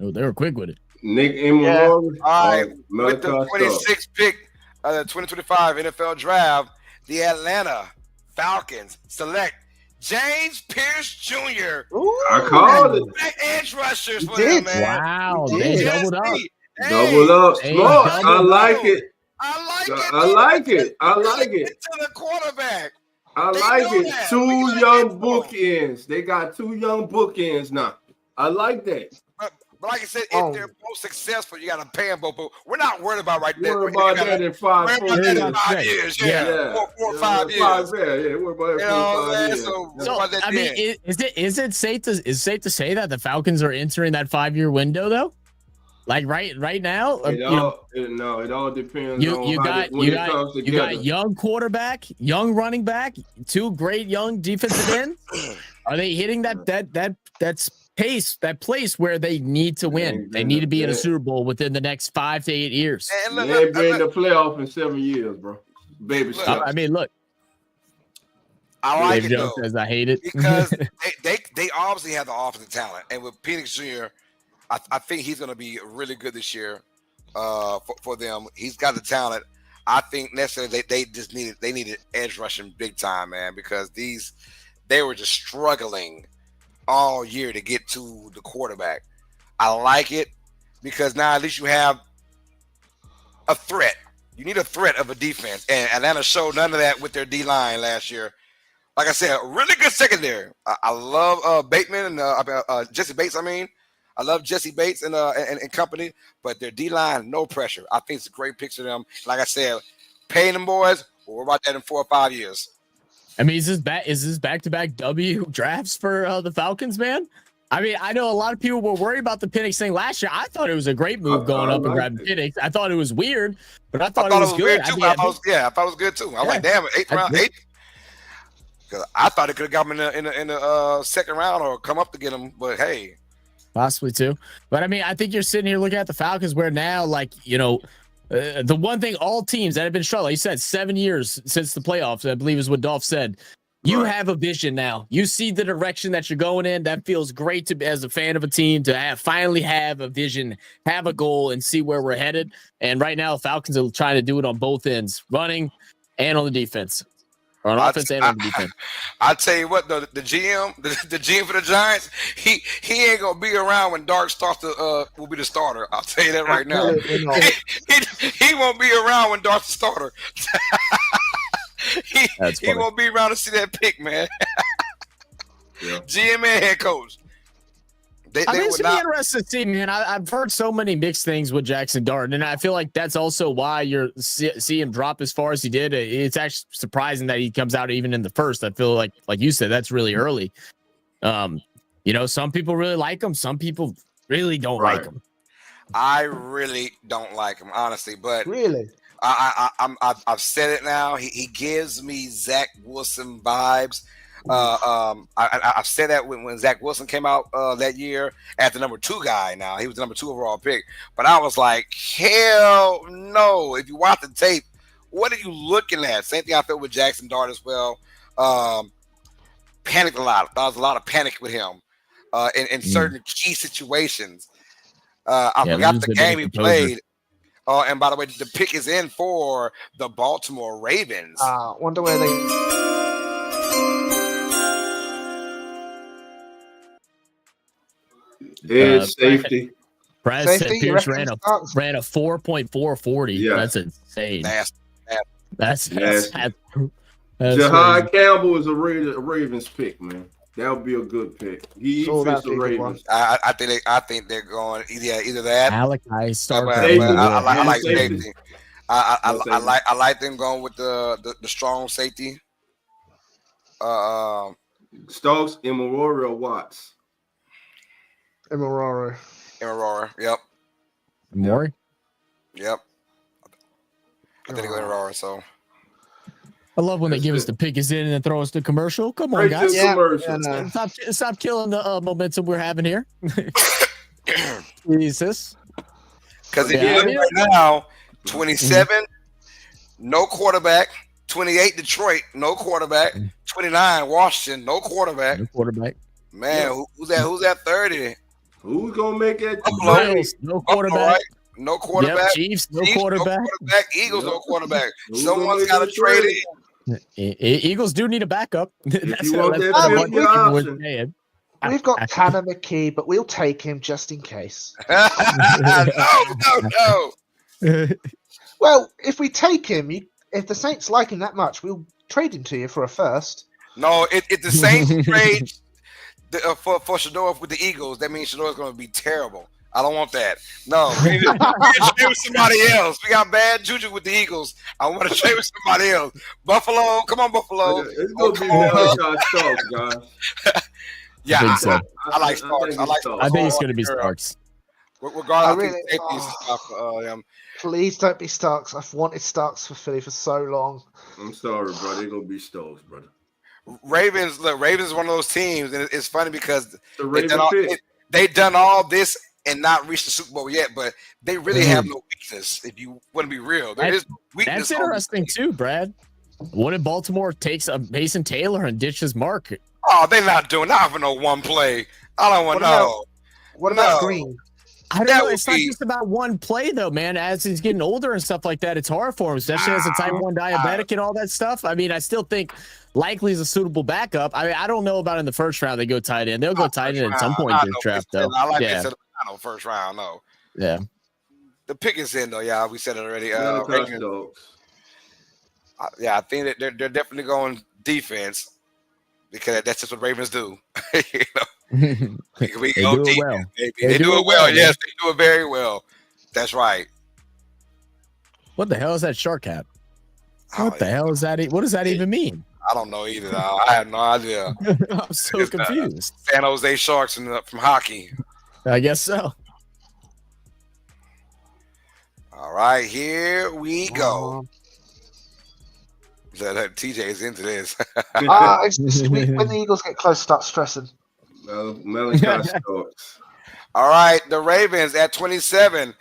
Speaker 4: Oh, they were quick with it.
Speaker 2: Nick Emerald.
Speaker 3: All right, with the 26th pick of the 2025 NFL Draft, the Atlanta Falcons select James Pierce Jr.
Speaker 2: I called it.
Speaker 3: Edge rushers for them, man.
Speaker 4: Wow, they doubled up.
Speaker 2: Doubled up. Smart. I like it.
Speaker 3: I like it. To the quarterback.
Speaker 2: I like it. 2 young bookends. They got 2 young bookends now. I like that.
Speaker 3: But like I said, if they're both successful, you got to pay them both. But we're not worried about there.
Speaker 2: Worried about that in 5
Speaker 3: years. Yeah. 4 or 5 years.
Speaker 2: We're about that in 5 years.
Speaker 4: I mean, is it safe to say that the Falcons are entering that 5-year window though? Like right now,
Speaker 2: it all depends.
Speaker 4: You got young quarterback, young running back, 2 great young defensive ends. Are they hitting that place where they need to win? They need to be in a Super Bowl within the next 5 to 8 years.
Speaker 2: They ain't been in the playoff in 7 years, bro. Baby steps.
Speaker 4: I mean, look.
Speaker 3: I like
Speaker 4: Dave
Speaker 3: it
Speaker 4: Jones
Speaker 3: though,
Speaker 4: says I hate it
Speaker 3: because they obviously have the offensive talent, and with Penix Jr., I think he's going to be really good this year for them. He's got the talent. I think necessarily they just needed edge rushing big time, man, because they were just struggling all year to get to the quarterback. I like it because now at least you have a threat. You need a threat of a defense, and Atlanta showed none of that with their D-line last year. Like I said, a really good secondary. I love Bateman and Jesse Bates. I love Jesse Bates and company, but their D-line, no pressure. I think it's a great pick for them. Like I said, paying them boys, we're about that in 4 or 5 years.
Speaker 4: I mean, is this back-to-back W drafts for the Falcons, man? I mean, I know a lot of people were worried about the Penix thing last year. I thought it was a great move going up and grabbing Penix. I thought it was weird, but I thought it was good.
Speaker 3: Weird too, I thought it was good too. I was like, damn, 8th round, 8th. Because I thought it could have got him in the second round or come up to get him, but hey,
Speaker 4: possibly too. But I mean, I think you're sitting here looking at the Falcons, where now, like, you know, the one thing all teams that have been struggling, like you said, 7 years since the playoffs, I believe is what Dolph said. You have a vision now. You see the direction that you're going in. That feels great to be, as a fan of a team, to finally have a vision, have a goal, and see where we're headed. And right now, Falcons are trying to do it on both ends, running and on the defense, or on offense and on the defense.
Speaker 3: I'll tell you what, though, the GM for the Giants, he ain't gonna be around when Dark starts to will be the starter. I'll tell you that right now. He won't be around when Dark's the starter. He won't be around to see that pick, man. GM and head coach.
Speaker 4: I mean, it's gonna be interesting to see, man. I've heard so many mixed things with Jackson Dart, and I feel like that's also why you're see him drop as far as he did. It's actually surprising that he comes out even in the first. I feel like you said, that's really early. You know, some people really like him, some people really don't like him.
Speaker 3: I really don't like him, honestly, but
Speaker 5: really.
Speaker 3: I've said it now. He gives me Zach Wilson vibes. I've said that when Zach Wilson came out that year at the number 2 guy. Now he was the number 2 overall pick, but I was like, hell no! If you watch the tape, what are you looking at? Same thing I felt with Jackson Dart as well. Panicked a lot. There was a lot of panic with him in certain key situations. I forgot the game he played. And by the way, the pick is in for the Baltimore Ravens.
Speaker 5: Wonder where they.
Speaker 2: Safety.
Speaker 4: Brad said Pierce ran a 4.440. Yeah, that's insane. That's
Speaker 2: Jahad Campbell is a Ravens pick, man. That would be a good pick. He fits the Ravens.
Speaker 3: I think they're going either that.
Speaker 4: I
Speaker 3: like safety. I like them going with the strong safety.
Speaker 2: Stokes, Imorora, or Watts.
Speaker 5: Imorora.
Speaker 3: Yep.
Speaker 4: Maury.
Speaker 3: Yep. I think they go Imorora. So.
Speaker 4: I love when they give us the pick is in and then throw us the commercial. Come on, guys. Stop killing the momentum we're having here. Jesus.
Speaker 3: Because if you look right now, 27, no quarterback. 28, Detroit, no quarterback. 29, Washington, no quarterback.
Speaker 4: No quarterback.
Speaker 3: Man, who's that 30?
Speaker 2: Who's gonna make it?
Speaker 4: No quarterback.
Speaker 3: Right? No quarterback.
Speaker 4: Chiefs, no quarterback.
Speaker 3: Eagles, no quarterback. Someone's got to trade it.
Speaker 4: Eagles do need a backup.
Speaker 5: We've got Tanner McKee, but we'll take him just in case.
Speaker 3: No.
Speaker 5: Well, if we take him, if the Saints like him that much, we'll trade him to you for a first.
Speaker 3: No, if the Saints trade for Shador with the Eagles, that means Shador's going to be terrible. I don't want that. No, we need to trade with somebody else. We got bad juju with the Eagles. I want to trade with somebody else. Buffalo, come on, Buffalo.
Speaker 2: It's going to be Starks, guys.
Speaker 3: Yeah, I like Starks.
Speaker 4: I think it's going to be Starks.
Speaker 3: Regardless,
Speaker 5: please don't be Starks. I've wanted Starks for Philly for so long.
Speaker 2: I'm sorry, bro. They're going to be Starks, brother.
Speaker 3: Ravens is one of those teams, and it's funny because
Speaker 2: they've
Speaker 3: done all this and not reached the Super Bowl yet, but they really have no weakness. If you want to be real, there is weakness.
Speaker 4: That's interesting too, Brad. What if Baltimore takes a Mason Taylor and ditches Mark?
Speaker 3: Oh, they're not for no one play. I don't want to know.
Speaker 5: What about Green?
Speaker 4: I don't know. It's not just about one play, though, man. As he's getting older and stuff like that, it's hard for him, especially as a type 1 diabetic and all that stuff. I mean, I still think likely is a suitable backup. I mean, I don't know about in the first round they go tight end. They'll go tight end at some point in the draft, though.
Speaker 3: I like this first round, no.
Speaker 4: Yeah.
Speaker 3: The pick is in, though. Yeah, we said it already. I think that they're definitely going defense because that's just what Ravens do. You know? They do it well. They do it well. Yes, they do it very well. That's right.
Speaker 4: What the hell is that shark cap? What the hell is that? What does that even mean?
Speaker 3: I don't know either. I have no idea.
Speaker 4: I'm so confused.
Speaker 3: San Jose Sharks from hockey.
Speaker 4: I guess so.
Speaker 3: All right, here we go. TJ is into this.
Speaker 5: When the Eagles get close, start stressing.
Speaker 2: Malachi Starks.
Speaker 3: All right, the Ravens at 27.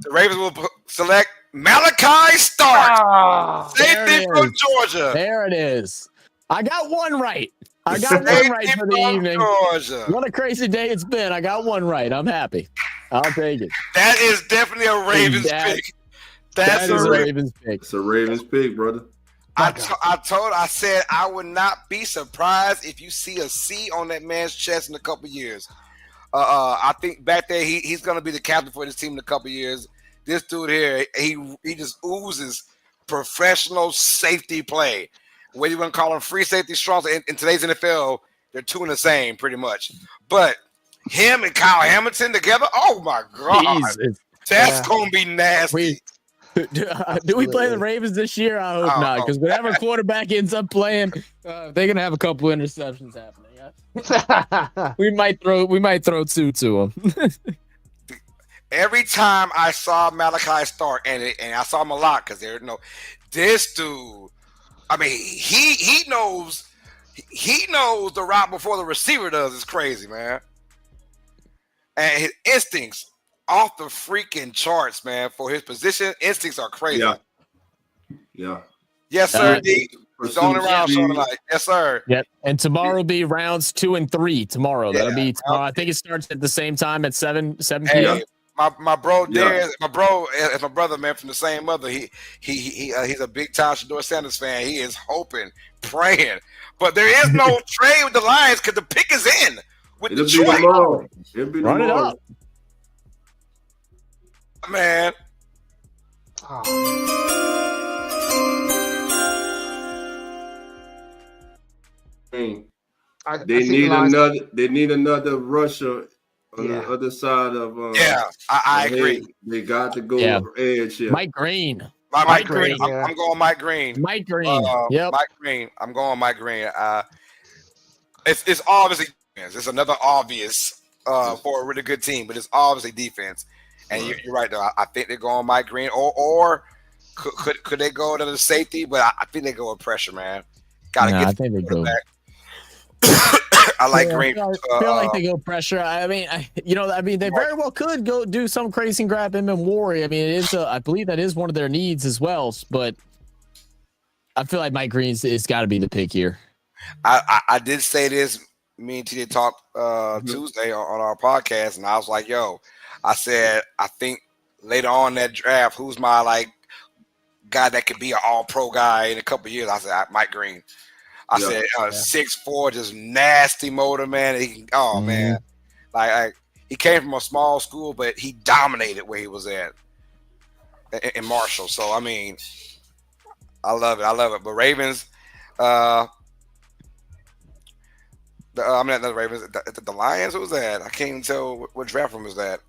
Speaker 3: The Ravens will select Malachi Starks. Safety from Georgia.
Speaker 4: There it is. I got one right. I got one right for the evening.
Speaker 3: Georgia.
Speaker 4: What a crazy day it's been. I got one right. I'm happy. I'll take it.
Speaker 3: That is definitely a Ravens pick. That's a Ravens pick.
Speaker 2: It's a Ravens pick, brother.
Speaker 3: I said I would not be surprised if you see a C on that man's chest in a couple years. I think back there he's going to be the captain for this team in a couple years. This dude here, he just oozes professional safety play. Whether you want to call him free safety, strong in today's NFL, they're two in the same pretty much. But him and Kyle Hamilton together, oh my God, that's going to be nasty.
Speaker 4: Do we play the Ravens this year? I hope not, because whenever quarterback ends up playing, they're gonna have a couple interceptions happening. We might throw two to them.
Speaker 3: Every time I saw Malachi Stark, and I saw him a lot because this dude. I mean, he knows the route before the receiver does. It's crazy, man. And his instincts off the freaking charts, man. For his position, instincts are crazy.
Speaker 2: Yeah.
Speaker 3: Yes, sir. It's the only round show tonight. Yes, sir.
Speaker 4: Yep. And tomorrow will be rounds 2 and 3. Tomorrow. That'll be tomorrow. I think it starts at the same time at 7 p.m.
Speaker 3: Hey, my bro Darius, my bro is my brother, man, from the same mother. He's a big time Shador Sanders fan. He is hoping, praying, but there is no trade with the Lions because the pick is in with Detroit.
Speaker 2: It'll be
Speaker 4: Run it up,
Speaker 3: man.
Speaker 2: They need another rusher on the other side of.
Speaker 3: I agree.
Speaker 2: They got to go over edge here.
Speaker 4: Mike Green.
Speaker 3: Mike Green. I'm going Mike Green.
Speaker 4: Mike Green.
Speaker 3: Mike Green. I'm going Mike Green. It's obviously defense. It's another obvious for a really good team, but it's obviously defense. And you're right though. I think they're going Mike Green, or could they go to the safety? But I think they go with pressure, man.
Speaker 4: I think they go back.
Speaker 3: I like Green.
Speaker 4: I feel like they go pressure. I mean, they very well could go do some crazy and grab him and Worry. I mean, it is. I believe that is one of their needs as well. But I feel like Mike Green's it's got to be the pick here.
Speaker 3: I did say this. Me and TJ talked Tuesday on our podcast, and I was like, "Yo," I said, "I think later on in that draft, who's my guy that could be an All-Pro guy in a couple of years?" I said, "Mike Green." I said 6'4", just nasty motor, man. Man, he came from a small school, but he dominated where he was at in Marshall. So I mean, I love it. But Ravens, not the Ravens, the Lions. Who was that? I can't even tell what draft room was that.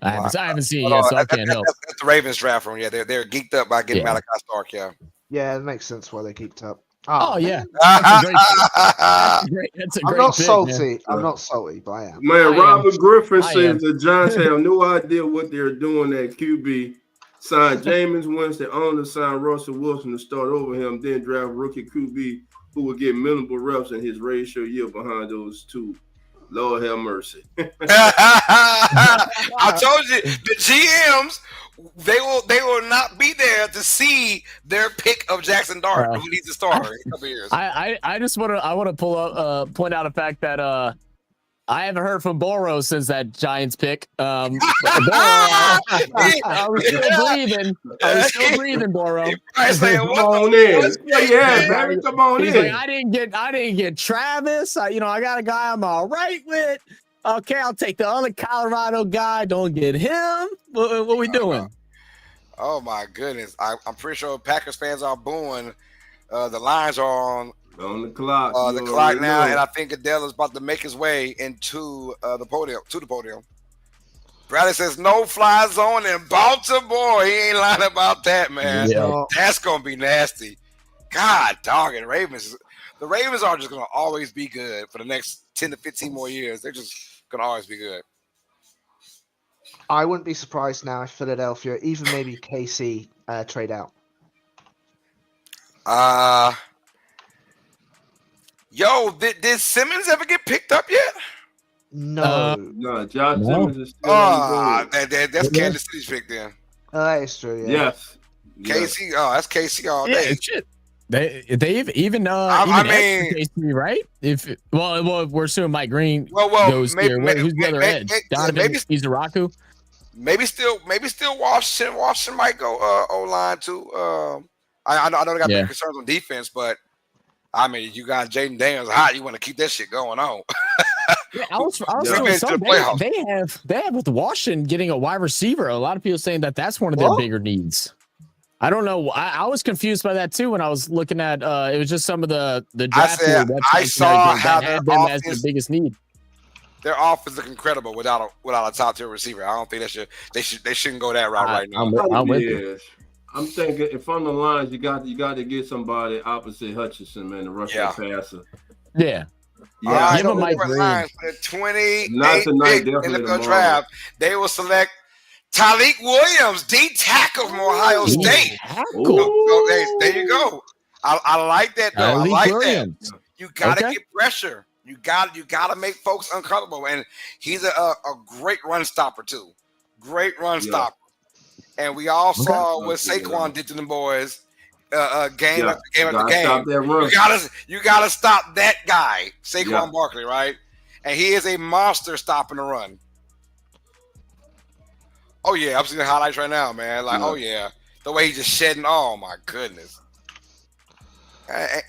Speaker 4: I haven't seen it yet, so I can't help.
Speaker 3: That's the Ravens draft room. Yeah, they're geeked up by getting Malachi Stark. Yeah.
Speaker 5: Yeah, it makes sense why they geeked up.
Speaker 4: Oh yeah, that's a great
Speaker 5: I'm not salty. I'm not salty, but I am.
Speaker 2: Man, Robert Griffin says the Giants have no idea what they're doing at QB. Signed Jameis Winston, owner signed Russell Wilson to start over him, then draft rookie QB who will get minimal reps in his ratio year behind those two. Lord have mercy.
Speaker 3: I told you the GMs. They will not be there to see their pick of Jackson Dart, who needs to start in a couple years.
Speaker 4: I just want to point out a fact that I haven't heard from Burrow since that Giants pick. I was still breathing, Burrow.
Speaker 2: Come on in. Baby, come on in.
Speaker 4: Like, I didn't get Travis. I got a guy I'm all right with. Okay, I'll take the other Colorado guy. Don't get him. What are we doing?
Speaker 3: Oh my goodness! I'm pretty sure Packers fans are booing. The Lions are on
Speaker 2: the clock.
Speaker 3: The clock now, and I think Adele is about to make his way into the podium. Bradley says no fly zone in Baltimore. He ain't lying about that, man.
Speaker 4: Yeah.
Speaker 3: That's gonna be nasty. God dog it, Ravens. The Ravens are just gonna always be good for the next 10 to 15 more years. They're just gonna always be good.
Speaker 5: I wouldn't be surprised now if Philadelphia, even maybe KC, trade out.
Speaker 3: Yo, did Simmons ever get picked up yet?
Speaker 5: No.
Speaker 2: No, Josh Simmons is still on the board.
Speaker 3: That's Kansas City's pick then.
Speaker 5: That is true. Yeah.
Speaker 2: Yes.
Speaker 3: KC, that's KC all day.
Speaker 4: Yeah, shit. They even
Speaker 3: I mean,
Speaker 4: KC, right? If we're assuming Mike Green goes
Speaker 3: maybe,
Speaker 4: here. Who's the other edge? Donovan Izaraku?
Speaker 3: Maybe still Washington might go O-line too. I know they got big concerns on defense, but I mean, you got Jaden Daniels hot. You want to keep that shit going on.
Speaker 4: Yeah, I was they have with Washington getting a wide receiver. A lot of people saying that's one of their bigger needs. I don't know. I was confused by that too when I was looking at. It was just some of the draft websites
Speaker 3: I saw how
Speaker 4: had them as the biggest need.
Speaker 3: Their offense look incredible without a top tier receiver. I don't think they shouldn't go that route right now.
Speaker 2: I'm with you. I'm thinking if on the lines you got to get somebody opposite Hutchinson, man, the rushing passer.
Speaker 4: Yeah.
Speaker 3: Yeah,
Speaker 4: give him Mike
Speaker 3: Green. For the 28
Speaker 2: Not tonight,
Speaker 3: pick in the draft, they will select Tyleek Williams, D tackle from Ohio State. There you go. I like that though. I like that. You gotta get pressure. You gotta make folks uncomfortable, and he's a great run stopper too. Great run stopper. And we all saw what Saquon did to them boys. Game after game after game. You gotta stop that guy, Saquon Barkley, right? And he is a monster stopping the run. Oh yeah, I'm seeing the highlights right now, man. Like, oh yeah, the way he's just shedding. Oh my goodness.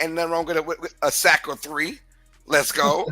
Speaker 3: And nothing wrong with a sack or 3. Let's go.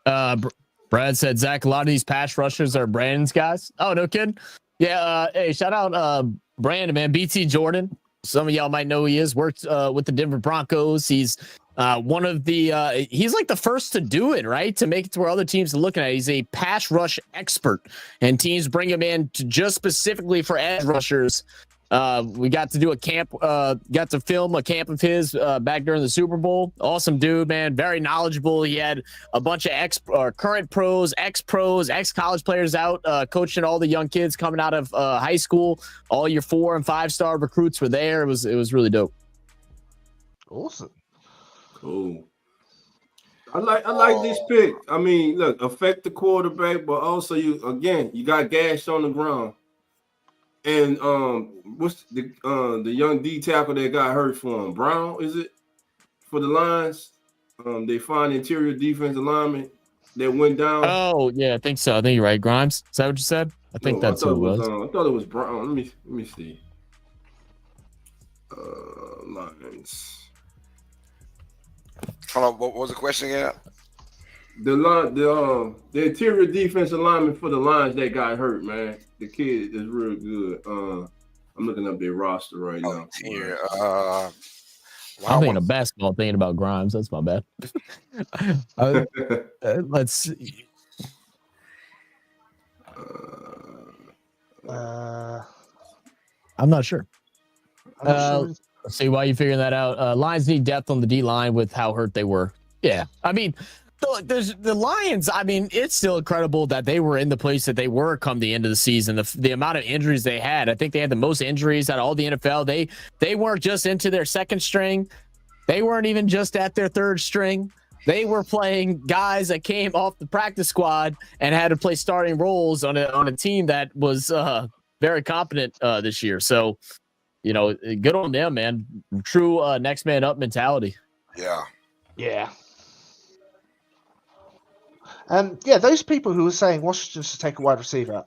Speaker 4: Brad said, Zach, a lot of these pass rushers are Brandon's guys. Oh, no kidding. Yeah. Hey, shout out Brandon, man. BT Jordan. Some of y'all might know who he is. Worked with the Denver Broncos. He's one of the he's like the first to do it, right? To make it to where other teams are looking at it. He's a pass rush expert, and teams bring him in to just specifically for edge rushers. We got to do a camp, got to film a camp of his back during the Super Bowl. Awesome dude, man. Very knowledgeable. He had a bunch of current pros, ex-pros, ex-college players out coaching all the young kids coming out of high school. All your 4- and 5-star recruits were there. It was really dope.
Speaker 5: Awesome.
Speaker 2: Cool. I like this pick. I mean, look, affect the quarterback, but also you got gash on the ground. And what's the young D tackle that got hurt for him? Brown, is it? For the Lions? They find interior defensive lineman that went down.
Speaker 4: Oh, yeah, I think so. I think you're right. Grimes? Is that what you said? I think that's who it was.
Speaker 2: I thought it was Brown. Let me see. Lions.
Speaker 3: Hold on, what was the question again?
Speaker 2: The interior defensive lineman for the Lions that got hurt, man. The kid is real good. I'm looking up their roster right now.
Speaker 3: Here,
Speaker 4: I'm thinking of basketball, thinking about Grimes. That's my bad. Let's see. I'm not sure. Let's see why you figuring that out. Lions need depth on the D line with how hurt they were. Yeah, I mean. Look, there's the Lions. I mean, it's still incredible that they were in the place that they were come the end of the season. The amount of injuries they had, I think they had the most injuries out of all the NFL. They weren't just into their second string. They weren't even just at their third string. They were playing guys that came off the practice squad and had to play starting roles on a team that was very competent this year. So, good on them, man. True next man up mentality.
Speaker 3: Yeah.
Speaker 5: Yeah. Those people who were saying Washington should take a wide receiver,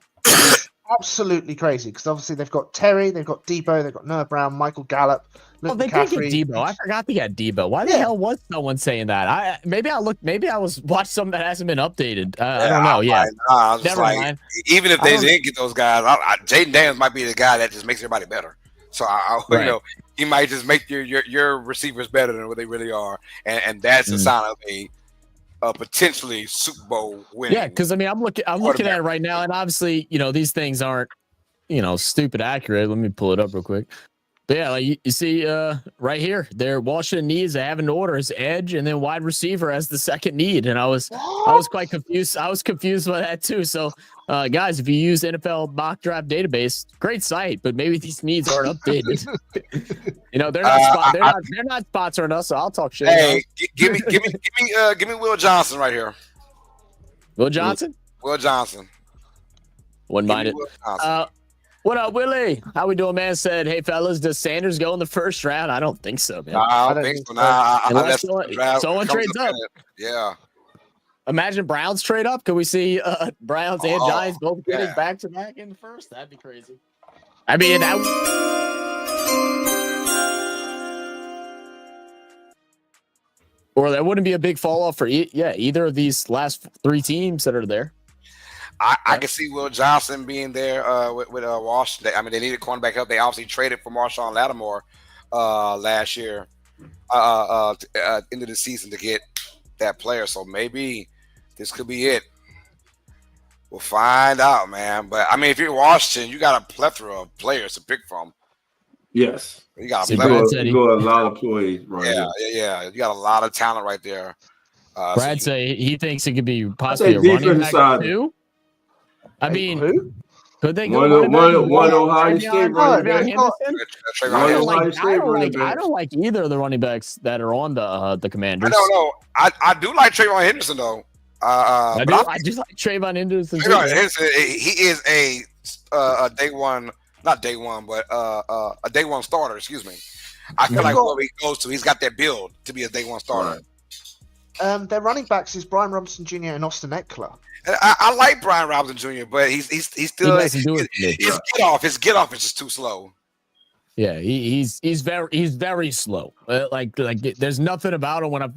Speaker 5: absolutely crazy, because obviously they've got Terry, they've got Debo, they've got Noah Brown, Michael Gallup.
Speaker 4: They did get Debo. I forgot they got Debo. Why the hell was someone saying that? Maybe I was watching something that hasn't been updated. I don't know. Yeah,
Speaker 3: never mind. Even if they didn't get those guys, Jaden Daniels might be the guy that just makes everybody better. So he might just make your receivers better than what they really are, and that's a sign of potentially Super Bowl winning.
Speaker 4: Yeah, because I mean, I'm looking at it right now, and obviously, these things aren't, stupid accurate. Let me pull it up real quick. But yeah, like you see right here, their Washington needs they have an order as edge and then wide receiver as the second need. And I was quite confused. I was confused by that too. So guys, if you use NFL mock draft database, great site, but maybe these needs aren't updated. They're not sponsoring us, so I'll talk shit.
Speaker 3: Hey, give me Will Johnson right here.
Speaker 4: Will Johnson?
Speaker 3: Will Johnson.
Speaker 4: Wouldn't mind it. What up, Willie? How we doing, man? Said, hey, fellas, does Sanders go in the first round? I don't think so, man.
Speaker 3: I don't think so. Unless
Speaker 4: someone trades up.
Speaker 3: Yeah.
Speaker 4: Imagine Browns trade up. Could we see Browns and Giants both getting back-to-back in the first? That'd be crazy. I mean, or that wouldn't be a big fall off for either of these last three teams that are there.
Speaker 3: I can see Will Johnson being there with Washington. I mean, they needed cornerback help. They obviously traded for Marshawn Lattimore last year into the season to get that player. So maybe this could be it. We'll find out, man. But I mean, if you're Washington, you got a plethora of players to pick from.
Speaker 2: Yes,
Speaker 3: you got
Speaker 2: a lot of players. Right
Speaker 3: yeah. You got a lot of talent right there.
Speaker 4: Brad say he thinks it could be possibly a running back too. I mean, could they go
Speaker 2: one Ohio State running back?
Speaker 4: I don't like either of the running backs that are on the Commanders.
Speaker 3: I don't know. I do like Trayvon Henderson though.
Speaker 4: I just like Trayvon Henderson.
Speaker 3: He is a day one, not day one, but a day one starter. Excuse me. I feel like wherever he goes to, he's got that build to be a day one starter.
Speaker 5: Their running backs is Brian Robinson Jr. and Austin Eckler.
Speaker 3: I like Brian Robinson Jr., but he's still his get off is just too slow.
Speaker 4: Yeah, he's very slow. Like there's nothing about him when I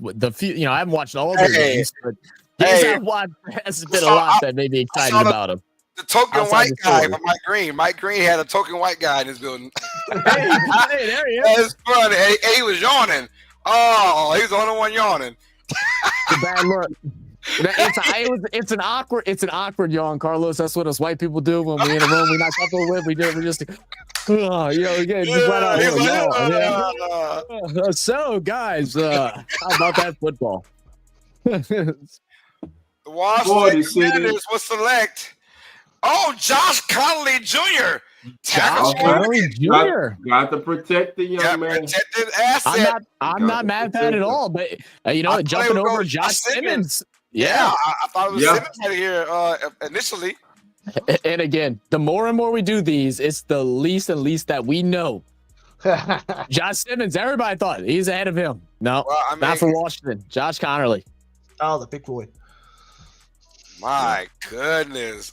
Speaker 4: haven't watched all the games, but has been a lot that made me excited about him.
Speaker 3: The token white guy from Mike Green. Mike Green had a token white guy in his building.
Speaker 4: Hey, there he is.
Speaker 3: That's funny. And he was yawning. Oh, he was the only one yawning.
Speaker 4: It's a bad look. It's an awkward yawn, Carlos. That's what us white people do when we're in a room we're not comfortable with. We just So guys, how about that football?
Speaker 3: The Washington Commanders will select. Oh, Josh Connolly Jr.
Speaker 4: Josh Connolly Jr.
Speaker 2: Got to protect the young man.
Speaker 3: Protected asset.
Speaker 4: I'm not mad at that at all. But jumping over Josh Simmons.
Speaker 3: Yeah, I thought it was Simmons right here initially.
Speaker 4: And again, the more and more we do these, it's the least and least that we know. Josh Simmons, everybody thought he's ahead of him. No, not for Washington. Josh Connolly.
Speaker 5: Oh, the big boy.
Speaker 3: My goodness.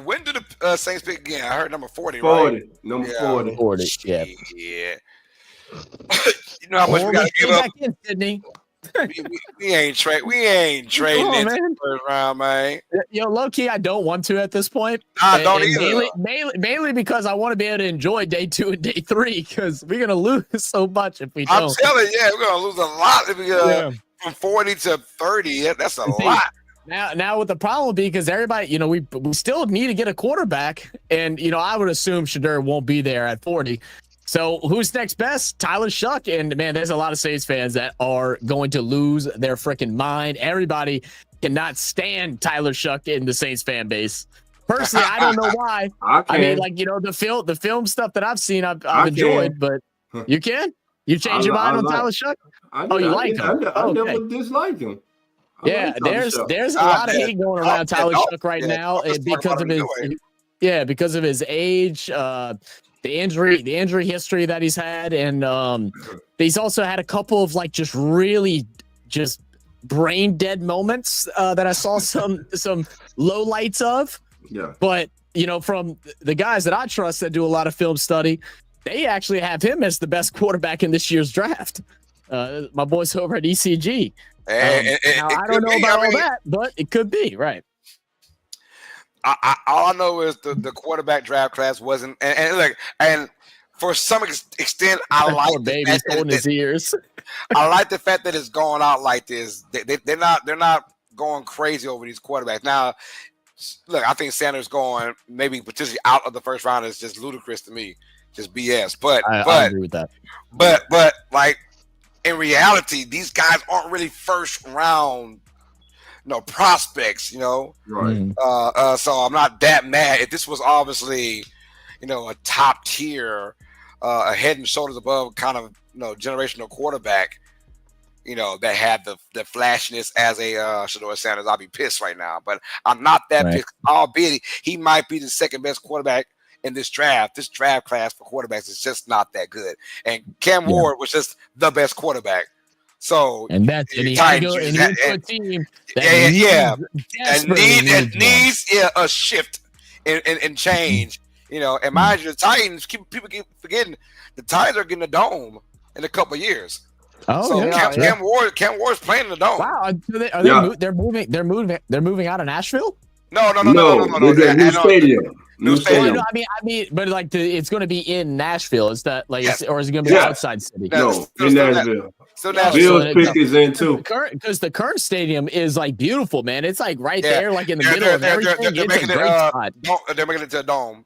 Speaker 3: When do the Saints pick again? I heard number 40, right?
Speaker 2: Number
Speaker 4: 40. Yeah.
Speaker 3: You know how much we got to give up?
Speaker 4: In, Sydney.
Speaker 3: we ain't trading in the first round, man.
Speaker 4: Low key, I don't want to at this point.
Speaker 3: I don't either.
Speaker 4: Mainly because I want to be able to enjoy day 2 and day 3 because we're gonna lose so much if we don't.
Speaker 3: I'm telling you, we're gonna lose a lot if we from 40 to 30. That's a lot.
Speaker 4: Now with the problem be because everybody, we still need to get a quarterback, and I would assume Shadur won't be there at 40. So who's next best? Tyler Shuck. And man, there's a lot of Saints fans that are going to lose their freaking mind. Everybody cannot stand Tyler Shuck in the Saints fan base. Personally, I don't know why. I mean, the film stuff that I've seen, I've enjoyed, but you can? You change your mind on Tyler Shuck? You like him?
Speaker 2: I never disliked him.
Speaker 4: There's a lot of hate going around Tyler Shuck right now because of his age, the injury history that he's had, and he's also had a couple of just really brain dead moments that I saw some low lights of.
Speaker 2: Yeah.
Speaker 4: But from the guys that I trust that do a lot of film study, they actually have him as the best quarterback in this year's draft. My boys over at ECG. Now, I don't know about all that, but it could be, right?
Speaker 3: All I know is the quarterback draft class wasn't, and for some extent, I like the
Speaker 4: baby
Speaker 3: fact
Speaker 4: holding his ears.
Speaker 3: I like the fact that it's going out like this. They're not going crazy over these quarterbacks. Now, look, I think Sanders going maybe potentially out of the first round is just ludicrous to me, just BS. But
Speaker 4: I agree with that.
Speaker 3: But like in reality, these guys aren't really first round, prospects.
Speaker 2: Right.
Speaker 3: So I'm not that mad. If this was obviously, a top tier, a head and shoulders above kind of generational quarterback, that had the flashiness as a Shedeur Sanders, I'll be pissed right now. But I'm not that pissed, albeit he might be the second best quarterback in this draft. This draft class for quarterbacks is just not that good. And Cam Ward was just the best quarterback. So
Speaker 4: and that's and he had to go and a team
Speaker 3: that needs a shift and change. And mind you, the Titans people keep forgetting the Titans are getting a dome in a couple of years.
Speaker 4: Oh,
Speaker 3: so
Speaker 4: yeah,
Speaker 3: Cam Ward's playing in the dome.
Speaker 4: Wow, they're moving out of Nashville?
Speaker 3: No.
Speaker 2: New stadium. New stadium.
Speaker 4: No, I mean, but like it's going to be in Nashville. Is that like, or is it going to be outside city?
Speaker 2: No, in Nashville.
Speaker 3: So
Speaker 2: Bill's pick is in too.
Speaker 4: Because the current stadium is like beautiful, man. It's like right there, like in the middle of everything.
Speaker 3: They're making it to a dome.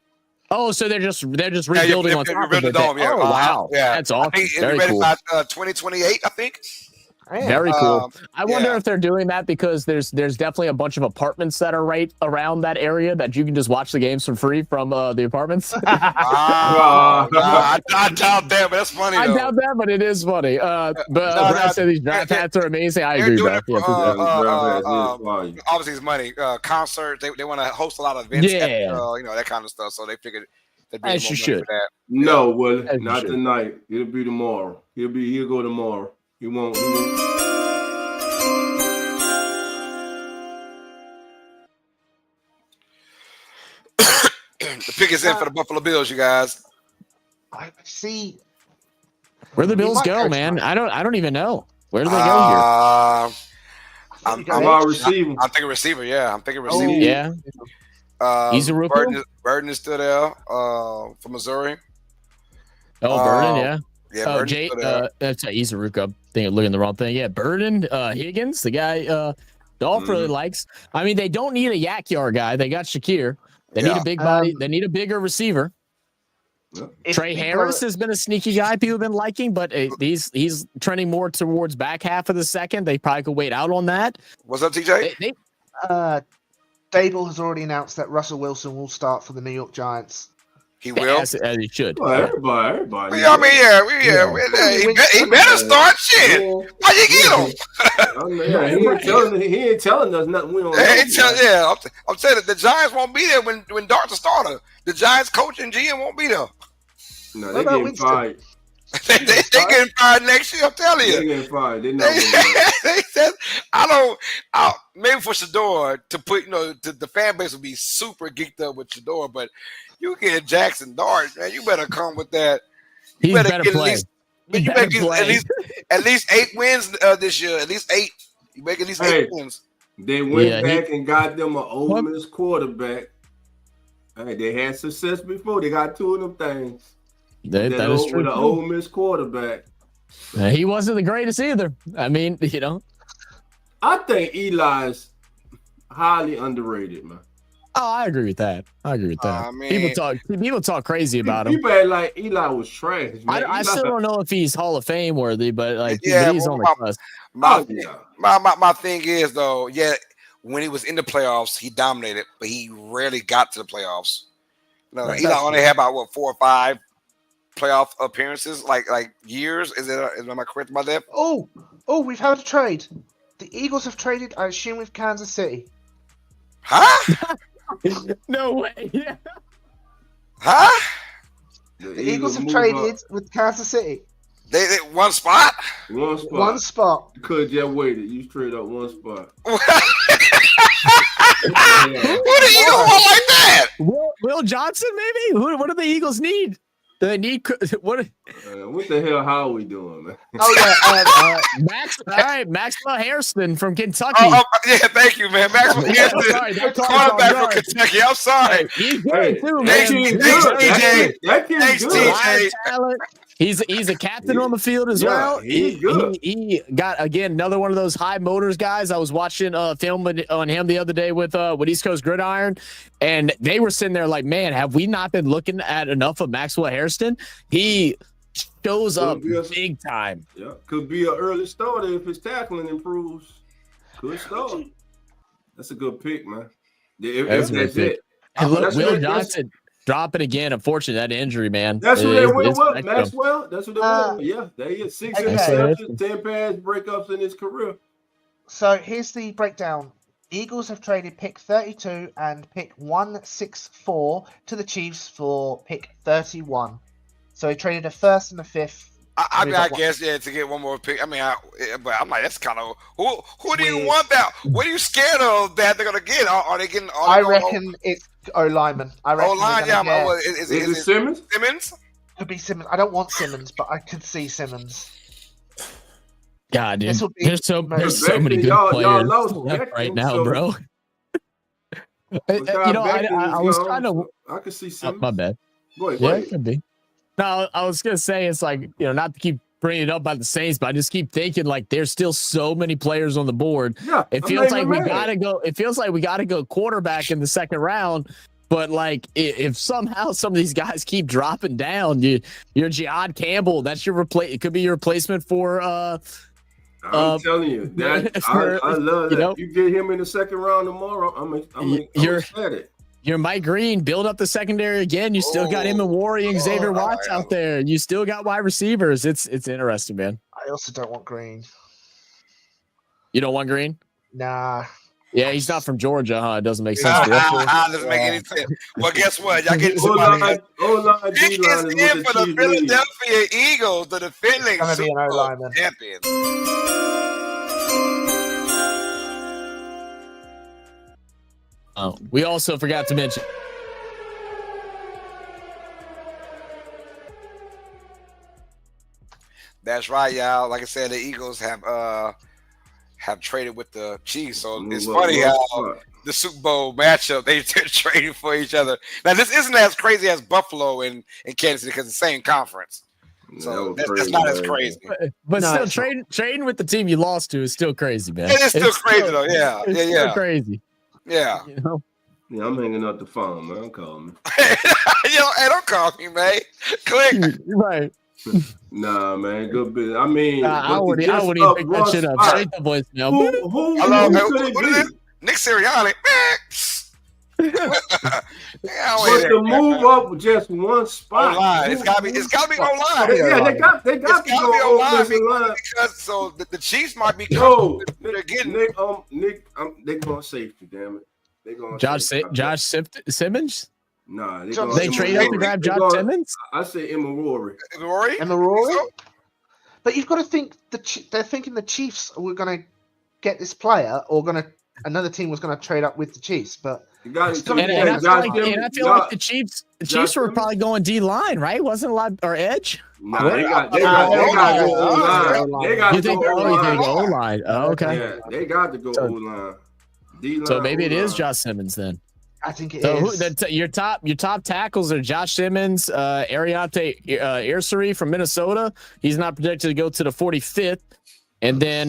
Speaker 4: Oh, so they're just rebuilding on top of the dome.
Speaker 3: Yeah.
Speaker 4: Oh, wow.
Speaker 3: Yeah.
Speaker 4: That's awesome.
Speaker 3: Very cool. 2028, I think.
Speaker 4: Very cool. I wonder if they're doing that because there's definitely a bunch of apartments that are right around that area that you can just watch the games for free from the apartments.
Speaker 3: I doubt that, but that's funny.
Speaker 4: I doubt that, but it is funny. But Brad said these draft hats are amazing. I agree, Brad.
Speaker 3: Obviously, it's money. Concerts. They want to host a lot of events. That kind of stuff. So they figured they'd be
Speaker 4: as you should.
Speaker 3: For that.
Speaker 2: No, well, not tonight. It'll be tomorrow. He'll go tomorrow. He won't.
Speaker 3: The pick is in for the Buffalo Bills, you guys.
Speaker 5: I see.
Speaker 4: Where the Bills go, man? I don't even know. Where do they go here?
Speaker 3: I'm
Speaker 2: receiver.
Speaker 3: I'm thinking receiver. Yeah, I'm thinking receiver.
Speaker 4: Yeah.
Speaker 3: Burden is still there. From Missouri.
Speaker 4: Oh, Burden, yeah.
Speaker 3: Yeah,
Speaker 4: oh, Jay, that's Izuruka. I think I'm looking at the wrong thing. Yeah, Burden, Higgins, the guy Dolph really likes. I mean, they don't need a yak yard guy. They got Shakir. They need a big body. They need a bigger receiver. Trey Harris has been a sneaky guy people have been liking, but he's trending more towards back half of the second. They probably could wait out on that.
Speaker 3: What's up, TJ?
Speaker 5: Dable has already announced that Russell Wilson will start for the New York Giants.
Speaker 3: He will,
Speaker 4: as he should.
Speaker 2: Well, everybody.
Speaker 3: He better start. Shit. How you get
Speaker 2: him? He ain't telling us nothing. We don't
Speaker 3: know. I'm saying that the Giants won't be there when Dart's a starter. The Giants coach and GM won't be there.
Speaker 2: No, they getting fired.
Speaker 3: they getting fired next year. I'm telling you.
Speaker 2: They getting fired. They
Speaker 3: said, maybe for Shedeur to put, the fan base would be super geeked up with Shedeur, but you get Jackson Dart, man. You better come with that.
Speaker 4: You better play.
Speaker 3: You better get at least 8 wins this year. At least 8. You make at least 8 wins.
Speaker 2: They went back and got them an Ole Miss quarterback. Hey, they had success before. They got 2 of them things.
Speaker 4: That is true.
Speaker 2: With an Ole Miss quarterback.
Speaker 4: He wasn't the greatest either. I mean,
Speaker 2: I think Eli's highly underrated, man.
Speaker 4: Oh, I agree with that. I mean, people talk crazy about him.
Speaker 2: People act like Eli was trash. Man.
Speaker 4: I still don't know if he's Hall of Fame worthy, but he's on the cusp.
Speaker 3: My thing is though, when he was in the playoffs, he dominated, but he rarely got to the playoffs. Eli only had about 4 or 5 playoff appearances, like years. Am I correct about that?
Speaker 5: Oh, we've had a trade. The Eagles have traded, I assume, with Kansas City.
Speaker 3: Huh?
Speaker 4: No way. Yeah.
Speaker 3: Huh?
Speaker 5: The Eagles have traded with Kansas City.
Speaker 3: They one spot?
Speaker 5: One spot.
Speaker 2: You could just waited. You straight up one spot.
Speaker 3: What do the Eagles want like that?
Speaker 4: Will Johnson, maybe? What do the Eagles need? Do they need what?
Speaker 2: What the hell? How are we doing, man?
Speaker 5: Oh yeah,
Speaker 4: Maxwell Hairston from Kentucky.
Speaker 3: Yeah, thank you, man. Maxwell Hairston, quarterback from Kentucky. I'm sorry.
Speaker 4: He's good too, man.
Speaker 3: Thanks, TJ. Thanks, TJ.
Speaker 4: He's a captain on the field as well. He got again another one of those high motors guys. I was watching film on him the other day with East Coast Gridiron, and they were sitting there like, man, have we not been looking at enough of Maxwell Hairston? He shows up big time.
Speaker 2: Yeah, could be an early starter if his tackling improves. Good start. That's a good pick, man. That's it.
Speaker 4: And look, Will Johnson dropping again. Unfortunately, that injury, man.
Speaker 2: That's who they went with, Maxwell. That's who they went with. Yeah, they had 6 interceptions, 10 pass breakups in his career.
Speaker 5: So here's the breakdown. Eagles have traded pick 32 and pick 164 to the Chiefs for pick 31. So he traded a first and a fifth.
Speaker 3: I guess, to get one more pick. I mean, but I'm like, that's kind of who do you want that? What are you scared of that they're gonna get? Are they getting?
Speaker 5: I reckon it's O-lineman.
Speaker 3: O-line, yeah. Is it
Speaker 2: Simmons?
Speaker 3: Simmons?
Speaker 5: Could be Simmons. I don't want Simmons, but I could see Simmons.
Speaker 4: God, dude. There's so many good players right now, bro. I was trying to.
Speaker 2: I could see Simmons.
Speaker 4: My bad.
Speaker 2: Go ahead.
Speaker 4: Yeah, it could be. No, I was gonna say it's like, not to keep bringing it up about the Saints, but I just keep thinking like there's still so many players on the board.
Speaker 2: Yeah,
Speaker 4: it feels like we gotta go. It feels like we gotta go quarterback in the second round. But like, if somehow some of these guys keep dropping down, your Jihad Campbell, that's your it could be your replacement for.
Speaker 2: I'm telling you that I love that. You get him in the second round tomorrow. I'm excited.
Speaker 4: You're Mike Green, build up the secondary again. You still got him and Warrior and Xavier Watts out there. You still got wide receivers. It's interesting, man.
Speaker 5: I also don't want Green.
Speaker 4: You don't want Green?
Speaker 5: Nah.
Speaker 4: Yeah, he's not from Georgia, huh? It doesn't make sense.
Speaker 3: Doesn't make any sense. Well, guess what? Y'all getting somebody. He gets in for the Philadelphia Eagles, the defending Super Bowl champions.
Speaker 4: Oh, we also forgot to mention.
Speaker 3: That's right, y'all. Like I said, the Eagles have traded with the Chiefs, so it's funny how the Super Bowl matchup they're trading for each other. Now, this isn't as crazy as Buffalo and Kansas City because it's the same conference, so that's not as crazy.
Speaker 4: But still, trading with the team you lost to is still crazy, man.
Speaker 3: It's still crazy though. Yeah,
Speaker 4: it's still crazy.
Speaker 3: Yeah.
Speaker 2: Yeah, I'm hanging up the phone, man. Don't call me.
Speaker 3: Hey, don't call me, man. Click.
Speaker 4: Right.
Speaker 2: Nah, man. Good bit. I mean,
Speaker 4: I wouldn't even pick that shit up. Straight the voicemail.
Speaker 2: Who could it be?
Speaker 3: Nick Sirianni.
Speaker 2: But to move up just one spot,
Speaker 3: O-line. It's gotta be O-line.
Speaker 2: Yeah, they got to go O-line
Speaker 3: because so the Chiefs might be.
Speaker 2: Nick, they're going safety. Damn it. They going
Speaker 4: Josh Simmons.
Speaker 2: Nah,
Speaker 4: they trade up to grab Josh Simmons.
Speaker 2: I say Emma Rory.
Speaker 5: But you've got to think they're thinking the Chiefs were going to get this player, or another team was going to trade up with the Chiefs. But
Speaker 4: I feel like the Chiefs were probably going D line, right? Wasn't a lot or edge.
Speaker 2: No, they got to go O-line.
Speaker 4: You think O-line? Oh, okay.
Speaker 2: Yeah, they got to go O-line.
Speaker 4: So maybe it is Josh Simmons then.
Speaker 5: I think it is.
Speaker 4: Your top tackles are Josh Simmons, Ariante Irsary from Minnesota. He's not projected to go to the 45th. And then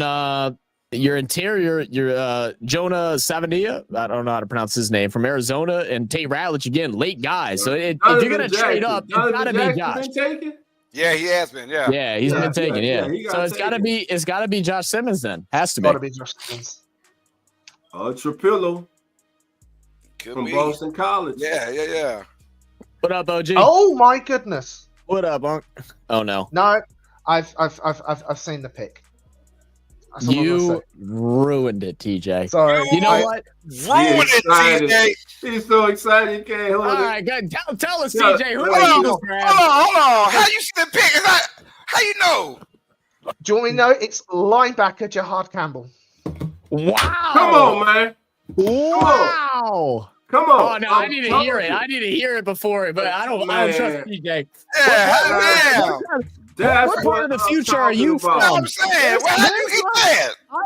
Speaker 4: your interior, your Jonah Savania, I don't know how to pronounce his name, from Arizona, and Tate Ratledge, again, late guys. So if you're going to trade up, it's got to be Josh.
Speaker 3: Yeah, he has been. Yeah,
Speaker 4: he's been taken. Yeah. So it's got to be Josh Simmons then. Has to be.
Speaker 5: Got to be Josh Simmons.
Speaker 2: Trapillo from Boston College.
Speaker 3: Yeah.
Speaker 4: What up, OG?
Speaker 5: Oh my goodness.
Speaker 4: What up, Unc? Oh no.
Speaker 5: No, I've seen the pick.
Speaker 4: You ruined it, TJ.
Speaker 5: Sorry.
Speaker 4: You know what?
Speaker 3: Ruined it, TJ.
Speaker 2: He's so excited he can't hold it.
Speaker 4: All right, good. Tell us, TJ. Who are the Eagles grab?
Speaker 3: Hold on. How you see the pick? How you know?
Speaker 5: Do you want me to know? It's linebacker Jihad Campbell.
Speaker 4: Wow.
Speaker 2: Come on, man.
Speaker 4: Wow.
Speaker 2: Come on.
Speaker 4: Oh no, I need to hear it. I need to hear it before it, but I don't trust TJ. What part of the future are you from?
Speaker 3: I'm saying,
Speaker 4: I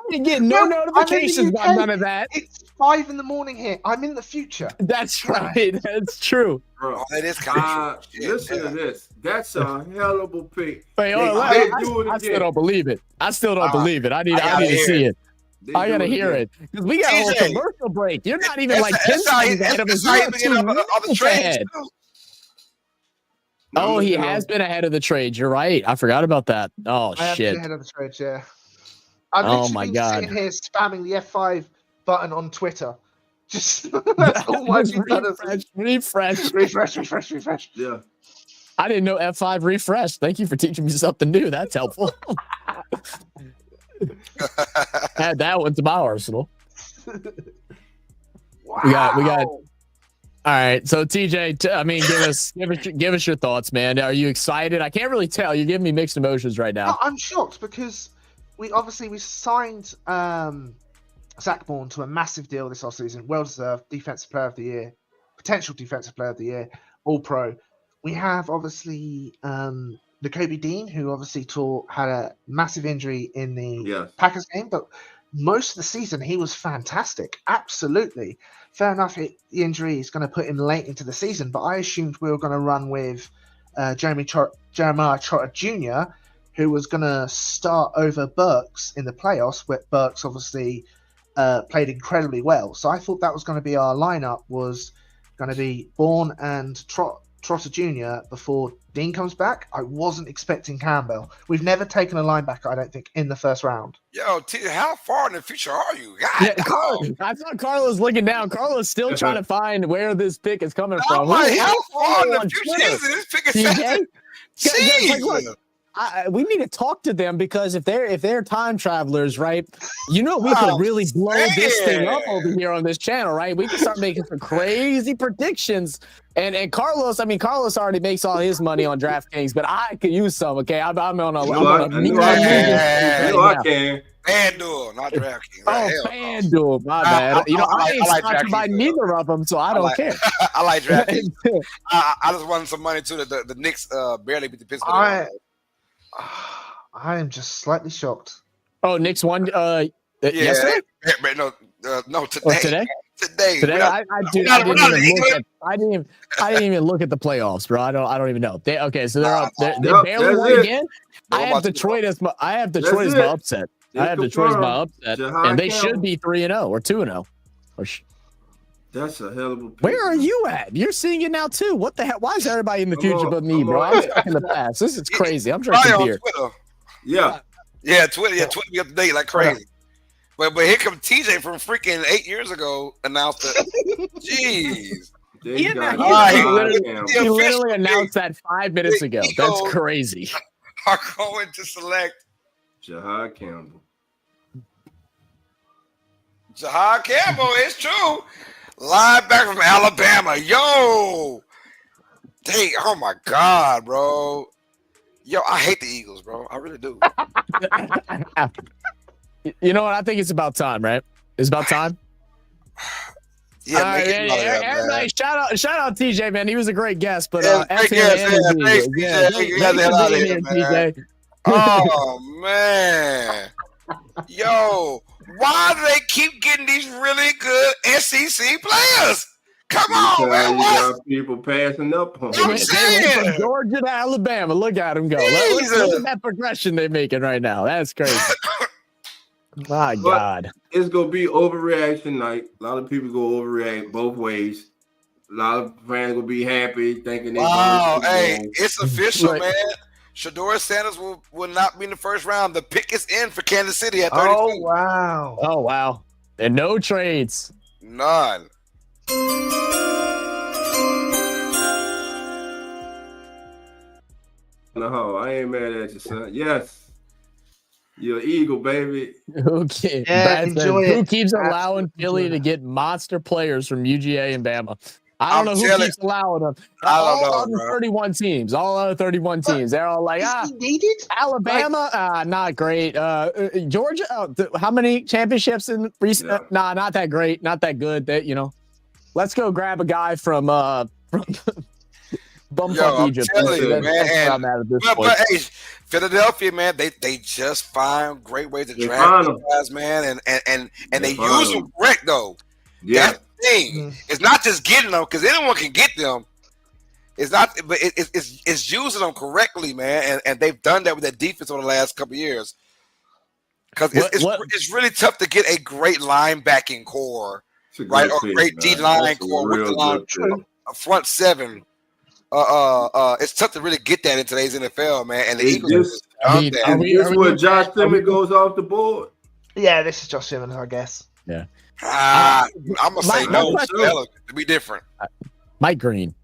Speaker 4: didn't get no notifications about none of that.
Speaker 5: It's 5 a.m. here. I'm in the future.
Speaker 4: That's right. That's true.
Speaker 2: Bro,
Speaker 3: that is kind of
Speaker 2: listen to this. That's a hell of a pick.
Speaker 4: Wait, I still don't believe it. I still don't believe it. I need to see it. I gotta hear it because we got a whole commercial break. You're not even like 10 seconds ahead of us. Oh, he has been ahead of the trade. You're right. I forgot about that. Oh shit.
Speaker 5: Ahead of the trade, yeah. I've literally been sitting here spamming the F5 button on Twitter. Just that's all I've done. Refresh.
Speaker 2: Yeah.
Speaker 4: I didn't know F5 refresh. Thank you for teaching me something new. That's helpful. Add that one to my arsenal.
Speaker 5: Wow.
Speaker 4: We got. All right, so TJ, I mean, give us your thoughts, man. Are you excited? I can't really tell. You're giving me mixed emotions right now.
Speaker 5: No, I'm shocked because we signed Zach Bourne to a massive deal this offseason. Well deserved, defensive player of the year, potential defensive player of the year, all pro. We have obviously Nakobe Dean, who obviously had a massive injury in the Packers game, but most of the season he was fantastic. Absolutely. Fair enough, the injury is going to put him late into the season, but I assumed we were going to run with Jeremiah Trotter Jr., who was going to start over Burks in the playoffs, where Burks obviously played incredibly well. So I thought that was going to be our lineup, was going to be Bourne and Trotter Jr. before Dean comes back. I wasn't expecting Campbell. We've never taken a linebacker, I don't think, in the first round.
Speaker 3: Yo, how far in the future are you?
Speaker 4: I thought Carlos looking down. Carlos still trying to find where this pick is coming from.
Speaker 3: Like, how far in the future is this pick?
Speaker 4: We need to talk to them because if they're time travelers, right? We could really blow this thing up over here on this channel, right? We can start making some crazy predictions. And Carlos, Carlos already makes all his money on DraftKings, but I could use some. Okay, I'm on a.
Speaker 2: I can.
Speaker 3: FanDuel, not DraftKings.
Speaker 4: FanDuel, my bad. I ain't sponsored by neither of them, so I don't care.
Speaker 3: I like DraftKings. I just won some money too. The Knicks barely beat the Pistons.
Speaker 5: I am just slightly shocked.
Speaker 4: Oh, Knicks won yesterday?
Speaker 3: No, today. Today.
Speaker 4: I didn't even look at the playoffs, bro. I don't even know. So they're up. They barely won again. I have Detroit as my upset. And they should be 3-0 or 2-0.
Speaker 2: That's a hell of a pick.
Speaker 4: Where are you at? You're seeing it now too. What the hell? Why is everybody in the future but me, bro? I'm stuck in the past. This is crazy. I'm drinking beer.
Speaker 3: Twitter.
Speaker 2: Twitter.
Speaker 3: Twitter me up to date like crazy. But here comes TJ from freaking 8 years ago announced it. Jeez.
Speaker 4: He literally announced that 5 minutes ago. That's crazy.
Speaker 3: Are going to select
Speaker 2: Jahad Campbell.
Speaker 3: Jahad Campbell, it's true. Linebacker from Alabama. Yo. Dang, oh my God, bro. Yo, I hate the Eagles, bro. I really do.
Speaker 4: You know what? I think it's about time, right? It's about time. Everybody, shout out TJ, man. He was a great guest, but TJ.
Speaker 3: Oh man. Yo, why do they keep getting these really good SEC players? Come on, man.
Speaker 2: You got people passing up on
Speaker 4: them. From Georgia to Alabama. Look at them go. Look at that progression they're making right now. That's crazy. My God.
Speaker 2: It's going to be overreaction night. A lot of people go overreact both ways. A lot of fans will be happy thinking they're
Speaker 3: going to it's official, man. Shador Sanders will not be in the first round. The pick is in for Kansas City at 32.
Speaker 5: Oh, wow.
Speaker 4: Oh, wow. And no trades.
Speaker 3: None.
Speaker 2: No, I ain't mad at you, son. Yes. You're an Eagle, baby.
Speaker 4: Okay.
Speaker 5: Yeah, enjoy it.
Speaker 4: Who keeps allowing Philly to get monster players from UGA and Bama? I don't know who keeps allowing them. All other 31 teams. All other 31 teams. They're all like, Alabama, not great. Georgia, how many championships in recent? Nah, not that great. Not that good. That Let's go grab a guy from bumfuck
Speaker 3: I'm
Speaker 4: Egypt.
Speaker 3: telling you,
Speaker 4: That's
Speaker 3: man.
Speaker 4: where I'm at this point.
Speaker 3: But hey, Philadelphia, man, they just find great ways to draft these guys, man, and they use them correct though.
Speaker 2: Yeah.
Speaker 3: That's the thing. It's not just getting them because anyone can get them. It's not, but it's using them correctly, man, and they've done that with their defense over the last couple of years. Because it's really tough to get a great linebacking core, right, or great D line core with the line, a front seven. It's tough to really get that in today's NFL, man. And the Eagles
Speaker 2: done that. This where Josh Simmons goes off the board.
Speaker 5: Yeah, this is Josh Simmons, I guess.
Speaker 4: Yeah.
Speaker 3: I'm gonna say no. To be different.
Speaker 4: Mike Green.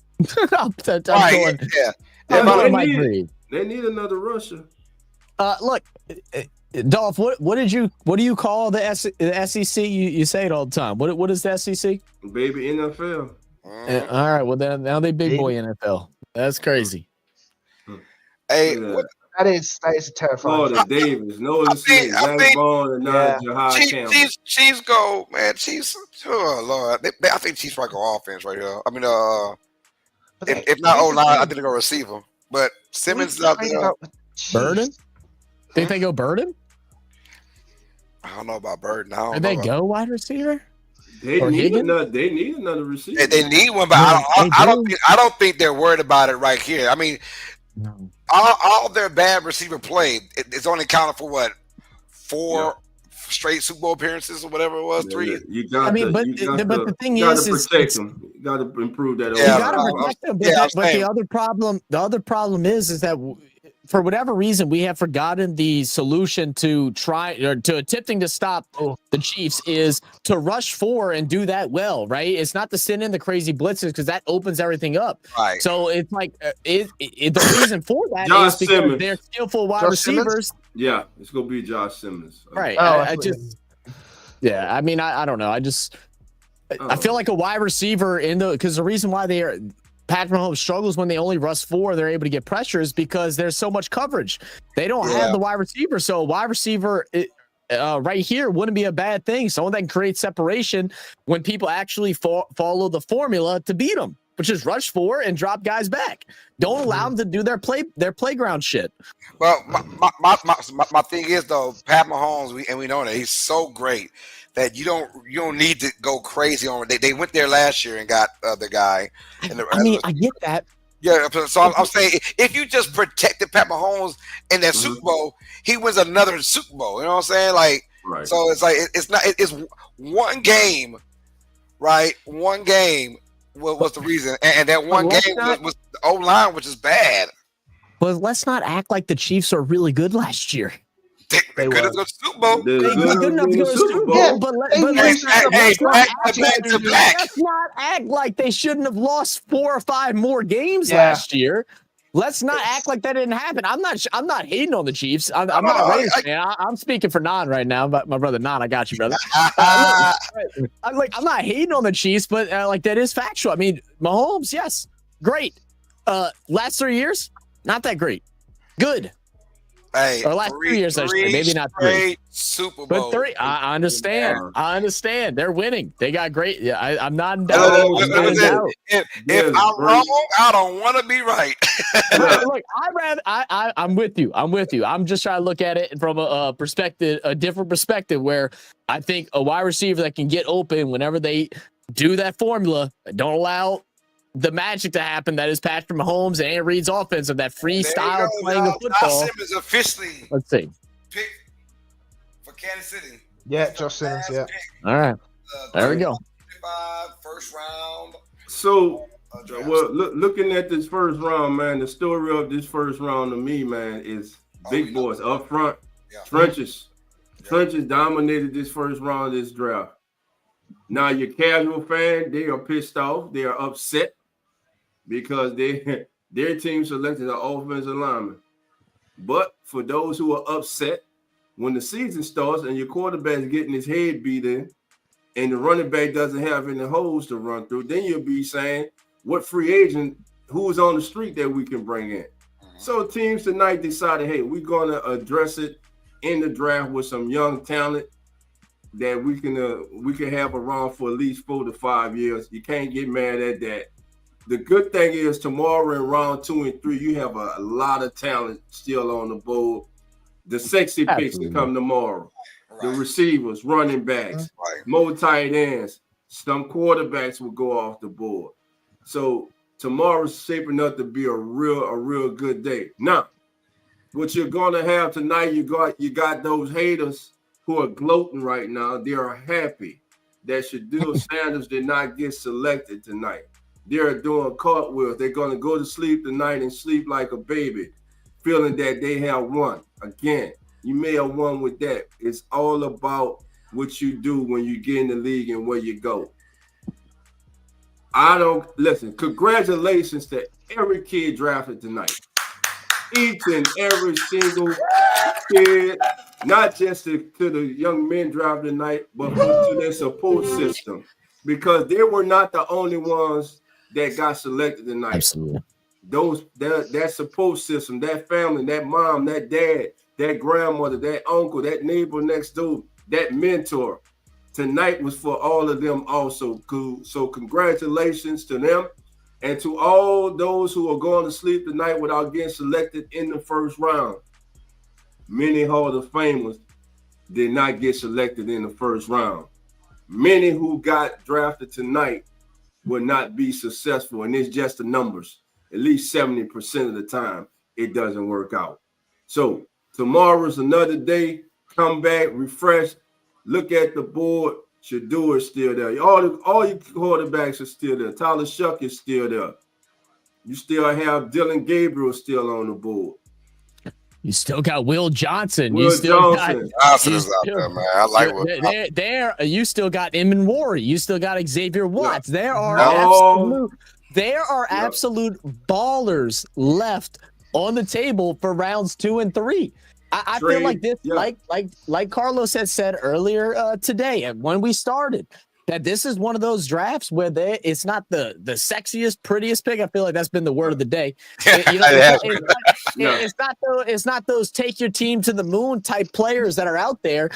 Speaker 3: Right. Yeah.
Speaker 2: They need another rusher.
Speaker 4: Look, Dolph, what do you call the SEC? You say it all the time. What is the SEC?
Speaker 2: Baby NFL.
Speaker 4: All right, well then now they big boy NFL. That's crazy.
Speaker 3: Hey,
Speaker 5: that is a terrifying.
Speaker 2: Florida Davis, Noah Smith, Zach Bond, and Jahad Campbell.
Speaker 3: Chiefs go, man. Chiefs. Oh Lord, I think Chiefs probably go offense right here. I mean, if not O-line, I think they go receiver. But Simmons is out there.
Speaker 4: Burden? Think they go Burden?
Speaker 3: I don't know about Burden.
Speaker 4: Did they go wide receiver?
Speaker 2: They need another receiver.
Speaker 3: They need one, but I don't think they're worried about it right here. I mean, all their bad receiver play, it's only counted for what, 4 straight Super Bowl appearances or whatever it was, 3.
Speaker 4: But the thing is,
Speaker 2: protect them. You got to improve that.
Speaker 4: You got to protect them. But the other problem is that for whatever reason, we have forgotten the solution to attempting to stop the Chiefs is to rush 4 and do that well, right? It's not to send in the crazy blitzes because that opens everything up.
Speaker 3: Right.
Speaker 4: So it's like the reason for that is because
Speaker 2: Simmons.
Speaker 4: they're skillful wide receivers.
Speaker 2: Simmons? Yeah, it's gonna be Josh Simmons.
Speaker 4: Right. I mean, I don't know. I feel like a wide receiver because the reason why Patrick Mahomes struggles when they only rush 4, they're able to get pressure is because there's so much coverage. They don't have the wide receiver. So a wide receiver right here wouldn't be a bad thing. Someone that can create separation when people actually follow the formula to beat them, which is rush 4 and drop guys back. Don't allow them to do their playground shit.
Speaker 3: Well, my thing is though, Pat Mahomes, we know that he's so great that you don't need to go crazy on it. They went there last year and got the guy.
Speaker 4: I get that.
Speaker 3: Yeah, so I'm saying if you just protected Pat Mahomes in that Super Bowl, he wins another Super Bowl. You know what I'm saying? Like, so it's like it's one game, right? One game was the reason, and that one game was the O-line, which is bad.
Speaker 4: But let's not act like the Chiefs are really good last year.
Speaker 3: They good enough to go to Super Bowl.
Speaker 4: They good enough to go to Super Bowl, but let's not act like they shouldn't have lost 4 or 5 more games last year. Let's not act like that didn't happen. I'm not hating on the Chiefs. I'm not a Raiders fan. I'm speaking for Nan right now, but my brother Nan, I got you, brother. I'm not hating on the Chiefs, but that is factual. I mean, Mahomes, yes, great. Last 3 years, not that great. Good.
Speaker 3: Hey,
Speaker 4: or last 3 years, I should say. Maybe not 3.
Speaker 3: Super Bowl.
Speaker 4: But 3. I understand. I understand. They're winning. They got great. Yeah, I'm not in doubt.
Speaker 3: If I'm wrong, I don't want to be right.
Speaker 4: Look, I'm with you. I'm just trying to look at it from a different perspective, where I think a wide receiver that can get open whenever they do that formula, don't allow the magic to happen that is Patrick Mahomes and Andy Reid's offense of that freestyle playing of football.
Speaker 3: Josh Simmons officially
Speaker 4: Let's see.
Speaker 3: picked for Kansas City.
Speaker 5: Yeah, Josh Simmons, yeah.
Speaker 4: All right. There we go.
Speaker 3: First round.
Speaker 2: So, looking at this first round, man, the story of this first round to me, man, is big boys up front. Trenches. Trenches dominated this first round of this draft. Now, your casual fan, they are pissed off. They are upset because their team selected an offensive lineman. But for those who are upset, when the season starts and your quarterback's getting his head beat in and the running back doesn't have any holes to run through, then you'll be saying, what free agent, who's on the street that we can bring in? So teams tonight decided, hey, we're going to address it in the draft with some young talent. that we can have around for at least 4 to 5 years. You can't get mad at that. The good thing is tomorrow in round 2 and 3, you have a lot of talent still on the board. The sexy picks to come tomorrow. Right. The receivers, running backs, more tight ends. Some quarterbacks will go off the board. So tomorrow's shaping up to be a real good day. Now, what you're gonna have tonight, you got those haters who are gloating right now. They are happy that Shedeur Sanders did not get selected tonight. They're doing cartwheels. They're gonna go to sleep tonight and sleep like a baby, feeling that they have won. Again, you may have won with that. It's all about what you do when you get in the league and where you go. Listen, congratulations to every kid drafted tonight. Each and every single kid, not just to the young men drafted tonight, but to their support system, because they were not the only ones that got selected tonight.
Speaker 4: Absolutely.
Speaker 2: That support system, that family, that mom, that dad, that grandmother, that uncle, that neighbor next door, that mentor, tonight was for all of them also. So congratulations to them. And to all those who are going to sleep tonight without getting selected in the first round. Many Hall of Famers did not get selected in the first round. Many who got drafted tonight will not be successful, and it's just the numbers. At least 70% of the time, it doesn't work out. So tomorrow's another day. Come back, refresh, look at the board. Shedeur is still there. All your quarterbacks are still there. Tyler Shuck is still there. You still have Dylan Gabriel still on the board.
Speaker 4: You still got Will Johnson.
Speaker 3: Johnson is out there, man. I like what
Speaker 4: you still got Eamon Ward. You still got Xavier Watts. Yeah. There are absolute ballers left on the table for rounds 2 and 3. I feel like this, like Carlos had said earlier today, and when we started, that this is one of those drafts where it's not the sexiest, prettiest pick. I feel like that's been the word of the day. It's not those take your team to the moon type players that are out there,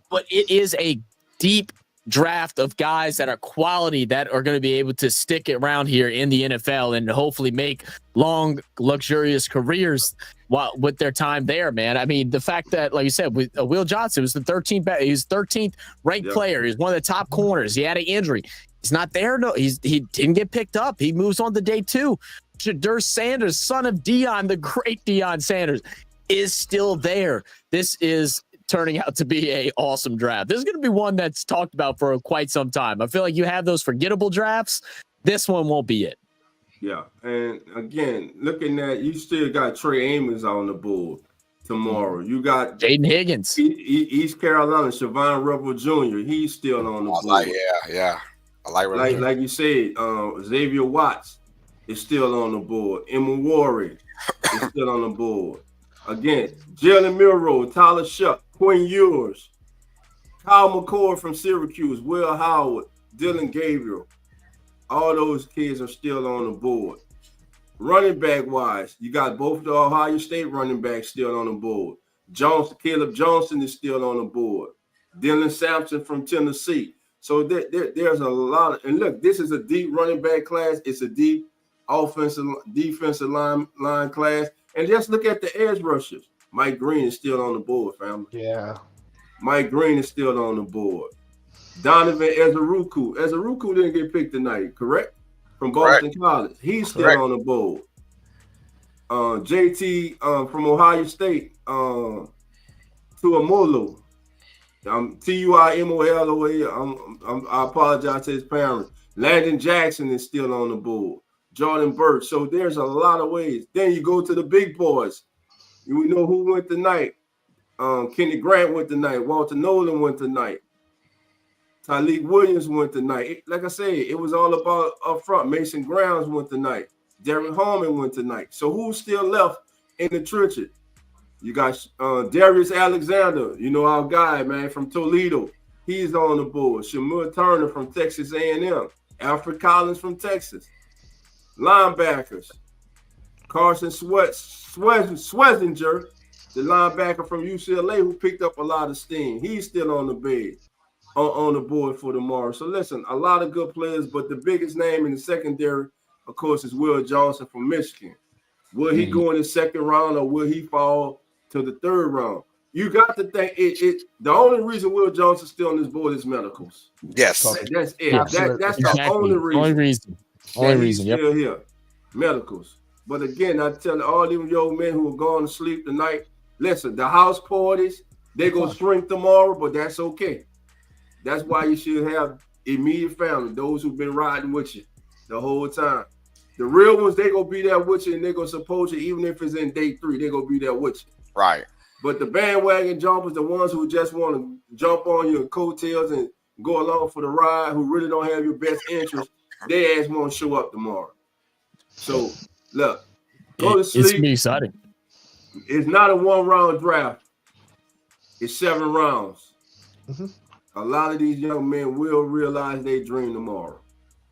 Speaker 4: but it is a deep draft of guys that are quality, that are going to be able to stick around here in the NFL and hopefully make long, luxurious careers with their time there, man. I mean, the fact that, like you said, with Will Johnson was the 13th, he was 13th ranked player. He's one of the top corners. He had an injury. He's not there. No, he didn't get picked up. He moves on to day 2. Shedeur Sanders, son of Deion, the great Deion Sanders, is still there. This is turning out to be a awesome draft. This is going to be one that's talked about for quite some time. I feel like you have those forgettable drafts. This one won't be it.
Speaker 2: Yeah, and again, looking at, you still got Trey Amos on the board tomorrow. You got
Speaker 4: Jaden Higgins,
Speaker 2: East Carolina, Shavon Russell Jr. He's still on the board.
Speaker 3: I
Speaker 2: like you said, Xavier Watts is still on the board. Emma Warren is still on the board. Again, Jalen Milroe, Tyler Shuck, Quinn Ewers, Kyle McCord from Syracuse, Will Howard, Dylan Gabriel. All those kids are still on the board. Running back wise, you got both the Ohio State running backs still on the board. Caleb Johnson is still on the board. Dylan Sampson from Tennessee. So there's a lot of, and look, this is a deep running back class. It's a deep defensive line class. And just look at the edge rushers. Mike Green is still on the board, family.
Speaker 5: Yeah.
Speaker 2: Mike Green is still on the board. Donovan Ezeruku. Ezeruku didn't get picked tonight, correct? From Boston College. He's still on the board. JT from Ohio State, Tuimoloau. Tuimoloau. I apologize to his parents. Landon Jackson is still on the board. Jordan Burch. So there's a lot of ways. Then you go to the big boys. We know who went tonight. Kenny Grant went tonight. Walter Nolan went tonight. Tyleek Williams went tonight. Like I said, it was all about up front. Mason Grounds went tonight. Derek Holman went tonight. So who's still left in the trenches? You got Darius Alexander, our guy, man, from Toledo. He's on the board. Shamir Turner from Texas A&M. Alfred Collins from Texas. Linebackers. Carson Schwarzenegger, the linebacker from UCLA who picked up a lot of steam. He's still on the bed. on the board for tomorrow. So listen, a lot of good players, but the biggest name in the secondary, of course, is Will Johnson from Michigan. Will he go in the second round or will he fall to the third round? You got to think the only reason Will Johnson's still on this board is medicals.
Speaker 3: Yes.
Speaker 2: That's it.
Speaker 4: Yeah,
Speaker 2: that's the only reason.
Speaker 4: Only reason.
Speaker 2: He's still here. Medicals. But again, I tell all them young men who are going to sleep tonight, listen, the house parties, they go shrink tomorrow, but that's okay. That's why you should have immediate family, those who've been riding with you the whole time. The real ones, they gonna be there with you and they gonna support you, even if it's in day 3, they gonna be there with you.
Speaker 3: Right.
Speaker 2: But the bandwagon jumpers, the ones who just want to jump on your coattails and go along for the ride, who really don't have your best interest, they ass won't show up tomorrow. So look, go to sleep.
Speaker 4: It's gonna be exciting.
Speaker 2: It's not a 1-round draft. It's 7 rounds. A lot of these young men will realize they dream tomorrow.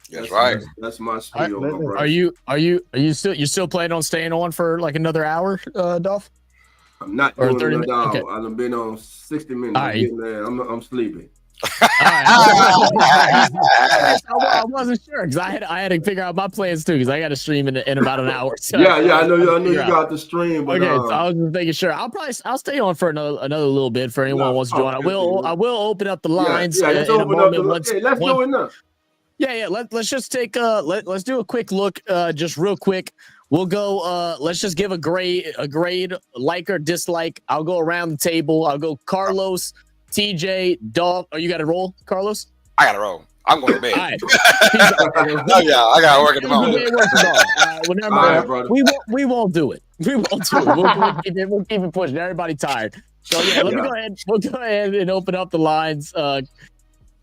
Speaker 3: That's right.
Speaker 2: That's my spiel.
Speaker 4: Are you still planning on staying on for like another hour, Dolph?
Speaker 2: I'm not
Speaker 4: or
Speaker 2: doing
Speaker 4: 30
Speaker 2: another
Speaker 4: minutes?
Speaker 2: hour.
Speaker 4: Okay.
Speaker 2: I've been on 60 minutes.
Speaker 4: All right.
Speaker 2: I'm sleeping.
Speaker 4: I wasn't sure because I had to figure out my plans too because I got to stream in about an hour. So
Speaker 2: I know you got the stream. But,
Speaker 4: okay, so I was just making sure. I'll stay on for another little bit for anyone who wants to join. I will open up the lines in a moment. Let's do it now. Yeah. Let's just take let's do a quick look, just real quick. We'll go. Let's just give a grade, like or dislike. I'll go around the table. I'll go Carlos, TJ, Dolph. Oh, you got to roll, Carlos?
Speaker 3: I got to roll. I'm going to bed.
Speaker 4: All right.
Speaker 3: Oh, yeah, I got to work at the moment.
Speaker 4: We won't do it. We won't do it. We'll keep it pushing. Everybody tired. So yeah, let me go ahead. We'll go ahead and open up the lines.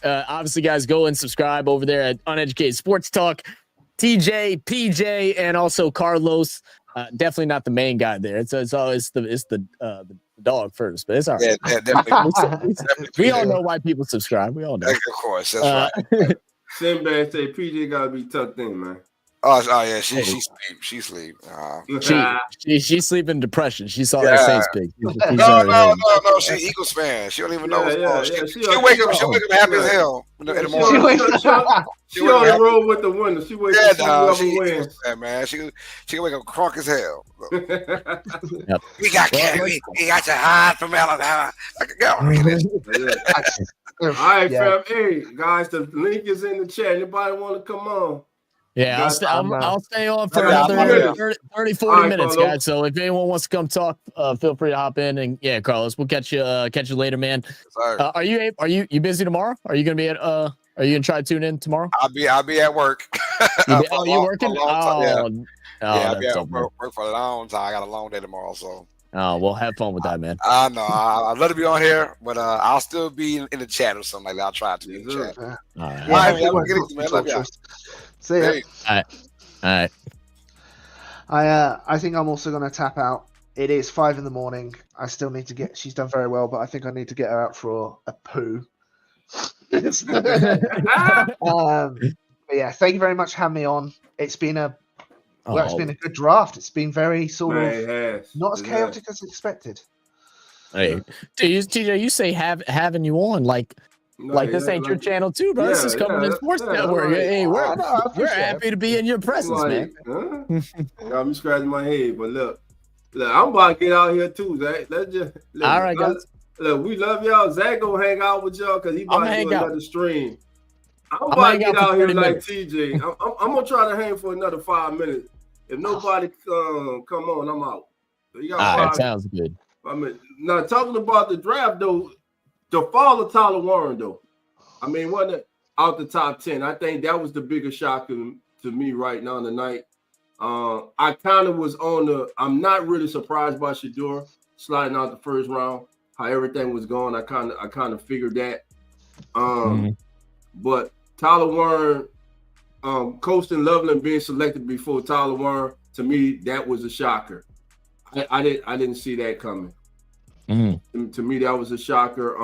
Speaker 4: Obviously, guys, go and subscribe over there at Uneducated Sports Talk. TJ, PJ, and also Carlos. Definitely not the main guy there. It's the dog first, but it's all right.
Speaker 3: Yeah, definitely.
Speaker 4: We all know why people subscribe. We all know.
Speaker 3: Of course, that's right.
Speaker 2: Sinbad say PJ gotta be tucked in, man.
Speaker 3: Oh yeah, she sleep.
Speaker 4: She sleep in depression. She saw that Saints pick.
Speaker 3: No. She Eagles fan. She don't even know. She'll wake up happy as hell in the morning.
Speaker 2: She on the road with the winner. She wake up win.
Speaker 3: Man, she can wake up crunk as hell.
Speaker 4: Yep.
Speaker 3: We got you hide from Alabama.
Speaker 2: All right, fam. Hey, guys, the link is in the chat. Anybody want to come on?
Speaker 4: Yeah, I'll stay on for another 30-40 minutes, guys. So if anyone wants to come talk, feel free to hop in. And yeah, Carlos, we'll catch you later, man. Are you busy tomorrow? Are you gonna be at Are you gonna try to tune in tomorrow?
Speaker 3: I'll be at work.
Speaker 4: You working?
Speaker 3: I'll be at work for a long time. I got a long day tomorrow, so.
Speaker 4: Oh, well, have fun with that, man.
Speaker 3: I know. I'd love to be on here, but I'll still be in the chat or something like that. I'll try to be in the chat.
Speaker 4: All right.
Speaker 5: See ya.
Speaker 4: All right.
Speaker 5: I think I'm also going to tap out. It is 5 a.m. I still need to get. She's done very well, but I think I need to get her out for a poo. But yeah, thank you very much for having me on. It's been it's been a good draft. It's been very sort of not as chaotic as expected.
Speaker 4: Hey, TJ, you say having you on like this ain't your channel too, bro. This is coming in Sports Network. Hey, we're happy to be in your presence, man.
Speaker 2: I'm scratching my head, but look, I'm about to get out here too, Zach. Let's just
Speaker 4: all right, guys.
Speaker 2: Look, we love y'all. Zach gonna hang out with y'all because he about to do another stream. I'm about to get out here like TJ. I'm gonna try to hang for another 5 minutes. If nobody come on, I'm out. So you got
Speaker 4: all right, sounds good.
Speaker 2: I mean, now talking about the draft though, the fall of Tyler Warren though, I mean, wasn't it out the top 10? I think that was the biggest shock to me right now tonight. I kind of was I'm not really surprised by Shedeur sliding out the first round. How everything was going, I kind of figured that. But Tyler Warren, Colston Loveland being selected before Tyler Warren, to me, that was a shocker. I didn't see that coming. To me, that was a shocker.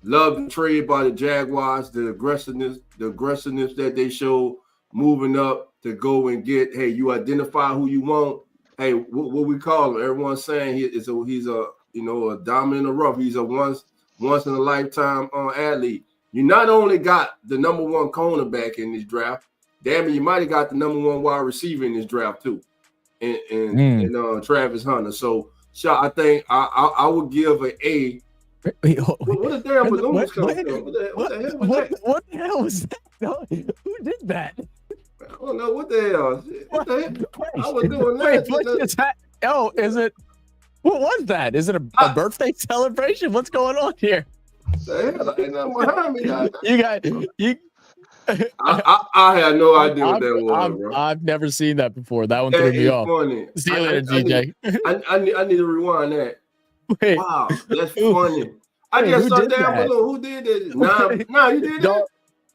Speaker 2: Love the trade by the Jaguars, the aggressiveness that they showed moving up to go and get. Hey, you identify who you want. Hey, what we call him? Everyone's saying he's a a diamond in the rough. He's a once in a lifetime athlete. you not only got the number one cornerback in this draft, damn it, you might have got the number one wide receiver in this draft too, and Travis Hunter. So, I think I would give an A. What the damn balloons come from? What the hell was that?
Speaker 4: What the hell was that? Who did that?
Speaker 2: I don't know what the hell. What the hell? I was doing that.
Speaker 4: Oh, is it? What was that? Is it a birthday celebration? What's going on here?
Speaker 2: The hell? Ain't nothing behind me.
Speaker 4: I
Speaker 2: had no idea what that was, bro.
Speaker 4: I've never seen that before. That one threw me off.
Speaker 2: Funny.
Speaker 4: See you later, DJ.
Speaker 2: I need to rewind that.
Speaker 4: Wait.
Speaker 2: Wow, that's funny. I just saw that balloon. Who did that? Nah, you did that?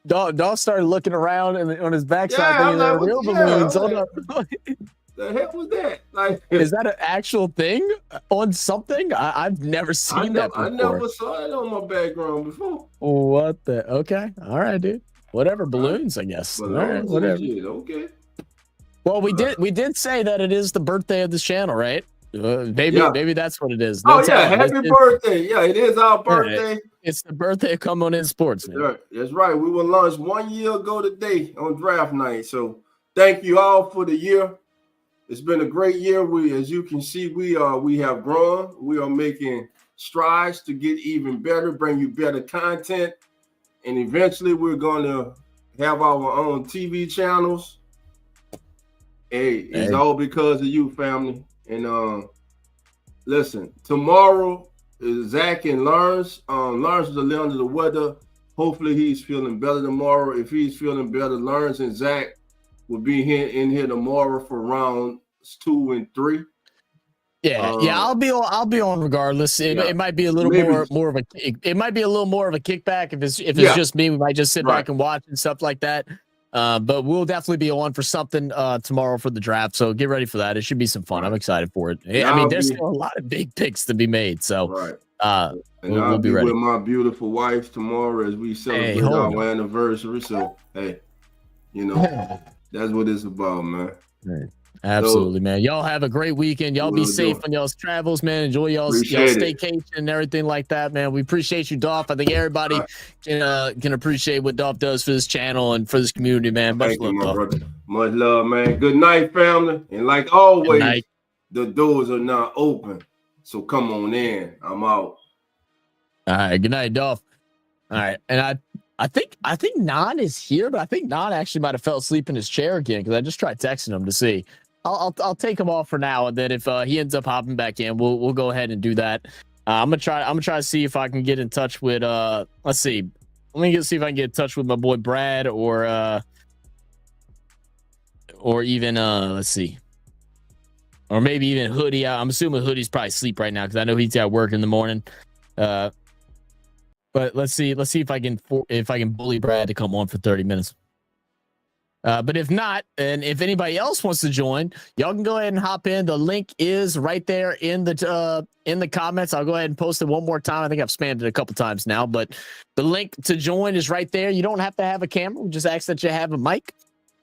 Speaker 4: Dog started looking around on his backside thinking they were real balloons. Hold up.
Speaker 2: The hell was that? Like,
Speaker 4: is that an actual thing on something? I've never seen that before.
Speaker 2: I never saw that on my background before.
Speaker 4: What the? Okay. All right, dude. Whatever, balloons, I guess.
Speaker 2: Balloons,
Speaker 4: all right, whatever.
Speaker 2: Okay.
Speaker 4: Well, we did say that it is the birthday of this channel, right? Maybe that's what it is. No
Speaker 2: happy birthday. Yeah, it is our birthday.
Speaker 4: Yeah, it's the birthday of Come On In Sports, man.
Speaker 2: That's right. We were launched 1 year ago today on draft night. So thank you all for the year. It's been a great year. As you can see, we have grown. We are making strides to get even better, bring you better content. And eventually we're going to have our own TV channels. It's all because of you, family. And listen, tomorrow is Zach and Lawrence. Lawrence is a little under the weather. Hopefully he's feeling better tomorrow. If he's feeling better, Lawrence and Zach will be in here tomorrow for rounds 2 and 3.
Speaker 4: I'll be on regardless. It might be a little more of a kickback if it's just me. We might just sit back and watch and stuff like that. But we'll definitely be on for something tomorrow for the draft. So get ready for that. It should be some fun. I'm excited for it. I mean, there's still a lot of big picks to be made. So we'll be ready.
Speaker 2: With my beautiful wife tomorrow as we celebrate our anniversary. So that's what it's about, man.
Speaker 4: Absolutely, man. Y'all have a great weekend. Y'all be safe on y'all's travels, man. Enjoy y'all's staycation and everything like that, man. We appreciate you, Dolph. I think everybody can appreciate what Dolph does for this channel and for this community, man.
Speaker 2: Much love, my brother. Much love, man. Good night, family. And like always, the doors are now open. So come on in. I'm out.
Speaker 4: All right. Good night, Dolph. All right. And I think Non is here, but I think Non actually might have fell asleep in his chair again because I just tried texting him to see. I'll take him off for now, and then if he ends up hopping back in, we'll go ahead and do that. I'm gonna try to see if I can get in touch with let's see. Let me see if I can get in touch with my boy Brad or even let's see. Or maybe even Hoodie. I'm assuming Hoodie's probably asleep right now because I know he's at work in the morning. But let's see if I can bully Brad to come on for 30 minutes. But if not, and if anybody else wants to join, y'all can go ahead and hop in. The link is right there in the comments. I'll go ahead and post it one more time. I think I've spammed it a couple times now, but the link to join is right there. You don't have to have a camera. We just ask that you have a mic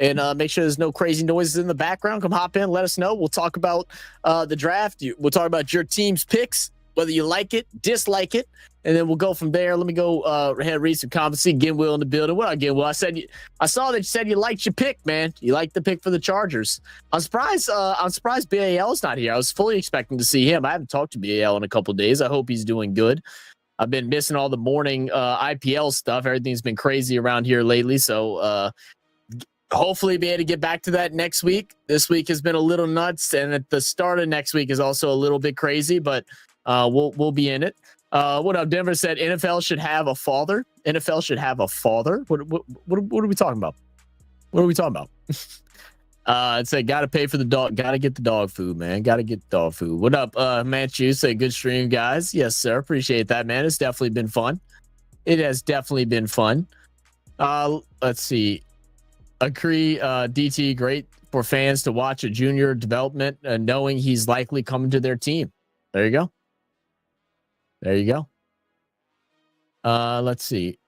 Speaker 4: and make sure there's no crazy noises in the background. Come hop in, let us know. We'll talk about the draft. We'll talk about your team's picks, whether you like it, dislike it, and then we'll go from there. Let me go ahead and read some comments. See Ginwill in the building. What up, Ginwill? I saw that you said you liked your pick, man. You liked the pick for the Chargers. I'm surprised BAL's not here. I was fully expecting to see him. I haven't talked to BAL in a couple of days. I hope he's doing good. I've been missing all the morning IPL stuff. Everything's been crazy around here lately, so hopefully be able to get back to that next week. This week has been a little nuts, and at the start of next week is also a little bit crazy, but we'll be in it. What up? Denver said NFL should have a father. NFL should have a father. What are we talking about? What are we talking about? It said gotta pay for the dog. Gotta get the dog food, man. Gotta get the dog food. What up, Manchu? Say good stream, guys. Yes, sir. Appreciate that, man. It's definitely been fun. It has definitely been fun. Let's see. Agree. DT, great for fans to watch a junior development, knowing he's likely coming to their team. There you go. There you go. Let's see.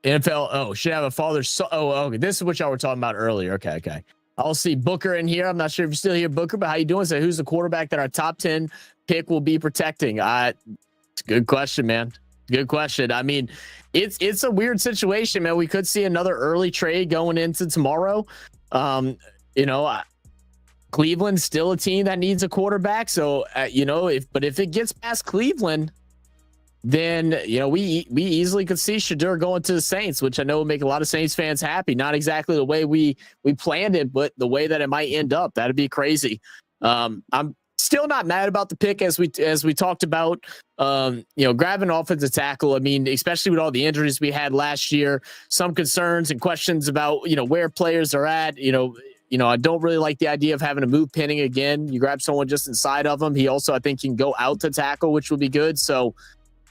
Speaker 4: NFL, should have a father. Okay. This is what y'all were talking about earlier. Okay. I'll see Booker in here. I'm not sure if you're still here, Booker, but how you doing? Say, who's the quarterback that our top 10 pick will be protecting? It's a good question, man. Good question. I mean, it's a weird situation, man. We could see another early trade going into tomorrow. Cleveland's still a team that needs a quarterback. So, if it gets past Cleveland, then, we easily could see Shedeur going to the Saints, which I know will make a lot of Saints fans happy. Not exactly the way we planned it, but the way that it might end up, that'd be crazy. I'm still not mad about the pick as we talked about, grabbing offensive tackle. I mean, especially with all the injuries we had last year, some concerns and questions about, where players are at. I don't really like the idea of having to move Penning again. You grab someone just inside of him. He also, I think, can go out to tackle, which would be good. So,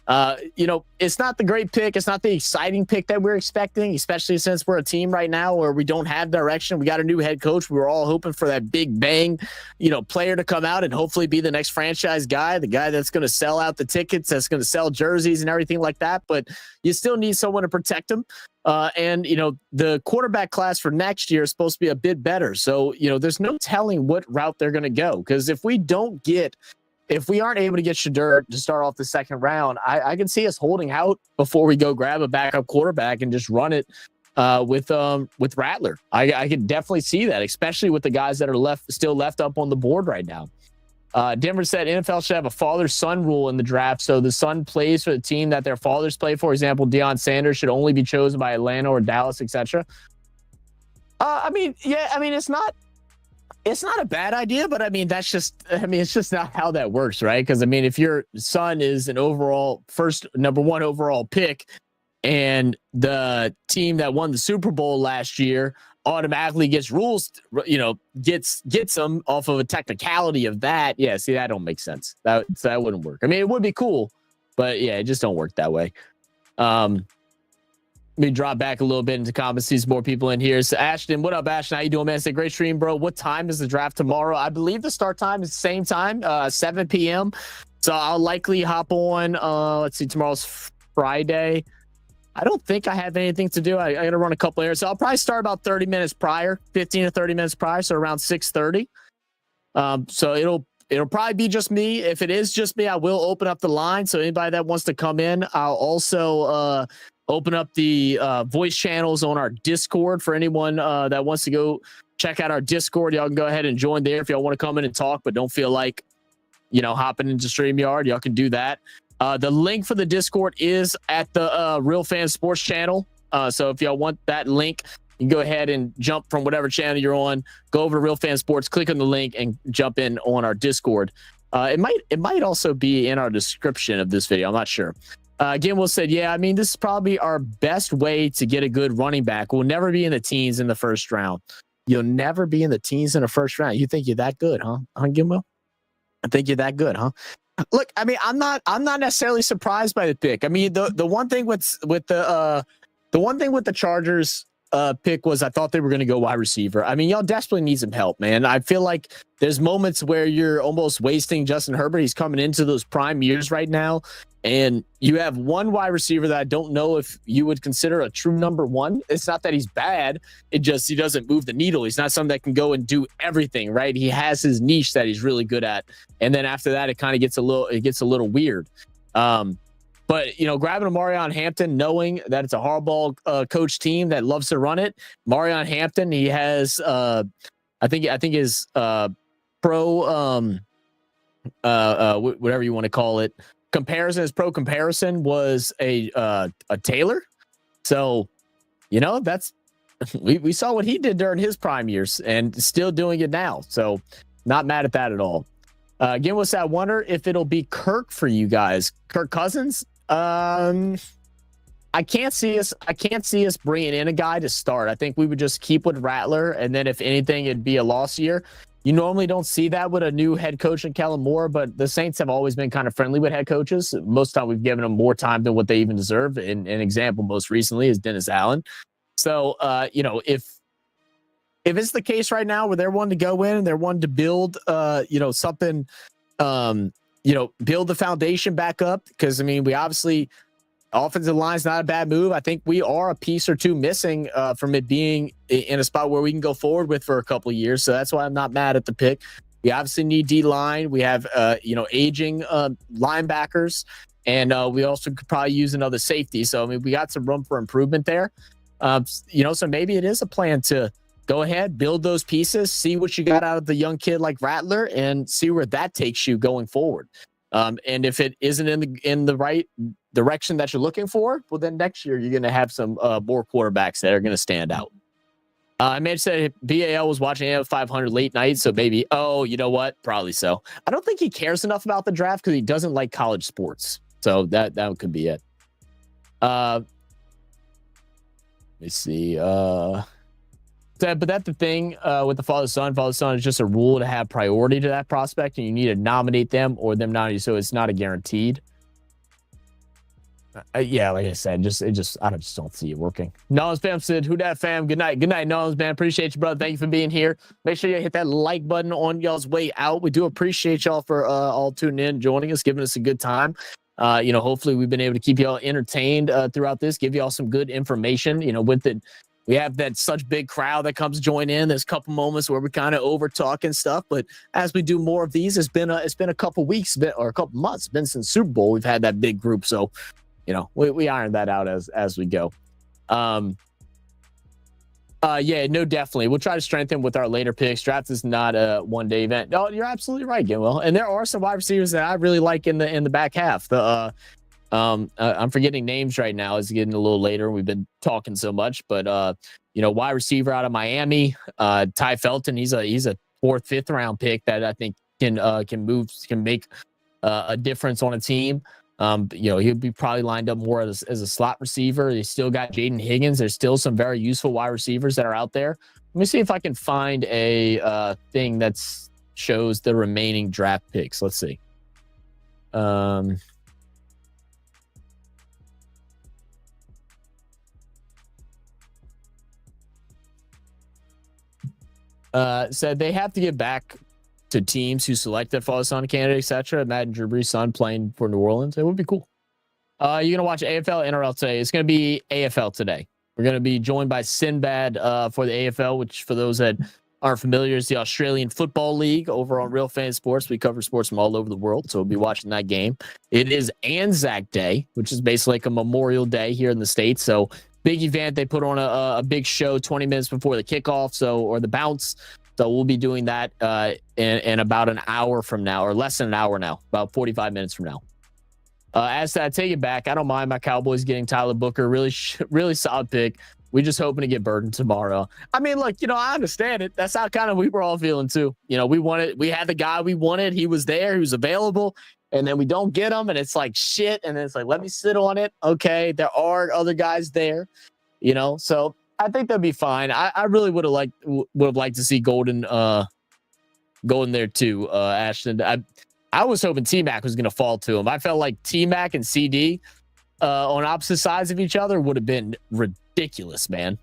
Speaker 4: it's not the great pick. It's not the exciting pick that we're expecting, especially since we're a team right now where we don't have direction. We got a new head coach. We were all hoping for that big bang, player to come out and hopefully be the next franchise guy, the guy that's going to sell out the tickets, that's going to sell jerseys and everything like that. But you still need someone to protect him. The quarterback class for next year is supposed to be a bit better. So, there's no telling what route they're going to go. Because if we aren't able to get Shedeur to start off the second round, I can see us holding out before we go grab a backup quarterback and just run it with Rattler. I can definitely see that, especially with the guys that are still left up on the board right now. Denver said NFL should have a father-son rule in the draft, so the son plays for the team that their fathers play for. For example, Deion Sanders should only be chosen by Atlanta or Dallas, etc. It's not a bad idea, but it's just not how that works, right? Because if your son is an number one overall pick, and the team that won the Super Bowl last year automatically gets rules, gets them off of a technicality of that. Yeah, see, that don't make sense. That wouldn't work. It would be cool, but yeah, it just don't work that way. Let me drop back a little bit into comments. See some more people in here. So Ashton, what up, Ashton? How you doing, man? It's a great stream, bro. What time is the draft tomorrow? I believe the start time is the same time, 7 p.m. So I'll likely hop on. Let's see, tomorrow's Friday. I don't think I have anything to do. I got to run a couple errands. So I'll probably start about 30 minutes prior, 15 to 30 minutes prior. So around 6:30. So it'll probably be just me. If it is just me, I will open up the line. So anybody that wants to come in, I'll also open up the voice channels on our Discord for anyone that wants to go check out our Discord. Y'all can go ahead and join there if y'all want to come in and talk, but don't feel like, hopping into StreamYard. Y'all can do that. The link for the Discord is at the Real Fan Sports channel. So if y'all want that link, you can go ahead and jump from whatever channel you're on, go over to Real Fan Sports, click on the link, and jump in on our Discord. It might also be in our description of this video. I'm not sure. Again, Will said, yeah, this is probably our best way to get a good running back. We'll never be in the teens in the first round. You'll never be in the teens in the first round. You think you're that good, huh? Gimbo? I think you're that good, huh? Look, I'm not necessarily surprised by the pick. The one thing with the Chargers pick was I thought they were going to go wide receiver. Y'all desperately need some help, man. I feel like there's moments where you're almost wasting Justin Herbert. He's coming into those prime years right now. And you have one wide receiver that I don't know if you would consider a true number one. It's not that he's bad. He doesn't move the needle. He's not someone that can go and do everything, right? He has his niche that he's really good at. And then after that, it kind of gets a little weird. But, grabbing a Marion Hampton, knowing that it's a hardball coach team that loves to run it. Marion Hampton, he has, I think his pro, whatever you want to call it, his pro comparison was a Taylor. So, that's we saw what he did during his prime years and still doing it now. So not mad at that at all. Again, I wonder if it'll be Kirk for you guys. Kirk Cousins. I can't see us bringing in a guy to start. I think we would just keep with Rattler. And then if anything, it'd be a loss year. You normally don't see that with a new head coach in Kellen Moore, but the Saints have always been kind of friendly with head coaches. Most of the time we've given them more time than what they even deserve. And an example most recently is Dennis Allen. So, if it's the case right now where they're wanting to go in and they're wanting to build, something, build the foundation back up. Because, we obviously offensive line is not a bad move. I think we are a piece or two missing from it being in a spot where we can go forward with for a couple of years. So that's why I'm not mad at the pick. We obviously need D-line. We have, aging linebackers. And we also could probably use another safety. So, I mean, we got some room for improvement there. So maybe it is a plan to go ahead, build those pieces, see what you got out of the young kid like Rattler, and see where that takes you going forward. And if it isn't in the right direction that you're looking for, well, then next year you're going to have some more quarterbacks that are going to stand out. I may have said BAL was watching AF 500 late night, so maybe, you know what? Probably so. I don't think he cares enough about the draft because he doesn't like college sports. So that could be it. Let me see. But that's the thing with the father-son. Father-son is just a rule to have priority to that prospect, and you need to nominate them or them nominate, so it's not a guaranteed. Yeah, like I said, I just don't see it working. Nolan's fam said, "Who dat fam? Good night, Nolan's man. Appreciate you, brother. Thank you for being here. Make sure you hit that like button on y'all's way out. We do appreciate y'all for all tuning in, joining us, giving us a good time. Hopefully we've been able to keep y'all entertained throughout this, give y'all some good information. With it, we have that such big crowd that comes join in. There's a couple moments where we kind of over talk and stuff, but as we do more of these, it's been a couple weeks or a couple months. It's been since Super Bowl we've had that big group, so we iron that out as we go. No, definitely. We'll try to strengthen with our later picks. Draft is not a one-day event. No, you're absolutely right, Gilwell. And there are some wide receivers that I really like in the back half. I'm forgetting names right now. It's getting a little later. We've been talking so much, but wide receiver out of Miami, Ty Felton. He's a 4th, 5th round pick that I think can make a difference on a team. He'll be probably lined up more as a slot receiver. They still got Jaden Higgins. There's still some very useful wide receivers that are out there. Let me see if I can find a thing that shows the remaining draft picks. Let's see. Said they have to get back to teams who selected father-son candidate, etc. Imagine Drew Brees' son playing for New Orleans. It would be cool. You're going to watch AFL, NRL today. It's going to be AFL today. We're going to be joined by Sinbad for the AFL, which for those that aren't familiar is the Australian Football League over on Real Fan Sports. We cover sports from all over the world, so we'll be watching that game. It is Anzac Day, which is basically like a Memorial Day here in the States. So big event. They put on a big show 20 minutes before the kickoff, or the bounce. So we'll be doing that in about an hour from now, or less than an hour now, about 45 minutes from now. As I take it back, I don't mind my Cowboys getting Tyler Booker. Really, really solid pick. We just hoping to get Burton tomorrow. I mean, look, I understand it. That's how kind of we were all feeling too. We had the guy we wanted. He was there. He was available. And then we don't get him. And it's like shit. And then it's like, let me sit on it. Okay. There are other guys there, so I think that'd be fine. I really would have liked to see Golden there too. Ashton. I was hoping T-Mac was going to fall to him. I felt like T-Mac and CD on opposite sides of each other would have been ridiculous, man.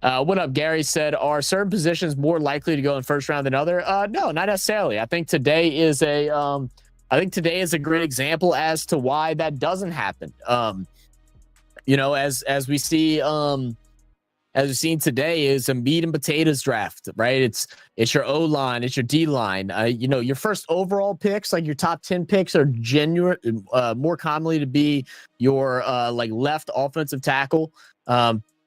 Speaker 4: What up, Gary said, are certain positions more likely to go in first round than other? No, not necessarily. I think today is a great example as to why that doesn't happen. As we see, as we've seen today, is a meat and potatoes draft, right? It's your O-line, it's your D-line. Your first overall picks, like your top 10 picks, are more commonly to be your left offensive tackle,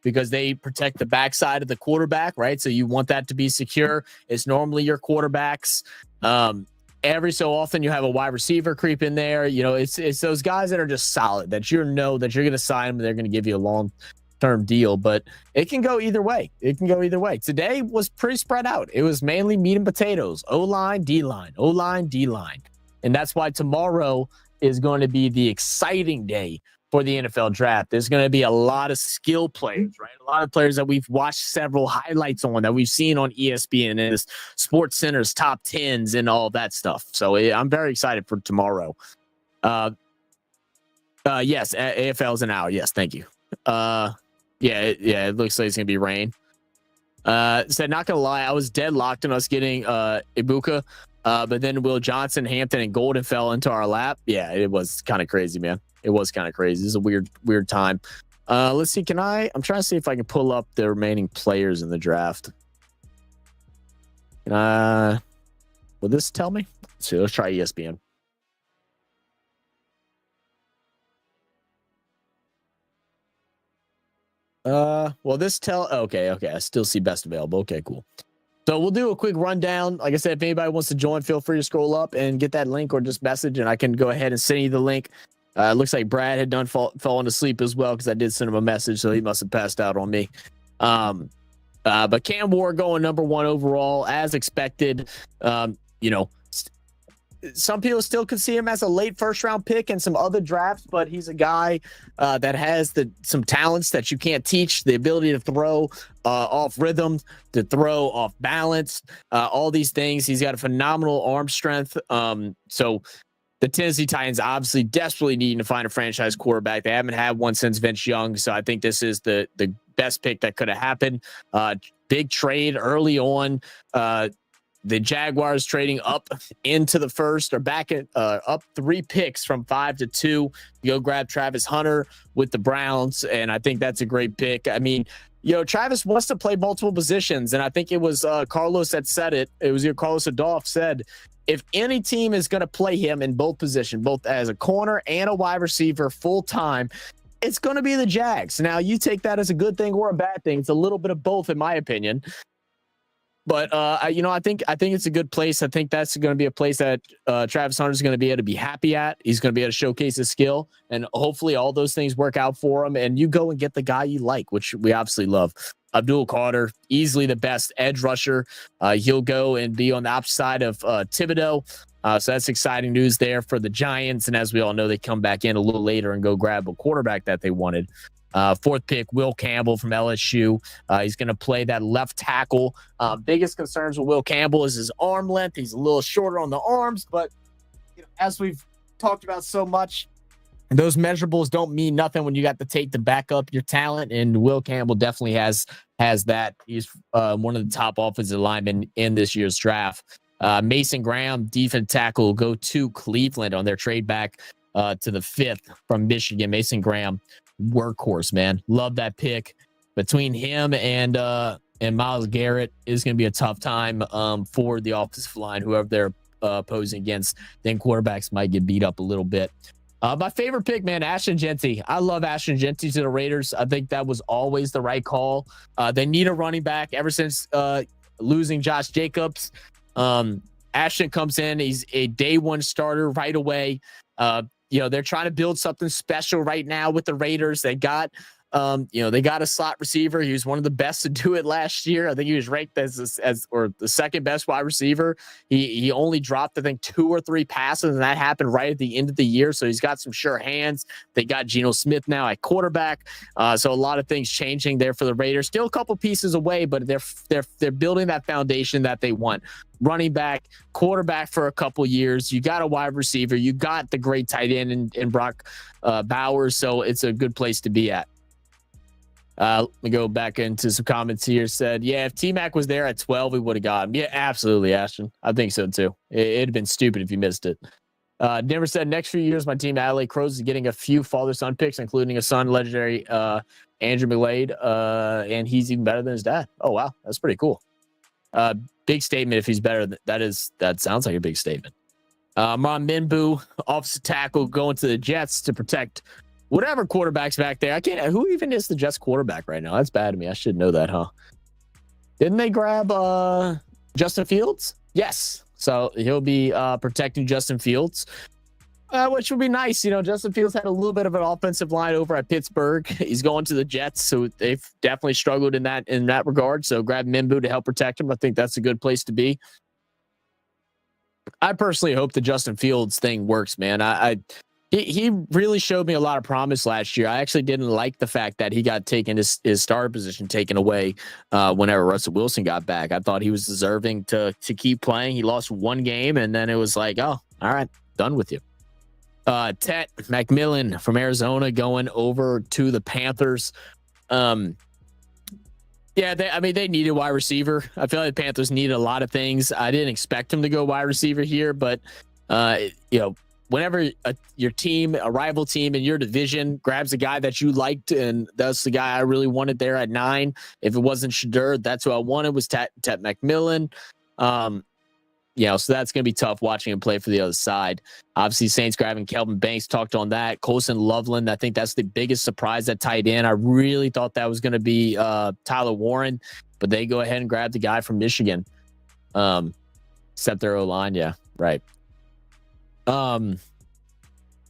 Speaker 4: because they protect the backside of the quarterback, right? So you want that to be secure. It's normally your quarterbacks. Every so often you have a wide receiver creep in there. It's those guys that are just solid that you're going to sign them and they're going to give you a long-term deal, but it can go either way. Today was pretty spread out. It was mainly meat and potatoes, O-line, D-line, O-line, D-line. And that's why tomorrow is going to be the exciting day for the NFL draft. There's going to be a lot of skill players, right? A lot of players that we've watched several highlights on, that we've seen on ESPN and this Sports Center's top 10s and all that stuff. So I'm very excited for tomorrow. Yes, AFL is an hour. Yes, thank you. It looks like it's gonna be rain. Said, not gonna lie, I was deadlocked on us getting Ibuka, but then Will Johnson, Hampton, and Golden fell into our lap. Yeah, it was kind of crazy, man. It was kind of crazy. It's a weird time. Let's see. I'm trying to see if I can pull up the remaining players in the draft. Will this tell me? Let's see. Let's try ESPN. Okay. I still see best available. Okay, cool. So we'll do a quick rundown. Like I said, if anybody wants to join, feel free to scroll up and get that link or just message, and I can go ahead and send you the link. It looks like Brad had fallen asleep as well, because I did send him a message, so he must have passed out on me. But Cam Ward going number 1 overall as expected. Some people still could see him as a late first-round pick in some other drafts, but he's a guy that has some talents that you can't teach. The ability to throw off rhythm, to throw off balance, all these things. He's got a phenomenal arm strength. So the Tennessee Titans obviously desperately needing to find a franchise quarterback. They haven't had one since Vince Young, so I think this is the best pick that could have happened. Big trade early on. The Jaguars trading up into the first, or back at up 3 picks from 5 to 2. You go grab Travis Hunter with the Browns, and I think that's a great pick. I mean, Travis wants to play multiple positions, and I think it was Carlos that said it. It was Carlos DOLPH said, if any team is going to play him in both positions, both as a corner and a wide receiver full time, it's going to be the Jags. Now, you take that as a good thing or a bad thing. It's a little bit of both, in my opinion. But I think it's a good place. I think that's going to be a place that Travis Hunter is going to be able to be happy at. He's going to be able to showcase his skill, and hopefully all those things work out for him. And you go and get the guy you like, which we obviously love. Abdul Carter, easily the best edge rusher. He'll go and be on the opposite side of Thibodeau. So that's exciting news there for the Giants. And as we all know, they come back in a little later and go grab a quarterback that they wanted. 4th pick, Will Campbell from LSU. He's going to play that left tackle. Biggest concerns with Will Campbell is his arm length. He's a little shorter on the arms, but as we've talked about so much, those measurables don't mean nothing when you got to take to back up your talent. And Will Campbell definitely has that. He's one of the top offensive linemen in this year's draft. Mason Graham, defensive tackle, go to Cleveland on their trade back to the 5th from Michigan. Mason Graham, workhorse, man. Love that pick. Between him and Myles Garrett is going to be a tough time for the offensive line, whoever they're opposing against. Then quarterbacks might get beat up a little bit. My favorite pick, man, Ashton Jeanty. I love Ashton Jeanty to the Raiders. I think that was always the right call. They need a running back ever since losing Josh Jacobs. Ashton comes in. He's a day 1 starter right away. They're trying to build something special right now with the Raiders. They got, they got a slot receiver. He was one of the best to do it last year. I think he was ranked as the second best wide receiver. He only dropped, I think, 2 or 3 passes, and that happened right at the end of the year. So he's got some sure hands. They got Geno Smith now at quarterback. So a lot of things changing there for the Raiders. Still a couple pieces away, but they're building that foundation that they want. Running back, quarterback for a couple years. You got a wide receiver. You got the great tight end in Brock Bowers. So it's a good place to be at. Let me go back into some comments here. Said, yeah, if T-Mac was there at 12, we would have got him. Yeah, absolutely, Ashton. I think so too. It'd have been stupid if you missed it. Denver said, next few years, my team, Adelaide Crows, is getting a few father-son picks, including a son, legendary Andrew McLeod, and he's even better than his dad. Oh, wow. That's pretty cool. Big statement if he's better. That sounds like a big statement. Mon Minbu, offensive tackle, going to the Jets to protect whatever quarterback's back there. Who even is the Jets quarterback right now? That's bad to me. I should know that, huh? Didn't they grab Justin Fields? Yes. So he'll be protecting Justin Fields, which would be nice. Justin Fields had a little bit of an offensive line over at Pittsburgh. He's going to the Jets, so they've definitely struggled in that regard. So grab Minbu to help protect him. I think that's a good place to be. I personally hope the Justin Fields thing works, man. He really showed me a lot of promise last year. I actually didn't like the fact that he got taken his starter position taken away whenever Russell Wilson got back. I thought he was deserving to keep playing. He lost 1 game, and then it was like, oh, all right, done with you. Tet McMillan from Arizona going over to the Panthers. They needed wide receiver. I feel like the Panthers needed a lot of things. I didn't expect him to go wide receiver here, but whenever your team, a rival team in your division, grabs a guy that you liked, and that's the guy I really wanted there at 9. If it wasn't Shadur, that's who I wanted, was Tet McMillan. So that's going to be tough watching him play for the other side. Obviously, Saints grabbing Kelvin Banks, talked on that. Colson Loveland, I think that's the biggest surprise at tight end. I really thought that was going to be Tyler Warren, but they go ahead and grab the guy from Michigan. Except their O-line, yeah, right.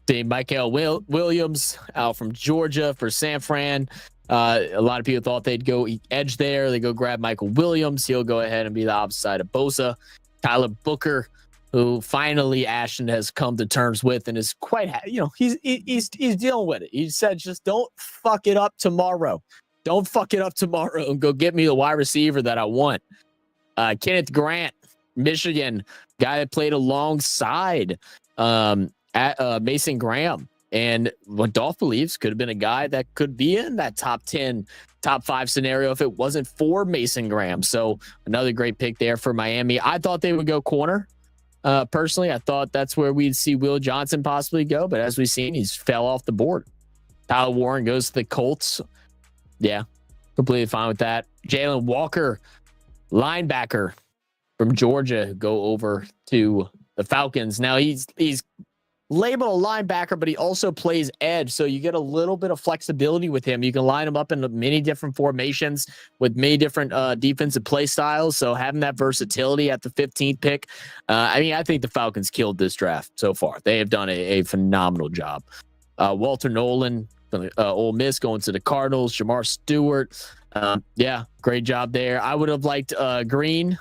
Speaker 4: Michael Williams out from Georgia for San Fran. A lot of people thought they'd go edge there. They go grab Michael Williams. He'll go ahead and be the opposite side of Bosa. Tyler Booker, who finally Ashton has come to terms with and is quite, he's dealing with it. He said, just don't fuck it up tomorrow. Don't fuck it up tomorrow and go get me the wide receiver that I want. Kenneth Grant, Michigan, guy that played alongside Mason Graham. And what Dolph believes could have been a guy that could be in that top 10, top 5 scenario if it wasn't for Mason Graham. So another great pick there for Miami. I thought they would go corner. Personally, I thought that's where we'd see Will Johnson possibly go. But as we've seen, he's fell off the board. Tyler Warren goes to the Colts. Yeah, completely fine with that. Jalen Walker, linebacker from Georgia, go over to the Falcons. Now he's labeled a linebacker, but he also plays edge, so you get a little bit of flexibility with him. You can line him up in many different formations with many different defensive play styles, so having that versatility at the 15th pick, I think the Falcons killed this draft so far. They have done a phenomenal job. Walter Nolan, Ole Miss, going to the Cardinals. Jamar Stewart, great job there. I would have liked Green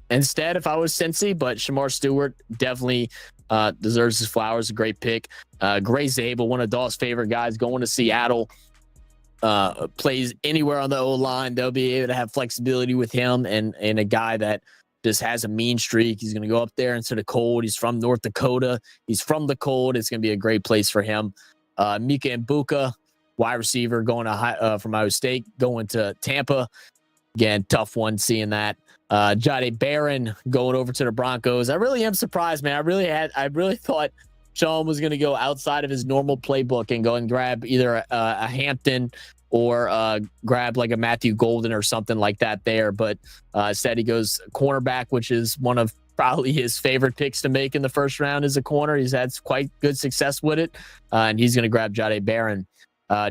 Speaker 4: instead if I was Cincy, but Shamar Stewart definitely deserves his flowers. A great pick. Gray Zabel, one of Daw's favorite guys, going to Seattle. Plays anywhere on the O-line. They'll be able to have flexibility with him and a guy that just has a mean streak. He's going to go up there into the cold. He's from North Dakota. He's from the cold. It's going to be a great place for him. Mika Mbuka, wide receiver, going to from Iowa State, going to Tampa. Again, tough one seeing that. Jahdae Barron going over to the Broncos. I really am surprised, man. I really thought Sean was going to go outside of his normal playbook and go and grab either a Hampton or grab like a Matthew Golden or something like that there. But instead he goes cornerback, which is one of probably his favorite picks to make in the first round as a corner. He's had quite good success with it. And he's going to grab Jahdae Barron.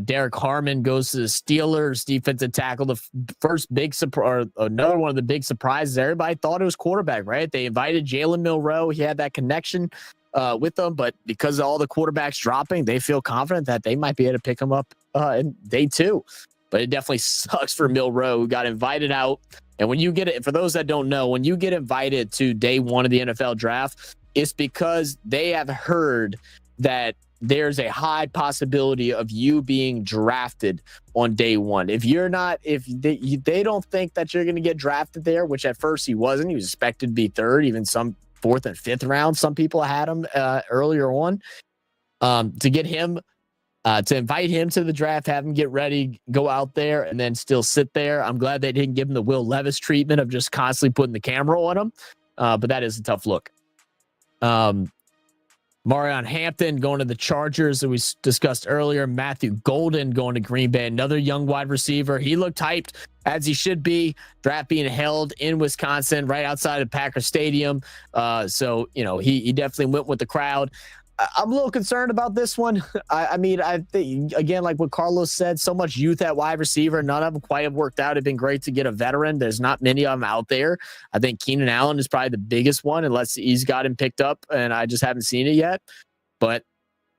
Speaker 4: Derek Harmon goes to the Steelers, defensive tackle. The first big surprise, another one of the big surprises. Everybody thought it was quarterback, right? They invited Jalen Milroe. He had that connection with them, but because of all the quarterbacks dropping, they feel confident that they might be able to pick him up in day 2. But it definitely sucks for Milroe, who got invited out. And when you get it, for those that don't know, when you get invited to day 1 of the NFL draft, it's because they have heard that there's a high possibility of you being drafted on day 1. If they don't think that you're going to get drafted there, which at first he wasn't, he was expected to be 3rd, even some 4th and 5th round. Some people had him earlier on. To get him, to invite him to the draft, have him get ready, go out there, and then still sit there. I'm glad they didn't give him the Will Levis treatment of just constantly putting the camera on him. But that is a tough look. Marion Hampton going to the Chargers that we discussed earlier. Matthew Golden going to Green Bay, another young wide receiver. He looked hyped, as he should be. Draft being held in Wisconsin, right outside of Packer Stadium. So, he definitely went with the crowd. I'm a little concerned about this one. I think, again, like what Carlos said, so much youth at wide receiver. None of them quite have worked out. It'd been great to get a veteran. There's not many of them out there. I think Keenan Allen is probably the biggest one, unless he's got him picked up, and I just haven't seen it yet. But,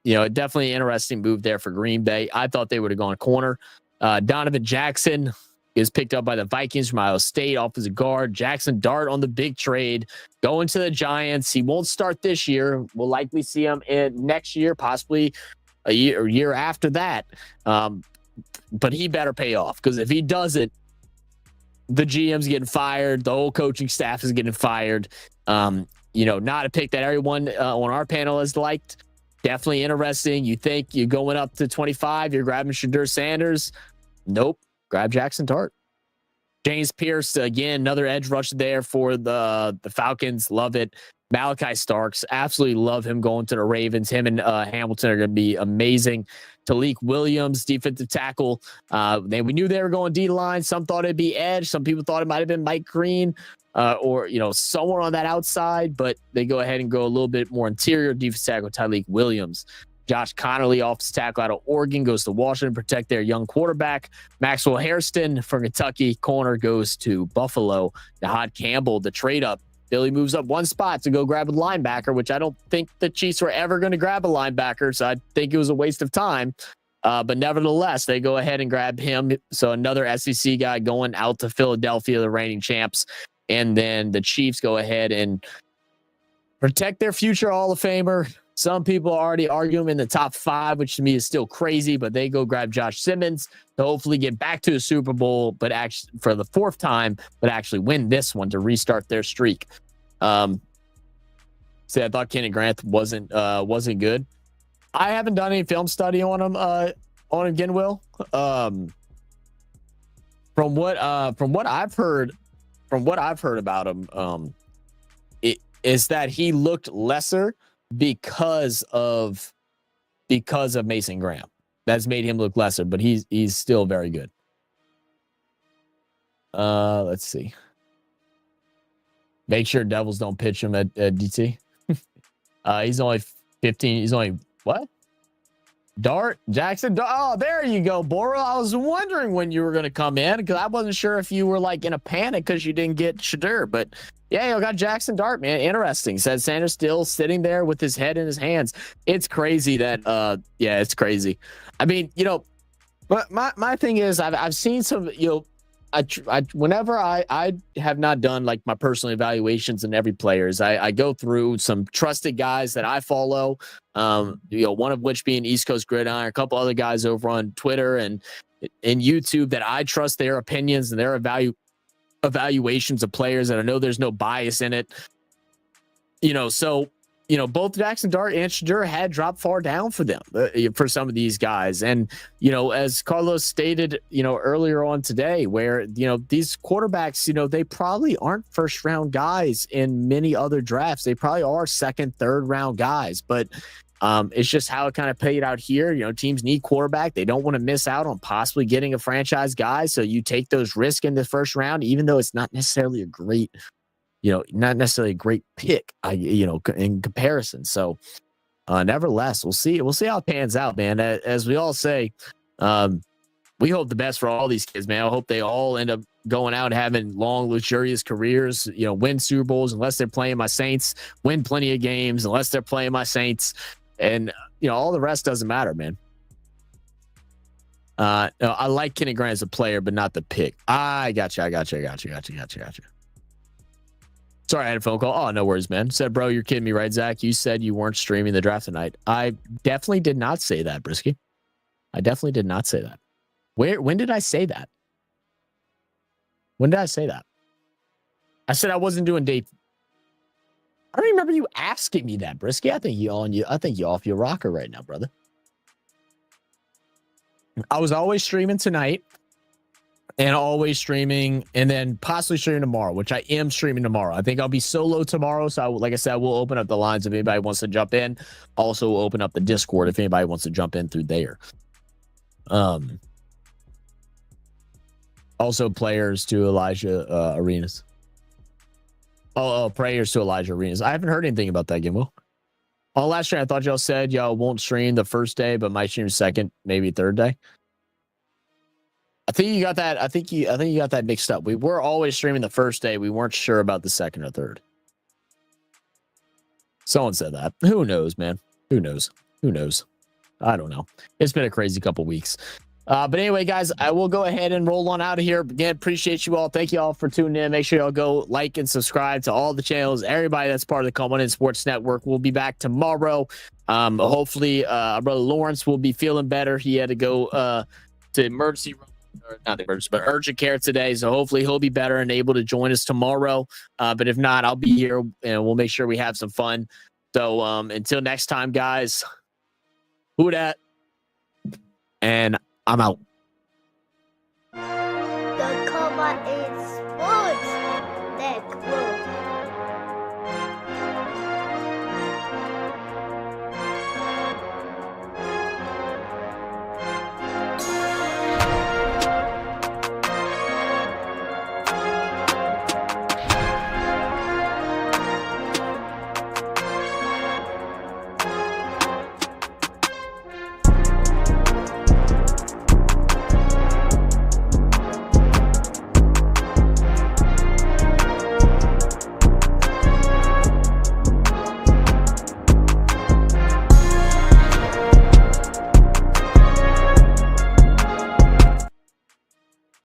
Speaker 4: definitely an interesting move there for Green Bay. I thought they would have gone corner. Donovan Jackson is picked up by the Vikings from Iowa State, offensive guard. Jackson Dart on the big trade, going to the Giants. He won't start this year. We'll likely see him in next year, possibly a year after that. But he better pay off, because if he doesn't, the GM's getting fired. The whole coaching staff is getting fired. Not a pick that everyone on our panel has liked. Definitely interesting. You think you're going up to 25, you're grabbing Shadur Sanders. Nope. Grab Jackson Dart. James Pierce, again, another edge rush there for the Falcons. Love it. Malachi Starks, absolutely love him going to the Ravens. Him and Hamilton are going to be amazing. Talik Williams, defensive tackle. We knew they were going D-line. Some thought it'd be edge. Some people thought it might have been Mike Green or, somewhere on that outside. But they go ahead and go a little bit more interior. Defensive tackle Talik Williams. Josh Connerly, offensive tackle out of Oregon, goes to Washington, protect their young quarterback. Maxwell Hairston from Kentucky, corner, goes to Buffalo. Nahad Campbell, the trade up. Billy moves up one spot to go grab a linebacker, which I don't think the Chiefs were ever going to grab a linebacker, so I think it was a waste of time. But nevertheless, they go ahead and grab him. So another SEC guy going out to Philadelphia, the reigning champs. And then the Chiefs go ahead and protect their future Hall of Famer. Some people already argue him in the top 5, which to me is still crazy, but they go grab Josh Simmons to hopefully get back to a Super Bowl, but actually for the 4th time, but actually win this one to restart their streak. I thought Kenny Grant wasn't good. I haven't done any film study on him again, Will. From what I've heard about him, it is that he looked lesser because of Mason Graham. That's made him look lesser, but he's still very good. Let's see. Make sure Devils don't pitch him at DT. He's only 15. He's only what? Dart Jackson. Oh, there you go, Boro. I was wondering when you were going to come in because I wasn't sure if you were like in a panic because you didn't get Shadur. But yeah, you got Jackson Dart, man. Interesting. Said Sanders still sitting there with his head in his hands. It's crazy that it's crazy. I mean, but my thing is I've seen some, whenever I have not done like my personal evaluations in every players, I go through some trusted guys that I follow, one of which being East Coast Gridiron, a couple other guys over on Twitter and YouTube that I trust their opinions and their evaluations of players, and I know there's no bias in it. So both Jackson Dart and Shadur had dropped far down for them, for some of these guys. And, as Carlos stated, earlier on today, where, these quarterbacks, they probably aren't first round guys in many other drafts. They probably are second, third round guys, but it's just how it kind of played out here. Teams need quarterback. They don't want to miss out on possibly getting a franchise guy. So you take those risks in the first round, even though it's not necessarily a great pick, in comparison. So, nevertheless, we'll see how it pans out, man. As we all say, we hope the best for all these kids, man. I hope they all end up going out and having long, luxurious careers, win Super Bowls, unless they're playing my Saints, win plenty of games, unless they're playing my Saints. And, all the rest doesn't matter, man. No, I like Kenny Grant as a player, but not the pick. I got you. Sorry, I had a phone call. Oh, no worries, man. Said, bro, you're kidding me, right, Zach? You said you weren't streaming the draft tonight. I definitely did not say that, Brisky. I definitely did not say that. When did I say that? When did I say that? I said I wasn't doing day. I don't remember you asking me that, Brisky. I think you off your rocker right now, brother. I was always streaming tonight. And always streaming, and then possibly streaming tomorrow, which I am streaming tomorrow. I think I'll be solo tomorrow. So, like I said, we'll open up the lines if anybody wants to jump in. Also, we'll open up the Discord if anybody wants to jump in through there. Also, players to Elijah Arenas. Prayers to Elijah Arenas. I haven't heard anything about that, Gimbo. Last year, I thought y'all said y'all won't stream the first day, but might stream second, maybe third day. I think you got that. I think you got that mixed up. We were always streaming the first day. We weren't sure about the second or third. Someone said that. Who knows, man? Who knows? I don't know. It's been a crazy couple weeks. But anyway, guys, I will go ahead and roll on out of here. Again, appreciate you all. Thank you all for tuning in. Make sure y'all go like and subscribe to all the channels. Everybody that's part of the Come On In Sports Network. We'll be back tomorrow. Hopefully, our brother Lawrence will be feeling better. He had to go to emergency room. Or not emergency, but urgent care today. So hopefully he'll be better and able to join us tomorrow. But if not, I'll be here and we'll make sure we have some fun. So until next time, guys, who dat? And I'm out.
Speaker 1: The Come On In